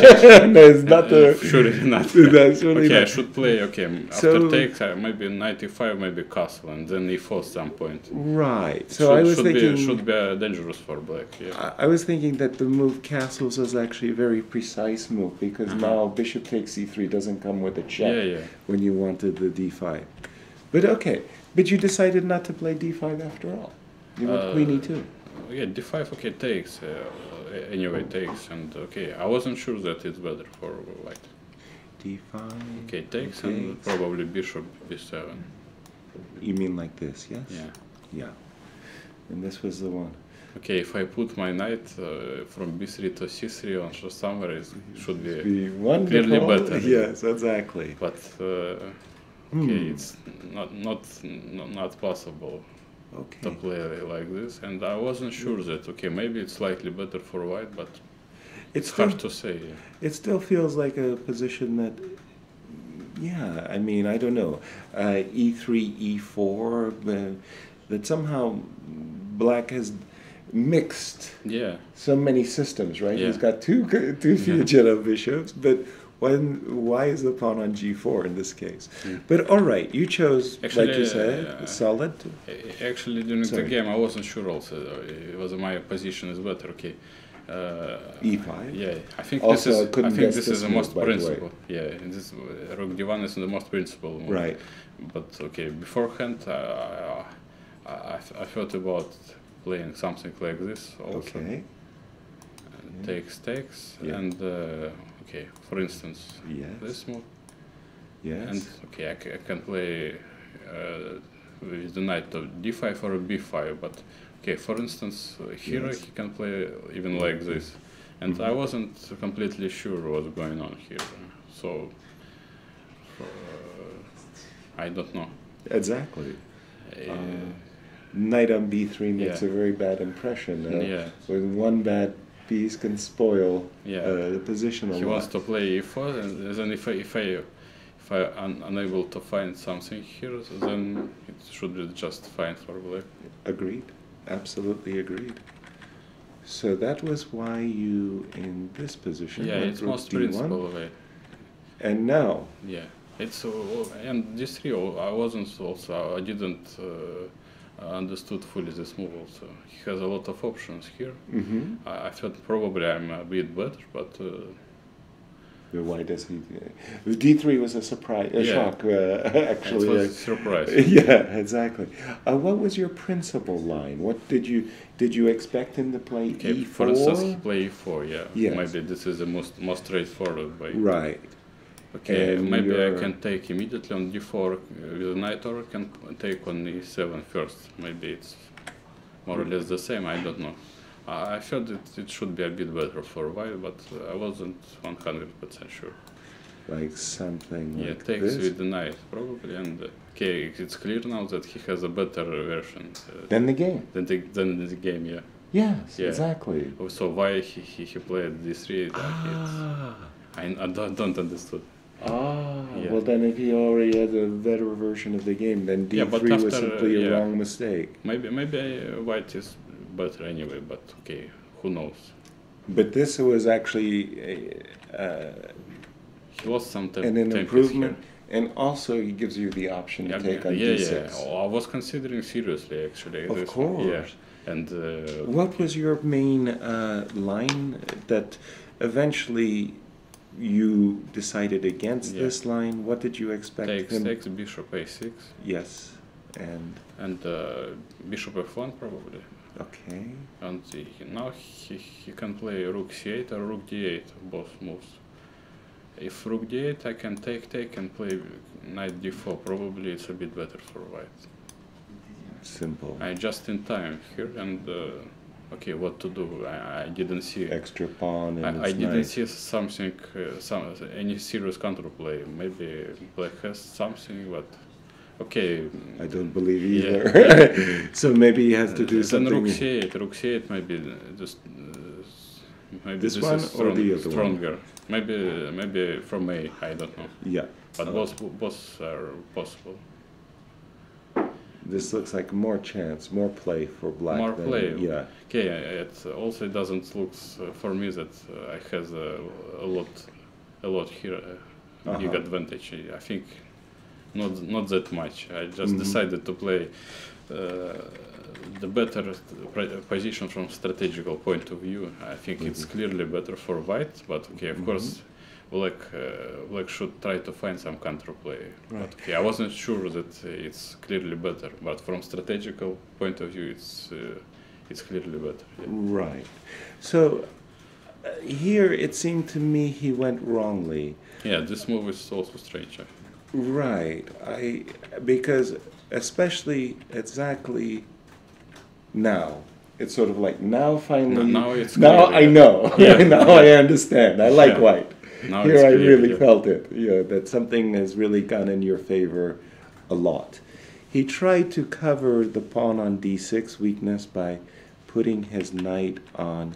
[SPEAKER 3] No, it's not the.
[SPEAKER 7] Surely not.
[SPEAKER 3] That's really
[SPEAKER 7] Okay, I
[SPEAKER 3] not.
[SPEAKER 7] should play. Okay,
[SPEAKER 3] So-
[SPEAKER 7] after takes, maybe knight e5, maybe castle, and then e4 some point.
[SPEAKER 3] Right. So I was thinking.
[SPEAKER 7] should be dangerous for black. Yeah.
[SPEAKER 3] I was thinking that the move castles is actually a very precise move because now bishop takes e3 doesn't come with a check
[SPEAKER 7] Yeah.
[SPEAKER 3] when you wanted the d5. But okay, but you decided not to play d5 after all. You went queen e2.
[SPEAKER 7] Yeah, d5. Okay, takes. Anyway, takes, and okay, I wasn't sure that it's better for white.
[SPEAKER 3] d5.
[SPEAKER 7] Okay, takes,
[SPEAKER 3] Okay.
[SPEAKER 7] and probably bishop b7.
[SPEAKER 3] You mean like this, yes?
[SPEAKER 7] Yeah.
[SPEAKER 3] Yeah. And this was the one.
[SPEAKER 7] Okay, if I put my knight from b3 to c3 on somewhere, it should be.
[SPEAKER 3] Be wonderful.
[SPEAKER 7] Clearly better.
[SPEAKER 3] Yes, exactly.
[SPEAKER 7] But okay, it's not possible to
[SPEAKER 3] Okay.
[SPEAKER 7] play like this, and I wasn't sure that okay, maybe it's slightly better for white, but it's
[SPEAKER 3] still-
[SPEAKER 7] hard to say. Yeah.
[SPEAKER 3] It still feels like a position that, yeah, I mean, I don't know, e3, e4, that somehow black has mixed
[SPEAKER 7] Yeah.
[SPEAKER 3] so many systems, right?
[SPEAKER 7] Yeah.
[SPEAKER 3] He's got two fugitive bishops, but why is the pawn on g4 in this case? But all right, you chose,
[SPEAKER 7] Actually,
[SPEAKER 3] like you said, solid.
[SPEAKER 7] Actually, during
[SPEAKER 3] Sorry.
[SPEAKER 7] the game, I wasn't sure also. It was my position is better. Okay.
[SPEAKER 3] E5.
[SPEAKER 7] Yeah, I think
[SPEAKER 3] Also, I
[SPEAKER 7] this is.
[SPEAKER 3] couldn't
[SPEAKER 7] I think
[SPEAKER 3] guess
[SPEAKER 7] this
[SPEAKER 3] this
[SPEAKER 7] is the
[SPEAKER 3] move,
[SPEAKER 7] most
[SPEAKER 3] by the way.
[SPEAKER 7] principal. Yeah, and this rook d1 is the most principal move.
[SPEAKER 3] Right.
[SPEAKER 7] But okay, beforehand, I thought about playing something like this also.
[SPEAKER 3] Okay.
[SPEAKER 7] Takes,
[SPEAKER 3] Yeah.
[SPEAKER 7] and okay, for instance,
[SPEAKER 3] Yes.
[SPEAKER 7] this move,
[SPEAKER 3] Yes.
[SPEAKER 7] and okay, I can play with the knight of d5 or b5, but okay, for instance, here
[SPEAKER 3] Yes.
[SPEAKER 7] he can play even like this, and I wasn't completely sure what's going on here, so I don't know.
[SPEAKER 3] Exactly. Knight on b3 makes
[SPEAKER 7] Yeah.
[SPEAKER 3] a very bad impression.
[SPEAKER 7] Yeah.
[SPEAKER 3] With one bad piece can spoil
[SPEAKER 7] Yeah.
[SPEAKER 3] the position a
[SPEAKER 7] He
[SPEAKER 3] lot.
[SPEAKER 7] wants to play e4, and then if I'm unable to find something here, then it should be just fine for black.
[SPEAKER 3] Agreed. Absolutely agreed. So that was why you, in this position,
[SPEAKER 7] Yeah,
[SPEAKER 3] went
[SPEAKER 7] it's
[SPEAKER 3] rook
[SPEAKER 7] most
[SPEAKER 3] d1.
[SPEAKER 7] principal way.
[SPEAKER 3] And now,
[SPEAKER 7] Yeah, it's and d3. I wasn't also. I didn't understood fully this move. Also, he has a lot of options here. I thought probably I'm a bit better, but
[SPEAKER 3] Why does he? D3 was a surprise, a shock, actually.
[SPEAKER 7] It was a surprise.
[SPEAKER 3] Yeah, exactly. What was your principal line? What did you expect him to play?
[SPEAKER 7] Okay,
[SPEAKER 3] E4?
[SPEAKER 7] for instance, he play E4. Yeah.
[SPEAKER 3] Yes.
[SPEAKER 7] Maybe this is the most straightforward way.
[SPEAKER 3] Right.
[SPEAKER 7] Okay,
[SPEAKER 3] And
[SPEAKER 7] maybe I can take immediately on D4 with a knight, or I can take on E7 first. Maybe it's more or less the same. I don't know. I felt it should be a bit better for white, but I wasn't 100% sure.
[SPEAKER 3] Like something like
[SPEAKER 7] takes
[SPEAKER 3] this?
[SPEAKER 7] with the knight, probably, and okay, it's clear now that he has a better version.
[SPEAKER 3] Than the game?
[SPEAKER 7] Than the game, yeah.
[SPEAKER 3] Yes,
[SPEAKER 7] Yeah.
[SPEAKER 3] exactly.
[SPEAKER 7] So why he played D3, I don't understand. Yeah.
[SPEAKER 3] Well then if he already had a better version of the game, then D3
[SPEAKER 7] but
[SPEAKER 3] was
[SPEAKER 7] after,
[SPEAKER 3] simply a wrong mistake.
[SPEAKER 7] Maybe white is better anyway, but okay, who knows?
[SPEAKER 3] But this was actually
[SPEAKER 7] he lost some
[SPEAKER 3] an improvement, and also he gives you the option to take on D6.
[SPEAKER 7] Yeah. I was considering seriously, actually.
[SPEAKER 3] Of course.
[SPEAKER 7] Yeah. And
[SPEAKER 3] what was your main line that eventually you decided against this line? What did you expect him?
[SPEAKER 7] Takes bishop A6.
[SPEAKER 3] Yes,
[SPEAKER 7] and bishop F1 probably.
[SPEAKER 3] Okay.
[SPEAKER 7] And now he can play rook C8 or rook D8, both moves. If rook D8, I can take and play knight D4. Probably it's a bit better for white.
[SPEAKER 3] Simple.
[SPEAKER 7] I just in time here, and okay, what to do? I didn't see
[SPEAKER 3] extra pawn.
[SPEAKER 7] I didn't see something, any serious counterplay. Maybe black has something, but okay.
[SPEAKER 3] I don't believe either. So maybe he has to do something.
[SPEAKER 7] Then rook C8 maybe just maybe
[SPEAKER 3] this one
[SPEAKER 7] is
[SPEAKER 3] or the other
[SPEAKER 7] stronger. One? Maybe from A. I don't know.
[SPEAKER 3] Yeah.
[SPEAKER 7] But both are possible.
[SPEAKER 3] This looks like more chance, more play for black.
[SPEAKER 7] More play.
[SPEAKER 3] Yeah.
[SPEAKER 7] Okay. It also doesn't look for me that I has a lot here, big advantage. I think not that much. I just decided to play the better position from strategical point of view. I think it's clearly better for white, but okay, of course, black should try to find some counterplay.
[SPEAKER 3] Right.
[SPEAKER 7] But okay, I wasn't sure that it's clearly better, but from strategical point of view, it's clearly better. Yeah.
[SPEAKER 3] Right. So here it seemed to me he went wrongly.
[SPEAKER 7] Yeah, this move is also strange.
[SPEAKER 3] Right. Because especially exactly now, it's sort of like now finally.
[SPEAKER 7] Now it's
[SPEAKER 3] now
[SPEAKER 7] clear,
[SPEAKER 3] I know.
[SPEAKER 7] Yeah.
[SPEAKER 3] Now I understand. I like white.
[SPEAKER 7] Now
[SPEAKER 3] Here
[SPEAKER 7] it's
[SPEAKER 3] I
[SPEAKER 7] clear,
[SPEAKER 3] really felt it. Yeah, that something has really gone in your favor a lot. He tried to cover the pawn on d6 weakness by putting his knight on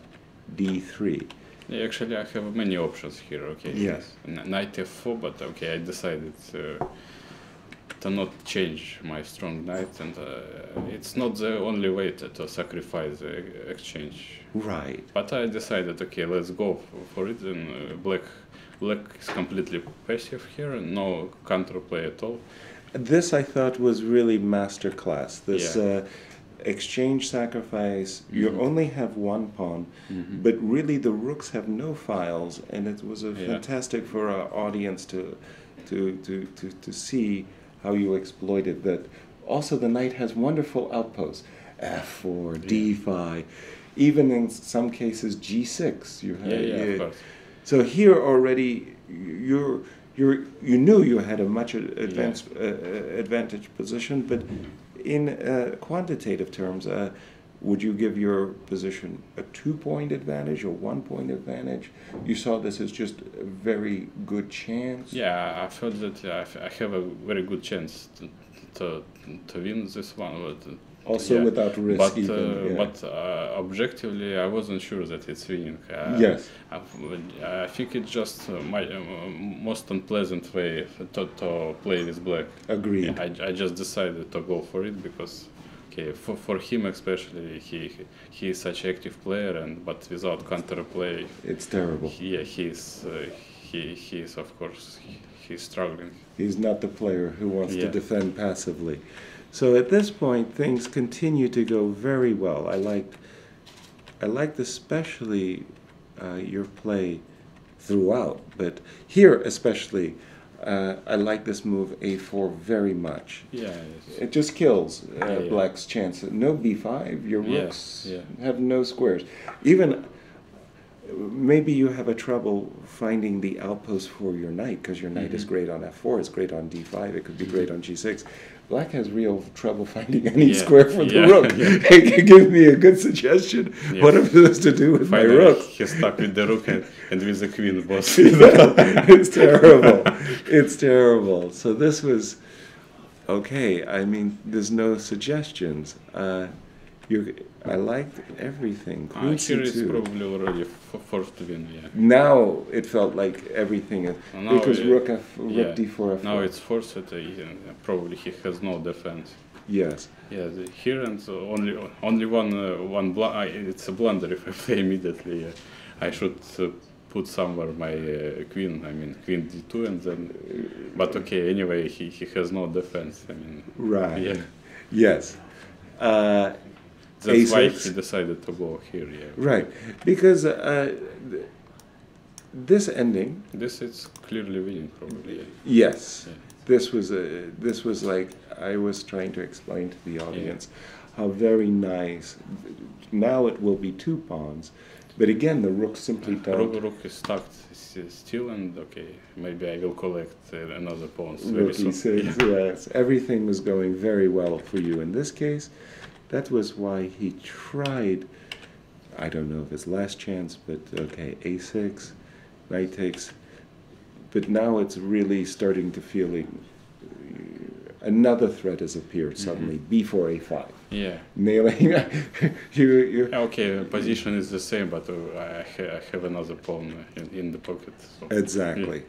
[SPEAKER 3] d3.
[SPEAKER 7] Yeah, actually, I have many options here. Okay.
[SPEAKER 3] Yes.
[SPEAKER 7] Knight f4, but okay, I decided to not change my strong knight, and it's not the only way to sacrifice the exchange.
[SPEAKER 3] Right.
[SPEAKER 7] But I decided, okay, let's go for it. And black is completely passive here, and no counterplay at all.
[SPEAKER 3] This I thought was really masterclass. This exchange sacrifice. You only have one pawn, but really the rooks have no files, and it was fantastic for our audience to see how you exploited that. Also, the knight has wonderful outposts: f4, d5, even in some cases g6. You have,
[SPEAKER 7] of course.
[SPEAKER 3] So here already you knew you had a much advantage position, but in quantitative terms, would you give your position a 2-point advantage or 1-point advantage? You saw this as just a very good chance.
[SPEAKER 7] Yeah, I felt that I have a very good chance to win this one. But,
[SPEAKER 3] also without risk,
[SPEAKER 7] but objectively, I wasn't sure that it's winning.
[SPEAKER 3] Yes.
[SPEAKER 7] I think it's just my most unpleasant way to play with black.
[SPEAKER 3] Agreed.
[SPEAKER 7] I just decided to go for it because, okay, for him especially, he is such an active player, but without counterplay,
[SPEAKER 3] it's terrible.
[SPEAKER 7] He is of course he's struggling.
[SPEAKER 3] He's not the player who wants to defend passively. So at this point, things continue to go very well. I liked especially your play throughout. But here especially, I like this move A4 very much.
[SPEAKER 7] Yeah.
[SPEAKER 3] It just kills
[SPEAKER 7] Yeah.
[SPEAKER 3] Black's chance. No B5, your
[SPEAKER 7] Yeah,
[SPEAKER 3] rooks
[SPEAKER 7] yeah.
[SPEAKER 3] have no squares. Even maybe you have a trouble finding the outpost for your knight because your knight is great on F4, it's great on D5, it could be great on G6. Black has real trouble finding any
[SPEAKER 7] Yeah,
[SPEAKER 3] square for the
[SPEAKER 7] yeah,
[SPEAKER 3] rook.
[SPEAKER 7] yeah.
[SPEAKER 3] Give me a good suggestion.
[SPEAKER 7] Yeah.
[SPEAKER 3] What am I supposed to do with
[SPEAKER 7] Finally,
[SPEAKER 3] my rook?
[SPEAKER 7] he's stuck with the rook and with the queen boss.
[SPEAKER 3] It's terrible. It's terrible. So this was okay. I mean, there's no suggestions. I liked everything. Queen
[SPEAKER 7] Here is
[SPEAKER 3] C2.
[SPEAKER 7] probably already forced to win, yeah.
[SPEAKER 3] Now it felt like everything is
[SPEAKER 7] Now
[SPEAKER 3] because
[SPEAKER 7] it-
[SPEAKER 3] rook
[SPEAKER 7] yeah.
[SPEAKER 3] D4 F4.
[SPEAKER 7] Now it's forced, probably he has no defense.
[SPEAKER 3] Yes.
[SPEAKER 7] Yeah, here and only one it's a blunder if I play immediately. I should put somewhere my queen. I mean queen d2 and then. But okay, anyway, he has no defense. I mean.
[SPEAKER 3] Right.
[SPEAKER 7] Yeah.
[SPEAKER 3] Yes.
[SPEAKER 7] That's why
[SPEAKER 3] A6.
[SPEAKER 7] he decided to go here. Yeah.
[SPEAKER 3] Right, because this ending.
[SPEAKER 7] This is clearly winning, probably. Yeah.
[SPEAKER 3] Yes.
[SPEAKER 7] Yeah.
[SPEAKER 3] This was like I was trying to explain to the audience how very nice. Now it will be 2 pawns, but again the rook simply don't.
[SPEAKER 7] Rook is stuck still, and okay, maybe I will collect another pawn very
[SPEAKER 3] Rook
[SPEAKER 7] soon.
[SPEAKER 3] E6, yes. Everything was going very well for you in this case. That was why he tried, I don't know if it's last chance, but okay, A6, knight takes. But now it's really starting to feel another threat has appeared suddenly, B4, A5.
[SPEAKER 7] Yeah.
[SPEAKER 3] Nailing, you
[SPEAKER 7] Okay, position is the same, but I have another pawn in the pocket. So
[SPEAKER 3] exactly.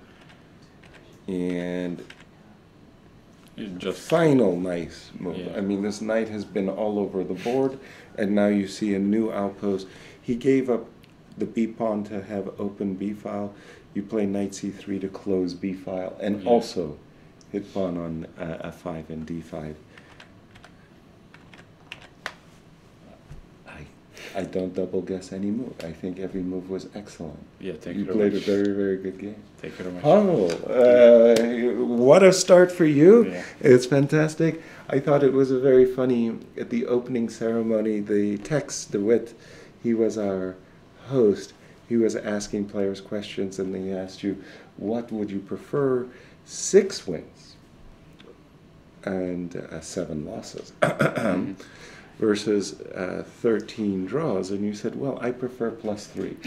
[SPEAKER 3] And
[SPEAKER 7] it just
[SPEAKER 3] final nice move.
[SPEAKER 7] Yeah.
[SPEAKER 3] I mean, this knight has been all over the board, and now you see a new outpost. He gave up the B pawn to have open B file. You play knight C3 to close B file, and also hit pawn on F5 and D5. I don't double guess any move. I think every move was excellent.
[SPEAKER 7] Yeah, thank
[SPEAKER 3] You
[SPEAKER 7] you
[SPEAKER 3] played
[SPEAKER 7] very
[SPEAKER 3] a
[SPEAKER 7] much.
[SPEAKER 3] very, very good game.
[SPEAKER 7] Thank you very much.
[SPEAKER 3] Oh, what a start for you.
[SPEAKER 7] Yeah.
[SPEAKER 3] It's fantastic. I thought it was a very funny, at the opening ceremony, the Tex DeWitt, he was our host. He was asking players questions, and they asked you, what would you prefer, 6 wins and 7 losses versus 13 draws? And you said, well, I prefer +3.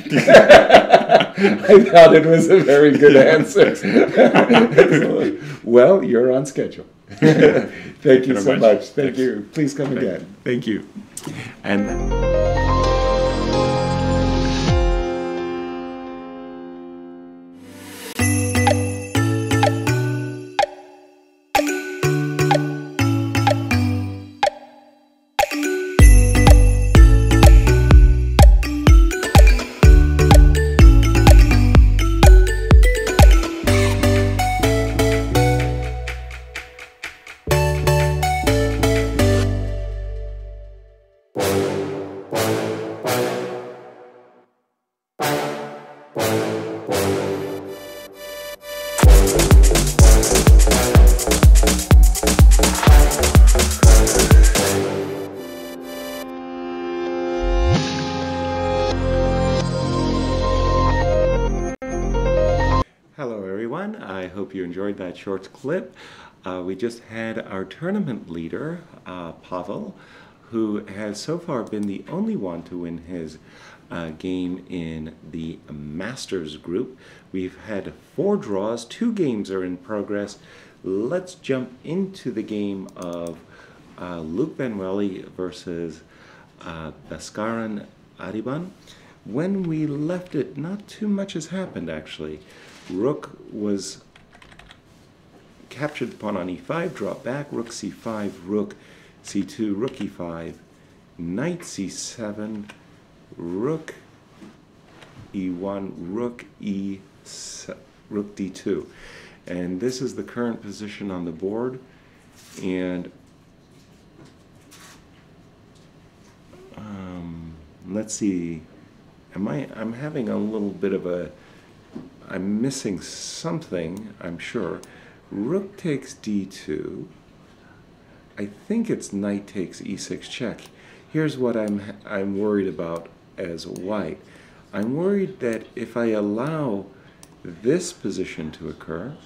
[SPEAKER 3] I thought it was a very good answer. Well, you're on schedule. Thank you so much. Thank you. Please come again. Thank you. And hello, everyone. I hope you enjoyed that short clip. We just had our tournament leader, Pavel, who has so far been the only one to win his game in the Masters group. We've had 4 draws, 2 games are in progress. Let's jump into the game of Luke Benwelli versus Bhaskaran Adiban. When we left it, not too much has happened, actually. Rook was captured the pawn on e5, drop back, rook c5, rook c2, rook e5, knight c7, rook e1, rook rook d2. And this is the current position on the board. And let's see. I'm having a little bit of a I'm missing something, I'm sure. Rook takes d2. I think it's knight takes e6 check. Here's what I'm worried about as white. I'm worried that if I allow this position to occur,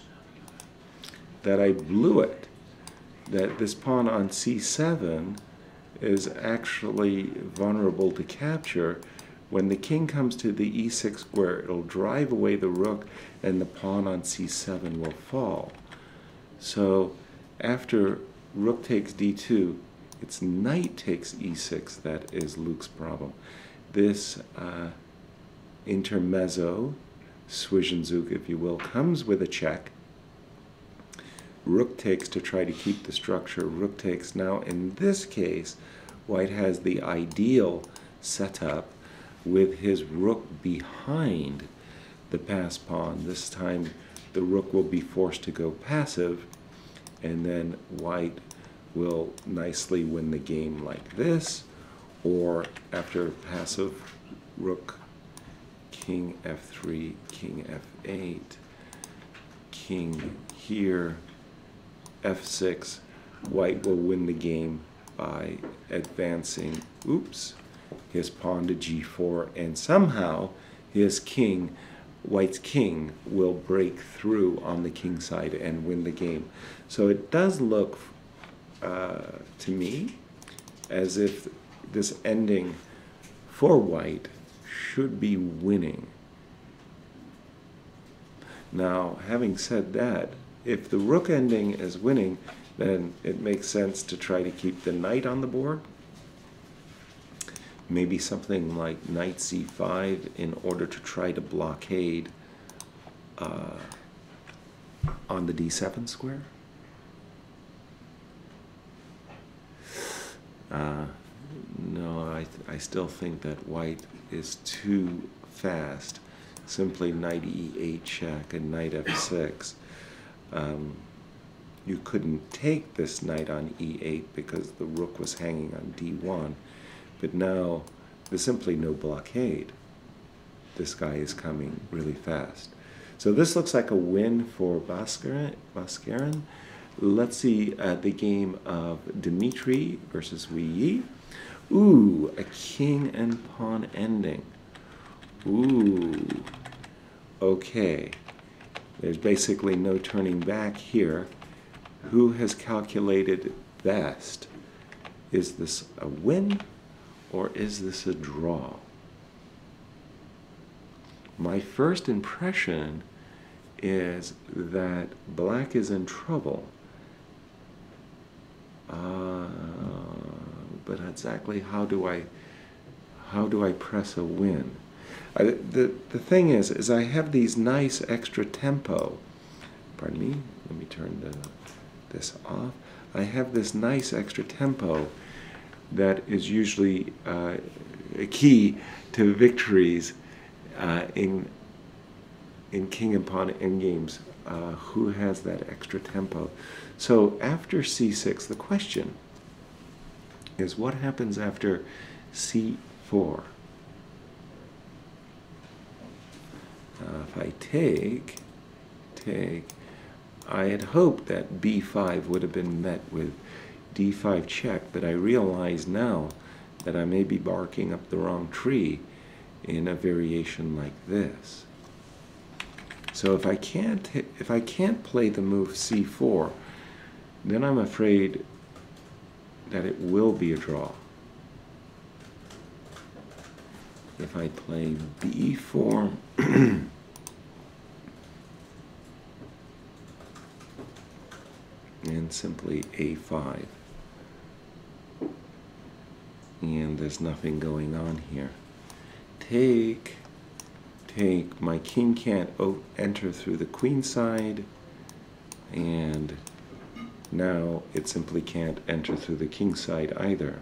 [SPEAKER 3] that I blew it, that this pawn on c7 is actually vulnerable to capture. When the king comes to the e6 square, it'll drive away the rook and the pawn on c7 will fall. So after rook takes d2, it's knight takes e6 that is Luke's problem. This intermezzo, Zwischenzug if you will, comes with a check. Rook takes to try to keep the structure. Rook takes. Now in this case, white has the ideal setup with his rook behind the passed pawn. This time the rook will be forced to go passive, and then white will nicely win the game like this, or after passive rook, king f3, king f8, king here, f6, white will win the game by advancing, his pawn to g4, and somehow his king, white's king, will break through on the king side and win the game. So it does look to me as if this ending for white should be winning. Now, having said that, if the rook ending is winning, then it makes sense to try to keep the knight on the board. Maybe something like knight c5 in order to try to blockade on the d7 square. No, I still think that white is too fast. Simply knight e8 check and knight f6. You couldn't take this knight on e8 because the rook was hanging on d1. But now there's simply no blockade. This guy is coming really fast. So this looks like a win for Bhaskaran. Let's see the game of Dmitry versus Wei Yi. Ooh, a king and pawn ending. Ooh, okay. There's basically no turning back here. Who has calculated best? Is this a win or is this a draw? My first impression is that black is in trouble. But exactly how do I press a win? The thing is I have these nice extra tempo. Pardon me. Let me turn this off. I have this nice extra tempo that is usually a key to victories in king and pawn endgames. Who has that extra tempo? So after c6, the question is what happens after c4? If I take, I had hoped that b5 would have been met with d5 check, but I realize now that I may be barking up the wrong tree in a variation like this. So if I can't play the move c4, then I'm afraid that it will be a draw. If I play b4, and simply a5, and there's nothing going on here. Take, my king can't enter through the queen side, and now it simply can't enter through the king side either.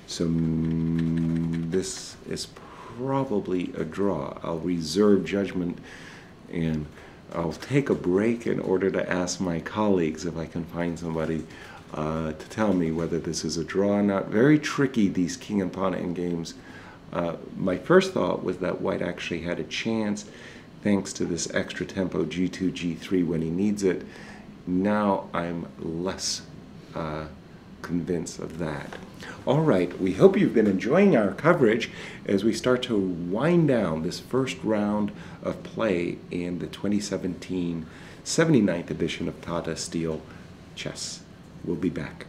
[SPEAKER 3] So this is probably a draw. I'll reserve judgment and I'll take a break in order to ask my colleagues if I can find somebody to tell me whether this is a draw or not. Very tricky, these king and pawn endgames. My first thought was that white actually had a chance thanks to this extra tempo G2, G3 when he needs it. Now I'm less convinced of that. All right, we hope you've been enjoying our coverage as we start to wind down this first round of play in the 2017 79th edition of Tata Steel Chess. We'll be back.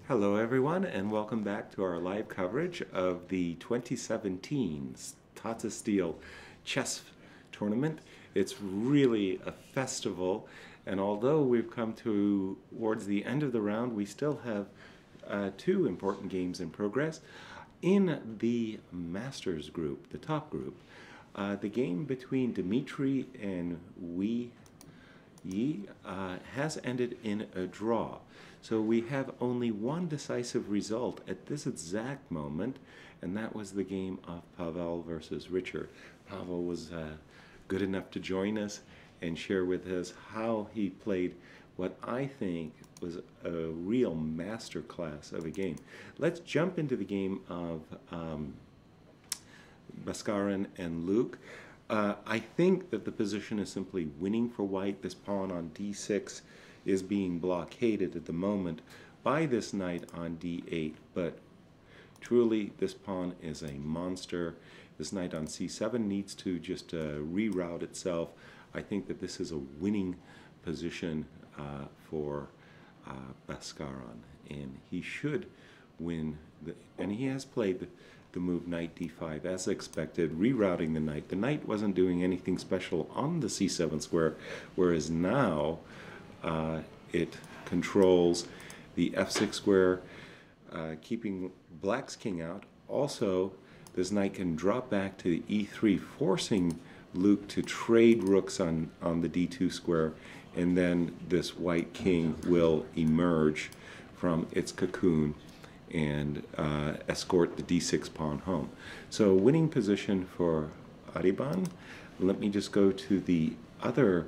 [SPEAKER 1] Hello everyone, and welcome back to our live coverage of the 2017 Tata Steel Chess Tournament. It's really a festival, and although we've come towards the end of the round, we still have two important games in progress. In the Masters group, the top group, the game between Dmitry and Wei Yi has ended in a draw. So we have only one decisive result at this exact moment, and that was the game of Pavel versus Richard. Pavel was good enough to join us and share with us how he played what I think was a real masterclass of a game. Let's jump into the game of Bhaskaran and Luke. I think that the position is simply winning for white. This pawn on d6 is being blockaded at the moment by this knight on d8, but truly this pawn is a monster. This knight on c7 needs to just reroute itself. I think that this is a winning position for Bhaskaran, and he should win, and he has played the move knight d5 as expected, rerouting the knight. The knight wasn't doing anything special on the c7 square, whereas now it controls the f6 square, keeping black's king out. Also, this knight can drop back to e3, forcing Luke to trade rooks on the d2 square, and then this white king will emerge from its cocoon and escort the d6 pawn home. So winning position for Ariban. Let me just go to the other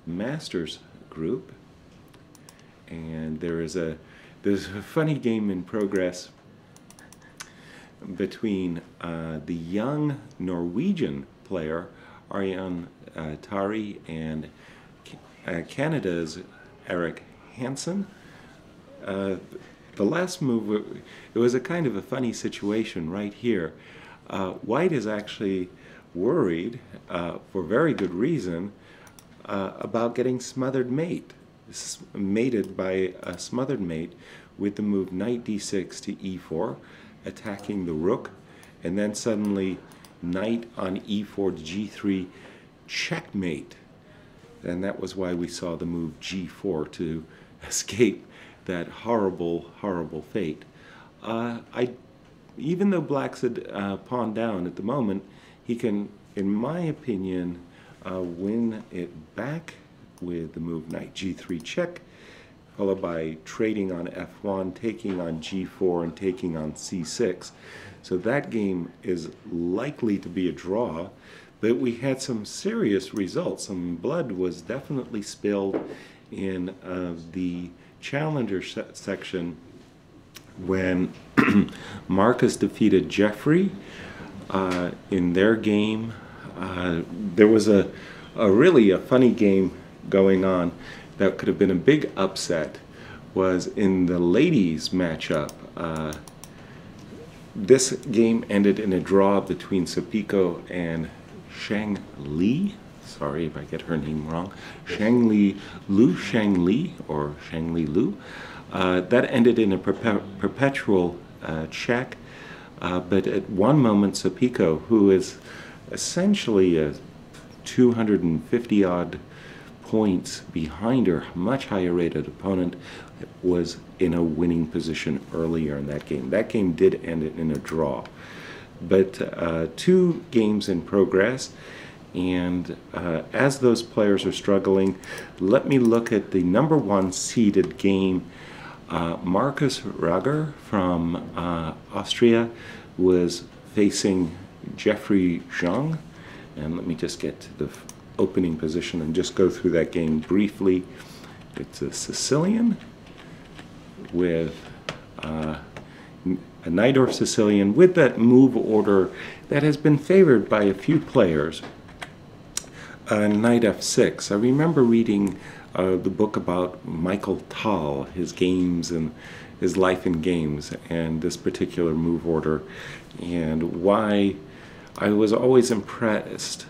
[SPEAKER 1] Masters group, and there's a funny game in progress between the young Norwegian player Arian Tari and Canada's Eric Hansen. The last move, it was a kind of a funny situation right here. White is actually worried, for very good reason, about getting smothered mate. This is mated by a smothered mate with the move knight d6 to e4, attacking the rook, and then suddenly knight on e4 to g3, checkmate. And that was why we saw the move g4 to escape that horrible, horrible fate. Even though black's a pawn down at the moment, he can, in my opinion, win it back with the move knight g3 check, followed by trading on f1, taking on g4, and taking on c6. So that game is likely to be a draw, but we had some serious results. Some blood was definitely spilled in the challenger section when Marcus defeated Jeffrey in their game. There was a really funny game going on that could have been a big upset. Was in the ladies matchup. This game ended in a draw between Sapiko and Shang Li. Sorry if I get her name wrong. Shang Li or Shang Li Lu. That ended in a perpetual check. But at one moment, Sapiko, who is essentially a 250-odd points behind her, much higher rated opponent, was in a winning position earlier in that game. That game did end in a draw. But two games in progress, and as those players are struggling, let me look at the #1 seeded game. Markus Rager from Austria was facing Jeffrey Zhang, and let me just get to the opening position and just go through that game briefly. It's a Sicilian with a Najdorf Sicilian with that move order that has been favored by a few players. Knight f6. I remember reading the book about Michael Tal, his games and his life in games, and this particular move order, and why I was always impressed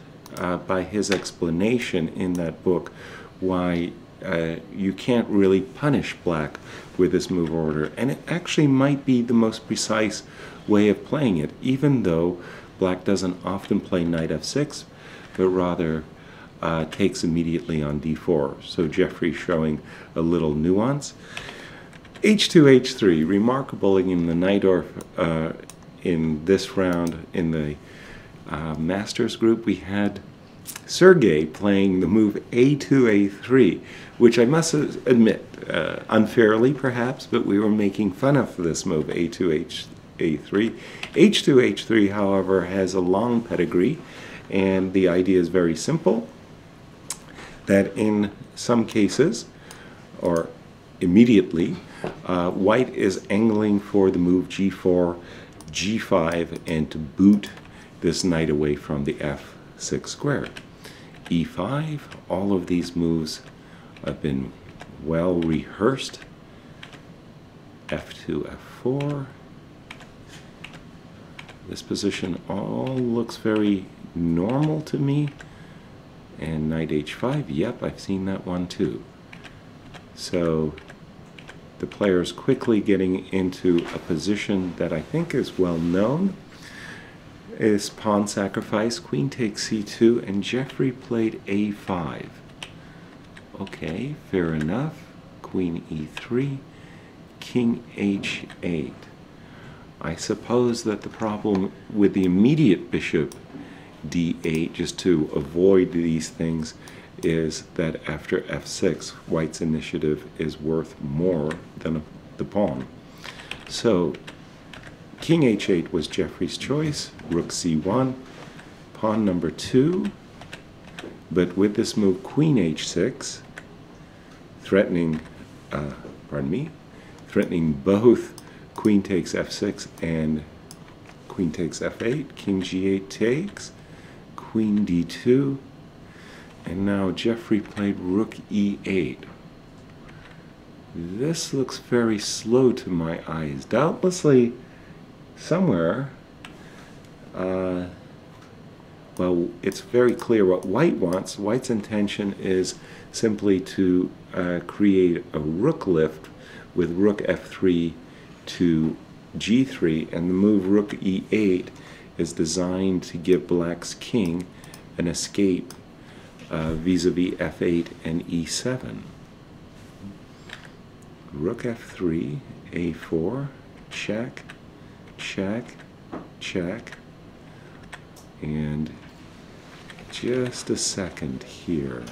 [SPEAKER 1] by his explanation in that book, why you can't really punish black with this move order, and it actually might be the most precise way of playing it, even though black doesn't often play knight f6, but rather takes immediately on d4. So Jeffrey showing a little nuance. h2, h3, remarkable in the Najdorf in this round in the Masters group. We had Sergey playing the move a2, a3, which I must admit, unfairly perhaps, but we were making fun of this move, a2, a3. h2, h3, however, has a long pedigree, and the idea is very simple, that in some cases, or immediately, white is angling for the move g4, g5, and to boot this knight away from the f6 square. e5, all of these moves have been well rehearsed. f2, f4. This position all looks very normal to me. And knight h5, yep, I've seen that one too. So the player's quickly getting into a position that I think is well known, is pawn sacrifice, queen takes c2, and Jeffrey played a5. Okay, fair enough. Queen e3, king h8. I suppose that the problem with the immediate bishop d8, just to avoid these things, is that after f6, white's initiative is worth more than the pawn. So king h8 was Jeffrey's choice, rook c1, pawn number 2, but with this move queen h6, threatening threatening both queen takes f6 and queen takes f8, king g8 takes, queen d2, and now Jeffrey played rook e8. This looks very slow to my eyes. Doubtlessly, somewhere, well, it's very clear what white wants. White's intention is simply to create a rook lift with rook f3 to g3, and the move rook e8 is designed to give black's king an escape vis-a-vis f8 and e7. Rook f3, a4, check, check, check, and just a second here,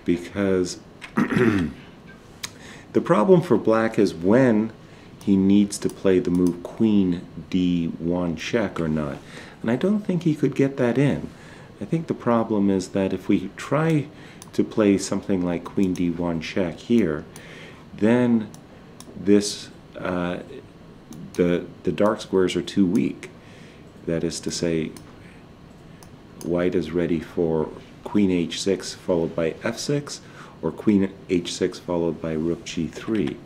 [SPEAKER 1] because the problem for black is when he needs to play the move queen d1 check or not, and I don't think he could get that in. I think the problem is that if we try to play something like queen d1 check here, then this the dark squares are too weak. That is to say, white is ready for queen h6 followed by f6, or queen h6 followed by rook g3.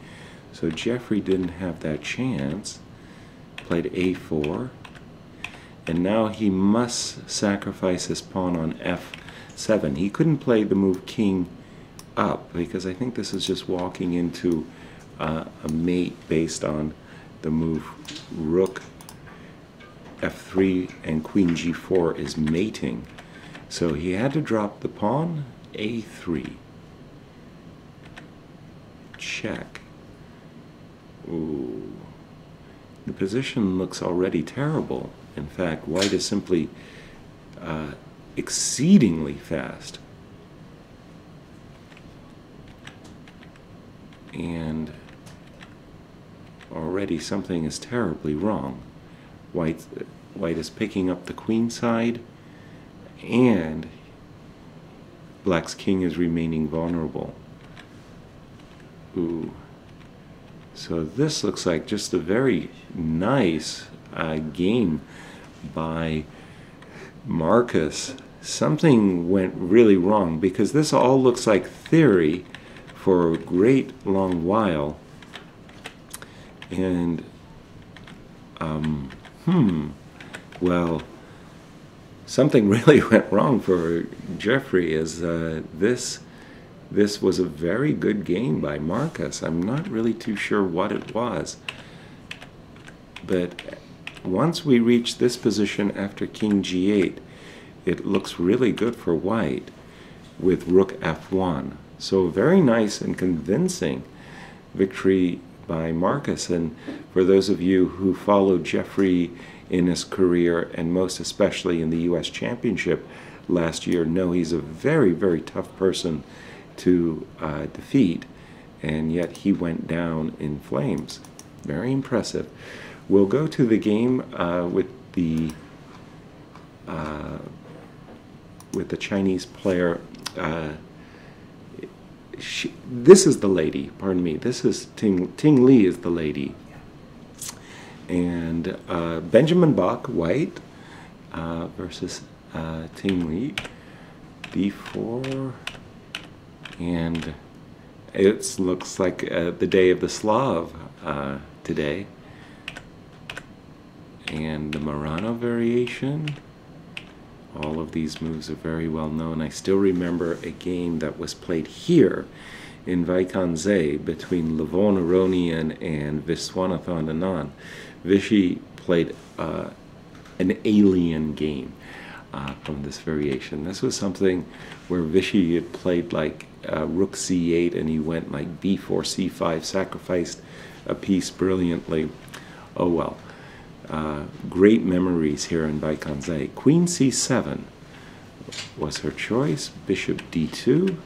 [SPEAKER 1] So Jeffrey didn't have that chance, played a4, and now he must sacrifice his pawn on f7. He couldn't play the move king up, because I think this is just walking into a mate based on the move rook f3 and queen g4 is mating. So he had to drop the pawn, a3. Check. Ooh. The position looks already terrible. In fact, white is simply exceedingly fast. And already something is terribly wrong. White is picking up the queen side, and black's king is remaining vulnerable. Ooh. So this looks like just a very nice game by Marcus. Something went really wrong, because this all looks like theory for a great long while, and well, something really went wrong for Jeffrey, as this
[SPEAKER 3] this was a very good game by Marcus. I'm not really too sure what it was. But once we reach this position after king g8, it looks really good for white with rook f1. So very nice and convincing victory by Marcus. And for those of you who followed Jeffrey in his career, and most especially in the U.S. Championship last year, know he's a very, very tough person to defeat, and yet he went down in flames. Very impressive. We'll go to the game with the Chinese player. This is the lady, pardon me. This is Ting Li is the lady. And Benjamin Bach, white, versus Ting Li, d4. And it looks like the day of the Slav today. And the Marano variation. All of these moves are very well known. I still remember a game that was played here in Vaikanze between Levon Aronian and Viswanathan Anand. Vishy played an alien game from this variation. This was something where Vishy had played like rook c8, and he went like b4, c5, sacrificed a piece brilliantly. Oh well. Great memories here in Vaikanze. Queen c7 was her choice. Bishop d2.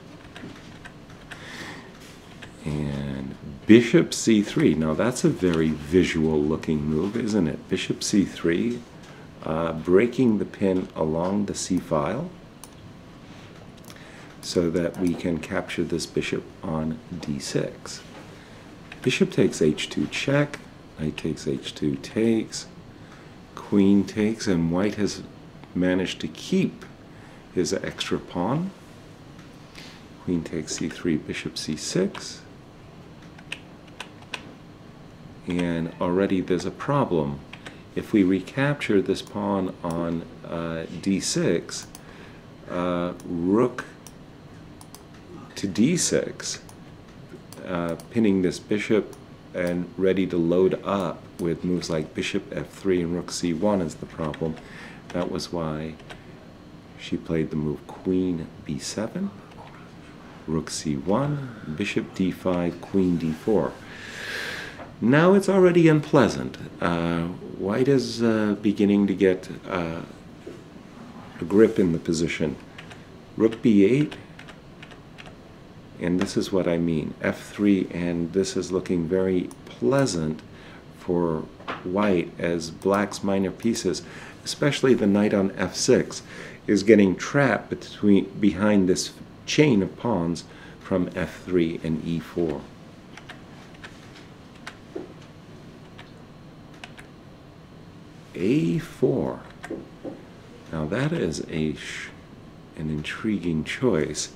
[SPEAKER 3] And bishop c3. Now that's a very visual looking move, isn't it? Bishop c3, breaking the pin along the c file so that we can capture this bishop on d6. Bishop takes h2 check. Knight takes h2 takes, queen takes, and white has managed to keep his extra pawn. Queen takes c3, bishop c6. And already there's a problem. If we recapture this pawn on d6, rook to d6, pinning this bishop and ready to load up with moves like bishop f3 and rook c1 is the problem. That was why she played the move queen b7, rook c1, bishop d5, queen d4. Now it's already unpleasant. White is beginning to get a grip in the position. Rook b8. And this is what I mean, f3, and this is looking very pleasant for white as black's minor pieces, especially the knight on f6, is getting trapped behind this chain of pawns from f3 and e4. a4. Now that is an intriguing choice,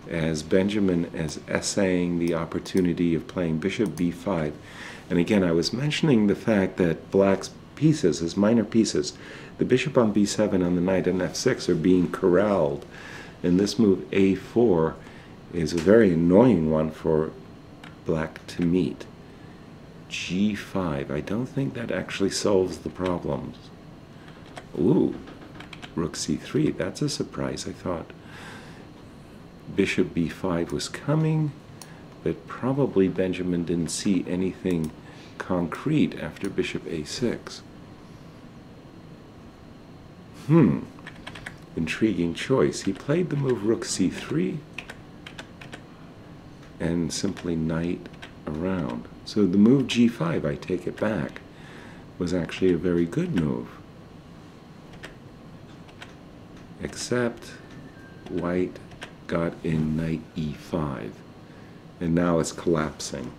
[SPEAKER 3] as Benjamin is essaying the opportunity of playing bishop b5. And again, I was mentioning the fact that black's pieces, his minor pieces, the bishop on b7 and the knight on f6 are being corralled. And this move a4 is a very annoying one for black to meet. g5. I don't think that actually solves the problems. Ooh, rook c3. That's a surprise. I thought bishop b5 was coming, but probably Benjamin didn't see anything concrete after bishop a6. Intriguing choice. He played the move rook c3 and simply knight around. So the move g5, I take it back, was actually a very good move. Except white got in knight e5, and now it's collapsing.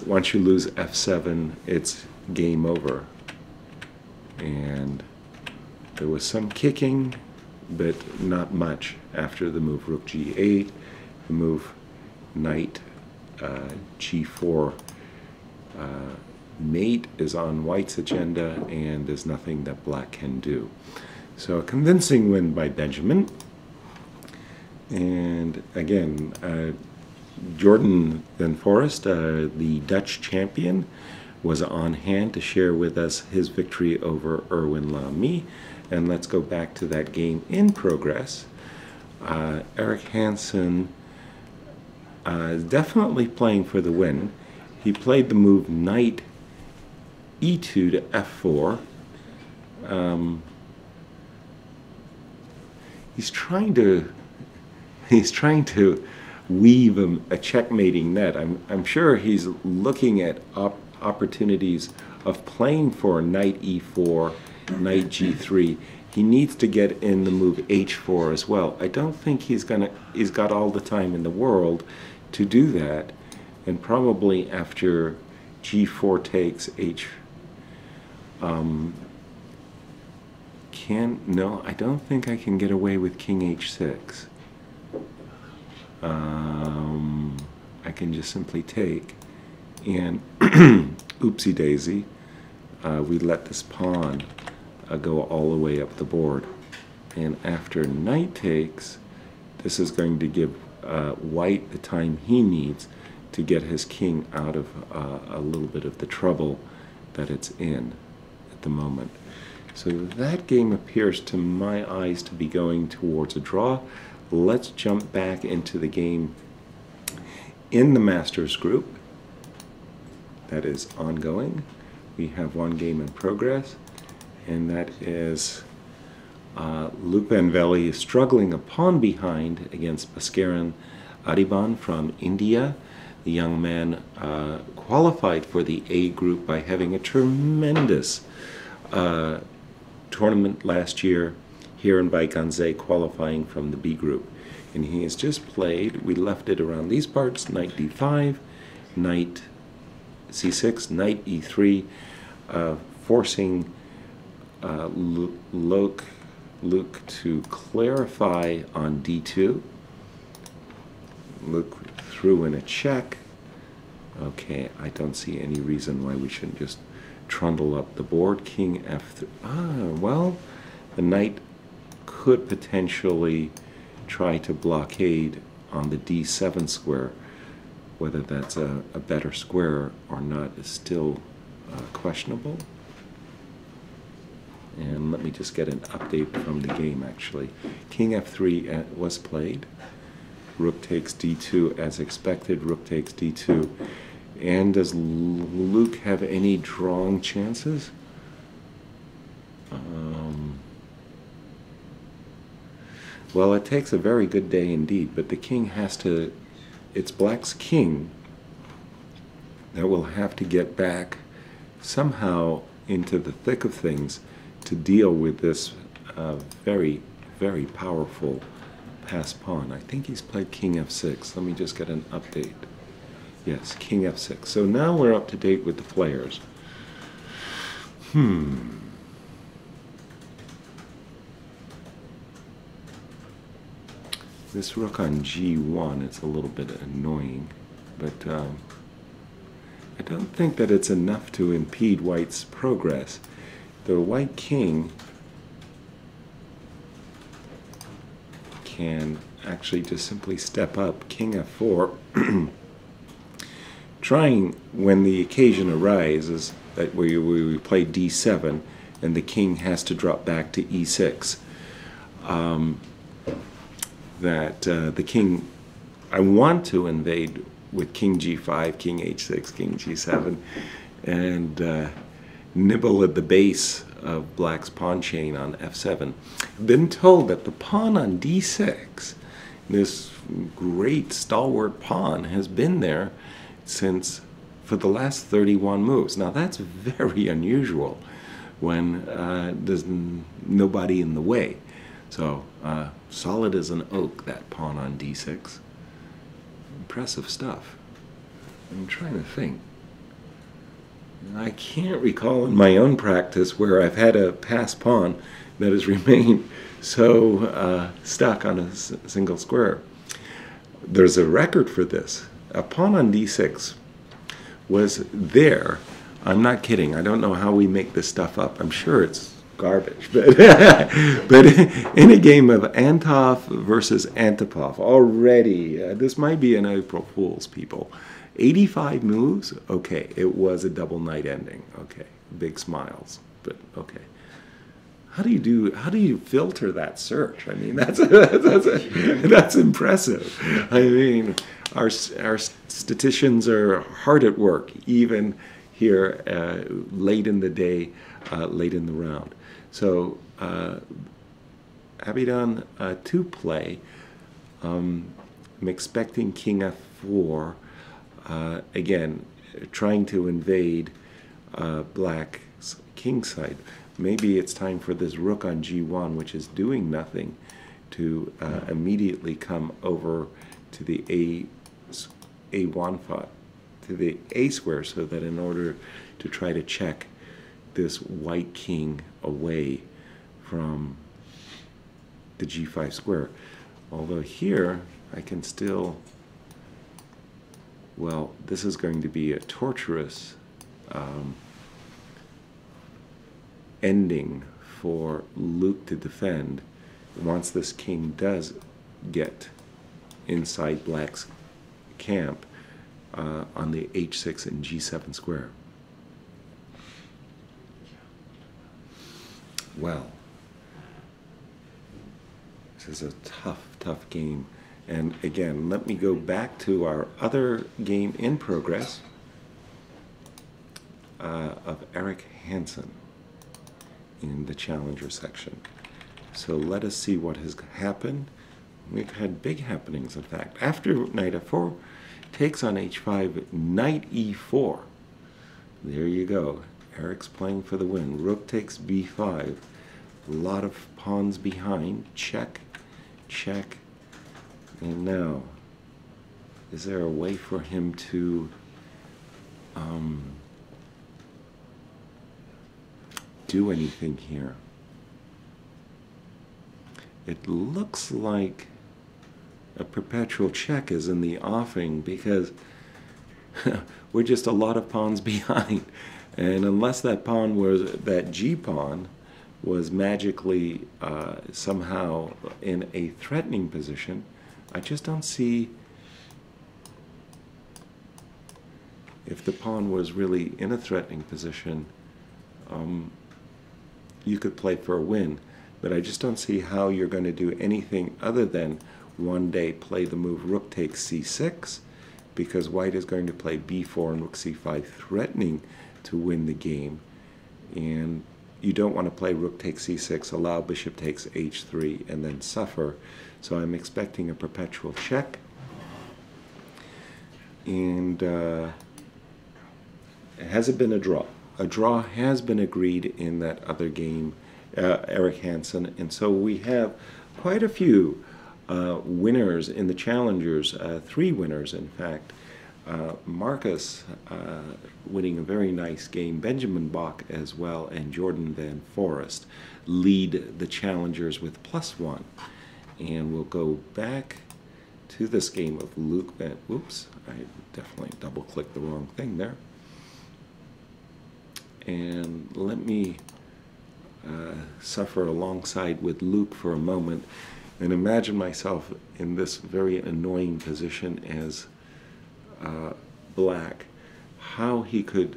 [SPEAKER 3] Once you lose f7, it's game over. And there was some kicking, but not much after the move rook g8, the move knight g4. Mate is on white's agenda, and there's nothing that black can do. So a convincing win by Benjamin. And again, Jordan Van Forest, the Dutch champion, was on hand to share with us his victory over Erwin Lamy. And let's go back to that game in progress. Eric Hansen is definitely playing for the win. He played the move knight e2 to f4. He's trying to weave a checkmating net. I'm sure he's looking at opportunities of playing for knight e4, knight g3. He needs to get in the move h4 as well. I don't think he's got all the time in the world to do that. And probably after g4 takes no, I don't think I can get away with king h6. I can just simply take, and oopsie daisy, we let this pawn go all the way up the board. And after knight takes, this is going to give white the time he needs to get his king out of a little bit of the trouble that it's in at the moment. So that game appears to my eyes to be going towards a draw. Let's jump back into the game in the Masters group that is ongoing. We have one game in progress, and that is Luc Van Velde is struggling a pawn behind against Bhaskaran Adiban from India. The young man qualified for the A group by having a tremendous tournament last year here in Baikonze, qualifying from the B group. And he has just played, we left it around these parts, knight d5, knight c6, knight e3, forcing Luc to clarify on d2. Luc threw in a check. Okay, I don't see any reason why we shouldn't just trundle up the board. King f3. Well, the knight could potentially try to blockade on the d7 square. Whether that's a better square or not is still questionable. And let me just get an update from the game, actually. King f3 was played. Rook takes d2 as expected. Rook takes d2. And does Luc have any drawing chances? Well, it takes a very good day indeed, but the king has to, it's black's king that will have to get back somehow into the thick of things to deal with this very, very powerful pass pawn. I think he's played king f6. Let me just get an update. Yes, king f6. So now we're up to date with the players. This rook on g1, it's a little bit annoying, but I don't think that it's enough to impede white's progress. The white king can actually just simply step up, king f4, trying when the occasion arises that we play d7 and the king has to drop back to e6. The king, I want to invade with king g5, king h6, king g7, and nibble at the base of black's pawn chain on f7. Been told that the pawn on d6, this great stalwart pawn, has been there for the last 31 moves. Now that's very unusual when there's nobody in the way. So solid as an oak, that pawn on d6. Impressive stuff. I'm trying to think. I can't recall in my own practice where I've had a pass pawn that has remained so stuck on a single square. There's a record for this. A pawn on d6 was there. I'm not kidding. I don't know how we make this stuff up. I'm sure it's garbage. But but in a game of Antov versus Antipov, already this might be an April Fool's, people. 85 moves. Okay, it was a double night ending. Okay, big smiles. But okay. How do you filter that search? I mean, that's impressive. I mean, our statisticians are hard at work, even here late in the day, late in the round. So Abidon to play. I'm expecting King F4. Again, trying to invade Black's king side. Maybe it's time for this rook on g1, which is doing nothing, to immediately come over to the a1 file, to the a square, so that in order to try to check this white king away from the g5 square. Although here I can still, well, this is going to be a torturous ending for Luke to defend once this king does get inside Black's camp on the h6 and g7 square. Well, this is a tough game. And again, let me go back to our other game in progress of Eric Hansen in the challenger section. So let us see what has happened. We've had big happenings, in fact. After knight f4, takes on h5, knight e4. There you go. Eric's playing for the win. Rook takes b5. A lot of pawns behind. Check, check. And now, is there a way for him to do anything here? It looks like a perpetual check is in the offing, because we're just a lot of pawns behind. And unless that pawn was, that G pawn was magically somehow in a threatening position, I just don't see if the pawn was really in a threatening position. You could play for a win, but I just don't see how you're going to do anything other than one day play the move rook takes c6, because white is going to play b4 and rook c5, threatening to win the game. And you don't want to play rook takes c6, allow bishop takes h3, and then suffer. So I'm expecting a perpetual check. And has it been a draw? A draw has been agreed in that other game, Eric Hansen, and so we have quite a few winners in the challengers, 3 winners in fact. Marcus winning a very nice game, Benjamin Bach as well, and Jordan Van Forest lead the challengers with +1. And we'll go back to this game of Luke Van, oops, I definitely double-clicked the wrong thing there. And let me suffer alongside with Luke for a moment and imagine myself in this very annoying position as Black, how he could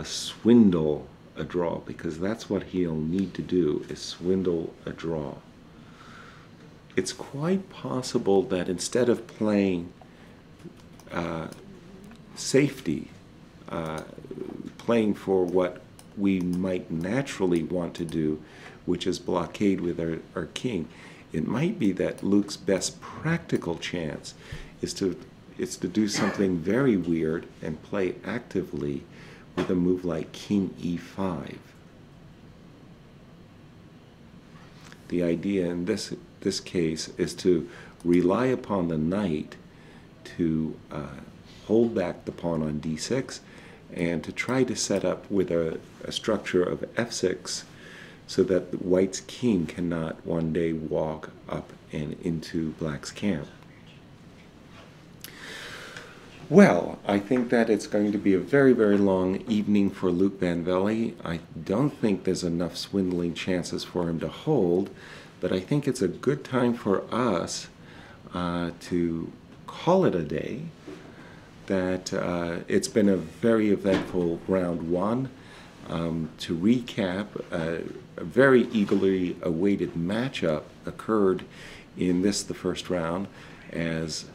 [SPEAKER 3] swindle a draw, because that's what he'll need to do, is swindle a draw. It's quite possible that instead of playing safety, playing for what we might naturally want to do, which is blockade with our king, it might be that Luke's best practical chance is to do something very weird and play actively with a move like king e5. The idea in this case is to rely upon the knight to hold back the pawn on d6, and to try to set up with a structure of f6 so that white's king cannot one day walk up and into Black's camp.
[SPEAKER 1] Well, I think that it's going to be a very, very long evening for Luc Van Velde. I don't think there's enough swindling chances for him to hold, but I think it's a good time for us to call it a day. That it's been a very eventful round one. To recap, a very eagerly awaited matchup occurred in the first round, as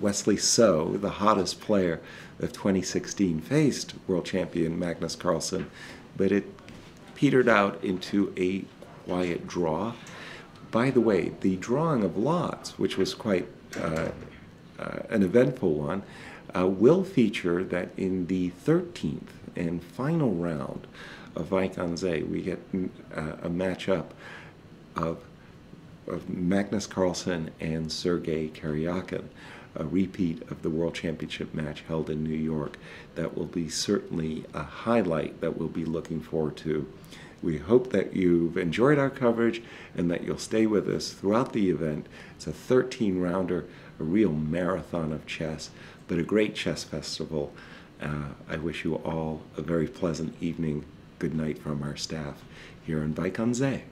[SPEAKER 1] Wesley So, the hottest player of 2016, faced world champion Magnus Carlsen, but it petered out into a quiet draw. By the way, the drawing of lots, which was quite an eventful one, will feature that in the 13th and final round of Vaikanze, we get a matchup of Magnus Carlsen and Sergei Karyakin, a repeat of the World Championship match held in New York. That will be certainly a highlight that we'll be looking forward to. We hope that you've enjoyed our coverage and that you'll stay with us throughout the event. It's a 13-rounder, a real marathon of chess, but a great chess festival. I wish you all a very pleasant evening. Good night from our staff here in Vaikanze.